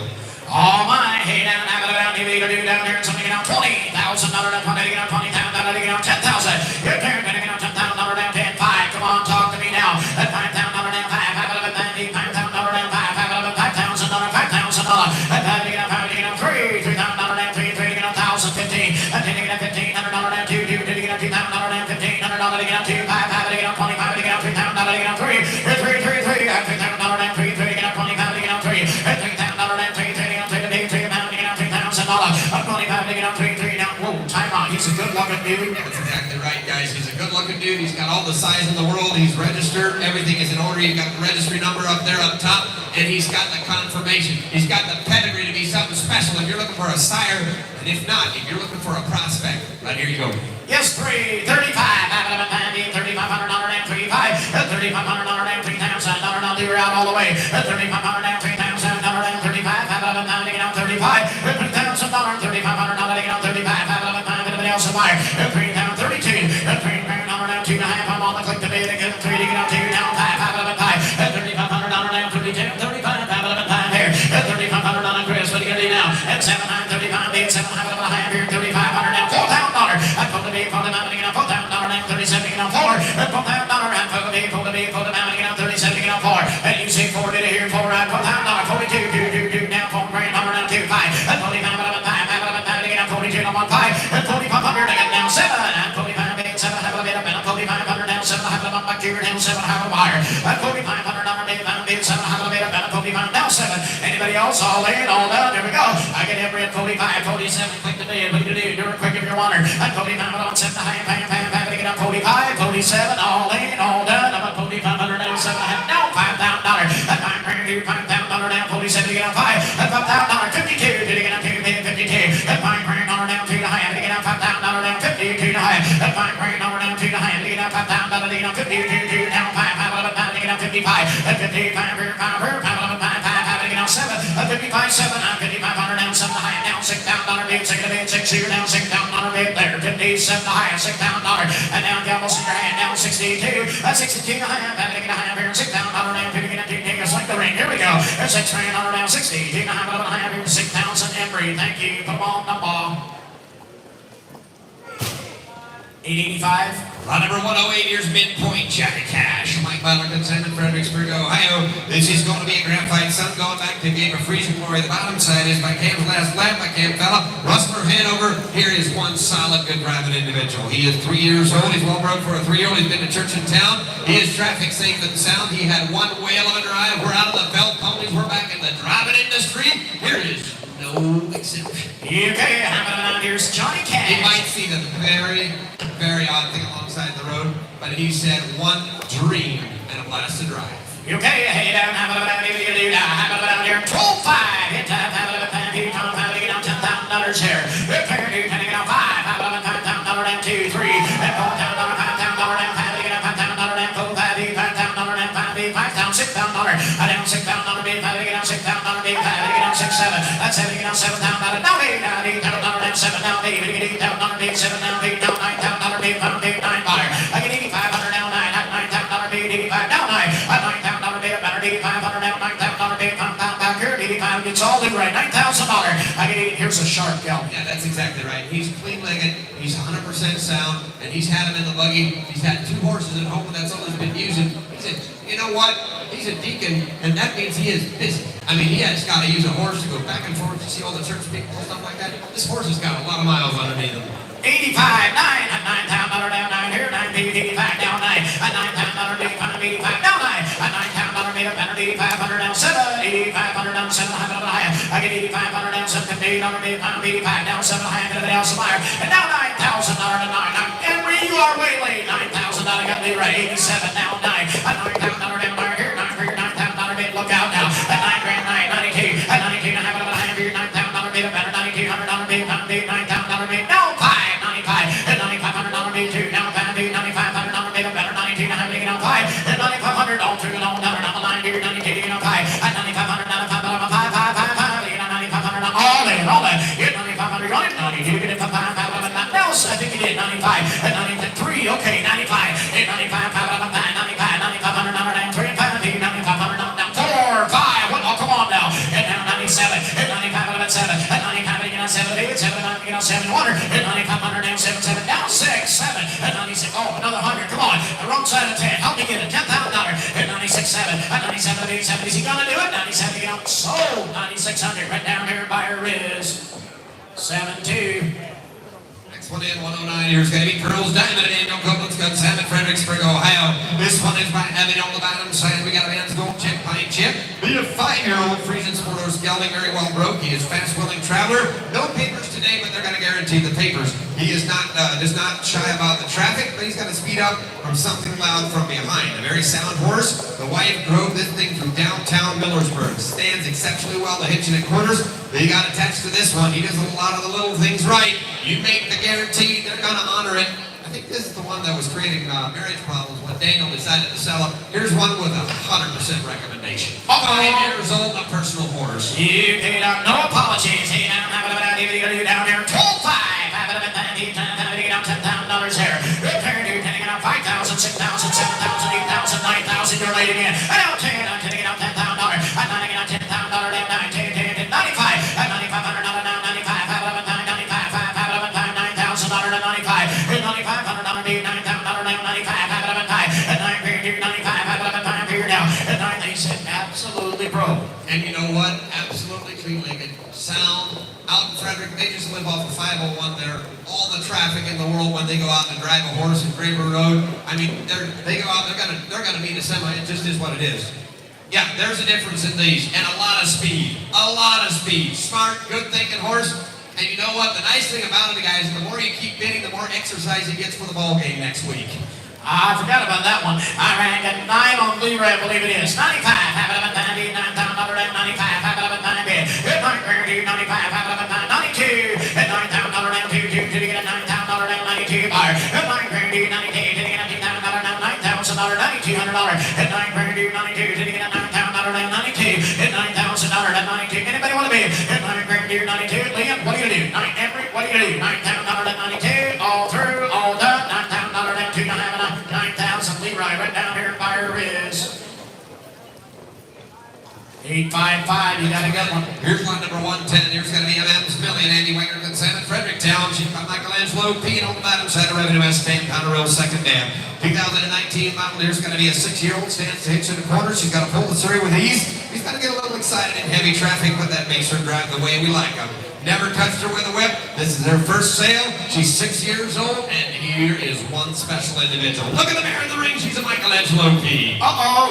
Oh my, hey down, have it down, here, down here, something down $20,000 down, $20,000 down, $10,000. You're there, gonna get on $10,000 down, 10, 5. Come on, talk to me now. At $5,000 down, 5, $5,000 down, $5,000 $5,000. At $5 to get on 5 to get on 3, $3,000 down, 3, 3 to get on 1,000, 15. At 10 to get on $1,500 down, 2, 2 to get on $2,000 down, $1,500 to get on 2, 5, 5 to get on 25 to get on $3,000 to get on 3, 3, 3, 3, at $3,000 down, 3, 3 to get on 25 to get on 3, at $3,000 down, 3, 3 to get on 3 to get on $3,000. I'm 25 to get on 3, 3 now. Whoa, time out. He's a good-looking dude. That's exactly right, guys. He's a good-looking dude. He's got all the size in the world. He's registered. Everything is in order. He's got the registry number up there up top, and he's got the confirmation. He's got the pedigree to be something special if you're looking for a sire, and if not, if you're looking for a prospect, right here you go. Yes, 3, 35, $5,500 down, 3, 5, $3,500 down, $3,000 now, do out all the way. $3,500 down, $3,000 down, 35, $5,500 down, to get on 35, $3,000, $3,500 down, to get on 35, $5,500 anybody else a buyer. $3,000 down, 32, $3,000 down, 2.5. I'm on the click to bid again, 3 to get on 2 down, 5, $3,500 down, 32, 35, $5,500 here. $3,500 down, Chris, what are you gonna do now? At 7, 35, bid 7, $5,500 here, $3,500 down, $4,000. I pulled the bid, pulled him out, to get on $4,000 down, 37 to get on 4, $4,000 I pulled the bid, pulled him out, to get on 37 to get on 4. And you say 4 bid here, 4 right, $4,000, 42, down, $4,000 down, 2, 5, $45 to get on 42 on 1, 5, $4,500 to get down 7, $45 bid 7, have a bid up, and $4,500 down 7, have a bid up, back here down 7, have a buyer. $4,500 bid 7, have a bid up, and $45 down 7. Anybody else? All in, all done. There we go. I get every at 45, 47. Click the bid. What do you do? Do it quick if you're wanting. At 45 on 7, high, to get up 45, 47. All in, all done. I'm at 4,500 down 7. Now $5,000. At $5,000 down 47 to get on 5. At $5,000 52 to get on 2 bid 52. At $5,000 down 2 to high to get on $5,000 down 52 to high. At $5,000 down 2 to high to get on $5,000 to get on 52 down 5 to get on 55. At 55 to get on 7. At 55 7 on 5,500 down 7 to high down $6,000 bid 6 to bid 6 here down $6,000 bid there 57 to high $6,000 and down Gavels in your hand down 62 at 62 to high to get a high here $6,000 down 50 get a 2 take us like the ring. Here we go. At $6,000 down 60 to high here 6,000 Embry. Thank you. Put them on the ball. 885. Lot number 108, here's midpoint, Johnny Cash. Mike Butler, Simon Fredericksburg, Ohio. This is going to be a graphite sun going back to the game of Friesian glory. The bottom side is by Cam's last lap by Cam fella. Rustler Hanover. Here is one solid, good driving individual. He is 3 years old. He's well bred for a 3-year-old. He's been to church in town. He is traffic safe and sound. He had one whale on a drive. We're out of the belt ponies. We're back in the driving industry. Here is no exception. Okay, here's Johnny Cash. You might see the very odd thing alongside the road, but he said one dream and a blast to drive. Okay, hey down, have a down here, 12-5, hit time, have a time, here, Tom, have to get on $10,000 here. Repair, dude, can I get on 5, have a $5,000 down 2, 3, and $4,000, $5,000 down, have to get on $5,000 down, 4, 5, $5,000 down, 5, $5,000, $6,000, I down $6,000 bid, have to get on $6,000 bid, have to get on 6, 7, that's how to get on $7,000, down 8,000 down 7, down 8, get $8,000 bid, 7 down 8, down $9,000 bid, 5 bid, 9 buyer, I get $8,500 down 9, at $9,000 bid, 85 down 9, at $9,000 bid, about $8,500 down, $9,000 bid, 5 back here, 85, it's all in right, $9,000, I get 8, here's a sharp gal. Yeah, that's exactly right. He's clean-legged, he's 100% sound, and he's had him in the buggy. He's had 2 horses at home, and that's all he's been using. He said, you know what? He's a deacon, and that means he is busy. I mean, he has got to use a horse to go back and forth to see all the church people and stuff like that. This horse has got a lot of miles underneath him. 85, 9, at $9,000 down 9 here, 9 bid, 85 down 9, at $9,000 bid, 85 down 9, at $9,000 bid, about $8,500 down 7, $8,500 down 7, high, I get $8,500 down 7, $8,000 bid, 85 down 7, high, and everybody else a buyer, and now $9,000 to 9, Henry, you are way late, $9,000, got me right, 87 down 9, at $9,000 down 9 here, 9 for your $9,000 bid, look out now, at 9 grand 9, 92, at 92, I have a high for your $9,000 bid, about $9,200 bid, $9,000 bid, now 5. 95, 600. Right down here by her Riz. 7-2. Next one in, 109. Here's going to be Pearl's Diamond and Daniel Copeland's got Sam in Fredericksburg, Ohio. This one is by Abby on the bottom side. We got a man's gold chip, pine chip. The 5-year-old Friesian Sporter's gelding very well broke. He is fast, willing traveler. No papers today, but they're going to guarantee the papers. He is not does not shy about the traffic, but he's going to speed up from something loud from behind. A very sound horse. The wife drove this thing through downtown Millersburg. Stands exceptionally well to hitching at corners. They got attached to this one. He does a lot of the little things right. You make the guarantee, they're going to honor it. I think this is the one that was creating marriage problems when Daniel decided to sell it. Here's one with a 100% recommendation. 5 years old, a personal horse. You paid up, no apologies. Hey, down, down here, 12-5. $10,000 here. Repair dude, taking out 5,000, 6,000, 7,000, 8,000, 9,000. You're late again. And I'm taking out $10,000. I'm not getting out $10,000 down 9, 10, 95. At $9,500 down 95. $9,500 dude, $9,000 down 95. At 9 period dude, 95. Period now. At 9 they said absolutely broke. And you know what? Absolutely clean-legged, sound. Out in Frederick, they just live off of 501 there. All the traffic in the world when they go out and drive a horse in Graber Road. I mean, they go out, they're gonna meet a semi. It just is what it is. Yeah, there's a difference in these, and a lot of speed. A lot of speed. Smart, good thinking horse. And you know what? The nice thing about it, guys, the more you keep bidding, the more exercise he gets for the ball game next week. I forgot about that one. I ran at 9 on Leroy, I believe it is. 95, have it up at 90, $9,000 at 95, have it up at 90. At 9 grand, 95, have it up at 92. At $9,000 down 2, to get a $9,000 down 92 bar. At 9 grand, 92, to get a $10,000 down $9,000, $9,200. At 9 grand, 92, to get a $9,000 down 92. At $9,000 at 92. Anybody want to bid? At 9 grand, 92. Liam, what do you do? Emery, what do you do? $9,000 at 92. All through, all done. $9,000 down 2, not having a 9,000. Leroy right down here by her is 855. You got a good one. Here's one number 110. Here's going to be M.M.'s Million. Andy Winger and Sam in Fredericktown. She's by Michelangelo P. And on the bottom side of Revenue S. 10 Pounder Road, second dam. 2019 model. Here's going to be a 6-year-old. Stands to hitch in the corner. She's got to pull the Surrey with ease. He's going to get a little excited in heavy traffic, but that makes her drive the way we like them. Never touched her with a whip. This is her first sale. She's 6 years old, and here is one special individual. Look at the mirror in the ring. She's a Michelangelo P.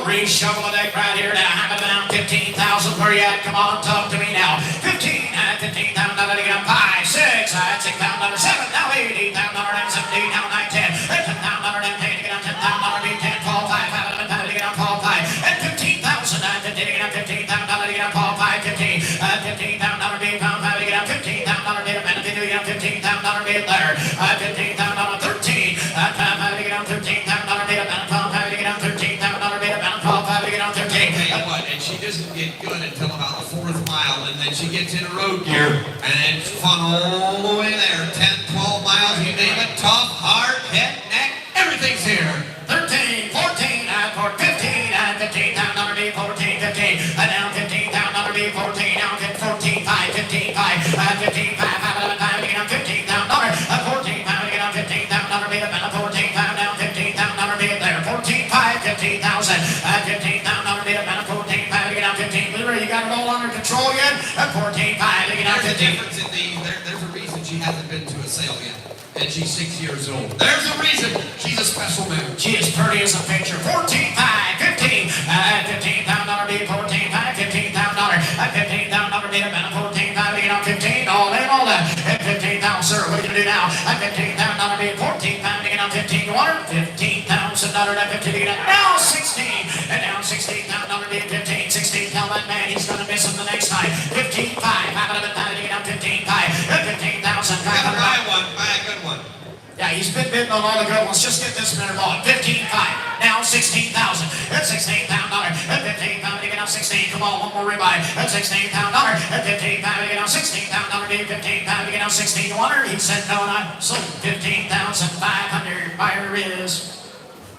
Reshuffle of that crowd here now. Have it down 15,000. Where you at? Come on, talk to me now. 15 at $15,000 to get up. 5, 6 at $6,000. 7 now $8,000 down 17 now 9, 10. At $10,000 down 10 to get up. $10,000 to 10, 12, 5. Have it up to get up. 12, 5. At 15,000 at 15 to get up. $15,000 to get up. 12, 5. 15 at $15,000 bid. Pound 5 to get up. $15,000 bid. Benefit to get up. $15,000 bid there. $15,000 13. At 5 to get up. $13,000 bid. Benefit 12, 5 to get up. $13,000 bid. Benefit 12, 5 to get up. 13. What? And she doesn't get good until about the 4th mile, and then she gets in a road gear, and it's fun all the way there. 10, 12 miles, you name it. Tough, hard, head, neck, everything's here. 13, 14, for 15, at $15,000 bid. 14, 15, down $15,000 bid. 14, down 14, 5, 15, 5, 15, 5, have it up at 5 to get up. $15,000, 14, 5 to get up. $15,000 bid. About 14, 5 down $15,000 bid there. 14, 5, 15,000, $15,000 bid. About 14, 5 to get up. 15. Literally, you got it all under control yet? At 14, 5 to get up. There's a difference in these. There's a reason she hasn't been to a sale yet. And she's 6 years old. There's a reason. She's a special man. She is pretty as a picture. 14, 5, 15, $15,000 bid. 14, 5, $15,000, $15,000 bid. About 14, 5 to get up. 15, all in, all that. At 15,000, sir, what are you gonna do now? At $15,000 bid. 14, 5 to get up. 15 to water. $15,000 at 15 to get up. Now 16, and down $16,000 bid. 15, 16. Tell that man he's gonna miss him the next time. 15, 5, have it up at 5 to get up. 15, 5, at 15,000. Gotta buy one. Buy a good one. Yeah, he's been bidding on all the good ones. Just get this minute on. 15, 5. Now 16,000. At $16,000. At 15,000 to get up. 16. Come on, one more ribeye. At $16,000. At 15,000 to get up. $16,000 bid. 15,000 to get up. 16 to 1. He said no, not sold. 15,500. Buyer is.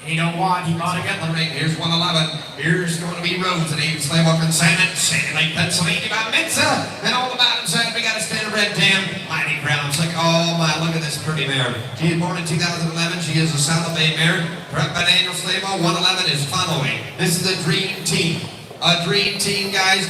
He don't want. He bought a good one. Here's 111. Here's going to be Rhodes and Ames Slaywalk and Sandy Lake, Pennsylvania by Mensa. And on the bottom side, we got a standard red dam. Mighty Grounds. Like, oh my, look at this pretty mare. She was born in 2011. She is a South Bay mare. Bred by Daniel Slaywalk. 111 is following. This is a dream team. A dream team, guys.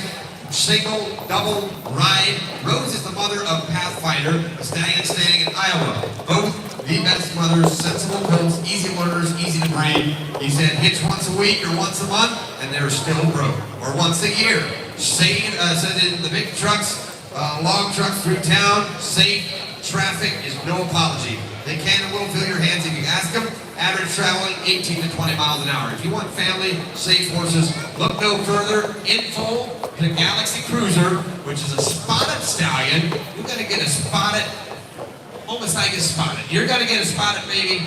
single, double, ride. Rose is the mother of Pathfinder, a stallion staying in Iowa. Both the best mothers, sensible colts, easy learners, easy to breed. He said hitch once a week or once a month, and they're still broke. Or once a year. Said in the big trucks, long trucks through town, safe, traffic is no apology. They can and will fill your hands if you ask them. Average traveling 18 to 20 miles an hour. If you want family, safe horses, look no further. Info, the Galaxy Cruiser, which is a spotted stallion. You're gonna get a spotted, almost like a spotted. You're gonna get a spotted baby.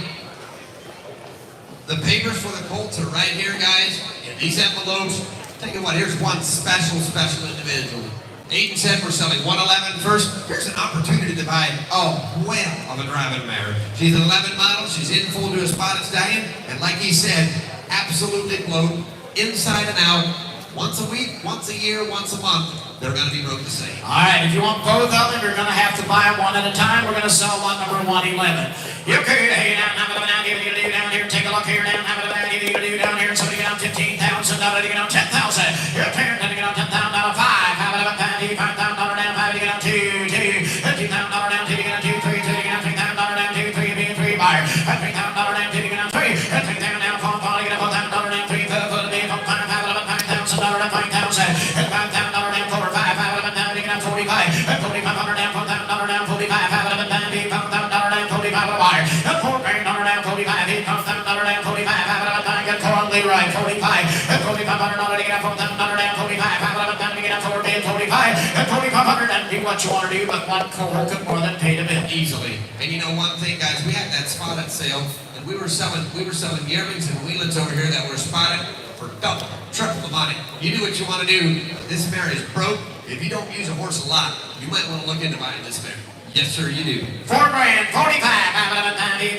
The papers for the colts are right here, guys, in these envelopes. Tell you what, here's one special individual. 8 and 10, we're selling 111 first. Here's an opportunity to buy a whale of a driving mare. She's an 11 model, she's in full to a spotted stallion, and like he said, absolutely glow, inside and out, once a week, once a year, once a month. They're going to be broke the same. All right, if you want both of them, you're going to have to buy one at a time. We're going to sell one number 111. You could, hey, down, have it down, give it a do down here. Take a look here, down, have it down, give it a do down here. Somebody get on $15,000, you get on $10,000. Your parent, then you get on $10,000, $5. Have it up, $5,000 down, 5, you get on 2, $15,000 down, 2, you get on 2, 3, 2, you get on $3,000 down, 2, 3, you be a 3 buyer. $3,000 down, 2, you get on 3, $3,000 down, 4, 4, you get on $4,000 down, 3, 4, 4, you get on 5, have it up, $5,000 down, 5,000, $5,000 down, 4, 5, have it up, down, you get on 45, $4,500 down, $4,000 down, 45, have it up, down, $5,000 down, 45 a buyer, $4,000 down, 45, $8,000 down, 45, have it up, down, you get 4 on Leroy, 45, $4,500 to get on $4,000 down, 45, have it up, down, you get on 4, 45, $4,500, and do what you want to do, but one cohort could more than pay the bill. Easily. And you know one thing, guys, we had that spotted sale, and we were selling yearlings and wheelings over here that were spotted for double, triple the money. You do what you want to do. This mare is broke. If you don't use a horse a lot, you might want to look into buying this mare. Yes, sir, you do. $4,000, 45,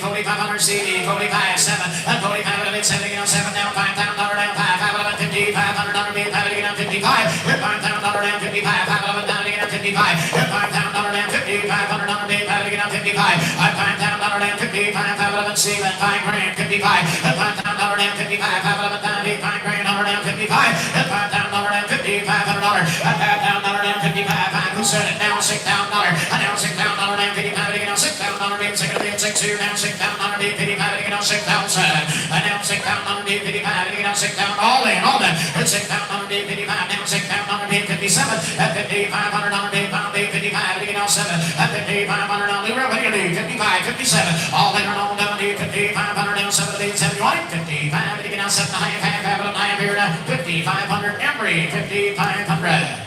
4,500 CD, 45, 7, and 45, 7, you know, 7 down, $5,000 down, 5, 50, $500 bid, 5, you know, 55, $5,000 down, 55, 5, down, you know, 55, $5,000 down, 50, $500 bid, 5, you know, 55, $5,000 down, 55, 5, 7, $5,000, 55, $5,000 down, 55, 5, down, $5,000 down, 55, $5,000 down, 55, $500, $5,000 down, 55, 5, who said it now, $6,000, now $6,000 down, 55, you know, $6,000 bid, 6, bid, 6, 2, now $6,000 bid, 55, you know, 6,000, now $6,000 bid, 55, you know, 6,000, all in, $6,000 bid, 55, now $6,000 bid, 57, at $5,500 bid, 55, you know, 7, at $5,500, Leroy, what do you do, 55, 57, all in, all down, 5500 down, 70, 71, 55, you know, 7, half, and a half here, 5,500, Emery, 5,500.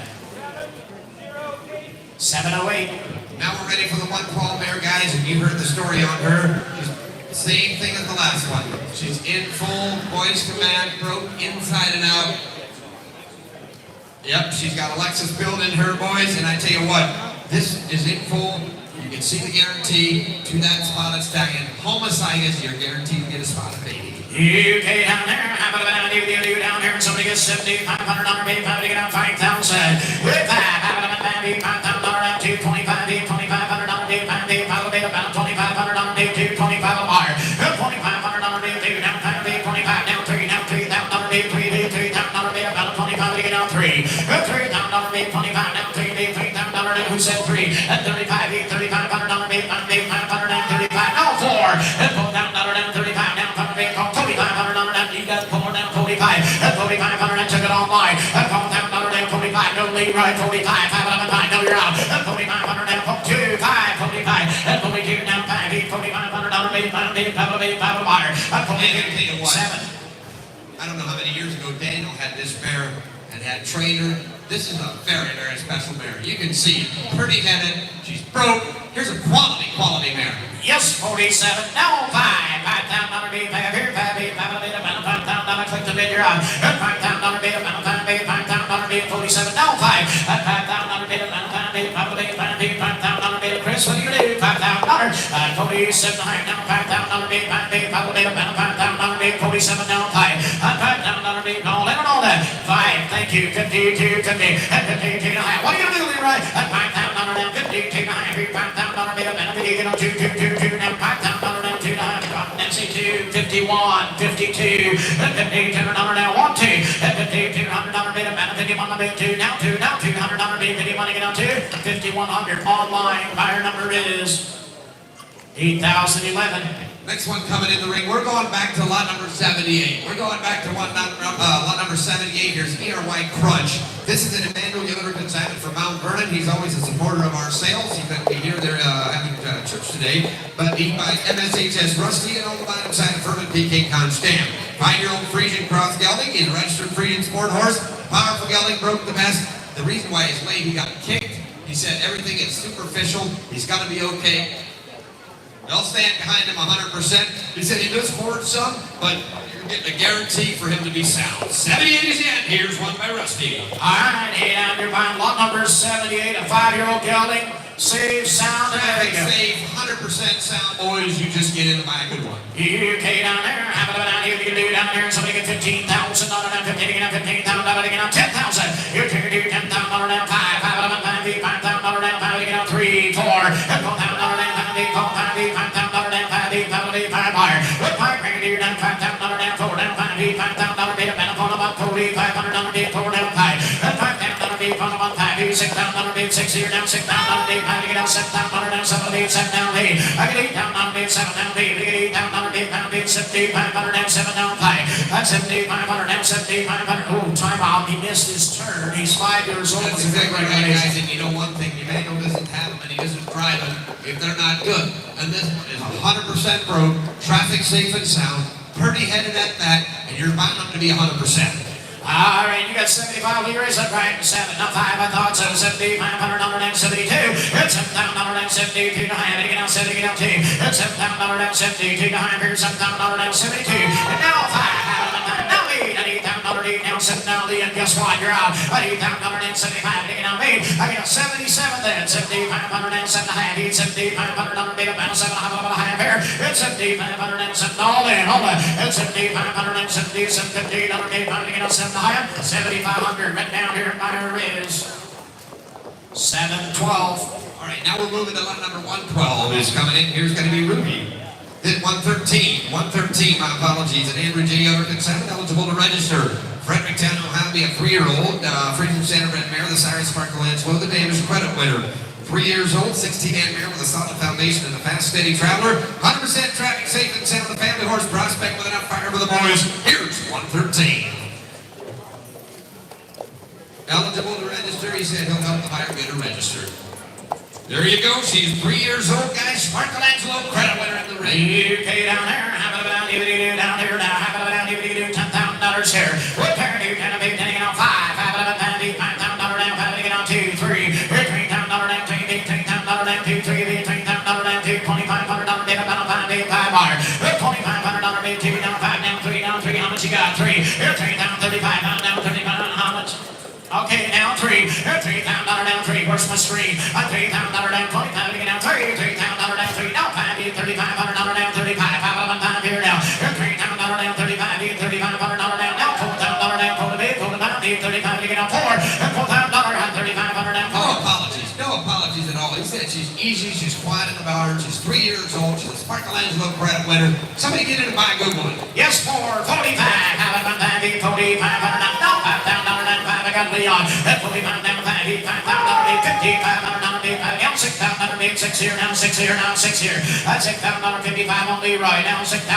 708. Now we're ready for the one call mare, guys, and you heard the story on her. She's the same thing as the last one. She's in full voice command, broke inside and out. Yep, she's got a Lexus built in her, boys, and I tell you what, this is in full. You can see the guarantee to that spotted stallion. Homicide, you're guaranteed to get a spotted baby. UK down there, how about down here, down here, and somebody gets $7,500 bid, 5 to get on 5,000. With that, how about $5,000 down, 225 bid, $2,500 bid, 5 bid, about $2,500 bid, 225 a wire. $2,500 bid, 2 down, 5 bid, 25 down, 3 down, $3,000 bid, 3 bid, $3,000 bid, about 25 to get on 3. $3,000 bid, 25 down, 3 bid, $3,000 bid, who said 3? At 35 bid, $3,500 bid, 5 bid, $500 down, 35, no 4. And $4,000 down, 35 down, 5 bid, $4,500 down, you got 4 down, 45. At 4,500 and took it online. At $4,000 down, 45, no lead right, 45, 5, no, you're out. At 4,500 down, 2, 5, 45. At 42 down, 5, $4,500 bid, 5 bid, 5 bid, 5 a buyer. At 47. I don't know how many years ago Daniel had this mare and had trained her. This is a very, very special mare. You can see it. Pretty headed. She's broke. Here's a quality mare. Yes, 47. Now 5. $5,000 bid, 5 here, 5 bid, 5 bid, about $5,000. Click the bid, you're out. $5,000 bid, about $5 bid, $5,000 bid, 47. Now 5. $5,000 bid, about $5 bid, 5 bid, 5 bid, $5,000 bid. Chris, what do you do? $5,000. 47. Now $5,000 bid, 5 bid, 5 bid, about $5,000 bid, 47. Now 5. $5,000 bid, all in and all that. 5. Thank you. 52, 50. At 52 and a half. What are you going to do, Leroy? At $5,000 down, 52 and a half. $5,000 bid, about $5,000 bid, 2, now $5,000 down, 2 and a half. Nancy 2, 51, 52, $5,200 now 1, 2, $5,200 bid, about $51 bid two, now $200 bid, 50 money get on two, 5100 online. Buyer number is 8011. Next one coming in the ring, we're going back to lot number 78. We're going back to lot number 78. Here's ERY Crunch. This is an Emmanuel Yoder consignment from Mount Vernon. He's always a supporter of our sales. He's going to be here. They're having church today. But he buys MSHS Rusty and all the bottom side of Furman PK Con stamp. 5-year-old Friesian cross gelding. He's a registered Friesian sport horse. Powerful gelding, broke the best. The reason why he's late, he got kicked. He said everything is superficial. He's going to be okay. They'll stand behind him 100%. He said he does forward some, but you're getting a guarantee for him to be sound. 78 is in. Here's one by Rusty. All right, hey, down here buying lot number 78, a 5-year-old gelding. Save sound and there you go. Save 100% sound, boys. You just get in and buy a good one. UK down there, how about down here? You can do down there, and somebody get $15,000 down, 15, get down $15,000, get down $10,000. You can do $10,000 down, $5,000 down, $5,000 get down 3, 4, $4,000 down, $5,000 down, $5,000 buyer. With $5 grand, you down $5,000 down, 4 down, $5,000 bid, about $500 bid, 4 down 5. And $5,000 bid, $5,000 bid, $6,000 bid, 6 here down, $6,000 bid, $5 get down $7,000 down, 7 bid, 7 down 8. I get $8,000 bid, 7 down bid, I get $8,000 bid, pound bid, 7,500 down, 7 down 5. That's 7,500 down, 7,500. Oh, time out. He missed his turn. He's 5 years old. That's exactly right, guys. And you know one thing, Emmanuel doesn't have them and he doesn't drive them if they're not good. And this one is 100% broke, traffic safe and sound, pretty headed at that, and you're bound up to be 100%. All right, you got 75 here, is that right? 7, not 5, I thought so. 7,500 down 72. It's $7,000 down 72 to high, get down 70, get down 2. It's $7,000 down 72 to high, here's $7,000 down 72. And now 5, now 8, and $8,000 down 7 down the and guess what? You're out. $8,000 down 75, get down 8. I get a 77 then, 7,500 down 7 1/2. He's 7,500 down about 7 1/2 here. It's 7,500 down 7 all in, hold on. It's 7,500 down 70, 750 down 8, get down 7 7,500 right down here. Buyer is 712. All right, now we're moving to lot number 112 is coming in. Here's going to be Ruby. Hit 113, my apologies. And Andrew J. Yoder consent, eligible to register. Fredericktown, Ohio, be a 3-year-old. Friesian Standard Red Mare, the Cyrus Sparkle Landslow, the Davis Credit winner. 3 years old, 16-hand mare with a solid foundation and a fast, steady traveler. 100% traffic safe and sound. The family horse prospect with enough fire for the boys. Here's 113. Eligible to register, he said he'll help the buyer get her registered. There you go, she's 3 years old, guys. Sparkle Angelo, credit winner in the ring. UK down there, how about down here now, how about down here, $10,000 here. What pair do you kind of be taking on 5? How about $5,000 down, 5 to get on 2, 3. $3,000 down, $3,000 down, 2, 3, $3,000 down, 2, $2,500 bid, about $5 bid, 5 buyer. $2,500 bid, 2 down, 5 down, 3 down, 3. How much you got? 3. Here, 3 down, 35 down, 35. How much? Okay, now 3. $3,000 down 3. Where's my screen? $3,000 down 25. Get down 3. $3,000 down 3. Now 5. $3,500 down 35. How about 5 here now? $3,000 down 35. $3,500 down. Now $4,000 down. Pull the bid. Pull the down. $35 to get down 4. $4,000 down. $3,500 down 4. No apologies at all. He said she's easy. She's quiet about her. She's 3 years old. She's a Sparkle Angelo credit winner. Somebody get in and buy a good one. Yes, 4. 45. How about 5? $4,500 down. No, $5,000 down 5. I got Leon. At 45 down 5. $5,000 $5,500 bid. Now $6,000 bid. 6 here now. 6 here now. 6 here. That's $6,000 $55 on Leroy. Now $6,000.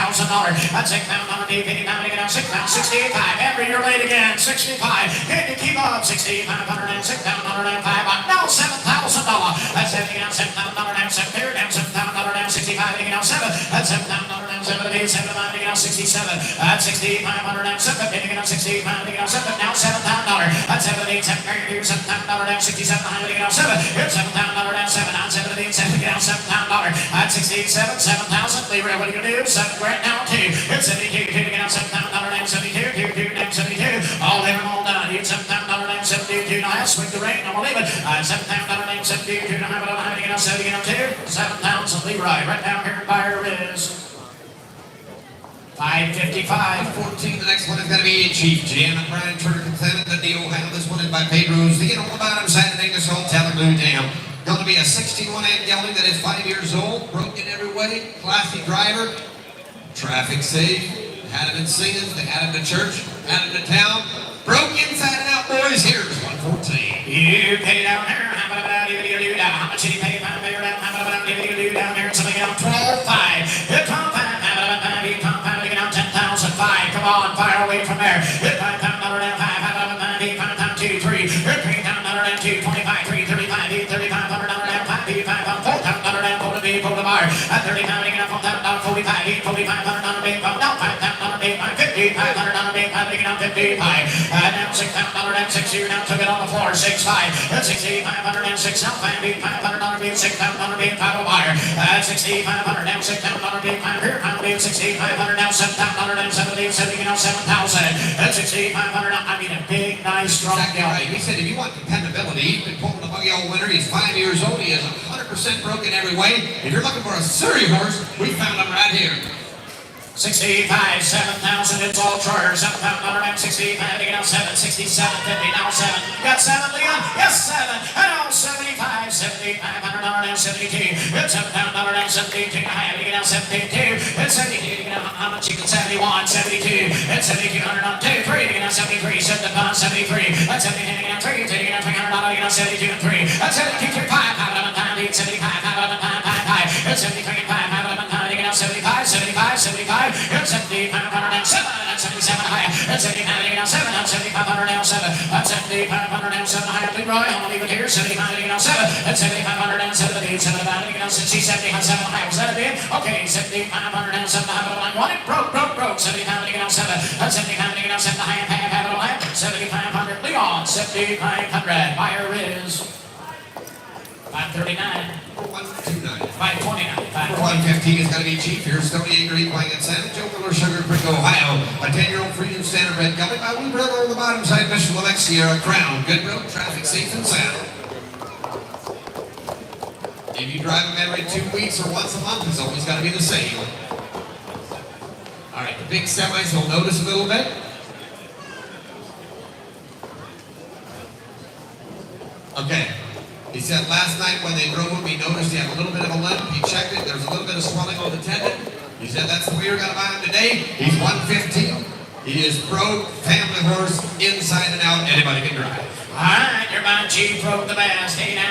That's $6,000 bid. 59 to get down 6,000. 65. Every year late again. 65. Can you keep up? 6,500 down. $6,000 down 5. Now $7,000. That's $7,000 down 7 here. Down $7,000 down 65 to get down 7. That's $7,000 down 7 to bid. 75 to get down 67. That's $6,500 down 7 to get down 65 to get down 7. Now $7,000. That's 7 to bid. 7 here. $7,000 down 67 to get down 7. Here's $7,000 down 7. On 7 to bid. 7 to get down $7,000. That's 67. 7,000. Leroy, what are you gonna do? 7 grand now 2. It's 72. 2 to get down $7,000 down 72. 2 down 72. All there and all done. It's $7,000 down 72. Now I swing the ring. I'm gonna leave it. $7,000 down 72. Now how about to get down 70 get down 2. 7,000. Leroy, right down here. Buyer is 555. 14. The next one is going to be Chief Jan and Brian Turner consented that the Ohio. This one is by Pedro's. The on the bottom side of the English Hall Talladega Dam. Going to be a 61-amp gelding that is 5 years old, broken every way, classy driver, traffic safe. Had him in singing, they had him to church, had him to town. Broke inside and out, boys. Here's 114. You pay down there, how much did you pay down there? Down there, something out 12.5. Hit 12.5, hit 12.5, get out 10,005. Come on, fire away from there. Hit 5 pound dollar down 5, hit 5 pound 2, 3. Hit 3 pound dollar down 2, 25, 3, 35, hit 35 dollar down 5, hit 5 pound 4 pound dollar down, pull the B, pull the bar. At 30 pound, get out 4 pound dollar 45, hit 45 dollar big pound, down 5 pound dollar big pound, 55 dollar big pound, get out 55. Now 6 pound dollar down 6 here, now took it on the floor, 6.5. That's 6,506 now, 500 dollar big, 6 pound dollar big, 5 a wire. 6,500 now, 6 pound dollar big, 5 here, pound big, 6,500 now, 7 pound dollar down, 70, you know, 7,000. That's 6,500 now. I mean, a big, nice, strong Exactly guy. right. He said if you want dependability, he's been pulling the buggy all winter. He's 5 years old. He is 100% broken every way. If you're looking for a Surrey horse, we found him right here. 65, 7,000, it's all charged. 7 pound dollar down, 65, taking out 7, 67, 50, now 7. You got 7, Leon? Yes, 7. And now 75, 7,500 dollar down, 72. It's 7 pound dollar down, 72. I have taken out 72. It's 72, taking out how much you can 71, 72. It's 7,200 on 2, 3, taking out 73, 7 pound 73. That's 70, taking out 3, taking out 300 dollar, taking out 72 and 3. That's 72, 5, 5, 75, 75, 5, 5, 5, 5. It's 73 and 5, 5, 5, taking out 75, 75, 75. It's 7,500 and 7, that's 77 high. That's 75 now 7, that's 7,500 now 7. That's 7,500 now 7 high. Leroy, I'm gonna leave it here. 75 now 7. That's 7,500 now 7. 75 now 60, 77 high. Was that a bid? Okay, 7,500 now 7 high. I want it. Broke. 75 now 7. That's 75 now 7 high. Have it all high. 7,500. Leon, 7,500. Buyer is 539. 129. 529. 115 is going to be cheap. Here's Tony Agree playing at San Joe Miller Sugar Creek, Ohio. A 10-year-old Friesian standard red coming by Wee Brother on the bottom side. Mr. Levex Sierra Crown. Good road, traffic safe and sound. If you drive them every 2 weeks or once a month, it's always got to be the same. All right, the big semis will notice a little bit. Okay. He said last night when they drove him, he noticed he had a little bit of a limp. He checked it. There's a little bit of swelling on the tendon. He said that's the way you're going to buy him today. He's 115. He is broke, family horse, inside and out. Anybody can drive. All right, you're buying cheap, broke the best. 8,500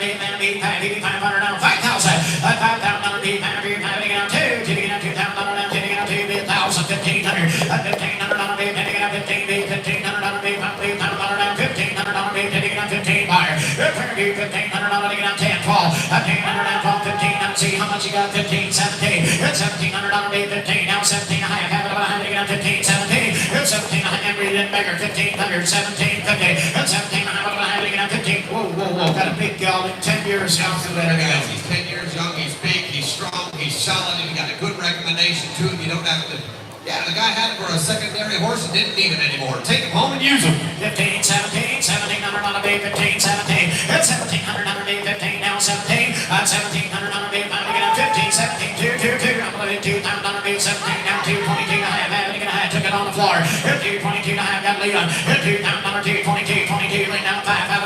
day, man, 8,500 down, 5,000. 5,000 day, man, 5,000 down, 2, taking out 2,000 down, taking out 2,000, 1,500. 1,500 day, taking out 15, 1,500 day, 5,000 down, 1,500 day, taking out 15 buyer. You're trying to do 1,500, taking out 10, 12, 1,500 down, 12, 15. Now see how much you got, 15, 17. It's 1,700 day, 15, now 17. I have it about 15, 17. It's 17, and read it bigger, 1,500, 17, 50. It's 17, I have it about 15. Whoa. Got a big gal in 10 years young. He's 10 years young, he's big, he's strong, he's solid, and he got a good recommendation to him. You don't have to. Yeah, the guy had it for a secondary horse and didn't need it anymore. Take him home and use him. 15, 17, 1,700 on a day, 15, 17. It's 1,700 on a day, 15, now 17. 1,700 on a day, finally get up 15, 17, 2. I'm going to 2,000 on a day, 17, now 222 and a half. I took it on the floor. 222 and a half, got Leon. 2,000 on a day, 22, lay down 5, 5,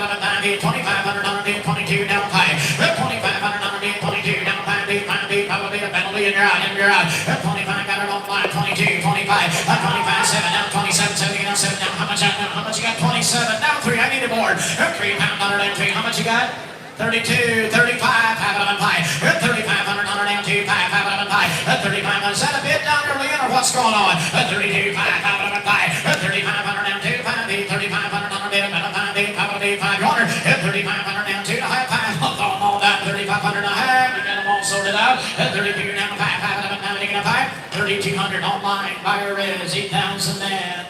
2,500 on a day, 22, down 5. 2,500 on a day, 22, down 5, 5, probably a penalty, and you're out. 25, got it on line, 22, 25, 25, 7, now 27, 70, now 7, now how much you got? 27, now 3, I need a board. 3 pound dollar down 3, how much you got? 32, 35, have it on pie. 3,500 on down 2, 5, have it on pie. 3,500, is that a bit down there, Leon, or what's going on? 32, 5, have it on pie. 3,500 down 2, 5, 3,500 on a bit, 5, yonder. 3,500 down 2, to high 5, all down 3,500 and a half. You got them all sorted out. 32 down 5, have it on pie, taking a 5. 3,200 online, buyer is 8,011.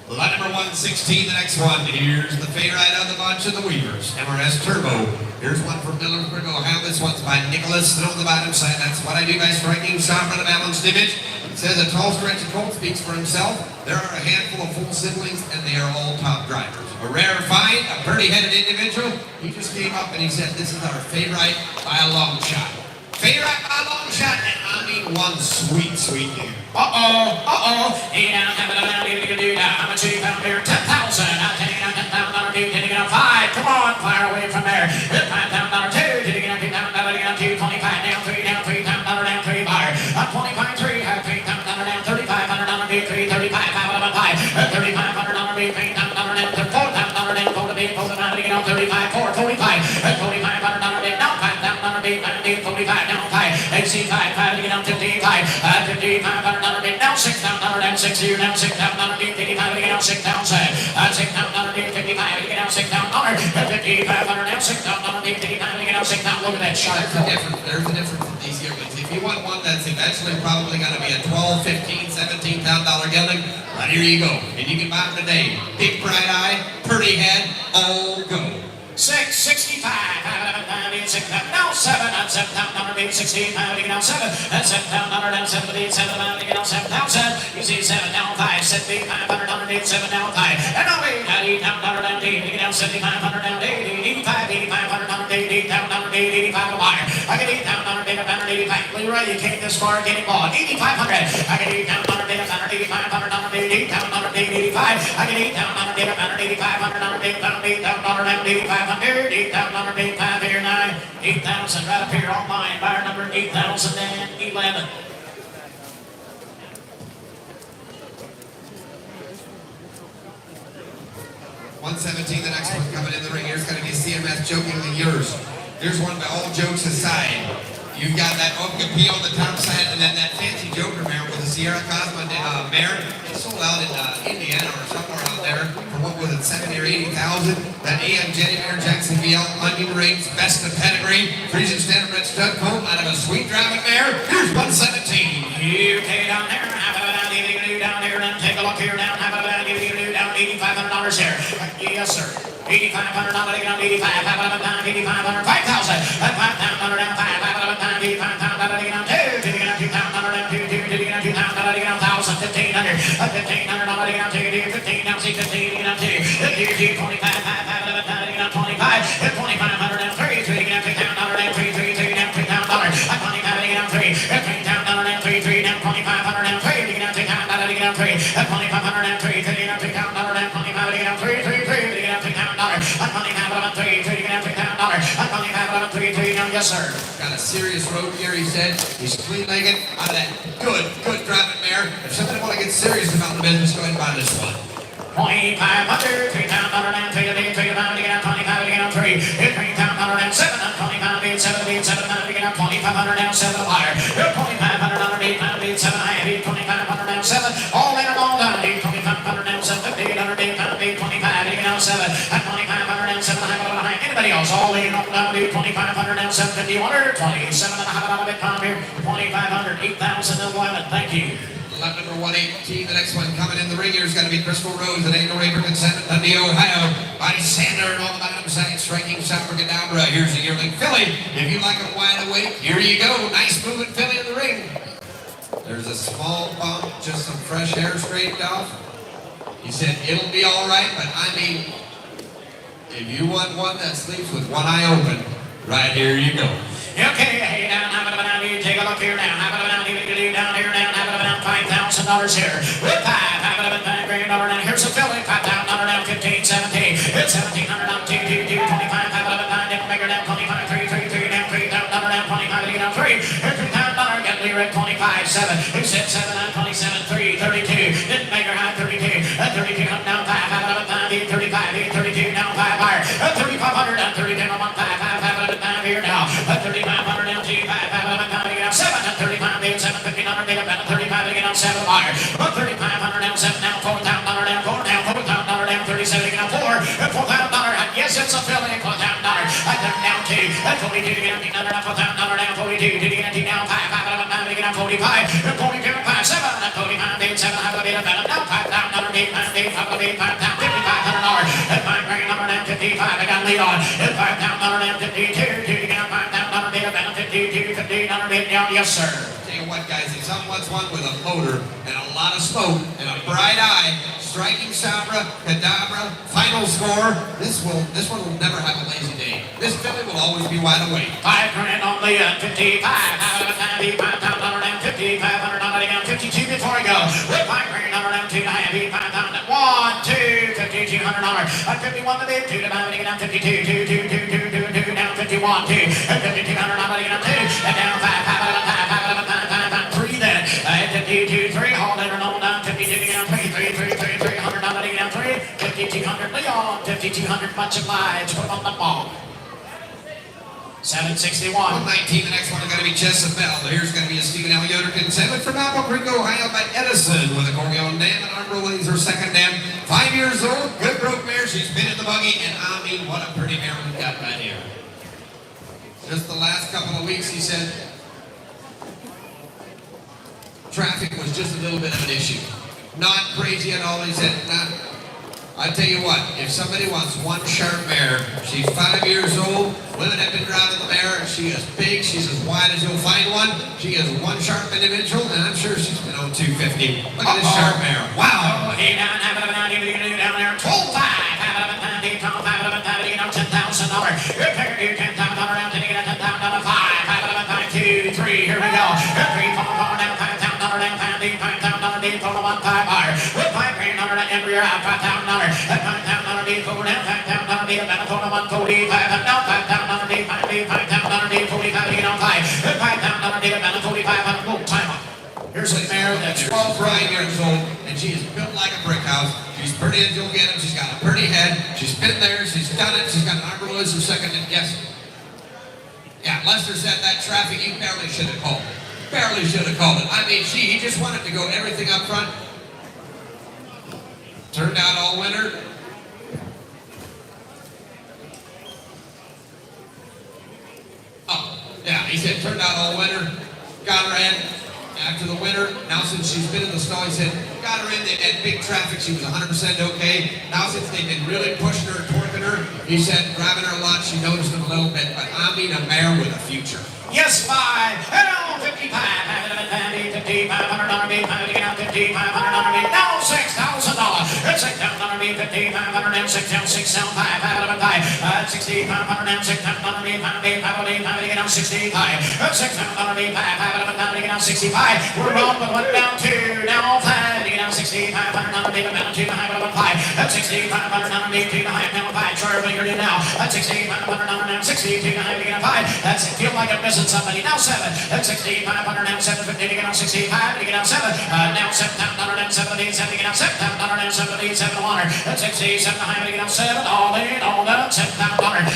Lot number 116, the next one. Here's the favorite of the bunch of the Weavers, MRS Turbo. Here's one from Millersburg, Ohio. This one's by Nicholas on the bottom side. That's what I do by striking sovereign of balanced image. It says a tall, stretchy colt speaks for himself. There are a handful of full siblings, and they are all top drivers. A rare find, a pretty-headed individual. He just came up and he said, this is our favorite by a long shot. Favorite by a long shot, and I mean one sweet dude. Hey, now, have it around, you can do that. How much you found here? 10,000. I'm taking out $10,000, dude, taking out 5. Come on, fire away from there. $5,000, 2, taking out $2,000, down 2, 25, down 3, down $3,000, down 3, buyer. 25, 3, have $3,000, down 3,500, dude, 3, 35. $45 down 5, 85, 5 to get down 55, $55 bid down $6 down 6 here down $6 bid 55 to get down $6 $6 bid 55 to get down $6 $500 down $6 bid 55 to get down $6. Look at that shot. There's a difference in these yearlings. If you want one that's eventually probably going to be a $12, $15, $17,000 gelding, right here you go. And you can buy them today. Big bright eye, pretty head, all go. 665, now 7, and $7 bid 16, to get down 7, and $7 down 7 bid 7, to get down 7,000. You see 7 down 5, set bid $500 bid 7 down 5, and now $8 down 8 to get down 7,500 down 8, 85, $8,500 bid 8,000 bid 85 a buyer. I get $8,000 bid 185. Leroy, you came this far getting bought. 8,500. I get $8,000 bid 185 bid 8,000 bid 85. I get $8,000 bid 185 bid $8,000 down 85. $8,000 bid 5 here 9, 8,000 right up here online. Buyer number 8,011. 117, the next one coming in the ring. Here's going to be CMS Jokingly Yours. Here's one by all jokes aside. You've got that Okapee on the top side, and then that fancy Joker mare with the Sierra Cosma mare. It sold out in Indiana or somewhere out there for what was it, 70 or 80,000. That AM Jenny mare, Jackson VL, onion rings, best of pedigree, Friesian standard red stud comb out of a sweet driving mare. Here's 117. UK down there, down here, and take a look here down, down $8,500 here. Yes, sir. $8,500 down 85, $5,500, $5,000, $5,000 down 5, $5,500, down 2, $2,000 down 2, $2,000 down 2,000 down 1,000, $1,500, $1,500 down 2, $15 down 6, $15 down 2, $25, $5,500 down 25, $2,500 down 3, $3 down $3,000 down 3, $3 down $3,000, $25 down 3, $3,000 down 3, $3 down $2,500 down 3, down $3,000 down 3, $2,500 down 3, $3 down $3,000 down 25 down 3, yes, sir. Got a serious road here, he said. He's clean-legged out of that good driving mare. If somebody want to get serious about the business, go ahead and buy this one. $2,500, $3,000 down 3, $3,500 to get down 25 to get down 3, $3,000 down 7, $25 bid 7 bid 7 to get down 2,500 down 7 higher. $2,500 bid 5 bid 7 higher, bid 2,500 down 7, all in and all down, bid 2,500 down 7, $1,500 bid 5 bid 25 to get down 7, $2,500 down 7 higher. Anybody else? All in and all down, bid 2,500 down 7, $5,100, 27 and a half bid pound here, 2,500, 8,011. Thank you. Lot number 118, the next one coming in the ring here is going to be Crystal Rose at Angel Raverton, Dundee, Ohio, by Sander and on the bottom side, striking Sabracadabra. Here's the yearling filly. If you like them wide awake, here you go. Nice moving filly in the ring. There's a small bump, just some fresh hair straightened off. He said it'll be all right, but I mean, if you want one that sleeps with one eye open, right here you go. Okay, hey, down, take a look here now. Down here, down, $5,000 here. With $5,000 down. Here's a filly, $5,000 down, 15, 17. It's $1,700 down, 2, 2, 2, 25, $5,000 down, bigger down, 25, 3, 3, 3, down, $3,000 down, 25, down, 3. Here's $3,000, get Lear at 25, 7. Who said 7 on 27, 3, 32. Didn't make her high, 32. 32 down, 5, 5, 35, 32, down, 5 higher. 3,500 down, 32 on 1, 5, 5 here now. 3,500 down, 2, 5, 5, down, 7, 35 bid 7, 1,500 bid about 35 to get on 7 higher. 3,500 down, 7 down, $4,000 down, 4 down, $4,000 down, 37 to get on 4, $4,000. Yes, it's a filly, $4,000. Down 2, 42 to get on 800 down, $4,000 down, 42 to get on 2 down, 5, 5 to get on 45, 42 to 5, 7, 45 bid 7, I bid about down, $5,000 bid 5 bid 5 bid 5 down, $5,500. $5,000 down, 55. I got lead on. $5,000 down, 52 to get on 5,000 bid about 52, $1,500 bid down. Yes, sir. Tell you what, guys, if someone wants one with a motor and a lot of smoke and a bright eye, striking Sabra, Cadabra, final score, this one will never have a lazy day. This filly will always be wide awake. $5,000 on the 55. $5,000 down, 50, $500 down, 52 before I go. With $5,000 down, 2 5, $5,000 1, 2, $5,200. 51 to bid, 2 to 5 to get down, 52, 2, 2, 2, 2, 2, 2, down, 51, 2, $5,200 to get down, 2, and down 5, 3 then. 52, 3, hold it on down, 52 to get down, 3, $300 to get down, 3, 5,200 Leon, 5,200 much obliged, put on the ball. 761. 119, the next one is going to be Jezebel. Here's going to be a Stephen L. Yoderkin. 7 from Apple Creek, Ohio by Edison with a Corleone dam and Arbor Laser second dam. 5 years old, good broke mare. She's been in the buggy, and I mean, what a pretty mare we've got right here. Just the last couple of weeks, he said, traffic was just a little bit of an issue. Not crazy at all, he said, not. I tell you what, if somebody wants one sharp mare, she's 5 years old, women have been driving the mare, she is big, she's as wide as you'll find one, she is one sharp individual, and I'm sure she's been on 250. Look at this sharp mare, wow! Hey, down there, 12.5, $10,000. Good picker, do $10,000 down, then you get a $10,000, 5, 2, 3, here we go. 3, 4, down, $5,000 down, $5,000 deep, total 1, 5 bar. With $5,000 at every year out, $5,000. $5,000 deep, over down, $5,000 deep, about a total 145. Now $5,000 deep, $5,000 deep, 45, you get on 5. $5,000 deep, about a 45, oh, time up. Here's a mare that's 12 years old, and she is built like a brick house. She's pretty as you'll get them. She's got a pretty head. She's been there. She's done it. She's got an Arbor Laser second, and yes. Yeah, Lester said that traffic, he barely should have called it. Barely should have called it. I mean, he just wanted to go everything up front. Turned out all winter. Oh, yeah, he said turned out all winter. Got her in. After the winter, now since she's been in the stall, he said, got her in, they had big traffic, she was 100% okay. Now since they've been really pushing her, twerking her, he said, driving her a lot, she noticed them a little bit, but I mean a mare with a future. Yes, 5, hello, 55, $500, $5,500, now $6,000. It's $6,000, $5,500, $6,000, $6,500, $6,500, $6,500, $65. We're on, but went down to now 5. You get down $6,500, about 2 behind, but 5. That's $6,500, 2 behind, now 5. Charlie, you're in now. That's $6,500, now 62 behind, you get 5. That's it. Feel like I'm missing somebody. Now 7. That's $6,500, now 750, you get on 65, you get on 7. Now $7,000, now 77, you get on $7,000, now 77 water. That's 67 behind, you get on 7. All in, all done, $7,000.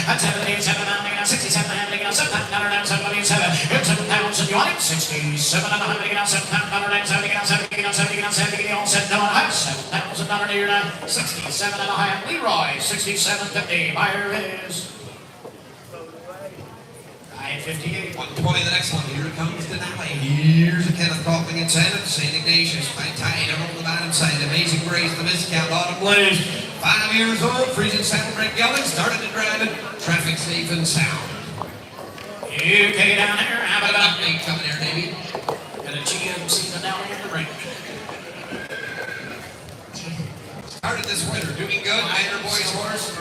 That's 77 behind, you get on 67 behind, you get on $7,000, now 77. It's 7,000, you want it? 67 behind, you get on $7,000, now 7, you get on 7, you get on 7, you get on 7, you get on 7, no, $7,000 here now. 67 and a half. Leroy, 67.50. Buyer is 958. 120, the next one. Here it comes Denali. Here's a Kenneth Kaufman and St. Ignatius. By tight over the bottom side. Amazing Grace, the Viscount Autumn Blues. 5 years old. Friesian saddlebred gelding. Started to drive it. Traffic safe and sound. UK down there. How Got an about update coming here, Davey. got a GMC down here in the ring? Started this winter. Doing good. Minor boys horse.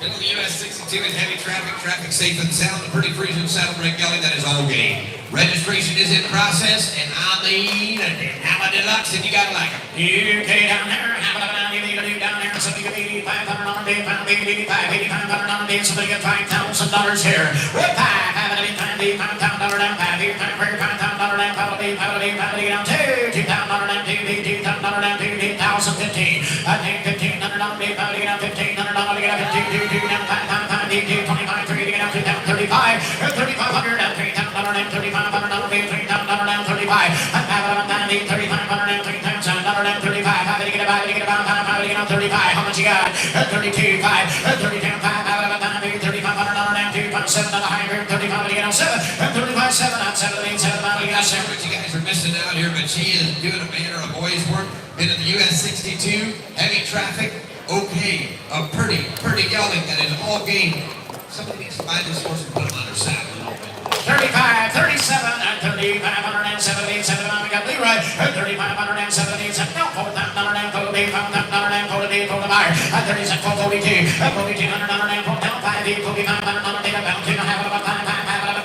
Middle of the US 62 in heavy traffic. Traffic safe and sound. A pretty Friesian saddlebred gelding. That is all game. Registration is in process. And I mean, I'm a deluxe and you gotta like them. UK down there. How about down here? Down there. Somebody get $8,500 day. $8,500 day. Somebody get $5,000 here. With $5,000 down. $5,000 here. $5,000 down. $5,000 down. $2,000 down. $2,000 down. $2,015. I think $1,500 day. $1,500 get up. $2,200 down. $5,500 $25. $3 get up. $2,035. $3,500 down. $3,000 $3,500 day. $3,000 down. $35. $5,000 down. $3,500 down. $3,000 down. $35. How did you get about? You get about $5,000 $35. How much you got? $32. $5. $32. $5. $3,500 down. $2,700 $35. You get on 7. $35. 7 out. 7. $7. You got 7. What you guys are missing out here, but she is doing a manner of boys work. Been in the US 62, heavy traffic, okay, a pretty gelding that is all game. Somebody needs to buy this horse and put him on her saddle a little bit. 35, 37, and 3,577. We got Leroy. 3,577. Now $4,000 down. $4,000 down. $4,000 for the buyer. 37, 442. $4,200 down. $4,500 $4,500 down. $2,500 about $5,500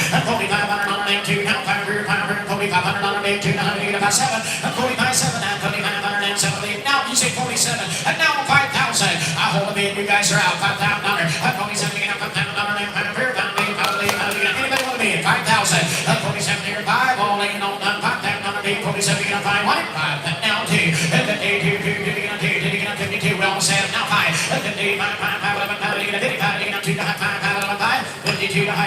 $4,500 down. $2 down. $5,500 down. $2,000 about 7. $45.7 down. $4,500 down. 7. Now you say 47, and now 5,000. I hold them in. You guys are out. $5,000. 47 again. $5,000 down. Anybody want to be in? 5,000. 47 here. 5. All in. All done. 5,000. 47. You get a 5. 1. 5. Now 2. 52. We almost have now 5. 55. 5. 5. 11. 5. You get a 55. You get a 2. 5. 5. 5. 52 to high.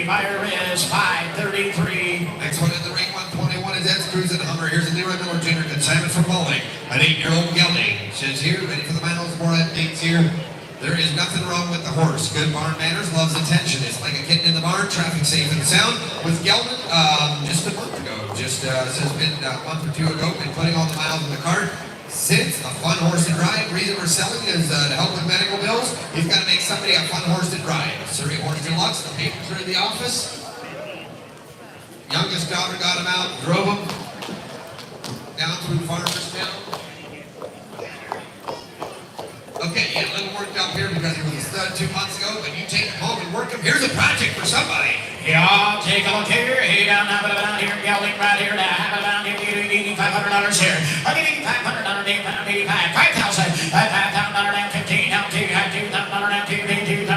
Fire is 533. Next one in the ring, 121 is Ed's Cruising Hummer. Here's a Leroy Miller Jr. consignment from bowling. An 8-year-old gelding. Says here, ready for the finals, more updates here. There is nothing wrong with the horse. Good barn manners, loves attention. It's like a kitten in the barn, traffic safe and sound. With Gelding, just a month ago, says been a month or two ago, been putting all the miles in the cart. Since a fun horse to ride, reason we're selling is to help with medical bills. He's got to make somebody a fun horse to ride. Surrey Horse Deluxe, the papers are in the office. Youngest daughter got him out, drove him down through Farmerstown. Okay, you had a little worked up here because he was a stud 2 months ago, but you take him home and work him. Here's a project for somebody. Yeah, take a look here. Hey, down here, gelding right here. Now, have it down here. $500 here. I'll give you $500, $85, $5,000, $5,000 down 15, down 2, $2,000 down 2, $2,000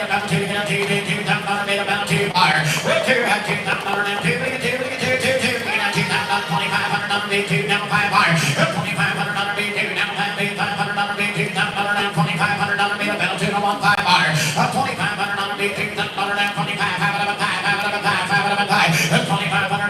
down 2, $2,000 down 2, fire. With 2, $2,000 down 2, $2,000, $2,000, $2,500 down 5 fire. $2,500 B2 down 5, $500 B2 down $2,500 B down 2 to 1 5 fire. $2,500 B2 down 25, $5,500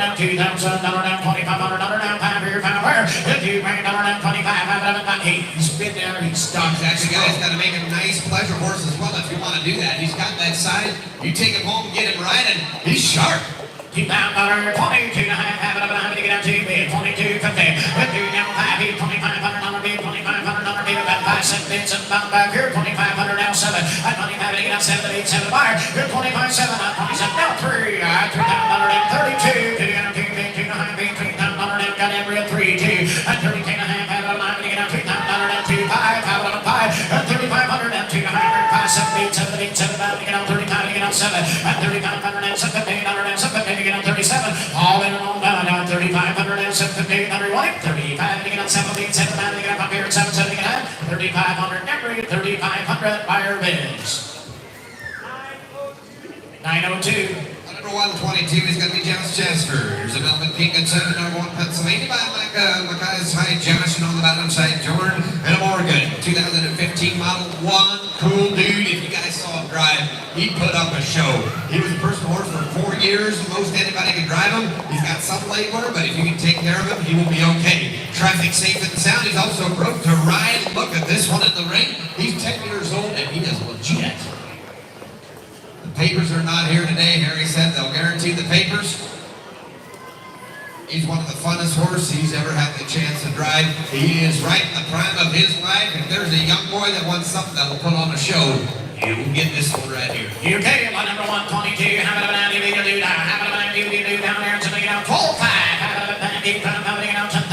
down 2,000 down $2,500 down 5 here, fire. $2,000 down 25, he's been there, he's stuck. Actually, guys, got to make him a nice pleasure horse as well if you want to do that. He's got that side. You take him home, get him right, and he's sharp. $2,000, 22 and a half, have it up to get out to bid, 22.50. $2 down 5, $2,500 bid, $2,500 bid, about 5 cent bids and about back here, $2,500 down 7. At 25 to get out 7, 8, 7 buyer. Good 25, 7, 27 down 3. $3,000 down 32. $2 down 2 bid, $2 and a half bid, $3,000 down, got every 3, 2. At 32 and a half, have it up to get out $2,000 down 2, 5, have it up 5. At 3,500 down 2 and a half, 5 cent bids, 7, 8, 7 about to get out 35 to get out 7. At 3,500 down 7, $15 down 7. To get on 37, all in and all down, 3,500 and 7,800, 35 to get on 7,700 to get up here at 7,700 to get on 3,500 every 3,500 buyer bids. 902. Number 122 is going to be Josh Jasper. Here's a Melvin Pink and 7, number 1 Pennsylvania by Mackay's High Josh, and on the bottom side Jordan and a Morgan. 2015 model 1, cool dude. If you guys saw him drive, he put up a show. He was a personal horse for 4 years. Most anybody can drive him. He's got some labor, but if you can take care of him, he will be okay. Traffic safe and sound. He's also broke to ride. Look at this one in the ring. He's 10 years old and he is legit. The papers are not here today. Harry said they'll guarantee the papers. He's one of the funnest horses he's ever had the chance to drive. He is right in the prime of his life. If there's a young boy that wants something that'll put on a show, you will get this one right here. UK, number 122. Have it up and have it up and down there until they get out 12, 5. Have it up and get out 10,000,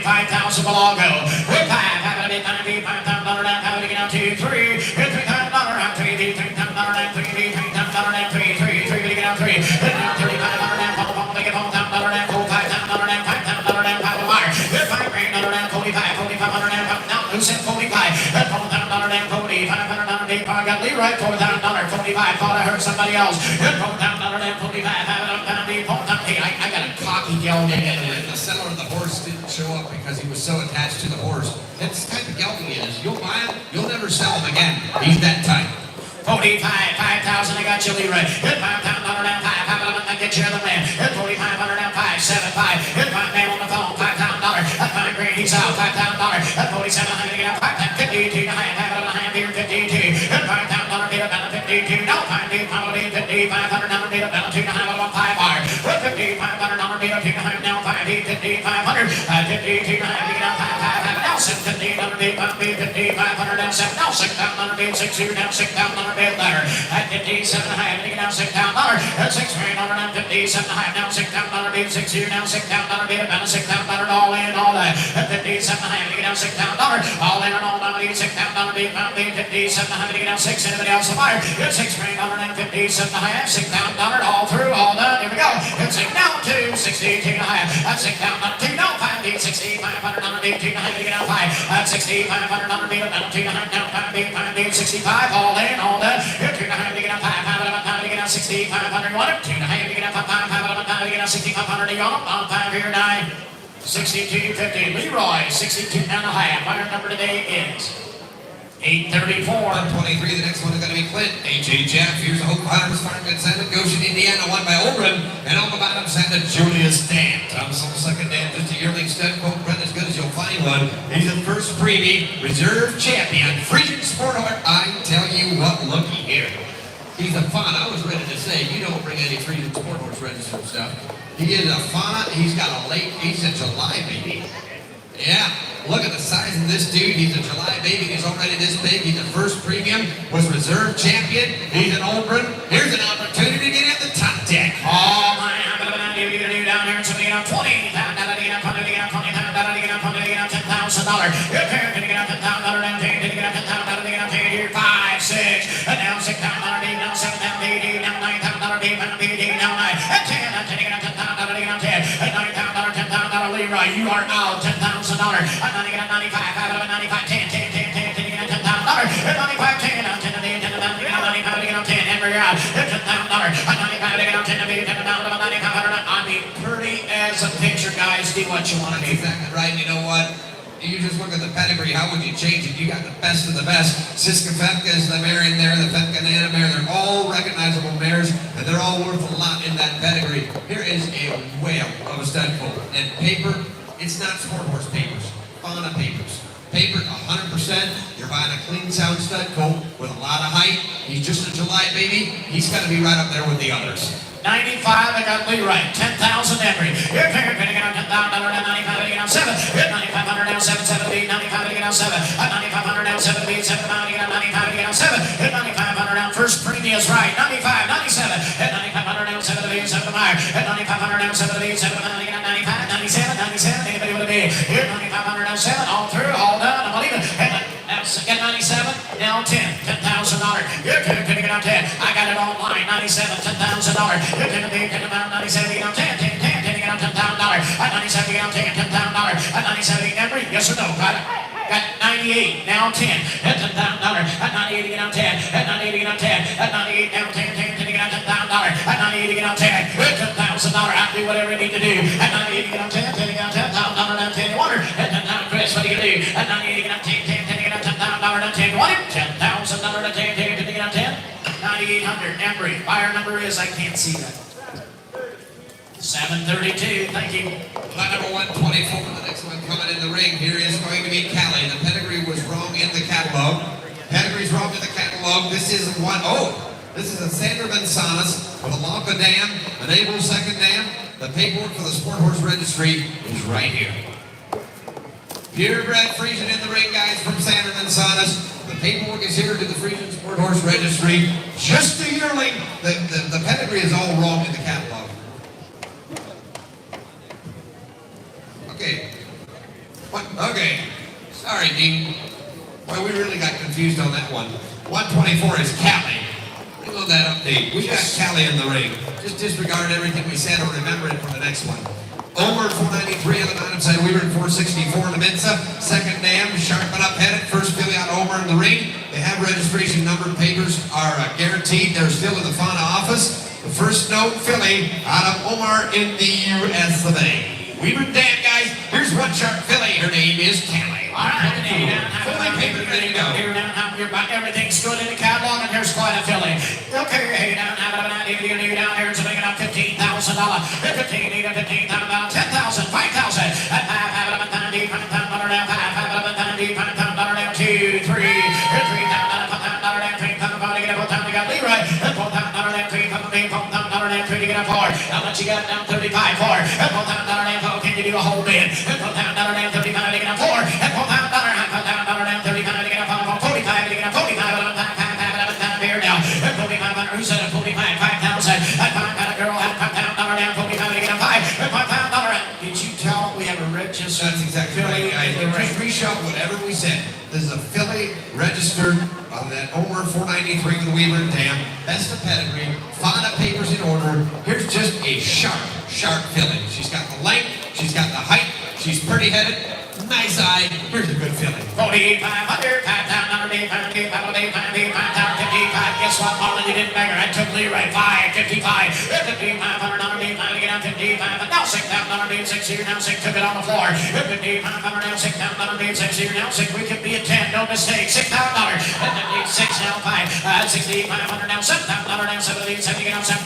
5,000 below go. With 5, have it up and $5,000 down, have it get out 2, 3. $3,000 down 3, $3,000 down 3, $3,000 down 3, 3, 3 to get out 3. $3,500 down, make it $4,000 down, $5,000 down, $5,000 down, 5 wire. $5,000 down, 45, $4,500 down, now who said 45? $4,000 down, 40, $500 down, I got Leroy, $4,000, 45, thought I heard somebody else. $4,000 down, 45, have it up down, hey, I got a cocky gelding. And the seller of the horse didn't show up because he was so attached to the horse. That's the type of gelding he is. You'll buy him, you'll never sell him again. He's that type. 45, 5,000, I got you, Leroy. $5,000 down, 5, have it up, I get you the man. $4,500 down, 5, 7, 5. $5 man on the phone, $5,000. $5 grand, he's out, $5,000. $4,700 to get out, 5, 52, have it up, here, 52. $5,000 bid up down to 52. No, 5, $500 bid up down to 2, have it up, 5 bar. $5,500 bid up, 2, now 5, $5,500. 52, have to get out, 5, have it now, $7,500 bid, 5,500 down, 7, now $6,000 bid, 6, now $6,000 bid letter. At 57, have to get out, $6,000. At $6,000 down, 57, now $6,000 bid, 6, now $6,000 bid, about $6,000 all in, all that. At 57, have to get out, $6,000. All in and all down, $6,000 bid, 57, have to get out, 6, anybody else a buyer? It's $6,000 and 57 and a half, $6,000 all through, all done. Here we go. It's down to 62 and a half. That's $6,000 no 5 beat 6,500 beat 2 and a half to get out 5. That's 6,500 beat down 2 and a half down 5 beat 65 all in, all done. 2 and a half to get out 5, 5 to get out 6,500. You want it? 2 and a half to get out 5, 5 to get out 6,500. You want it? On 5 here 9. 62.50. Leroy 62 and a half. Our number today is 834. 123, the next one is going to be Clint. AJ Jeff, here's Hope Farms Farm in Santa Goshen, Indiana, won by Oren. And on the bottom, Santa Julius Dan. Thompson, second Dan, just a yearling stud colt, run as good as you'll find one. He's the first freebie, reserve champion, Friesian Sport Horse. I tell you what, looky here. He's a fauna. I was ready to say, you don't bring any Friesian Sport Horse registered stuff. He is a fauna. He's got a he's a July baby. Yeah, look at the size of this dude. He's a July baby. He's already this big. He's the first premium, was reserve champion. He's an old one. Here's an opportunity to get in the top deck. Oh, my, I'm going to do down here. So we get up $20,000, $10,000. You're going to get up $10,000 down, can you get up $10,000 down, here, 5, 6, and now $6,000, now $7,000, now $9,000, now 9, and 10, and 10, you get up $10,000, down 10, and $9,000, $10,000, Leroy, you are out $10,000, and then you get up 95, 5 out of 95, 10, 10, 10, 10, 10, you get up $10,000, and 95, 10, and 10, 10, 10, 10, you get up 95, you get up 10, and we're out, $10,000, and 95, you get up 10, and 10, 95, I mean, pretty as a picture, guys, do what you want to do. Exactly right. You know what? You just look at the pedigree. How would you change it? You got the best of the best. Siska Fetka is the mare in there, the Fetka Nana mare. They're all recognizable mares, and they're all worth a lot in that pedigree. Here is a whale of a stud colt. And paper, it's not sport horse papers. Fauna papers. Paper, 100%. You're buying a clean, sound stud colt with a lot of height. He's just a July baby. He's got to be right up there with the others. 95, I got Leroy, 10,000 Emery. You're going to get out $10,000 down 95, to get out 7. Hit 9,500 down 7, 7 to beat 95, to get out 7. At 9,500 down 7 to beat 7, to get out 95, to get out 7. Hit 9,500 down, first premium is right. 95, 97. Hit 9,500 down 7 to beat 7 to Meyer. Hit 9,500 down 7 to beat 7 to get out 95, 97, 97. Anybody want to be? Hit 9,500 down 7, all through, all done. I'm leaving. Get 97, now 10, $10,000. You're going to get out 10. I got it online, 97, $10,000. You're going to be about 97, you get out 10, 10, 10, 10, you get out $10,000. At 97, you get out 10, $10,000. At 97, Emery, yes or no? Got it. Got 98, now 10, at $10,000. At 98, you get out 10. At 98, you get out 10. At 98, now 10, 10, 10, you get out $10,000. At 98, you get out 10. With $10,000, I'll do whatever you need to do. At 98, you get out 10, 10, you get out $10,000. Now 10, you water. At $10,000, Chris, what are you going to do? At 98, you get out 10, 10, 10, you get out $10,000. Now 10, you want it? $10,000 to 10, 10, 10, you get out 10. 9,800, Emery. Buyer number is, I can't see that. 732, thank you. Lot number 124, the next one coming in the ring here is going to be Callie. The pedigree was wrong in the catalog. Pedigree's wrong in the catalog. This is this is a Sandra Manzanas with a Lanka dam, an Able second dam. The paperwork for the Sport Horse Registry is right here. Purebred Friesian in the ring, guys, from Sandra Manzanas. The paperwork is here to the Friesian Sport Horse Registry. Just a yearling. The pedigree is all wrong in the catalog. Okay. What? Okay. Sorry, Dean. Boy, we really got confused on that one. 124 is Callie. Bring on that update. We got Callie in the ring. Just disregard everything we said or remember it for the next one. Omer 493 on the bottom side. Weaver 464 in the Mensa. Second dam, sharpen up headed. First filly out Omer in the ring. They have registration number. Papers are guaranteed. They're still in the fauna office. The first note filly out of Omar in the US of A. Weaver dam, guys. Here's one sharp filly. Her name is Callie. All right, Fully papered, ready to go. Here down, everything's good in the catalog, and here's quite a filly. Okay, hey, down, have an idea, you down here, so making up $15,000. 15, need a $15,000, 10,000, 5,000. At 5, have it up $5,000 down, 5, have it up $5,000 down, 2, 3, $3,000, down, 3,000 to get up, time to get Leroy, and $4,000 down, 3,000 down, 3 to get up 4. How much you got down? 35 for. And $4,000 down, 4, can you do a whole bid? And $4,000 down, 35 to get up 4. And $4,000 down, 35 to get up 5, 45 to get up 45, 5 here now. And 4,500, who said it? 45, 5,000. And 5 got a girl, and $5,000 down, 45 to get up 5. And $5,000. Did you tell we have a registered? That's exactly right, guys. Just reshow whatever we said. This is a filly registered on that Omer 493 with Weaver and Dam. Best of pedigree. Fauna papers in order. Here's just a sharp filly. She's got the length. She's got the height. She's pretty headed. Nice eye. Here's a good filly. 48, 500, 5,000, 5,000, 5,000, 55. Guess what, Marlon? You didn't bang her. I took Leroy. 5, 55. 5,500, 5 to get out 55. $55, now $6,000 being 6 here, now 6 took it on the floor. $55, now $6,000 being 6 here, now 6, we could be at 10, no mistake. $6,000, and then 6 now 5, $6,500 now $7,000 now 70, 70 get on $7,000,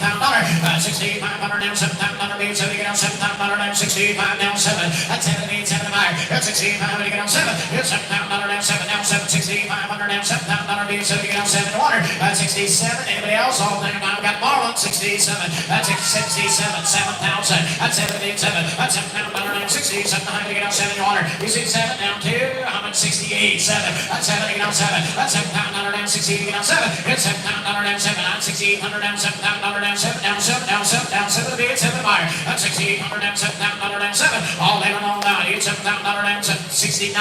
$6,500 now $7,000 being 70 get on $7,000 now 65 now 7, that's 70, 75, that's 65 get on 7, it's $7,000 now 7 now 7, $6,500 now $7,000 being 70 get on 7 water, that's 67, anybody else? All there now got Marlon 67, that's 67, 7,000, that's 77, that's $7,000 now 67, how many get on 7 water, you see 7 down 2, how much 68, 7, that's 7 get on 7, that's $7,000 down 68 get on 7, it's $7,000 down 7, that's 6,800 down 7,000 down 7, down 7, down 7, down 7, be it 7 buyer, that's 6,800 down 7,000 down 7, all day and all now, it's $7,000 down 7, 69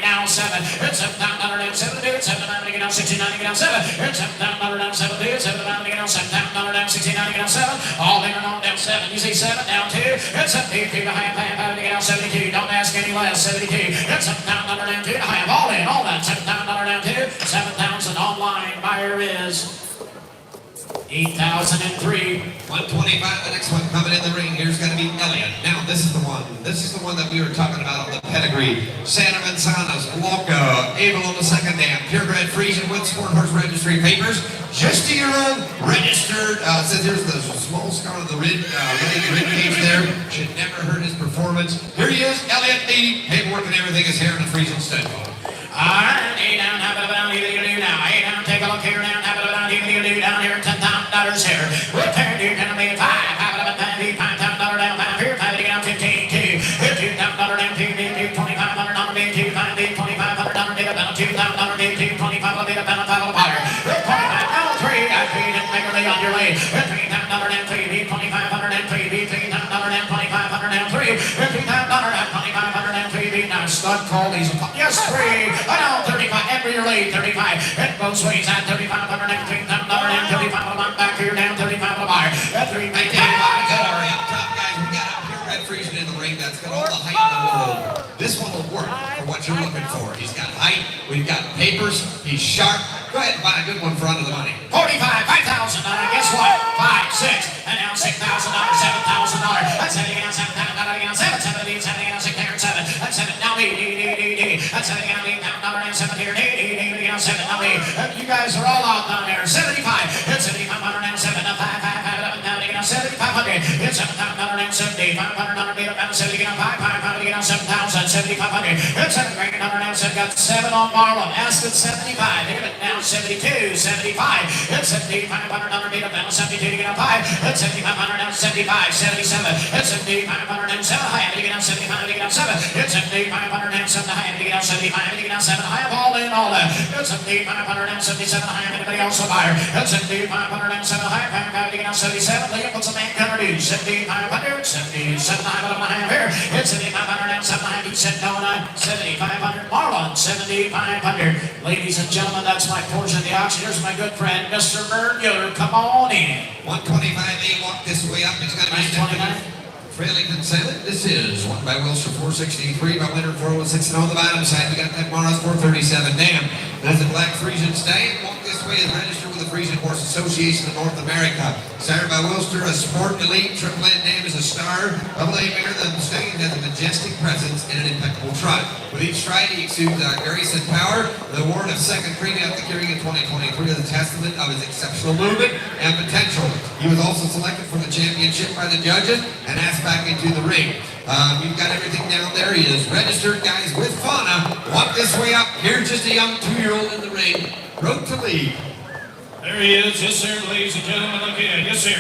now 7, it's $7,000 down 7, be it 7, get on 69 get on 7, it's $7,000 down 7, be it 7, get on $7,000 down 69 get on 7, all day and all down 7, you see 7 down 2, it's $7,200 to half, to get on 72, don't ask any less, 72, it's $7,000 down 2 to half, all in, all that, $7,000 down 2, 7,000 online, buyer is 8,003. 125, the next one coming in the ring. Here's going to be Elliot. Now, this is the one. This is the one that we were talking about on the pedigree. Santa Manzana's, Walker, Abel on the second dam, purebred Friesian with sport horse registry papers. Just a year old, registered. Says there's the small scar on the rib cage there. Should never hurt his performance. Here he is, Elliot, 80. Paperwork and everything is here in the Friesian stud. All right, A down, have it down, here you do now. A down, take a look here down, have it down, here you do down here, $10,000 here. Return to gonna be 5, have it up at $5,000 down, 5 here, 5 to get down, 15, 2, $2,000 down, 2, $2,500 bid, 2, 5 bid, $2,500 bid, about $2,000 bid, 2, 25 bid, about $5 buyer. 25 down, 3, I paid it, make a on your way. $3,000 down, 3 bid, $2,500 down, 3 bid, $3,000 down, $2,500 down, 3, $3,000 down, $2,500 down, 3 bid. Now stud call these. Yes, 3. Down 35. Every your lead 35. It both ways at 3,500 down, $3,000 down, 35 back here down, 35 a buyer. At 3, 19. Top guys, we got a purebred Friesian in the ring that's got all the height in the world. This one will work for what you're looking for. He's got height. We've got papers. He's sharp. Go ahead and buy a good one for under the money. 45, 5,000. Guess what? 5, 6, and now $6,000, $7,000. That's 7 again, $7,000 again, 7, 7 again, 7 again, 6 here, 7. That's 7. Now me, that's 7 again, $8,000 and 7 here, 8 again, 7. Now me. You guys are all out down there. 75. It's 7,500 and 7. 5, 5, down again, 7,500. It's $7,000 and 70. $500 bid up, 70 again, 5, 500 again, 7,000, 7,500. It's $7,000 and 7. Got 7 on Marlon. Asked at 75. Give it now. 72, 75, it's $7,500 bid up, 72 to get on 5, it's $7,500 down 75, 77, it's $7,500 down 7, high to get on 75 to get on 7, it's $7,500 down 7, high to get on 75 to get on 7, high all in all that, it's $7,500 down 77, high, anybody else a buyer, it's $7,500 down 7, high to get on 77, Liam, what's a man gonna do? 7,500, 77, high, but I'm high here, it's $7,500 down 7, high, he said no, 7,500, Marlon, 7,500, ladies and gentlemen, that's my portion of the auction. Here's my good friend, Mr. Bird Yoder. Come on in. 125, walk this way up. He's going to be 29. Trailing Concealed. This is won by Wilshire 463, by Leonard 416, and on the bottom side, we got that Mars 437. Damn, that's a black Friesian stallion. Walk this way is registered with the Friesian Horse Association of North America. Sired by Wilshire, a sport elite. Triple A name is a star. Double A bigger than the stallion has a majestic presence and an impeccable trot. With each stride, he exudes grace and power. The award of second premium at the Curing in 2023 is a testament of his exceptional movement and potential. He was also selected for the championship by the judges and asked back into the ring. You've got everything down there. He is registered, guys, with fauna. Walk this way up. Here's just a young 2-year-old in the ring. Road to lead. There he is, yes sir, ladies and gentlemen, look in, yes sir.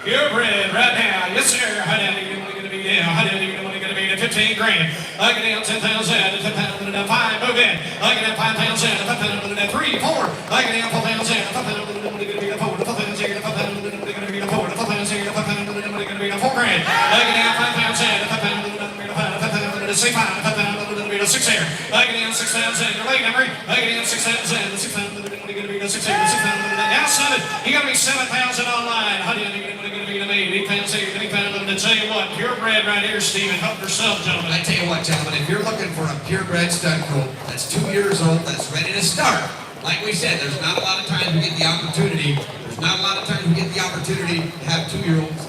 Purebred right now, yes sir. How down are you only gonna be down? How down are you only gonna be to 15 grand? I get down 10,000, 10,000 to 5, move in. I get down 5,000, 5,000 to 3, 4. I get down 4,000, 5,000 to 4, 4,000 to 5,000 to 4, 4,000 to 5,000 to 4 grand. I get down 5,000, 5,000 to 6, 5,000 to 6 here. I get down 6,000, your late number. I get down 6,000, 6,000 to 6 here, 6,000 now 7. You got me 7,000 online. How do you think you're going to be to me? 8,000, 8,000 to tell you what, purebred right here, Stephen. Help yourself, gentlemen. I tell you what, gentlemen, if you're looking for a purebred stud colt that's 2 years old, that's ready to start, like we said, there's not a lot of times we get the opportunity. There's not a lot of times we get the opportunity to have 2-year-olds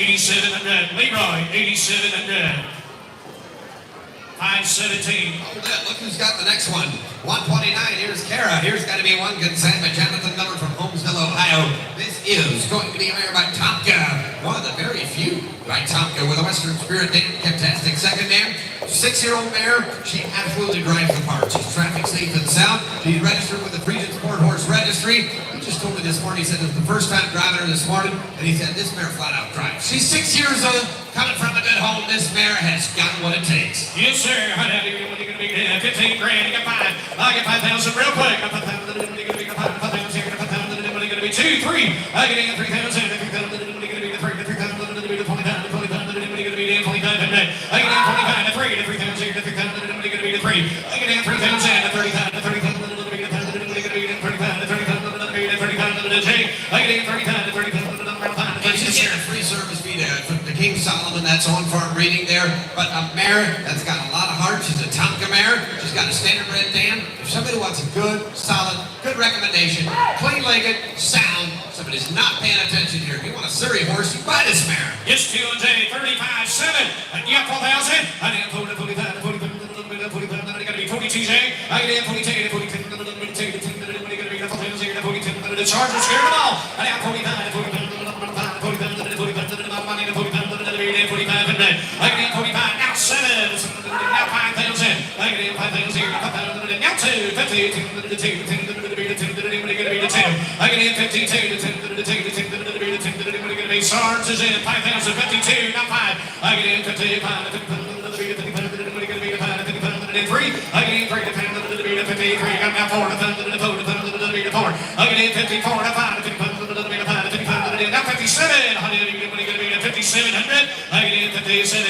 8,700. Leroy, 8,700. 517. Hold it. Look who's got the next one. 129. Here's Kara. Here's got to be one consignment. Jonathan Miller from Holmesville, Ohio. This is going to be made by Tomka. One of the very few by Tomka with a Western Spirit Dan. Fantastic second man. 6-year-old mare. She absolutely drives the part. She's traffic safe and sound. She's registered with the Friesian Sport Horse Registry. He just told me this morning, he said it's the first time driving her this morning, and he said this mare flat out drives. She's 6 years old, coming from a good home. This mare has got what it takes. Yes, sir. How are you going to be there? 15 grand. You got 5. I'll get 5,000 real quick. I got 5,000. You're going to be 5,000 here. 5,000. You're going to be 2, 3. I get in 3,000. 3,000. You're going to be 3. 3,000. You're going to be 20,000. 20,000. You're going to be 25. I get in 25 to 3. 3,000. You're going to be 3. I get in 3,000 to 30,000. 30,000. You're going to be 1,000. You're going to be 35. 30,000. You're going to be 30,000. I get in 30,000 to 30,000. And she's getting a free service fee to the King Solomon. That's on farm breeding there. But a mare that's got a lot of heart. She's a Tonka mare. She's got a standard bred Dan. If somebody wants a good, solid, good recommendation, clean-legged, sound, somebody's not paying attention here. If you want a Surrey horse, you buy this mare. Yes, 2J, 35.7. You got 4,000. I didn't 45, 45, 45. I got to be 42, J. I get in 42, 42. The charge is scared them all. I got 45, 45. I get in 45, now 7, now 5,000. I get in 5,000 here, 5,000, now 2, 50, 10, I get in 52, Sarge is in 5,000, 52, now 5. I get in 55, 3. I get in 3, 53. I got now 4, 4. I get in 54, now 5, 55, now 57. 5,700. I get in 57.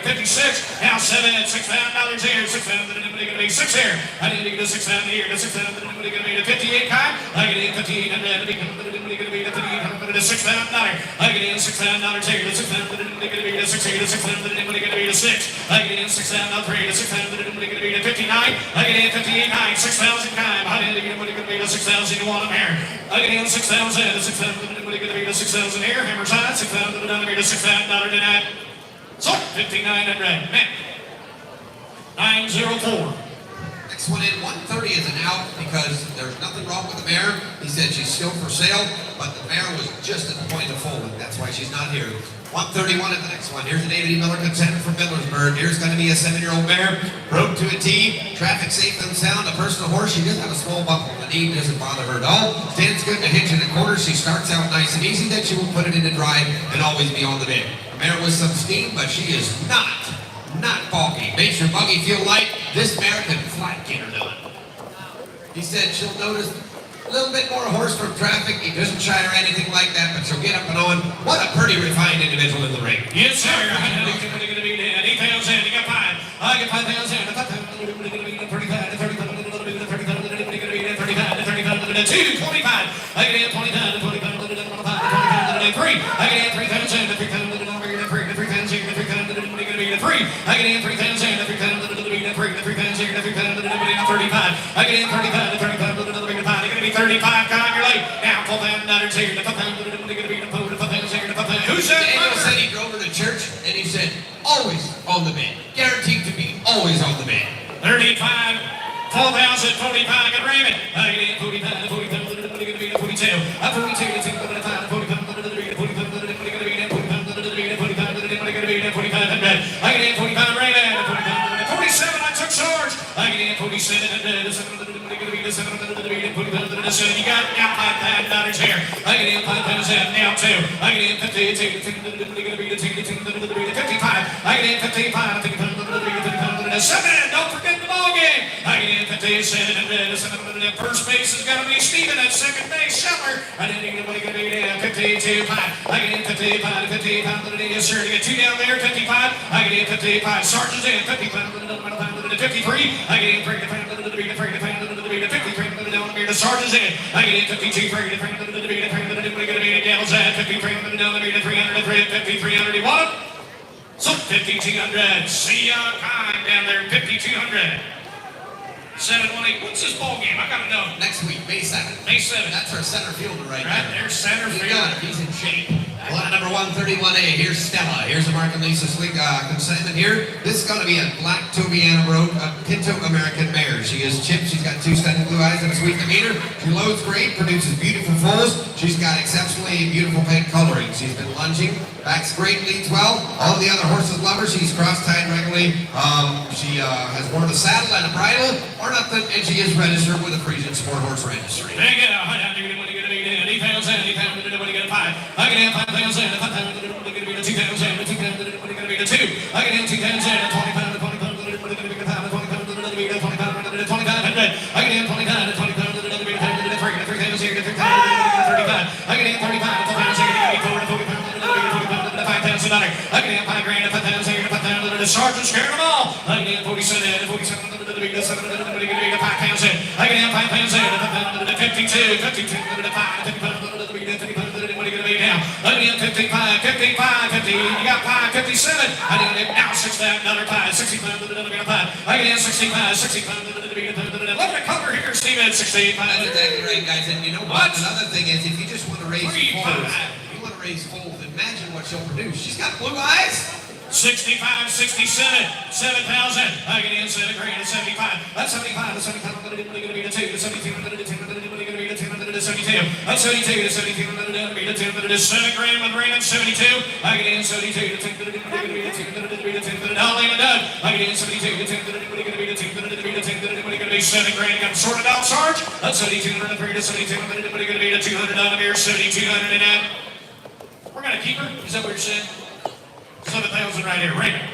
56. Now 7. $6,000 here. 6,000. Going to be 6 here. I need to get to 6,000 here. 6,000. Going to be 58. I get in 5,800. Going to be to $6,000. I get in $6,000 here. 6,000. Going to be to 6 here. 6,000. Going to be to 6. I get in 6,000 3. 6,000. Going to be to 59. I get in 58. 6,000 time. I need to get to be to 6,000. You want them here. I get in 6,000. 6,000. Going to be to 6,000 here. Hammer side. 6,000. Going to be to $6,000 tonight. So, 5,900. Matt. 904. Next one in, 130 is an out because there's nothing wrong with the mare. He said she's still for sale, but the mare was just at the point of foaling. That's why she's not here. 131 is the next one. Here's a David E. Miller contender from Millersburg. Here's going to be a 7-year-old mare, broke to a T, traffic safe and sound, a personal horse. She does have a small bump on the knee, doesn't bother her at all. Stands good to hitch in the quarter. She starts out nice and easy, then she will put it in the drive and always be on the bit. The mare with some steam, but she is not bulky. Makes your buggy feel light. This mare can flat get her done. He said she'll notice a little bit more horse from traffic. He doesn't shy or anything like that, but she'll get up and on. What a pretty refined individual in the ring. Yes, sir. I'm going to be there. 8,000. You got 5. I get 5,000. 2, 25. I get in 20,000. 3. I get in 3,000. 3. I get in 3,000. 35. I get in 35. 35. They're going to be 35. God, you're late. Now, $4,000 here. Who's that? Daniel said he drove her to church, and he said, always on the bed. Guaranteed to be always on the bed. 35. 4,000. 45. I got Raymond. I get in 45. 45. They're going to be 42. 42. 45. I get in 45 Raymond. 47. I took Sarge. I get in 47. You got now $5,000 here. I get in 5,000 now 2. I get in 52. 55. I get in 55. 7. Don't forget the ball game. I get in 57. First base has got to be Steven. At second base, Shepherd. I didn't even want to get 52. 5. I get in 55. 55. Yes, sir. You get 2 down there. 55. I get in 55. Sarge is in 55. 53. I get in 3. 53. The Sarge is in. I get in 52. 3. Gals at 53. 5,300. You want it? So 5,200. See ya time down there. 5,200. 718. What's this ball game? I gotta know. Next week, May 7th. May 7th. That's our center fielder right Right there. there's center He field. got it. He's in shape. Lot number 131A, here's Stella. Here's a Mark and Lisa Slick consignment here. This is going to be a black Tobiana Road, a Pinto American mare. She is chipped, she's got 2 stunning blue eyes and a sweet demeanor. She loads great, produces beautiful foals. She's got exceptionally beautiful paint coloring. She's been lunging, backs great, leads well. All the other horses love her. She's cross-tied regularly. She has worn a saddle and a bridle or nothing, and she is registered with the Friesian Sport Horse Registry. Hang it out, I can get any pounds, any pound, nobody get a 5. I can have 5 pounds, and 5 pounds, nobody get a 2 pounds, and 2 pounds, nobody get a 2. I can have 2 pounds, and 20 pounds, 20 pounds, nobody get a 5, 20 pounds, nobody get a 20 pounds, 2500. I can have 20 pounds, 20 pounds, nobody get a 3 pounds here, 3 pounds, nobody get a 35. I can have 30 pounds, 4 pounds here, 40 pounds, nobody get a 40 pounds, 5 pounds another. I can have 5 grand, 5 pounds here, 5 pounds, the sergeant scared them all. I can have 47, 47, nobody get a 5 pounds in. I can have 5 pounds in, 52, 52, 5, 50 pounds, 50 pounds, nobody get a down. I can have 55, 55, 50, you got 5, 57. I can have now 6 that, another 5, 60 pounds, another 5. I can have 65, 60 pounds, let me cover here, Steven, 65. That's exactly right, guys. And you know what? Another thing is, if you just want to raise foals, imagine what she'll produce. She's got blue eyes. 65, 67, 7,000. I get in 7 grand at 75. That's 75. That's 75. I'm going to be the 2. That's 72. I'm going to be the 10. I'm going to be the 10. I'm going to be the 72. That's 72. That's 72. I'm going to be the 10. I'm going to be 7 grand with Raymond 72. I get in 72. The 10. I'm going to be the 10. I'm going to be the 10. I'll leave it done. I get in 72. The 10. I'm going to be the 10. I'm going to be the 10. I'm going to be 7 grand. Got sorted out, Sarge. That's 72. I'm going to be the 72. I'm going to be the 200 down here. 7,200 in that. We're going to keep her. Is that what you're saying? 7,000 right here, Raymond.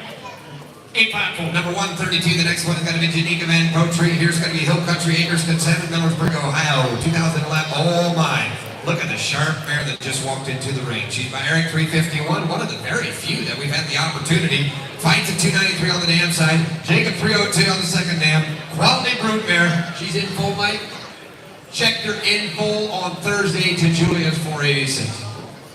854. Number 132, the next one is going to be Janika Van Poetry. Here's going to be Hill Country Acres Consignment, Millersburg, Ohio, 2011. Oh my. Look at the sharp mare that just walked into the ring. She's by Eric 351, one of the very few that we've had the opportunity. Fights at 293 on the dam side. Jacob 302 on the second dam. Quality brood mare. She's in full, Mike. Checked her in full on Thursday to Julia's 486.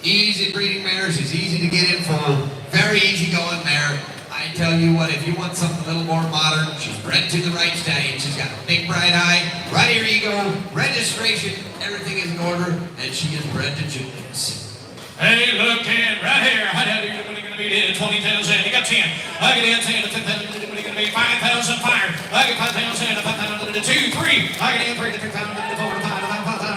Easy breeding mare. She's easy to get in full. Very easy going mare. I tell you what, if you want something a little more modern, she's bred to the right stallion. She's got a big bright eye, right ear ego, registration, everything is in order, and she is bred to Julius. Hey, look, Ken, right here. How are you going to be in 20,000? You got 10. I get in 10 to 10,000. You're going to be 5,000 fire. I get 5,000 to 5,000 to 2, 3. I get in 3 to 3,000 to 4 to 5 to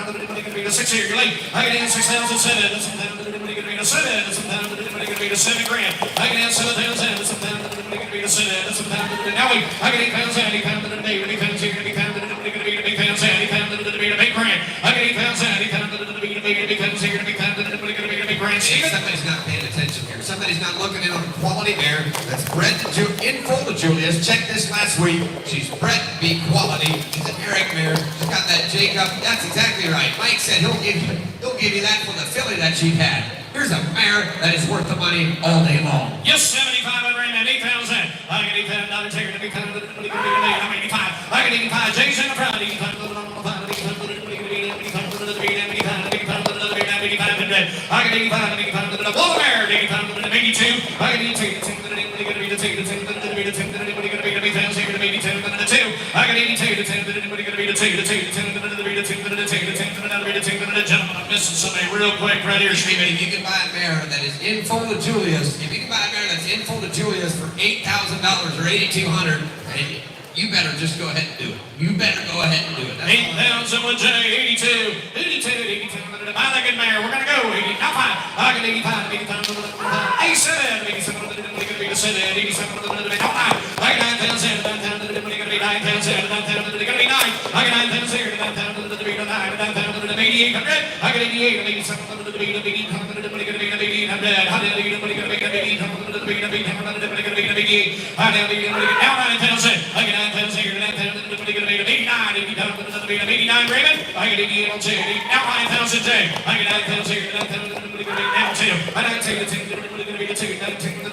5,000. You're going to be to 6 here. You're late. I get in 6,000 to 7 to 7,000. You're going to be to 7 to 7,000. You're going to be to 7 grand. I get in 7,000 to 7,000. You're going to be to 7 to 7,000. Now we, I get 8 pounds in, 8 pounds in a day, 8 pounds here, 8 pounds in a day, 8 pounds in, 8 pounds in a day, 8 grand. I get 8 pounds in, 8 pounds in a day, 8 pounds here, 8 pounds in a day, 8 grand. Somebody's not paying attention here. Somebody's not looking in on a quality mare that's bred to in full to Julius. Check this last week. She's bred to be quality. She's an Eric mare. She's got that Jacob. That's exactly right. Mike said he'll give you that from the filly that she had. Here's a mare that is worth the money all day long. Yes, 75 on Raymond, 8,000. I get 8,000, not a ticker, 8,000, I'm 85. I get 85, Jason in the front, 85, I get 85, 85, the bull mare, 85, 82, I get 82, gentlemen, I'm missing somebody real quick right here, Stephen. If you can buy a mare that is in full to Julius, if you can buy a mare that's in full to Julius for $8,000 or $8,200, you better just go ahead and do it. You better go ahead and do it. 8,000 with J, 82, 82, 82. I like it, Mayor. We're going to go. 80, not 5. I get 85, 87, 87, 87, 87, not 5. I get 9,000, 9,000, going to be 9,000, 9,000, going to be 9. I get 9,000 here, 9,000, to be 9, 9,000, 8,800. I get 88, 87, to be 8,800, to be 8,800. How did you going to be 8,800, to be 8,800, to be 88? I get now 9,000. I get 9,000 here, 9,000, to be 89, 89, Raymond. I get 88 on J. Now 9,000 J. I get 9,000 here, 9,000, now 2. I get 10, 10, going to be the 2, 10, 10,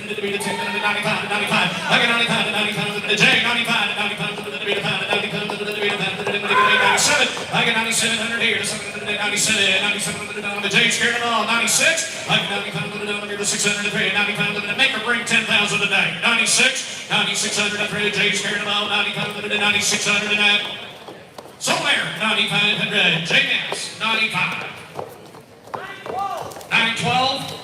to be the 10, 95, 95. I get 95, 95, to the J, 95, 95, to be the 5, 95, to be the 97. I get 9,700 here, 97, 97, down the J, scared them all. 96. I get 95, down here to 600 to 3, 95, to make or bring 10,000 today. 96, 9,600 to 3, J, scared them all. 95, to 9,600 in that. Somewhere, 9,500. J Max, 95. 9,000. 912.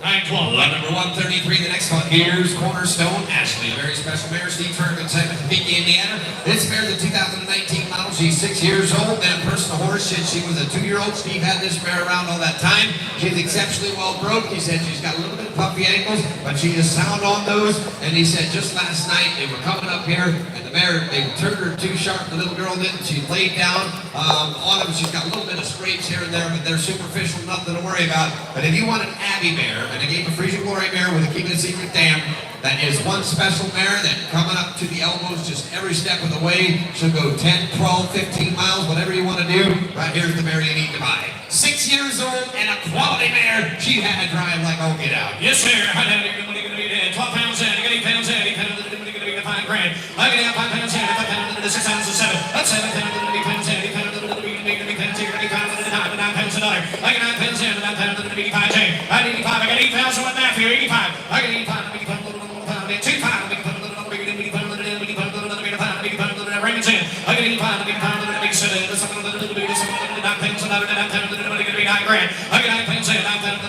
912. Lot number 133, the next one. Here's Cornerstone Ashley, a very special mare. Steve Ferguson, Topeka, Indiana. This mare's a 2019 model. She's 6 years old. Been a personal horse since she was a 2-year-old. Steve had this mare around all that time. She's exceptionally well broke. He said she's got a little bit of puffy ankles, but she is sound on those. And he said just last night they were coming up here, and the mare, they turned her too sharp. The little girl didn't. She laid down on them. She's got a little bit of scrapes here and there, but they're superficial, nothing to worry about. But if you want an Abbey mare, and I gave a Friesian Glory mare with a Keep It Secret dam, that is one special mare that coming up to the elbows just every step of the way. She'll go 10, 12, 15 miles, whatever you want to do. Right here's the mare you need to buy. 6 years old and a quality mare. She had to drive like oh get out. Yes, sir. How down here, money gonna be dead. 12 pounds in, 8 pounds in, 8 pounds in, money gonna be 5 grand. I get out 5 pounds in, 5 pounds in, 6 pounds and 7. That's 7 pounds in, 8 pounds in, 8 pounds in, 8 pounds in, 8 pounds in, 8 pounds in, 9 pounds a dollar. I get 9 pounds in, 9 pounds in, 85 J. I need 85, I got 8,000 with Matthew, 85. I got 85, 85, 2 pounds, 85, Raymond's in. I get 85, 85, 9 pounds, 9 pounds, money gonna be 9 grand. I get 9 pounds in, 9 pounds,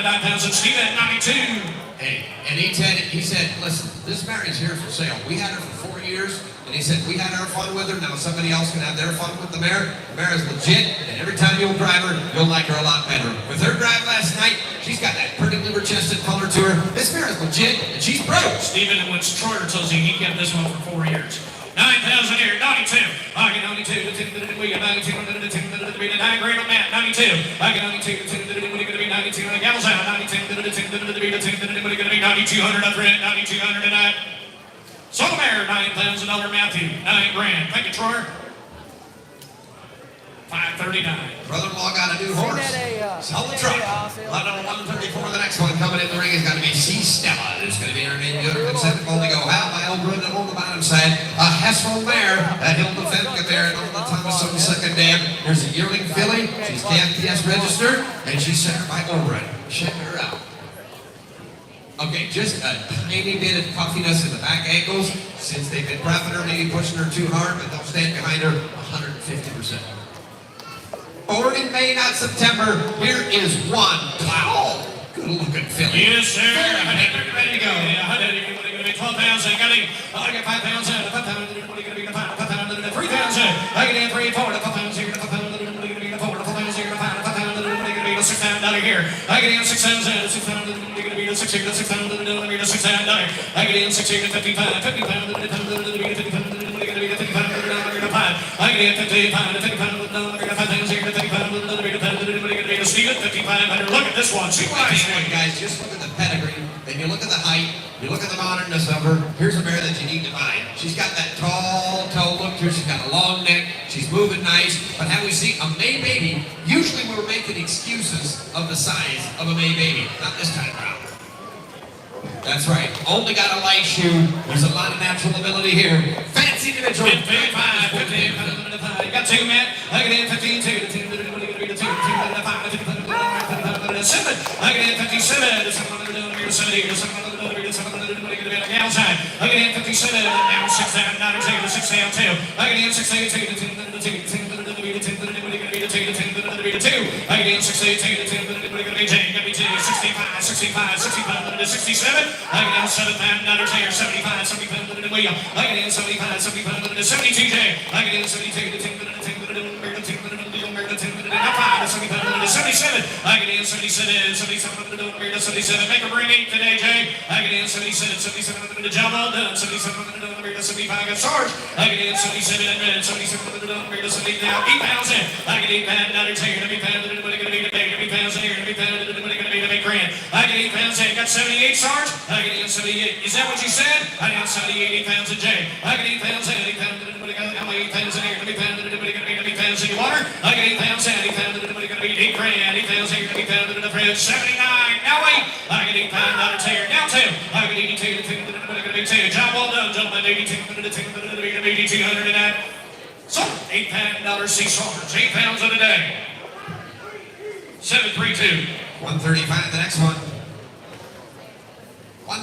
9 pounds, and Steve at 92. Hey, and he said, listen, this mare is here for sale. We had her for 4 years, and he said we had our fun with her. Now somebody else can have their fun with the mare. The mare is legit, and every time you'll drive her, you'll like her a lot better. With her drive last night, she's got that pretty liver-chested color to her. This mare is legit, and she's broke. Stephen, when Troyer tells you he kept this one for 4 years. 9,000 here, 92. I get 92, 92, 9 grand on that, 92. I get 92, 92, the gal's out, 92, 92, 9,200 up rent, 9,200 and that. Sold a mare, $9,000 Matthew, 9 grand. Thank you, Troyer. 539. Brother-in-law got a new horse. Sell the truck. Lot number 134, the next one coming in the ring is going to be C. Stella. There's going to be her name good or consent only go out by old Brenda on the bottom side. A Hessel mare, that Hilda Fenka there, and on the Thomas on the second dam. There's a yearling filly. She's KFPS registered, and she's centered by Old Brenda. Check her out. Okay, just a tiny bit of puffiness in the back ankles. Since they've been prepping her, maybe pushing her too hard, but they'll stand behind her 150%. Born in May, not September. Here is one. Wow. Good looking filly. Yes, sir. Ready to go. Yeah, 12,000. I got 5 pounds out. 5 pounds. What are you going to be? 5 pounds. 3 pounds. I get in 3 and 4. 5 pounds here. 5 pounds. What are you going to be? 4 pounds here. 5 pounds. 5 pounds. What are you going to be? $6,000 here. I get in 6 pounds out. 6 pounds. What are you going to be? 6 here. 6 pounds. What are you going to be? $6,000. I get in 6 here. 55. 50 pounds. What are you going to be? 50 pounds. What are you going to be? 50 pounds. I get in 50 pounds. 50 pounds. 5 pounds here. 50 pounds. Stephen, 5,500. Look at this one. See what I say, guys. Just look at the pedigree. Then you look at the height. You look at the modernness of her. Here's a mare that you need to buy. She's got that tall toe look to her. She's got a long neck. She's moving nice. But how we see a May baby, usually we're making excuses of the size of a May baby. Not this time around. That's right. Only got a light shoe. There's a lot of natural ability here. Fancy individual. 15, 5. You got 2, man. I get in 15, 2. 7. I get in 57. 70. Outside. I get in 57. Now 6 down. 9 6 down 2. I get in 6 8 2. I get in 6 8 2. 65, 65, 65, 67. I get in 7 pound, 9 75, 75, William. I get in 75, 75, 72 J. I get in 72, 77. I get in 77, 77. Make a bring 8 today, Jay. I get in 77, 77. The job all done. 77, 75. Got Sarge. I get in 77, 77. Now 8 pounds in. I get 8 pounds, 9 8 pounds. Everybody gonna be the big. 8 pounds in here. 8 pounds. Everybody gonna be the big grand. I get 8 pounds in. Got 78, Sarge. I get in 78. Is that what you said? I got 78, 8 pounds in Jay. I get 8 pounds in. 8 pounds. Everybody got how many 8 pounds in here? 8 pounds. Everybody gonna be 8 pounds in your water. I get 8 pounds in. 8 pounds. Everybody gonna be 8 grand. 8 pounds here. 8 pounds. 79. Now wait. I get 8 pounds here. Now 2. I get 82. 2. Job well done, gentlemen. 82. 8,200 in that. So, $8 pound sea saucers. 8 pounds in a day. 732. 135, the next one.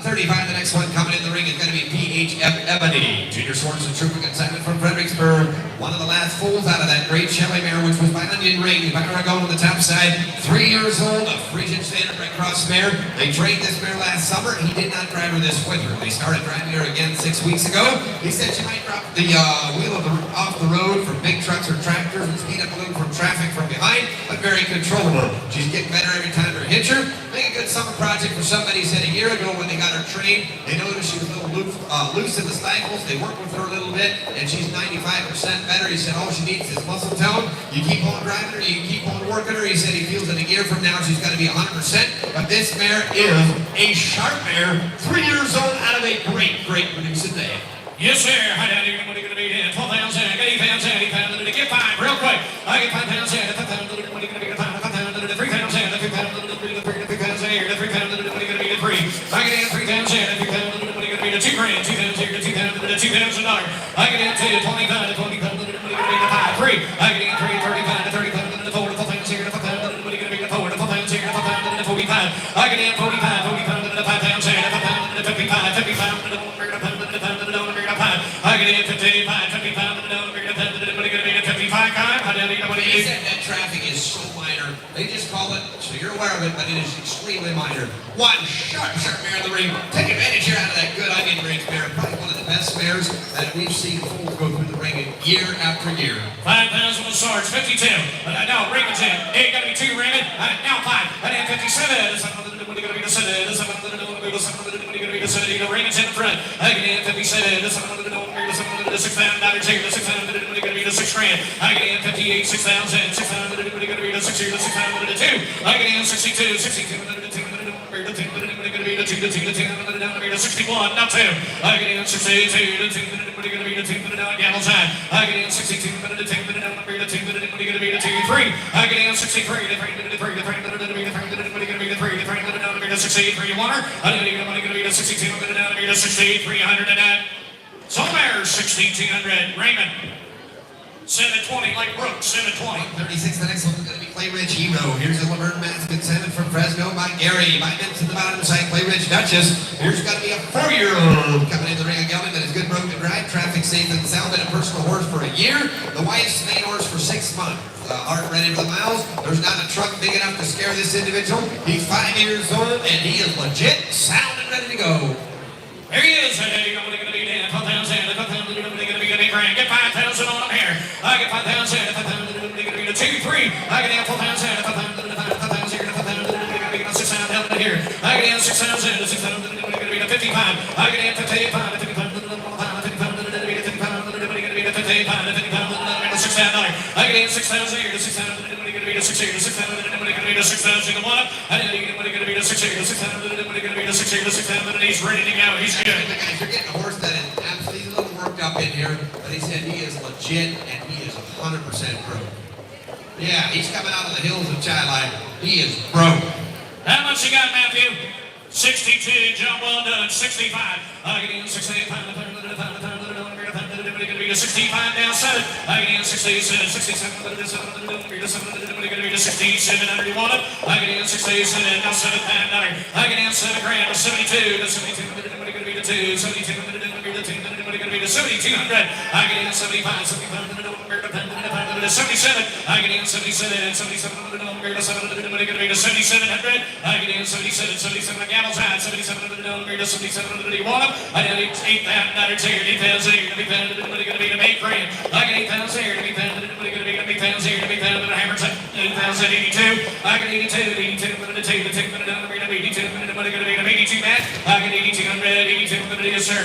135, the next one coming in the ring is going to be PHF Ebony. Junior Swords and Trooper consignment from Fredericksburg. One of the last foals out of that great Shelly mare, which was by Onion Ring. Back going on the top side. 3 years old, a Friesian standard red cross mare. They trained this mare last summer. He did not drive her this winter. They started driving her again 6 weeks ago. He said she might drop the wheel off the road from big trucks or tractors and speed up a little from traffic from behind, but very controllable. She's getting better every time they hitch her. Make a good summer project for somebody. Said a year ago when they got her trained, they noticed she was a little loose in the stifles. They worked with her a little bit, and she's 95% better. He said all she needs is muscle tone. You keep on driving her, you keep on working her. He said he feels that a year from now she's going to be 100%. But this mare is a sharp mare, 3 years old, out of a great producing day. Yes, sir. How down here? What are you going to be in? 12 pounds in. Get 8 pounds in. 8 pounds in. Get 5 real quick. I get 5 pounds in. 5 pounds in. What are you going to be in? 5 pounds in. 3 pounds in. 3 pounds in. 3 pounds in here. 3 pounds in. What are you going to be in? 3. I get in 3 pounds in. 3 pounds in. What are you going to be in? 2 grand. 2 pounds here. 2 pounds in. 2 pounds a dollar. I get in 2. 20 pounds. 20 pounds in. What are you going to be in? 5. 3. I get in 3. 30 pounds. 30 pounds in. 4. 4 pounds here. 4 pounds in. What are you going to be in? 4. 4 pounds here. 4 pounds in. 45. I get in 45. 40 pounds in. 5 pounds in. 5 pounds in. 55. 50 pounds in. I get in 55, 55, what are you going to be at 55, guy? How do you know what it He is? said that traffic is so minor. They just call it, so you're aware of it, but it is extremely minor. One sharp mare in the ring. Take advantage here out of that good Onion Ring mare. Probably one of the best mares that we've seen foals go through the ring year after year. 5 pounds on the swords, 52. No, Raymond's in. Ain't got to be 2, Raymond. Now 5. And then 57. What are you going to be to 7? Raymond's in the front. I get in 57. The 6 pound dollars here. The 6 pound. What are you going to be to 6 grand? I get in 58. 6 pounds in. 6 pound. What are you going to be to 6 here? The 6 pound. 2. I get in 62. 62. The 61, not 2. I get in 62. What are you going to be to 2? Gavel's high. I get in 62. What are you going to be to 2? 3. I get in 63. The 63. You want her? I don't even know what you're going to be to 62. I'm going to be to 6300 and that. So there's 6200. Raymond. 720 like Brooks. 720. 36, the next one is going to be Clay Ridge Hero. Here's a Laverne Mask consignment from Fresno by Gary. By Vince at the bottom of the side, Clay Ridge Duchess. Here's got to be a 4-year-old coming in the ring of gelding that is good broken drive, traffic safe and sound, been a personal horse for a year. The wife's main horse for 6 months. Heart ready for the miles. There's not a truck big enough to scare this individual. He's 5 years old and he is legit, sound and ready to go. There he is. Hey, you know what you're going to be in. 12 pounds in. 12 pounds in. What are you going to be in? 8 grand. Get 5 pounds in on him here. I get 5 pounds in. 5 pounds in. What are you going to be in? 2, 3. I get in 12 pounds in. 5 pounds in. 5 pounds here. 5 pounds in. What are you going to be in? 6 pounds down to here. I get in 6 pounds in. 6 pounds in. What are you going to be in? 55. I get in 58 pounds. 50 pounds. 50 pounds. What are you going to be in? 50 pounds. What are you going to be in? 58 pounds. 50 pounds. $6 pound. I get in 6 pounds here. 6 pounds. What are you going to be in? 6 here. 6 pounds. What are you going to be in? 6 pounds in the one. I didn't even what are you going to be in? 6 here. 6 pounds. What are you going to be in? 6 here. 6 pounds. He's ready to go. He's good. Guys, you're getting a horse that is absolutely a little worked up in here, but he said he is legit and he is 100% broke. Yeah, he's coming out of the hills of Chili. He is broke. How much you got, Matthew? 62. John, well done. 65. I get in 68 pounds. Going to be to 65 down 7. I get in 67. 67. What are you going to be to 6700? You want it? I get in 67. Now 7 pound dollar. I get in 7 grand. 72. 72. What are you going to be to 2? 72. What are you going to be to 2? What are you going to be to 7200? I get in 75. 75. 77. I get in 77. 77. What are you going to be to 7700? I get in 77. 77. Gavel's high. 77. What are you going to be to 7700? You want it? I get 8 pound dollars here. 8 pounds here. What are you going to be to 8 grand? I get 8 pounds here. 8 pounds. What are you going to be to 8 pounds here? 8 pounds and a hammer. 8 pounds at 82. I get 82. 82. What are you going to take? What are you going to be to 82? What are you going to be to 82, Matt? I get 8200. 82. What are you, sir?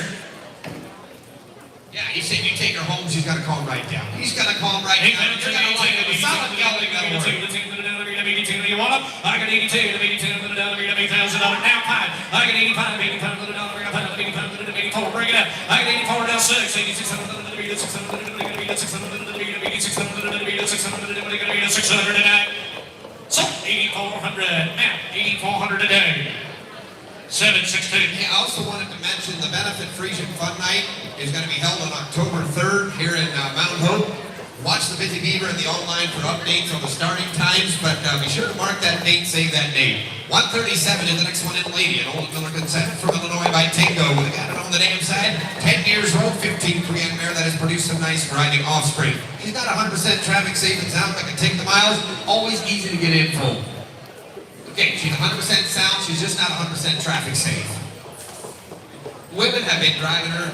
Yeah, he said you take her home, she's got to calm right down. He's got to calm right down. You're going to like it. The solid gelding that'll work. You want them? I got 82, 82, $8,000, now 5. I got 85, 85, $84, bring it up. I got 84, now 6, 86, 600 tonight. So 8,400, now 8,400 today. 716. I also wanted to mention the Benefit Friesian Fun Night is going to be held on October 3rd here in Mount Hope. Watch the Busy Beaver and the online for updates on the starting times, but be sure to mark that date, save that date. 137 is the next one in Lady, an old Miller consent from Illinois by Tango. We got it on the damn side. 10 years old, 15 Korean mare that has produced some nice driving offspring. She's not 100% traffic safe and sound, but can take the miles. Always easy to get info. Okay, she's 100% sound, she's just not 100% traffic safe. Women have been driving her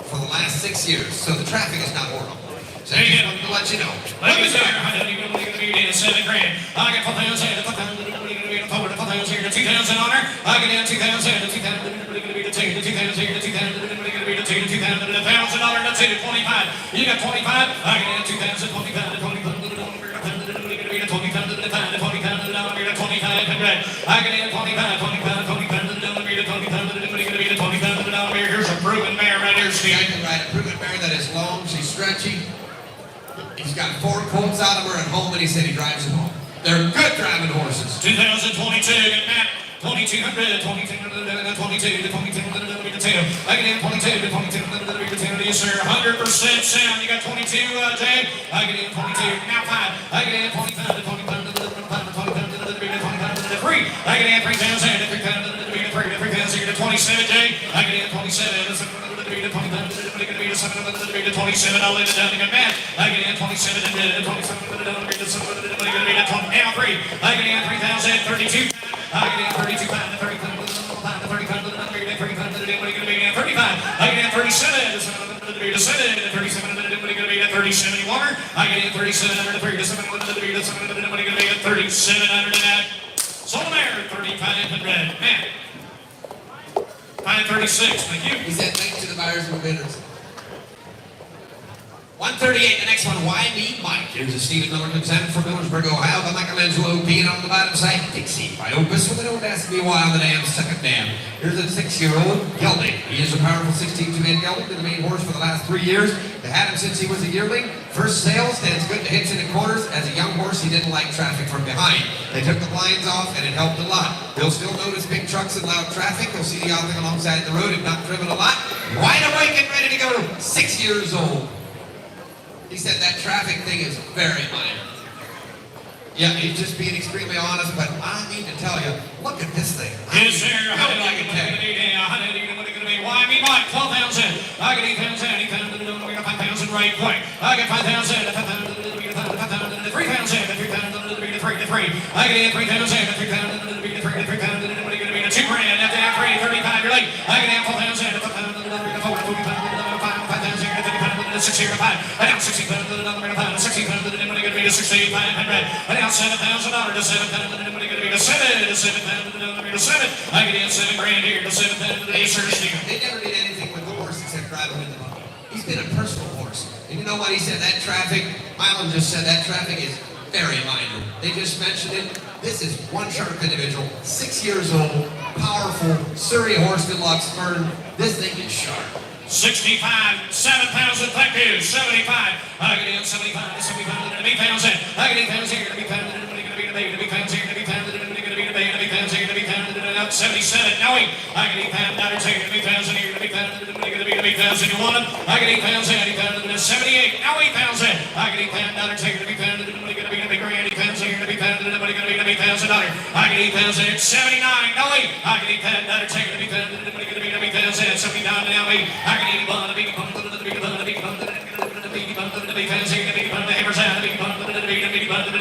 for the last 6 years, so the traffic is not horrible. So I just wanted to let you know. Ladies and gentlemen, I don't even be in $7 grand. I get 4,000, 2,000 on her. I get in 2,000, 2,000, 2,000, $1,000, that's it, 25. You got 25. I get in 2,000, 25, 2,500. I get in 25, 25, 25, here's a proven mare right here, Steve. I can ride a proven mare that is long, she's stretchy. He's got 4 quotes out of her at home, and he said he drives them home. They're good driving horses. 2022, get Matt. 2,200, 2,200, 22, 22, I get in 22, 22, yes sir, 100% sound. You got 22, Jay. I get in 22, now 5. I get in 25, 25, 3. I get in 3,000, 3,000, 27, Jay. I get in 27, 27, I'll let it down to get Matt. I get in 27, now 3. I get in 3,032. I get in 32 pounds, 30 pounds, 30 pounds, 35. I get in 37, 37, you want her? I get in 37, 37, that. Sold them there, 3,500. Man. 536, thank you. He said thanks to the buyers and bidders. 138, the next one, Why Me Mike? Here's a Stephen Miller consent from Millersburg, Ohio. The Michelangelo P, and on the bottom side, Dixie by Opus, with an old ask me why on the damn second dam. Here's a 6-year-old, Gelding. He is a powerful 16-2-man gelding, been the main horse for the last 3 years. They had him since he was a yearling. First sale, stands good to hits in the corners. As a young horse, he didn't like traffic from behind. They took the blinds off, and it helped a lot. They'll still notice big trucks and loud traffic. They'll see the outfit alongside the road, if not driven a lot. Wide awake and ready to go. 6 years old. He said that traffic thing is very minor. Yeah, he's just being extremely honest, but I need to tell you, look at this thing. Yes, sir. How did I get that? Why me, Mike? 12,000. I get 8,000, 5,000 right quick. I get 5,000, 3,000, 3,000, I get in 3,000, 3,000, 2 grand, after that 35, you're late. I get in 4,000, 65, I down 60, 16,500, I down $7,000 to 7,000, to 7,000, I get in 7 grand here to 7,000. They never did anything with the horse except drive him in the buggy. He's been a personal horse. And you know what he said? That traffic, Mylon just said that traffic is very minor. They just mentioned it. This is one sharp individual, 6 years old, powerful, Surrey horse, good luck, Spurn. This thing is sharp. 65, 7,000, thank you, 75, I get in 75, 75, 8,000, I get 8,000 here, 77, now wait, I get 8,000 here, 8,000 here, 8,000, you want them? I get 8,000, 78, now 8,000, I get 8,000 here, 8,000 here, 8,000, I get 8,000, 79, now wait, I get 8,000 here, 8,000, 79, now wait, I get 81, the big bump, the big bump, the big bump, the big bump, the big fans here, the big bump, the hammers out, the big bump, the big bump, the big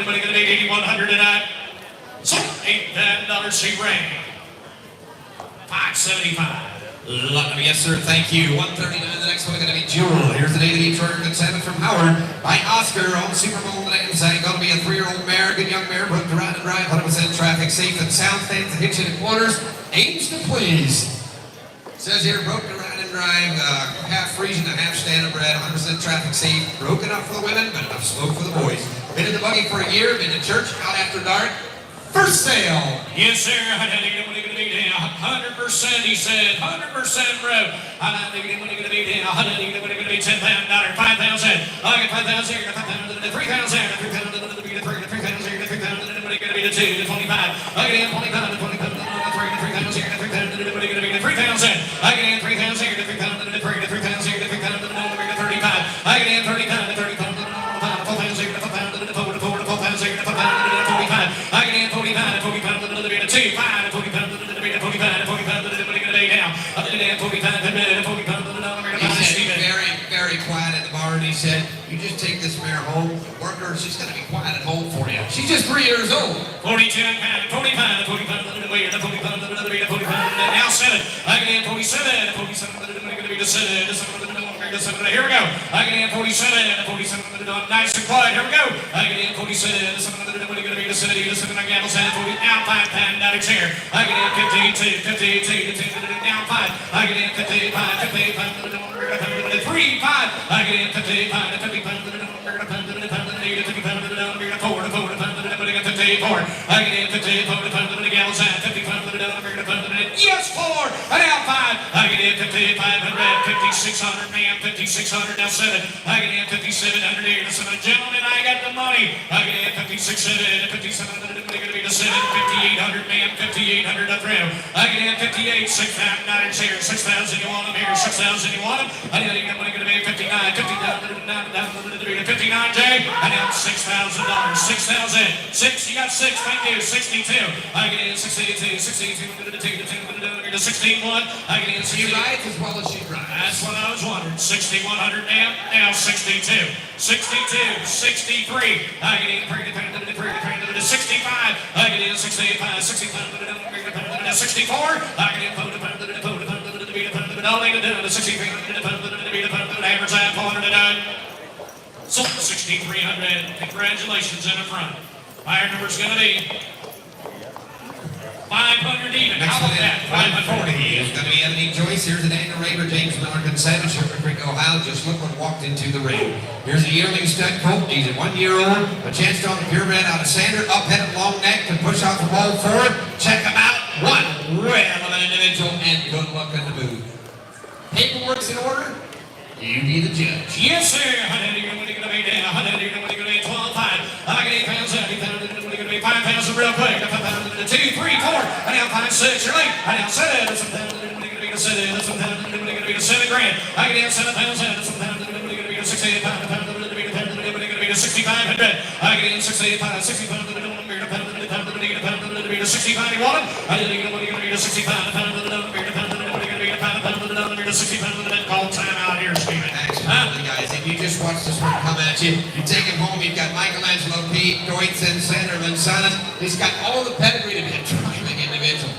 8,100 tonight. So $8,000 she ran. 575. Lucky, yes sir, thank you. 139, the next one is going to be Jewel. Here's the Daily Detroit consent from Howard by Oscar on Super Bowl today. It's going to be a 3-year-old mare, good young mare, broke to ride and drive, 100% traffic safe and sound, stands to hit you in the corners, aims to please. Says here, broke to ride and drive, half Friesian and half standardbred, 100% traffic safe, broken up for the women, but enough smoke for the boys. Been in the buggy for a year, been to church, out after dark. First sale. Yes, sir. 100%, he said. 100% bro. I'm going to be $10,000, 5,000. I get 5,000 here, 5,000, 3,000, 3,000, 3,000, 25. I get in 25, 25, 3,000 here, 3,000. I get in 3,000 here, 3,000 here, 3,000 here, 35. I get in 35, 35. get in 45, 40 pounds. He said very, very quiet at the bar, and he said, you just take this mare home, work her, she's going to be quiet at home for you. She's just 3 years old. 42 pounds, 45, 40 pounds, 40 pounds, 40 pounds, now 7. I get in 47, 47, going to be the 7. Here we go. I get in 47, 47, nice and quiet. Here we go. I get in 47, going to be the 70, the 7, I gamble 40, now 5 pounds, not a chair. I get in 52, down 5. I get in 55, 3, 5. I get in 55, 50 pounds, 50 pounds, 4, 54. I get in 54, 50 gallons, 50 pounds, yes, 4. Now 5. I get in 5,500, 5,600, man, 5,600, now 7. I get in 5,700 here. Listen, gentlemen, I got the money. I get in 5,600, 5,700, going to be the 7, 5,800, man, 5,800 up through. I get in 58, 6,000, not in here, 6,000, you want them here, 6,000, you want them. I know you're going to be 59, 59, Jay. I know $6,000, 6,000, 6, you got 6, thank you, 62. I get in 62, 62, 16-1. I get in 60. She rides as well as she drives. That's what I was wondering. 6,100 now 62, 62, 63. I get in 65. I get in 65, 65, 64. I get in 63, average out 400. So 6,300. Congratulations in the front. Higher number's going to be 500 even. How about that? 540. It's going to be Ebony Joyce. Here's an Daniel Raver, James Miller, Savage, Sugar Creek, Ohio. Just look what walked into the ring. Here's a yearling stud colt. He's a 1 year old. A chance to own a purebred out of Sander. Up-headed, long neck, can push off the ball forward. Check him out. One whale of an individual, and good luck in the booth. Paperwork's in order. You be the judge. Yes, sir. You're going to be down. You're going to be 12-5. I get 8 pounds, 5 pounds real quick. 2, 3, 4. I now 5, 6. You're late. I now 7. That's going to be the 7. That's going to be the 7 grand. I get down 7 pounds. That's going to be the 68 pounds. That's going to be the 6,500. I get in 65, 65. To be the 65 you want it. I didn't even want to be the 65 to 60 call time out here, Steven. Absolutely, guys. If you just watch this one come at you, you take him home, you've got Michelangelo, Pete, Deutzen, Sanderman, Silas. He's got all the pedigree to be a driving individual.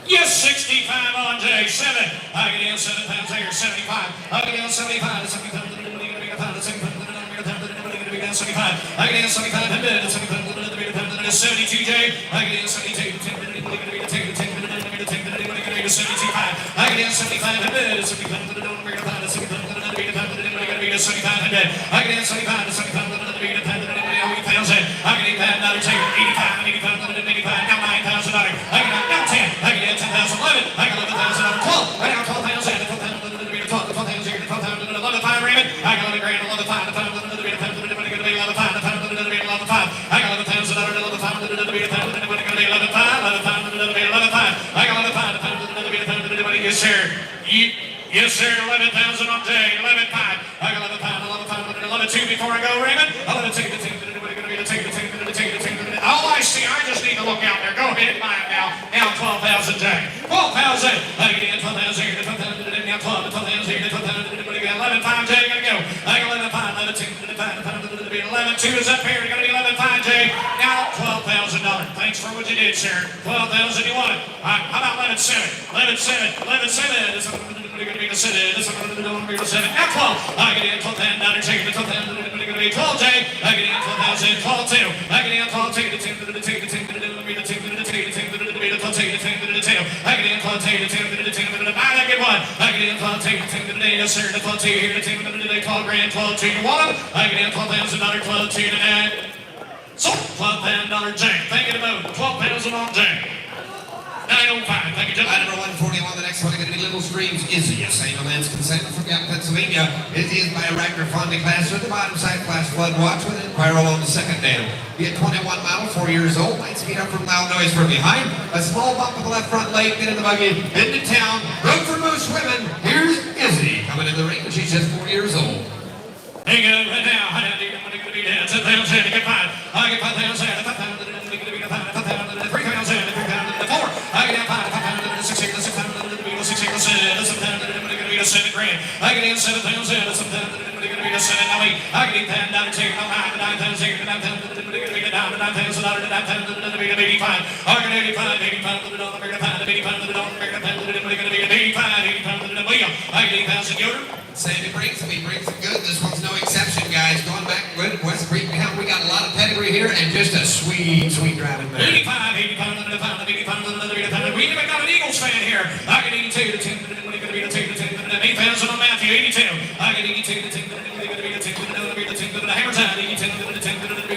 Yes, 65 on J. 7. I get in 7 pounds here, 75. I get in 75 to 75. I get in 75. I get in 75. 72 J. I get in 72. 72.5. I get in 7,500. 7,500. I get in 75 to 7,500. I get in $85. 85. Now $9,000. I get now 10. I get in 10,000. 11. I got 11,000. 12. I got 12,000. 12,000. 11,500. Raymond. I got 11 grand. 11,500. 11,500. I got 11,000. 11,500. 11,500. I got 11,500. Yes, sir. Yes, sir. 11,000 on J. 11,500. I got 11,500. 11,200 before I go, Raymond. 11,200. All I see, I just need to look out there. Go ahead and buy it now. Now 12,000 J. 12,000. I get in 12,000 here. 12,000. Now 12,000 here. 12,000. 11,500 J. Gotta go. I got 11,500. 11,200 is up here. Gonna be 11,500 J. Now $12,000. Thanks for what you did, sir. 12,000 you want it. How about 11,700? 11,700. 11,700. This is going to be the 7. This is going to be the 7. Now 12. I get in 12,000. 12,000. Going to be 12 J. I get in 12,000. 12,200. I get in 12,200. I get in 12,200. Buy that good one. I get in 12,200. Yes, sir. The 12,200 here. 12 grand. 12,200. You want them? I get in 12,000. 12,200 tonight. So $12,000 J. Thank you to both. 12,000 on J. 905. Thank you, gentlemen. Number 141, the next one is going to be Little Streams. Izzy, a St. Lance consent from Pennsylvania. Izzy is by a Ragnar Fonda class with the bottom side class flood watch with an Inquiral on the second dam. Be at 21 miles, 4 years old, 9 speed up from loud noise from behind. A small bump with the left front leg, get in the buggy, into town. Road for Moose women. Here's Izzy coming in the ring, and she's just 4 years old. Hang on right now. I need to be down. 10,000. I get 5. I get 5,000. 5,000. 3,000. 4. I get down 5. 5,000. 6,000. 6,000. 6,000. I get in 7,000, 7,000. Going to be a 7, now I get in $10, take no 9,000, 9,000, 9,000, going to be a $9,000, 9,000, 9,000, to be 85. I get 85, 85 to the dollar, make a pound, 85 to the dollar, make a pound, going to be an 85, 85 to the dollar. I get 8,000 Yoder. Sandy brings them, he brings them good. This one's no exception, guys. Going back with West Creek Town, we got a lot of pedigree here and just a sweet, sweet driving there. 85, 85 to the pound, 85 to the pound. We even got an Eagles fan here. I get 82 to 10, going to be a 2 to 10, 8,000 on Matthew, 82. I get 82 to 10, going to be a 10 to the Hammer Time, 82 to the 10 to the 10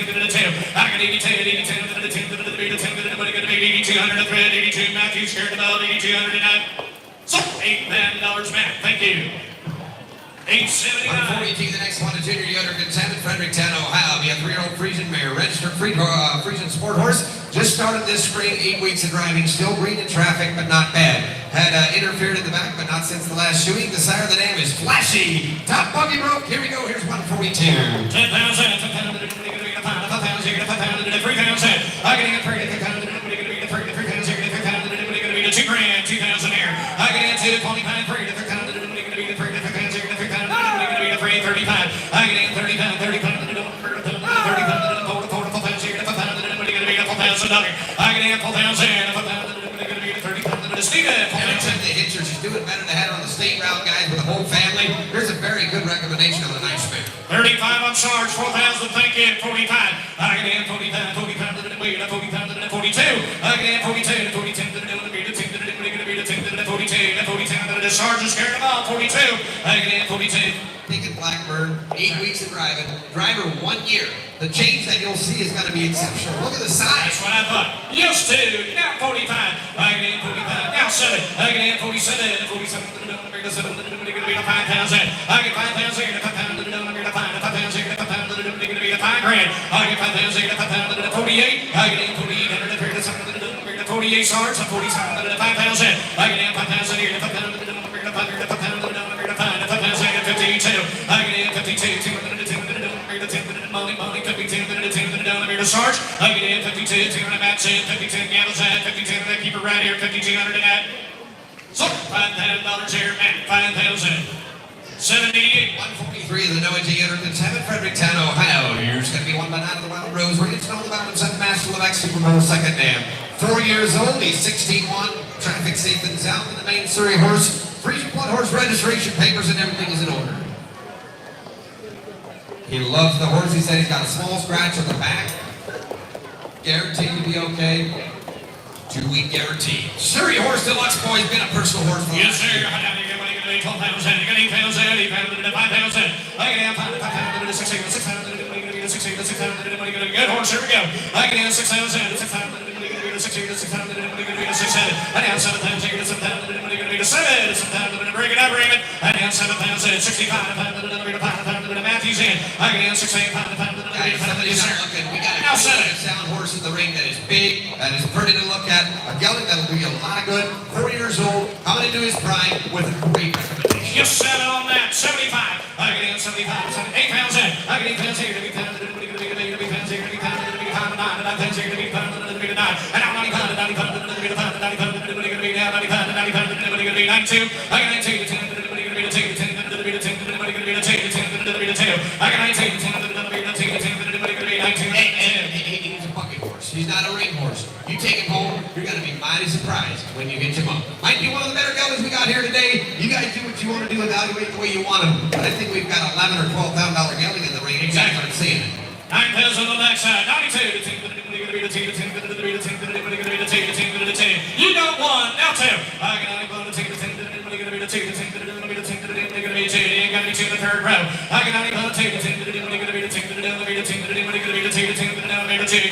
to the 2. I get 82 to 82 to the 10 to the 10 to the 8200 to thread, 82 Matthew scared about 8200 tonight. So $8 million, Matt. Thank you. 879. 142, the next one, a junior Yoder contender, Fredericktown, Ohio. Be a 3-year-old Friesian mare, registered Friesian sport horse. Just started this spring, 8 weeks of driving, still green in traffic, but not bad. Had interfered in the back, but not since the last shooting. The sire of the dam is Flashy. Top buggy broke. Here we go. Here's 142. 10,000. 10,000. 3,000. I can even trade it. 3,000. 2 grand. 2,000 here. I can into 25. 35. I get in 35, 35, 35, I get in 4,000, Steve. Every time they hit her, she's doing better than they had her on the state route, guys, with the whole family. There's a very good recommendation of a nice mare. 35 on charge, 4,000, thank you, 45. I get in 45, 45, 45, 42. I get in 42, 42, 42, the sergeant scared about 42. I get in 42. Pink and Blackbird, 8 weeks of driving. Driver 1 year. The change that you'll see is going to be exceptional. Look at the size. That's what I thought. Used to. Now 45. I get in 45. Now 7. I get in 47. 47. 5,000. I get 5,000. 5,000. 5,000. 5 grand. I get 5,000. 48. I get in 48. 48 SARS. 47. 5,000. I get in 5,000 here. 5,000. 52. I get in 52. Molly, 52. Sarge. I get in 52. 200 Matt's in 52. Gallus at 52. Keep it right here. 5,200 at. So $5,000 here, Matt. 5,000. 78. 143 of the Noah J. Yoder contender, Fredericktown, Ohio. Here's going to be one by 9 of the Wild Rose. We're getting to know the Mountain 7 Master Levac Super Bowl second dam. 4 years old. He's 16-1. Traffic safe and sound. And the main Surrey horse. Friesian blood horse registration papers and everything is in order. He loves the horse. He said he's got a small scratch on the back. Guaranteed to be okay. 2-week guarantee. Surrey Horse Deluxe Boy's been a personal horse for Yes, sir. 12,000. You got 8,000. 8,000. 5,000. I get in 5,000. 6,000. 6,000. 6,000. Good horse. Here we go. I get in 6,000. 6,000. 6,000. 6,000. I down 7,000. 7,000. Break it up, Raymond. I down 7,000. 65. Matthews in. I get in 6,000. We got a sound horse in the ring that is big, that is pretty to look at. A gelding that'll do you a lot of good. 4 years old, coming into his prime with a great recommendation. You set it on that. 75. I get in 75. 8,000. I get in 10,000. He's a bucket horse. He's not a ring horse. You take him home, you're going to be mighty surprised when you get him up. Might be one of the better geldings we got here today. You guys do what you want to do, evaluate the way you want them. But I think we've got $11,000 or $12,000 gelding in the ring. Exactly. I'm seeing it. 9,000 on the backside. 92. You got 1. Now 2. I got 92. You got me 2 in the third row. I got 92. You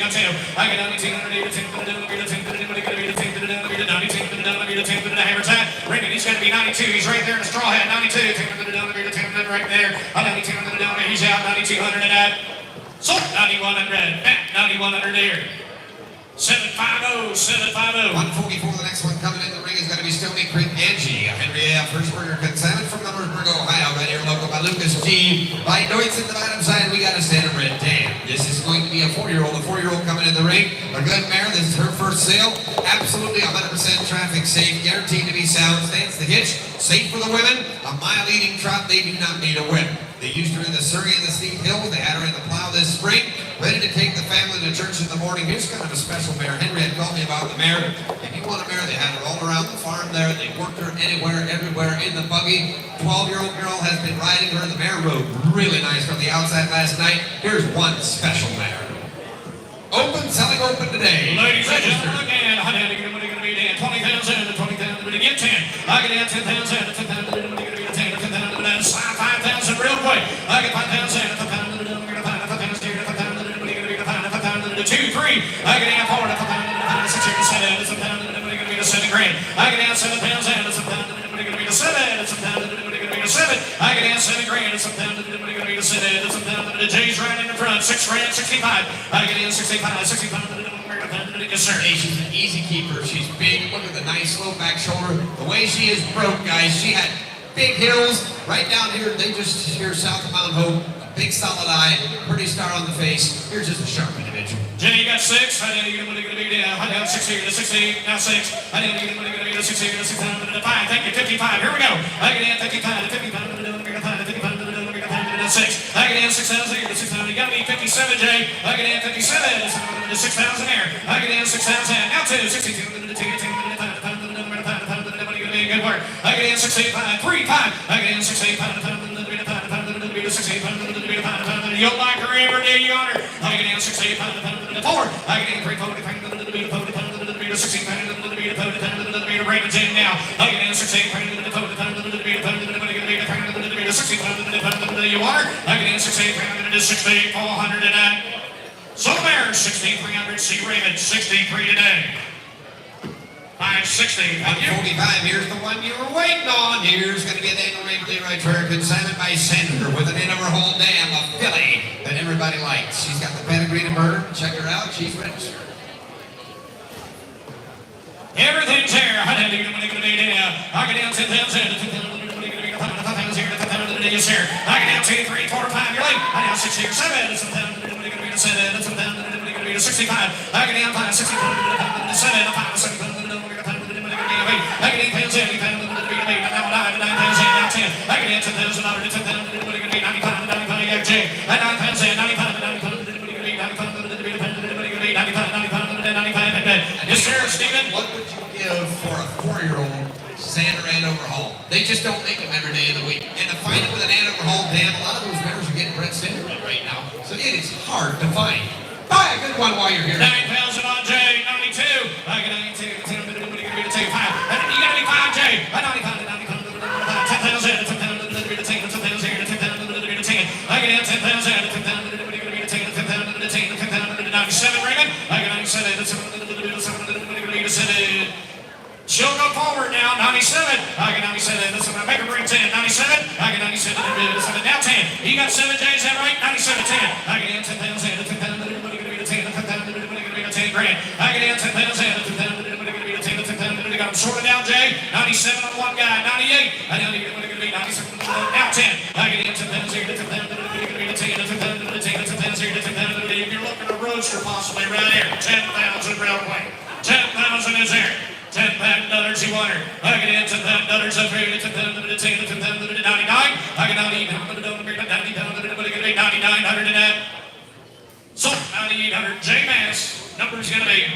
got 2. I got 92. Hammer time. Ringing. He's got to be 92. He's right there in the straw hat. 92. Right there. I'm 92. He's out. 9,200 and that. So 9,100. 9,100 there. 750. 750. 144, the next one coming in the ring is going to be Stony Creek Angie. Henry F. Hirschberger consignment from Lumbersburg, Ohio, right here local by Lucas G. By Deutz in the bottom side, we got a standard red dam. This is going to be a 4-year-old. A 4-year-old coming in the ring. A good mare. This is her first sale. Absolutely 100% traffic safe. Guaranteed to be sound. Stands the hitch. Safe for the women. A mile-eating trot, they do not need a whip. They used her in the Surrey and the steep hills. They had her in the plow this spring, ready to take the family to church in the morning. Here's kind of a special mare. Henry had called me about the mare. If you want a mare, they had her all around the farm there. They worked her anywhere, everywhere in the buggy. 12-year-old girl has been riding her. The mare rode really nice from the outside last night. Here's one special mare. Open, selling open today. Ladies and gentlemen, again, how many are going to be there? 20,000 to 20,000 to get 10. I can add 10,000 to 10,000 to get 10 to 10,000 to 5,000 real quick. I get 5,000 to 5,000 to 5,000 to 2, 3. I can add 4 to 5,000 to 6, 7 to 7 grand. I can add 7,000 to 7,000 to 7 to 7. I can add 7 grand to 7,000 to 7 to Jay's right in the front. 6 grand, 65. I can add 65, 65 to yes, sir. Hey, she's an easy keeper. She's big. Look at the nice slow back shoulder. The way she is broke, guys. She had big hills right down here. They just here south of Mount Hope. A big solid eye, pretty star on the face. Here's just a sharp individual. Jay, you got 6. I know you're going to be down. I down 6 here to 68. Now 6. I know you're going to be to 6 here to 6 down to 5. Thank you. 55. Here we go. I can add 55 to 55 to 55 to 6. I can add 6,000 here to 6,000. You got me 57, Jay. I can add 57 to 6,000 here. I can add 6,000. Now 2. 62 to 2. Good work. I can add 685, 3, 5. I can add 685 to 685. You'll like her every day you honor. I can add 685 to 4. I can add 3, 4 to 16 to break it in now. I can add 685 to 16 you honor. I can add 685 to 68, 400 tonight. So there, 6,300. C. Raymond, 63 today. 560. 145, here's the one you were waiting on. Here's going to be a Daniel Rainbow right track, consigned by Senator with an in-over-whole dam, a filly that everybody likes. She's got the pedigree to murder. Check her out. She's registered. Everything's here. I didn't even want to be there. I can down 10,000. Yes, sir. I can down 2, 3, 4, 5. You're late. I down 6 here, 7. It's 65. I can down 5, 65 to 7. 5, 7. I can eat 10,000, now 9, 9,000, now 10. I can eat 10,000 to 10,000, 95, 95, yeah, Jay. 9,000, 95, 95. Yes, sir, Stephen. What would you give for a 4-year-old Sandra Andover Hall? They just don't make them every day of the week. And to find it with an Andover Hall dam, a lot of those mares are getting bred centered right now. So it is hard to find. Buy a good one while you're here. 9,000 on Jay, 92. I can 92, 10, 5. You gotta be 5, Jay. 95 to 95, 10,000 to 10,000 to 10,000 to 10,000 to 10. I can add 10,000 to 10,000 to 97, Raymond. I can 97 to 7. She'll go forward now, 97. I can 97. This is my make her bring 10. 97. I can 97 to 7. Now 10. You got 7 J's, is that right? 97 to 10. I can add 10,000 to 10,000 to 10 grand. I can add 10,000 to 10,000 to 10. Got them sorted out, Jay. 97 on one guy. 98. I know you're going to be 97. Now 10. I can add 10,000 to 10,000 to 10. If you're looking at a roadster possibly right here, 10,000 real quick. 10,000 is there. $10,000 you want her. I can add $10,000 up here to 10,000 to 99. I can only 9,900 in that. So 9,800. J Mass. Number's gonna be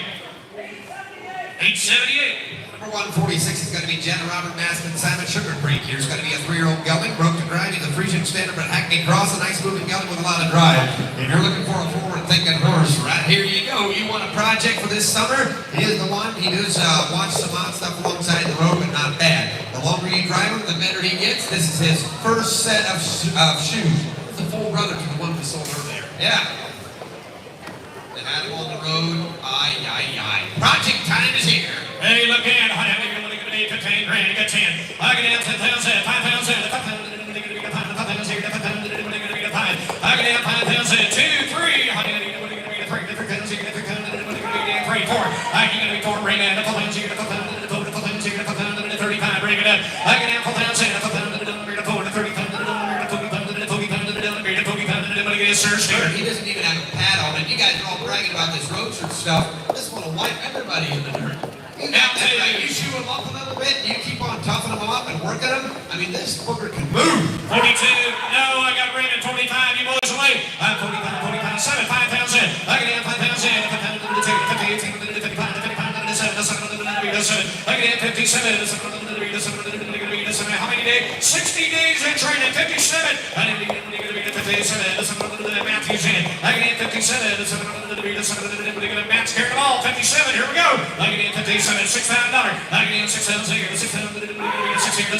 878. Number 146 is going to be Jenna Robert Maston, Simon Sugar Creek. Here's going to be a 3-year-old gelding, broke to drive. He's a Friesian standard, but Hackney Cross, a nice moving gelding with a lot of drive. If you're looking for a forward-thinking horse, right here you go. You want a project for this summer? He is the one. He does watch some odd stuff alongside the road, but not bad. The longer you drive him, the better he gets. This is his first set of shoes. It's a full brother to the one we sold earlier. Yeah. They had him on the road. Aye, aye, aye. Project time is here. Hey, look in. I think you're only going to be 15 grand. You got 10. I can add 10,000, 5,000, 5,000 I can add 5,000, 2, 3. I can add 3, 4. I can add 4, bring in 4,000, 35, bring it up. I can add 4,000, 35, Sir, he doesn't even have a pad on it. You guys are all bragging about this roadster stuff. This one will wipe everybody in the dirt. You shoe them up a little bit, you keep on toughening them up and work at them. I mean, this booger can move. 42. No, I got Raymond. 45. You boys away. 45, 7, 5,000. I get in 5,000. 58, 55, 57. I get in 57. How many days? 60 days in training. 57. I didn't even get to be 57. Matthews in. I get in 57. Matt's carrying the ball. 57. Here we go. I get in 57. $6,000. I get in 6,000. I get in 16 to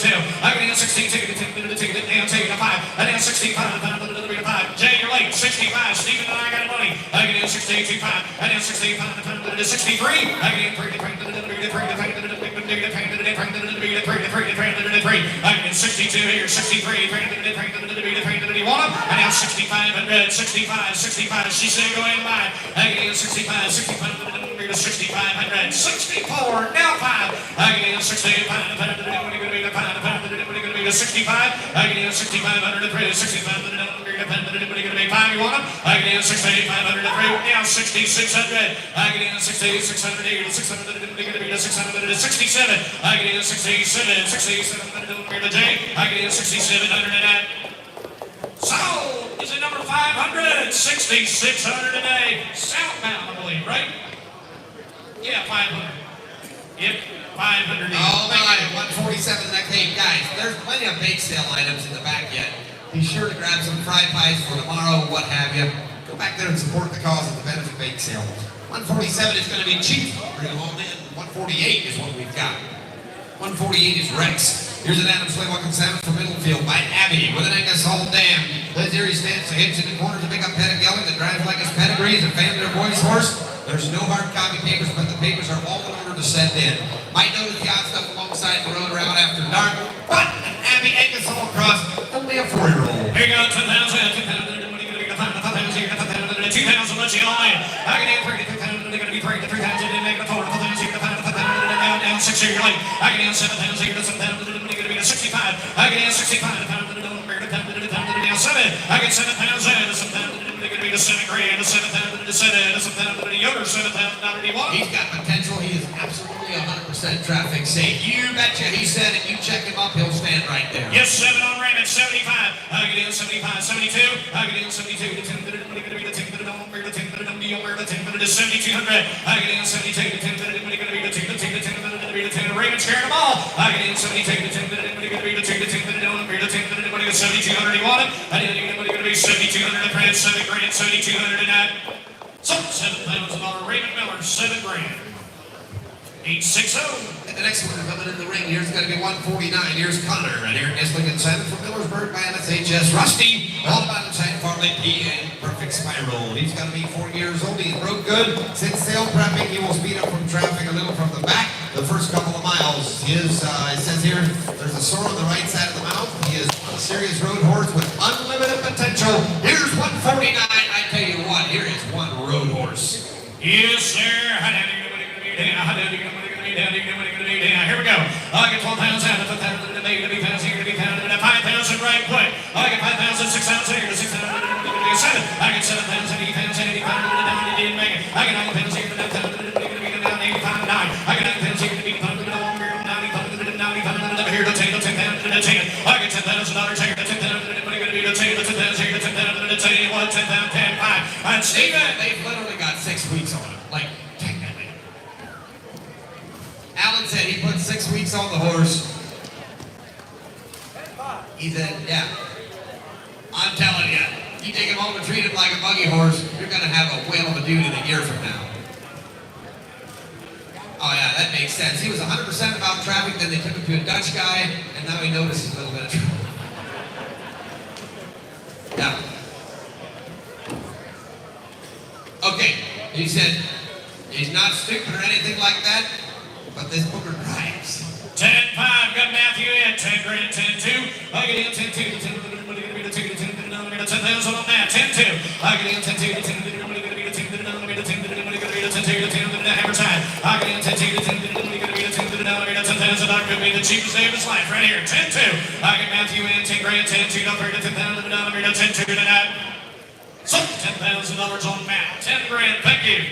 5. I get in 65. 5. Jay, you're late. 65. Stephen and I got money. I get in 68. 5. I get in 65. 63. I get in 3. I get in 62 here. 63. You want him? I now 6,500. 65. She said go ahead and buy. I get in 65. 6,500. 64. Now 5. I get in 65. What are you going to be? 65. I get in 6,500. 6,500. What are you going to be? 5. You want him? I get in 6,500. Now 6,600. I get in 6,600. 67. I get in 67. 67. Today. I get in 6,700. So, is it number 500? 6,600 today. Southbound, I believe, right? Yeah, 500. Yep, 500. Oh, my, 147 next. Hey, guys, there's plenty of bake sale items in the back yet. Be sure to grab some fried pies for tomorrow, what have you. Go back there and support the cause of the benefit bake sale. 147 is going to be cheap. Bring them all in. 148 is what we've got. 148 is Rex. Here's an Adams Slay Walking Salmon from Middlefield by Abby with an Angus Hall Dam. Liz Erie stands to hitch in the corner to pick up Pettigelling that drives like his pedigree is a fan of their boy's horse. There's no hard copy papers, but the papers are all in order to send in. Might notice the odd stuff alongside the road around after dark, but an Abby Angus Hall cross, only a 4-year-old. Here you go, 10,000. 2,000, let's see all in. I get in 3,000, they're going to be 3,000, and make it 4,000, down 6 here, you're late. I get in 7,000, 7,000, going to be 65. I get in 65, down 7. I get 7,000, they're going to be 7 grand, 7,000, 7,000, Yoder, $7,000. He's got potential. He is absolutely 100% traffic safe. You betcha. He said if you check him up, he'll stand right there. Yes, 7 on Raymond, 75. I get in 75, 72. I get in 72. 7,200. I get in 72. Raymond's carrying the ball. I get in 72. 7,200. You want it? I didn't even going to be 7,200. 7 grand, 7,200 in that. So $7,000 Raymond Miller, 7 grand. 860. And the next one coming in the ring here is going to be 149. Here's Connor. And here is Lincoln Simon from Millersburg by MSHS. Rusty, all about inside Farley P and Perfect Spiral. He's going to be 4 years old. He's broke good. Since sale prepping, he will speed up from traffic a little from the back. The first couple of miles. It says here, there's a sore on the right side of the mouth. He is a serious road horse with unlimited potential. Here's 149. I tell you what, here is one road horse. Yes, sir. Here we go. I get 12,000, 5,000 right quick. I get 5,000, 6,000 here, 6,000, 7. I get 7,000, 8,000, 8,000, didn't make it. I get 9,000 here, 9,000, 85, 9. I get 9,000 here, 8,000, 90,000, here to 10, 10,000, 10. I get $10,000 here, 10,000, what are you going to be to 10, 10,000 here, 10,000, to 10, 1, 10,000, 10, 5. And Steven, They've literally got 6 weeks on it. Like, technically. Alan said he put 6 weeks on the horse. He said, yeah. I'm telling you, you take him home and treat him like a buggy horse, you're going to have a whale of a dude in a year from now. Oh yeah, that makes sense. He was 100% about traffic, then they took him to a Dutch guy, and now he notices a little bit of trouble. Yeah. Okay, he said, he's not stupid or anything like that, but this booger drives. 10-5, got Matthew in, 10 grand, 10-2. I get in 10-2, 10,000 on that, 10-2. I get in 10-2, 10, hammer time. I get in 10-2, 10,000. Could be the cheapest day of his life right here, 10-2. I get Matthew in, 10 grand, 10-2, 10,000 tonight. So $10,000 on Matt, 10 grand, thank you.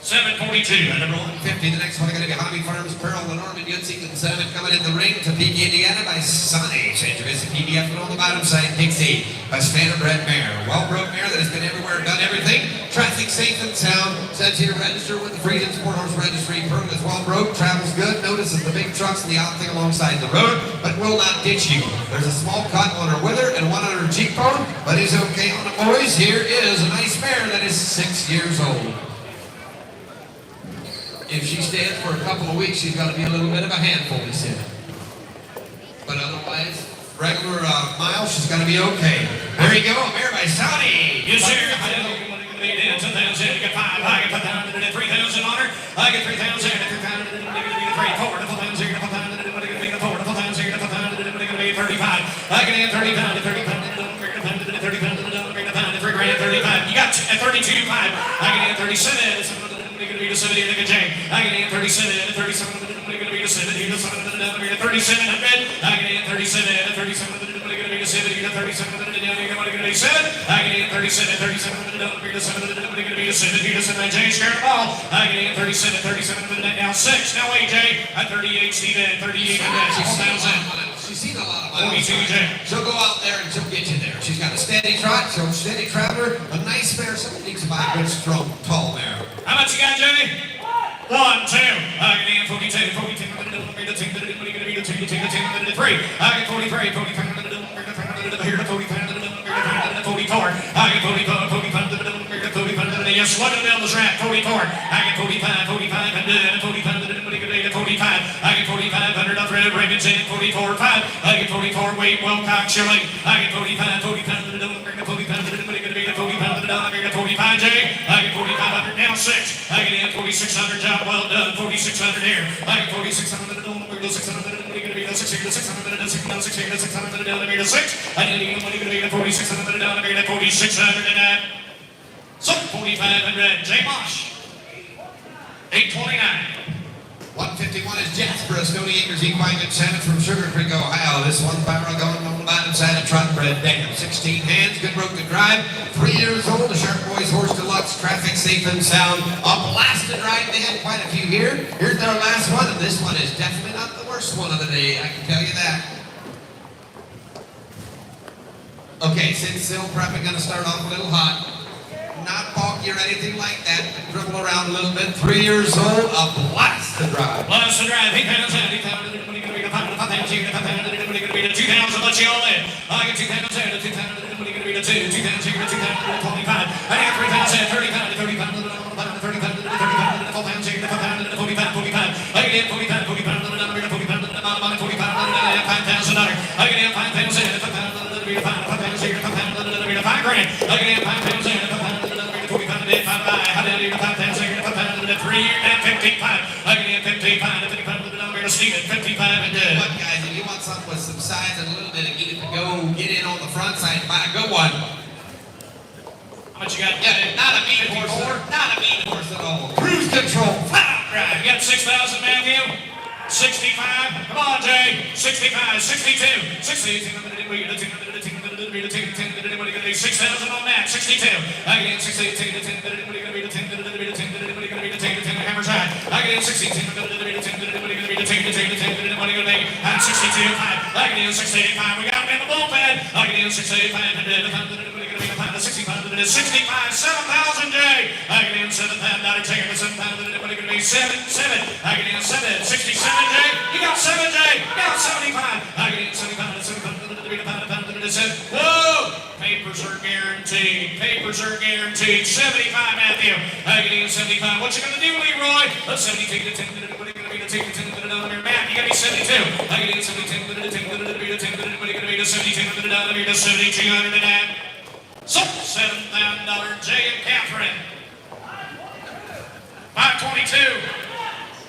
742. And number 150, the next one going to be Hobby Farms Pearl, the Norman Yutzig and Son coming in the ring. Topeka, Indiana by Sonny. St. Louis PDF and on the bottom side, Dixie by Standardbred mare. Well-bred mare that has been everywhere, done everything. Traffic safe and sound. Says here, register with the Friesian Sport Horse Registry. Pearl is well-broke, travels good, notices the big trucks and the odd thing alongside the road, but will not ditch you. There's a small cut on her wither and one on her cheekbone, but is okay on the boys. Here is a nice mare that is 6 years old. If she stands for a couple of weeks, she's going to be a little bit of a handful, he said. But otherwise, regular miles, she's going to be okay. There you go, mare by Saudi. Yes, sir. 10,000, you get 5. I get 5,000, 3,000 on her. I get 3,000, 3,000, 4, 4,000, 4,000, 35. I can add 30 pounds, 30 pounds, 30 pounds, 3 grand, 35. You got 32, 5. I can add 37. Going to be to 70, I can add 37, 37, going to be to 70, 3700. I can add 37, 37, going to be to 70, 37, going to be to 7. I can add 37, 37, going to be to 7, going to be to 70, to 7. Jay, share the ball. I can add 37, 37, now 6. Now AJ at 38, Steven, 38, She's seen a lot of miles. 42, Jay. She'll go out there and she'll get you there. She's got a steady trot, she'll steady traveler, a nice mare. Someone needs to buy a good, strong, tall mare. How much you got, Jay? 1, 2. I can add 42, 42, going to be to 2, going to be to 2, 3. I get 43, 45, here to 45, 44. I get 44, 45, yes, look at down the track, 44. I get 45, 45, and 45, 45. I get 4,500 up red Ravens in 44, 5. I get 44, Wade, Wilcox, Shirley. I get 45, 45, 45, Jay. I get 4,500, now 6. I get 4,600, job well done, 4,600 here. I get 4,600, 600, 600, 600, down to 6. I need money to be at 4,600, down to 4,600, and that. So 4,500, J. Mosh. 829. 151 is Jasper, a Stony Acres Equine Good Salmon from Sugar Creek, Ohio. This one barrel going on the bottom side of trot bred dam. 16 hands, good broke to drive. 3 years old, the Sharp Boys Horse Deluxe, traffic safe and sound. A blasted ride. They had quite a few here. Here's their last one, and this one is definitely not the worst one of the day. I can tell you that. Okay, since still probably going to start off a little hot. Not balky or anything like that, but dribble around a little bit. 3 years old, a blast to drive. Blast to drive. He pounds out. He pounded it. Money going to be the 5,000. Money going to be the 2,000. Let's you all in. I get 2,000. 2,000. Money going to be the 2. 2,000. 2,000. 25. I got 3,000. 30 pounds. 30 pounds. 30 pounds. 30 pounds. 4,000. 45. 45. I get 45. 45. 45. 5,000. I get 5,000. 5 grand. I get 5,000. 55. I can get 55. 55 to Steven. 55 and good. What guys, if you want something with some size and a little bit of get it to go, get in on the front side, buy a good one. How much you got? Yeah, not a mean horse. Not a mean horse at all. Cruise control. Flat drive. You got 6,000, Matthew. 65. Come on, Jay. 65. 62. 62. 6,000 on that. 62. I get 62. Hammers high. I get 62. And 62. I get 65. We got him in the bullpen. I get 65. 65. 7,000, Jay. I get 7,000. Not a ticket. 7,000. Seven. I get 7. 67, Jay. You got 7, Jay. Now 75. I get 75. 75. Whoa! Papers are guaranteed. Papers are guaranteed. 75, Matthew. I get 75. What you gonna do, Leroy? 72 to 10. What are you gonna be to 10 to Matt? You gotta be 72. I get 72 to 10. What are you gonna be to 72 to 7,200 and that. So $7,000, Jay and Catherine. 522.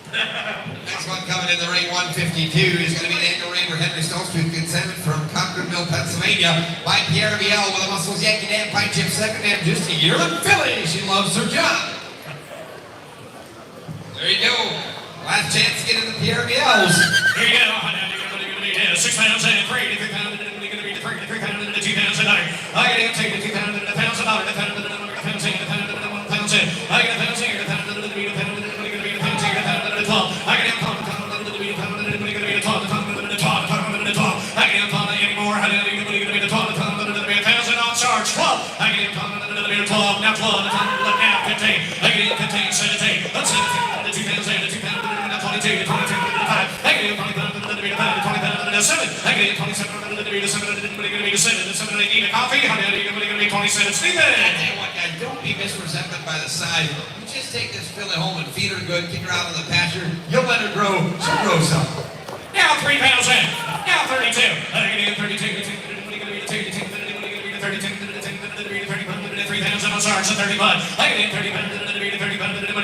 Next one coming in the ring, 152, is going to be the annual Ranger Henry Stolztooth Good Salmon from Concordville, Pennsylvania, by Pierre Biel with a Muscles Yankee Dam Pine Chip second and just a yearling filly. She loves her job. There you go. Last chance to get in the Pierre Biels. Here you go. 6,000, 3,000, 3,000, 2,000. I get 2,000, 1,000. I get 1,000. I get in 27, I'm going to be to 7, I'm going to be to 7, 7, I need a coffee, I'm going to be 27, Stephen. I tell you what, guys, don't be misrepresented by the size. You just take this filly home and feed her good, kick her out on the pasture. You'll let her grow. She'll grow some. Now 3 pounds in. Now 32. I get in 32, 3 pounds in on Sarge, 30 bud. I get in 30 pounds, 30 bud, 30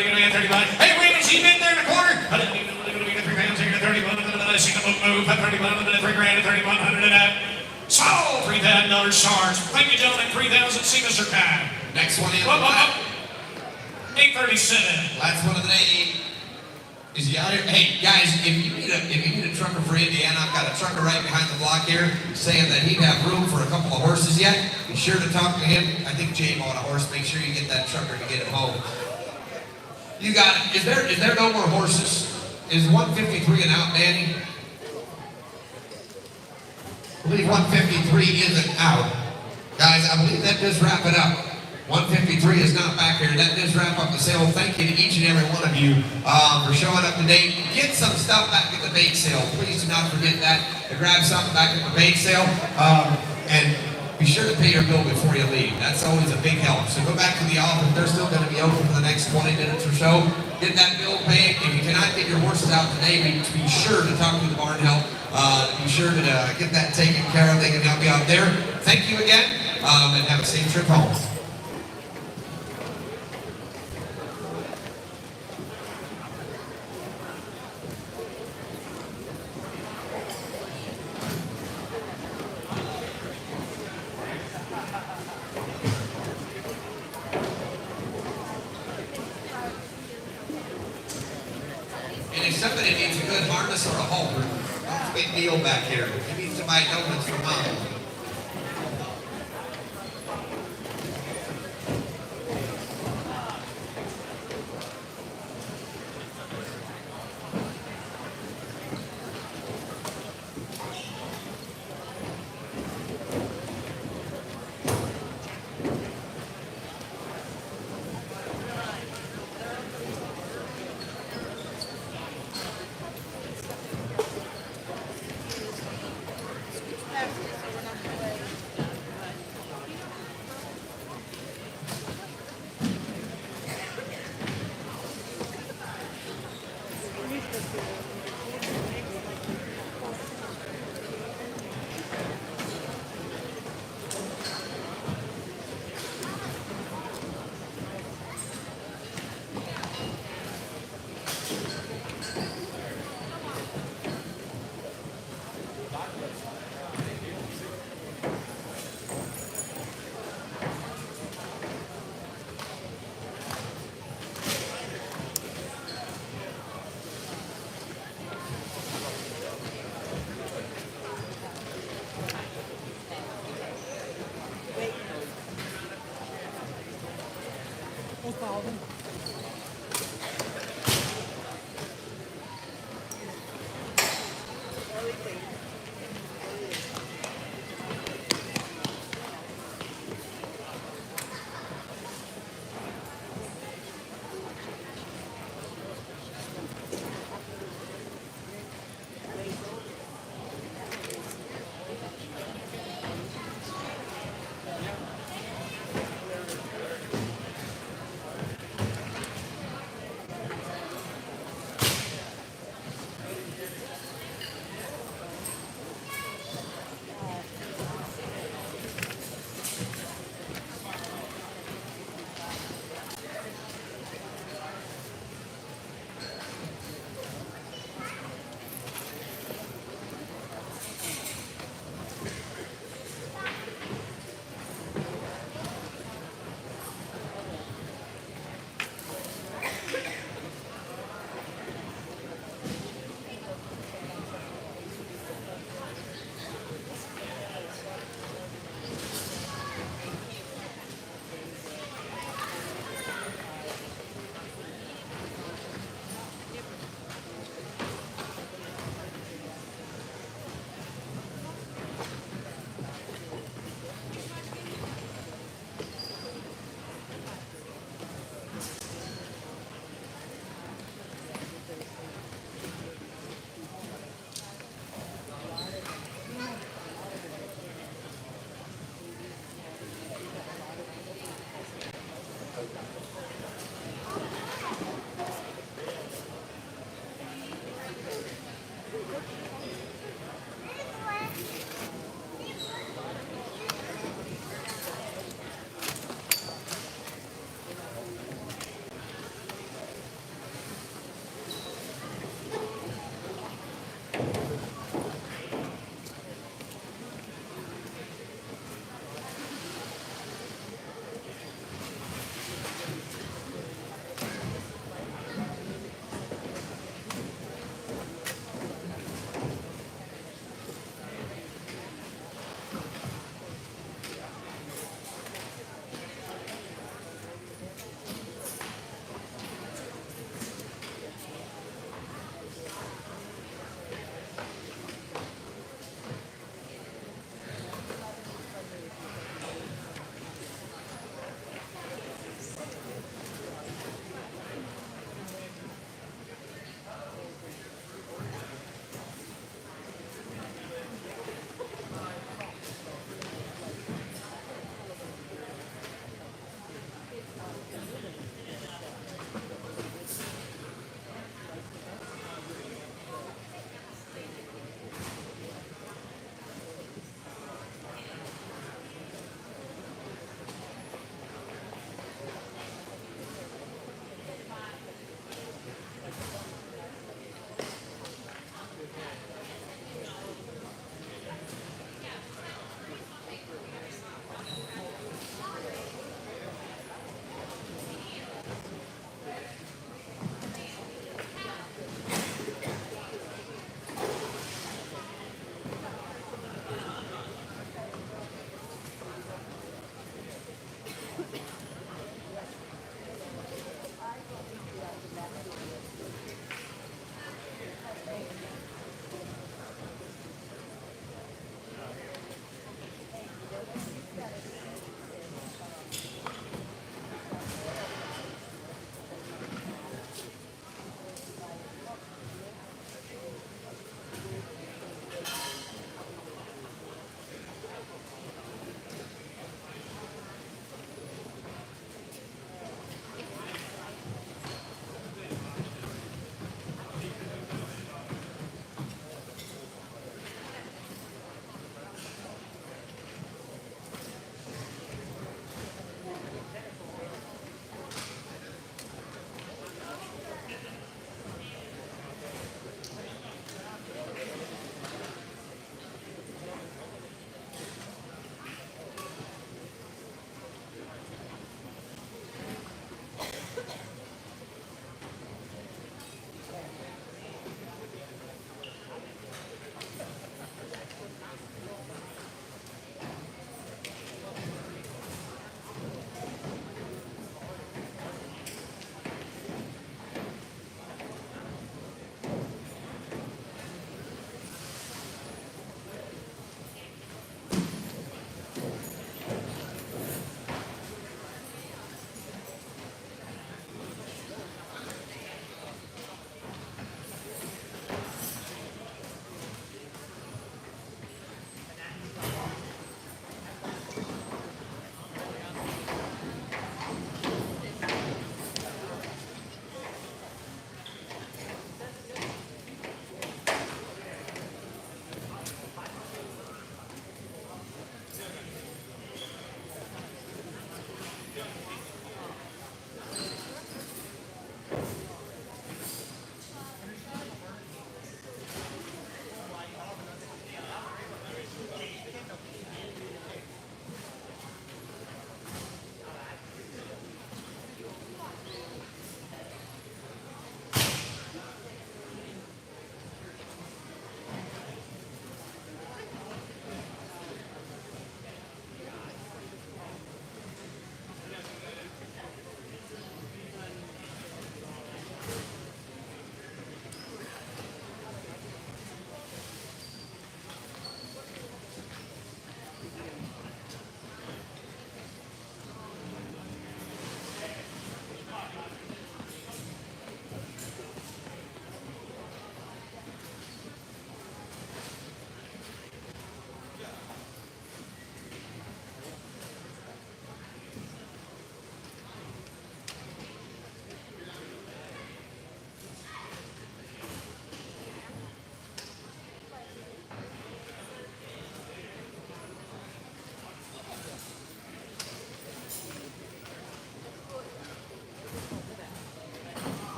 bud. Hey, wait, is he in there in the corner? I didn't even know 3 pounds here, 30 bud. I see the boat move, 30 bud, 3 grand, 3100 and that. So, $3,000 Sarge. Thank you, gentlemen. 3,000. See Mr. Kyle. Next one in. 837. Last one of the day. Is he out here? Hey, guys, if you need a trucker for Indiana, I've got a trucker right behind the block here saying that he'd have room for a couple of horses yet. Be sure to talk to him. I think Jay bought a horse. Make sure you get that trucker to get it home. You got it. Is there no more horses? Is 153 an out, Danny? I believe 153 isn't out. Guys, I believe that does wrap it up. 153 is not back here. That does wrap up the sale. Thank you to each and every one of you for showing up today. Get some stuff back at the bake sale. Please do not forget that. To grab something back at the bake sale. And be sure to pay your bill before you leave. That's always a big help. So go back to the office. They're still going to be open for the next 20 minutes or so. Get that bill paid. If you cannot get your horses out today, be sure to talk to the barn help. Be sure to get that taken care of. They can help you out there. Thank you again, and have a safe trip home. And if somebody needs a good harness or a halter, big deal back here. You need to buy donuts for Mom.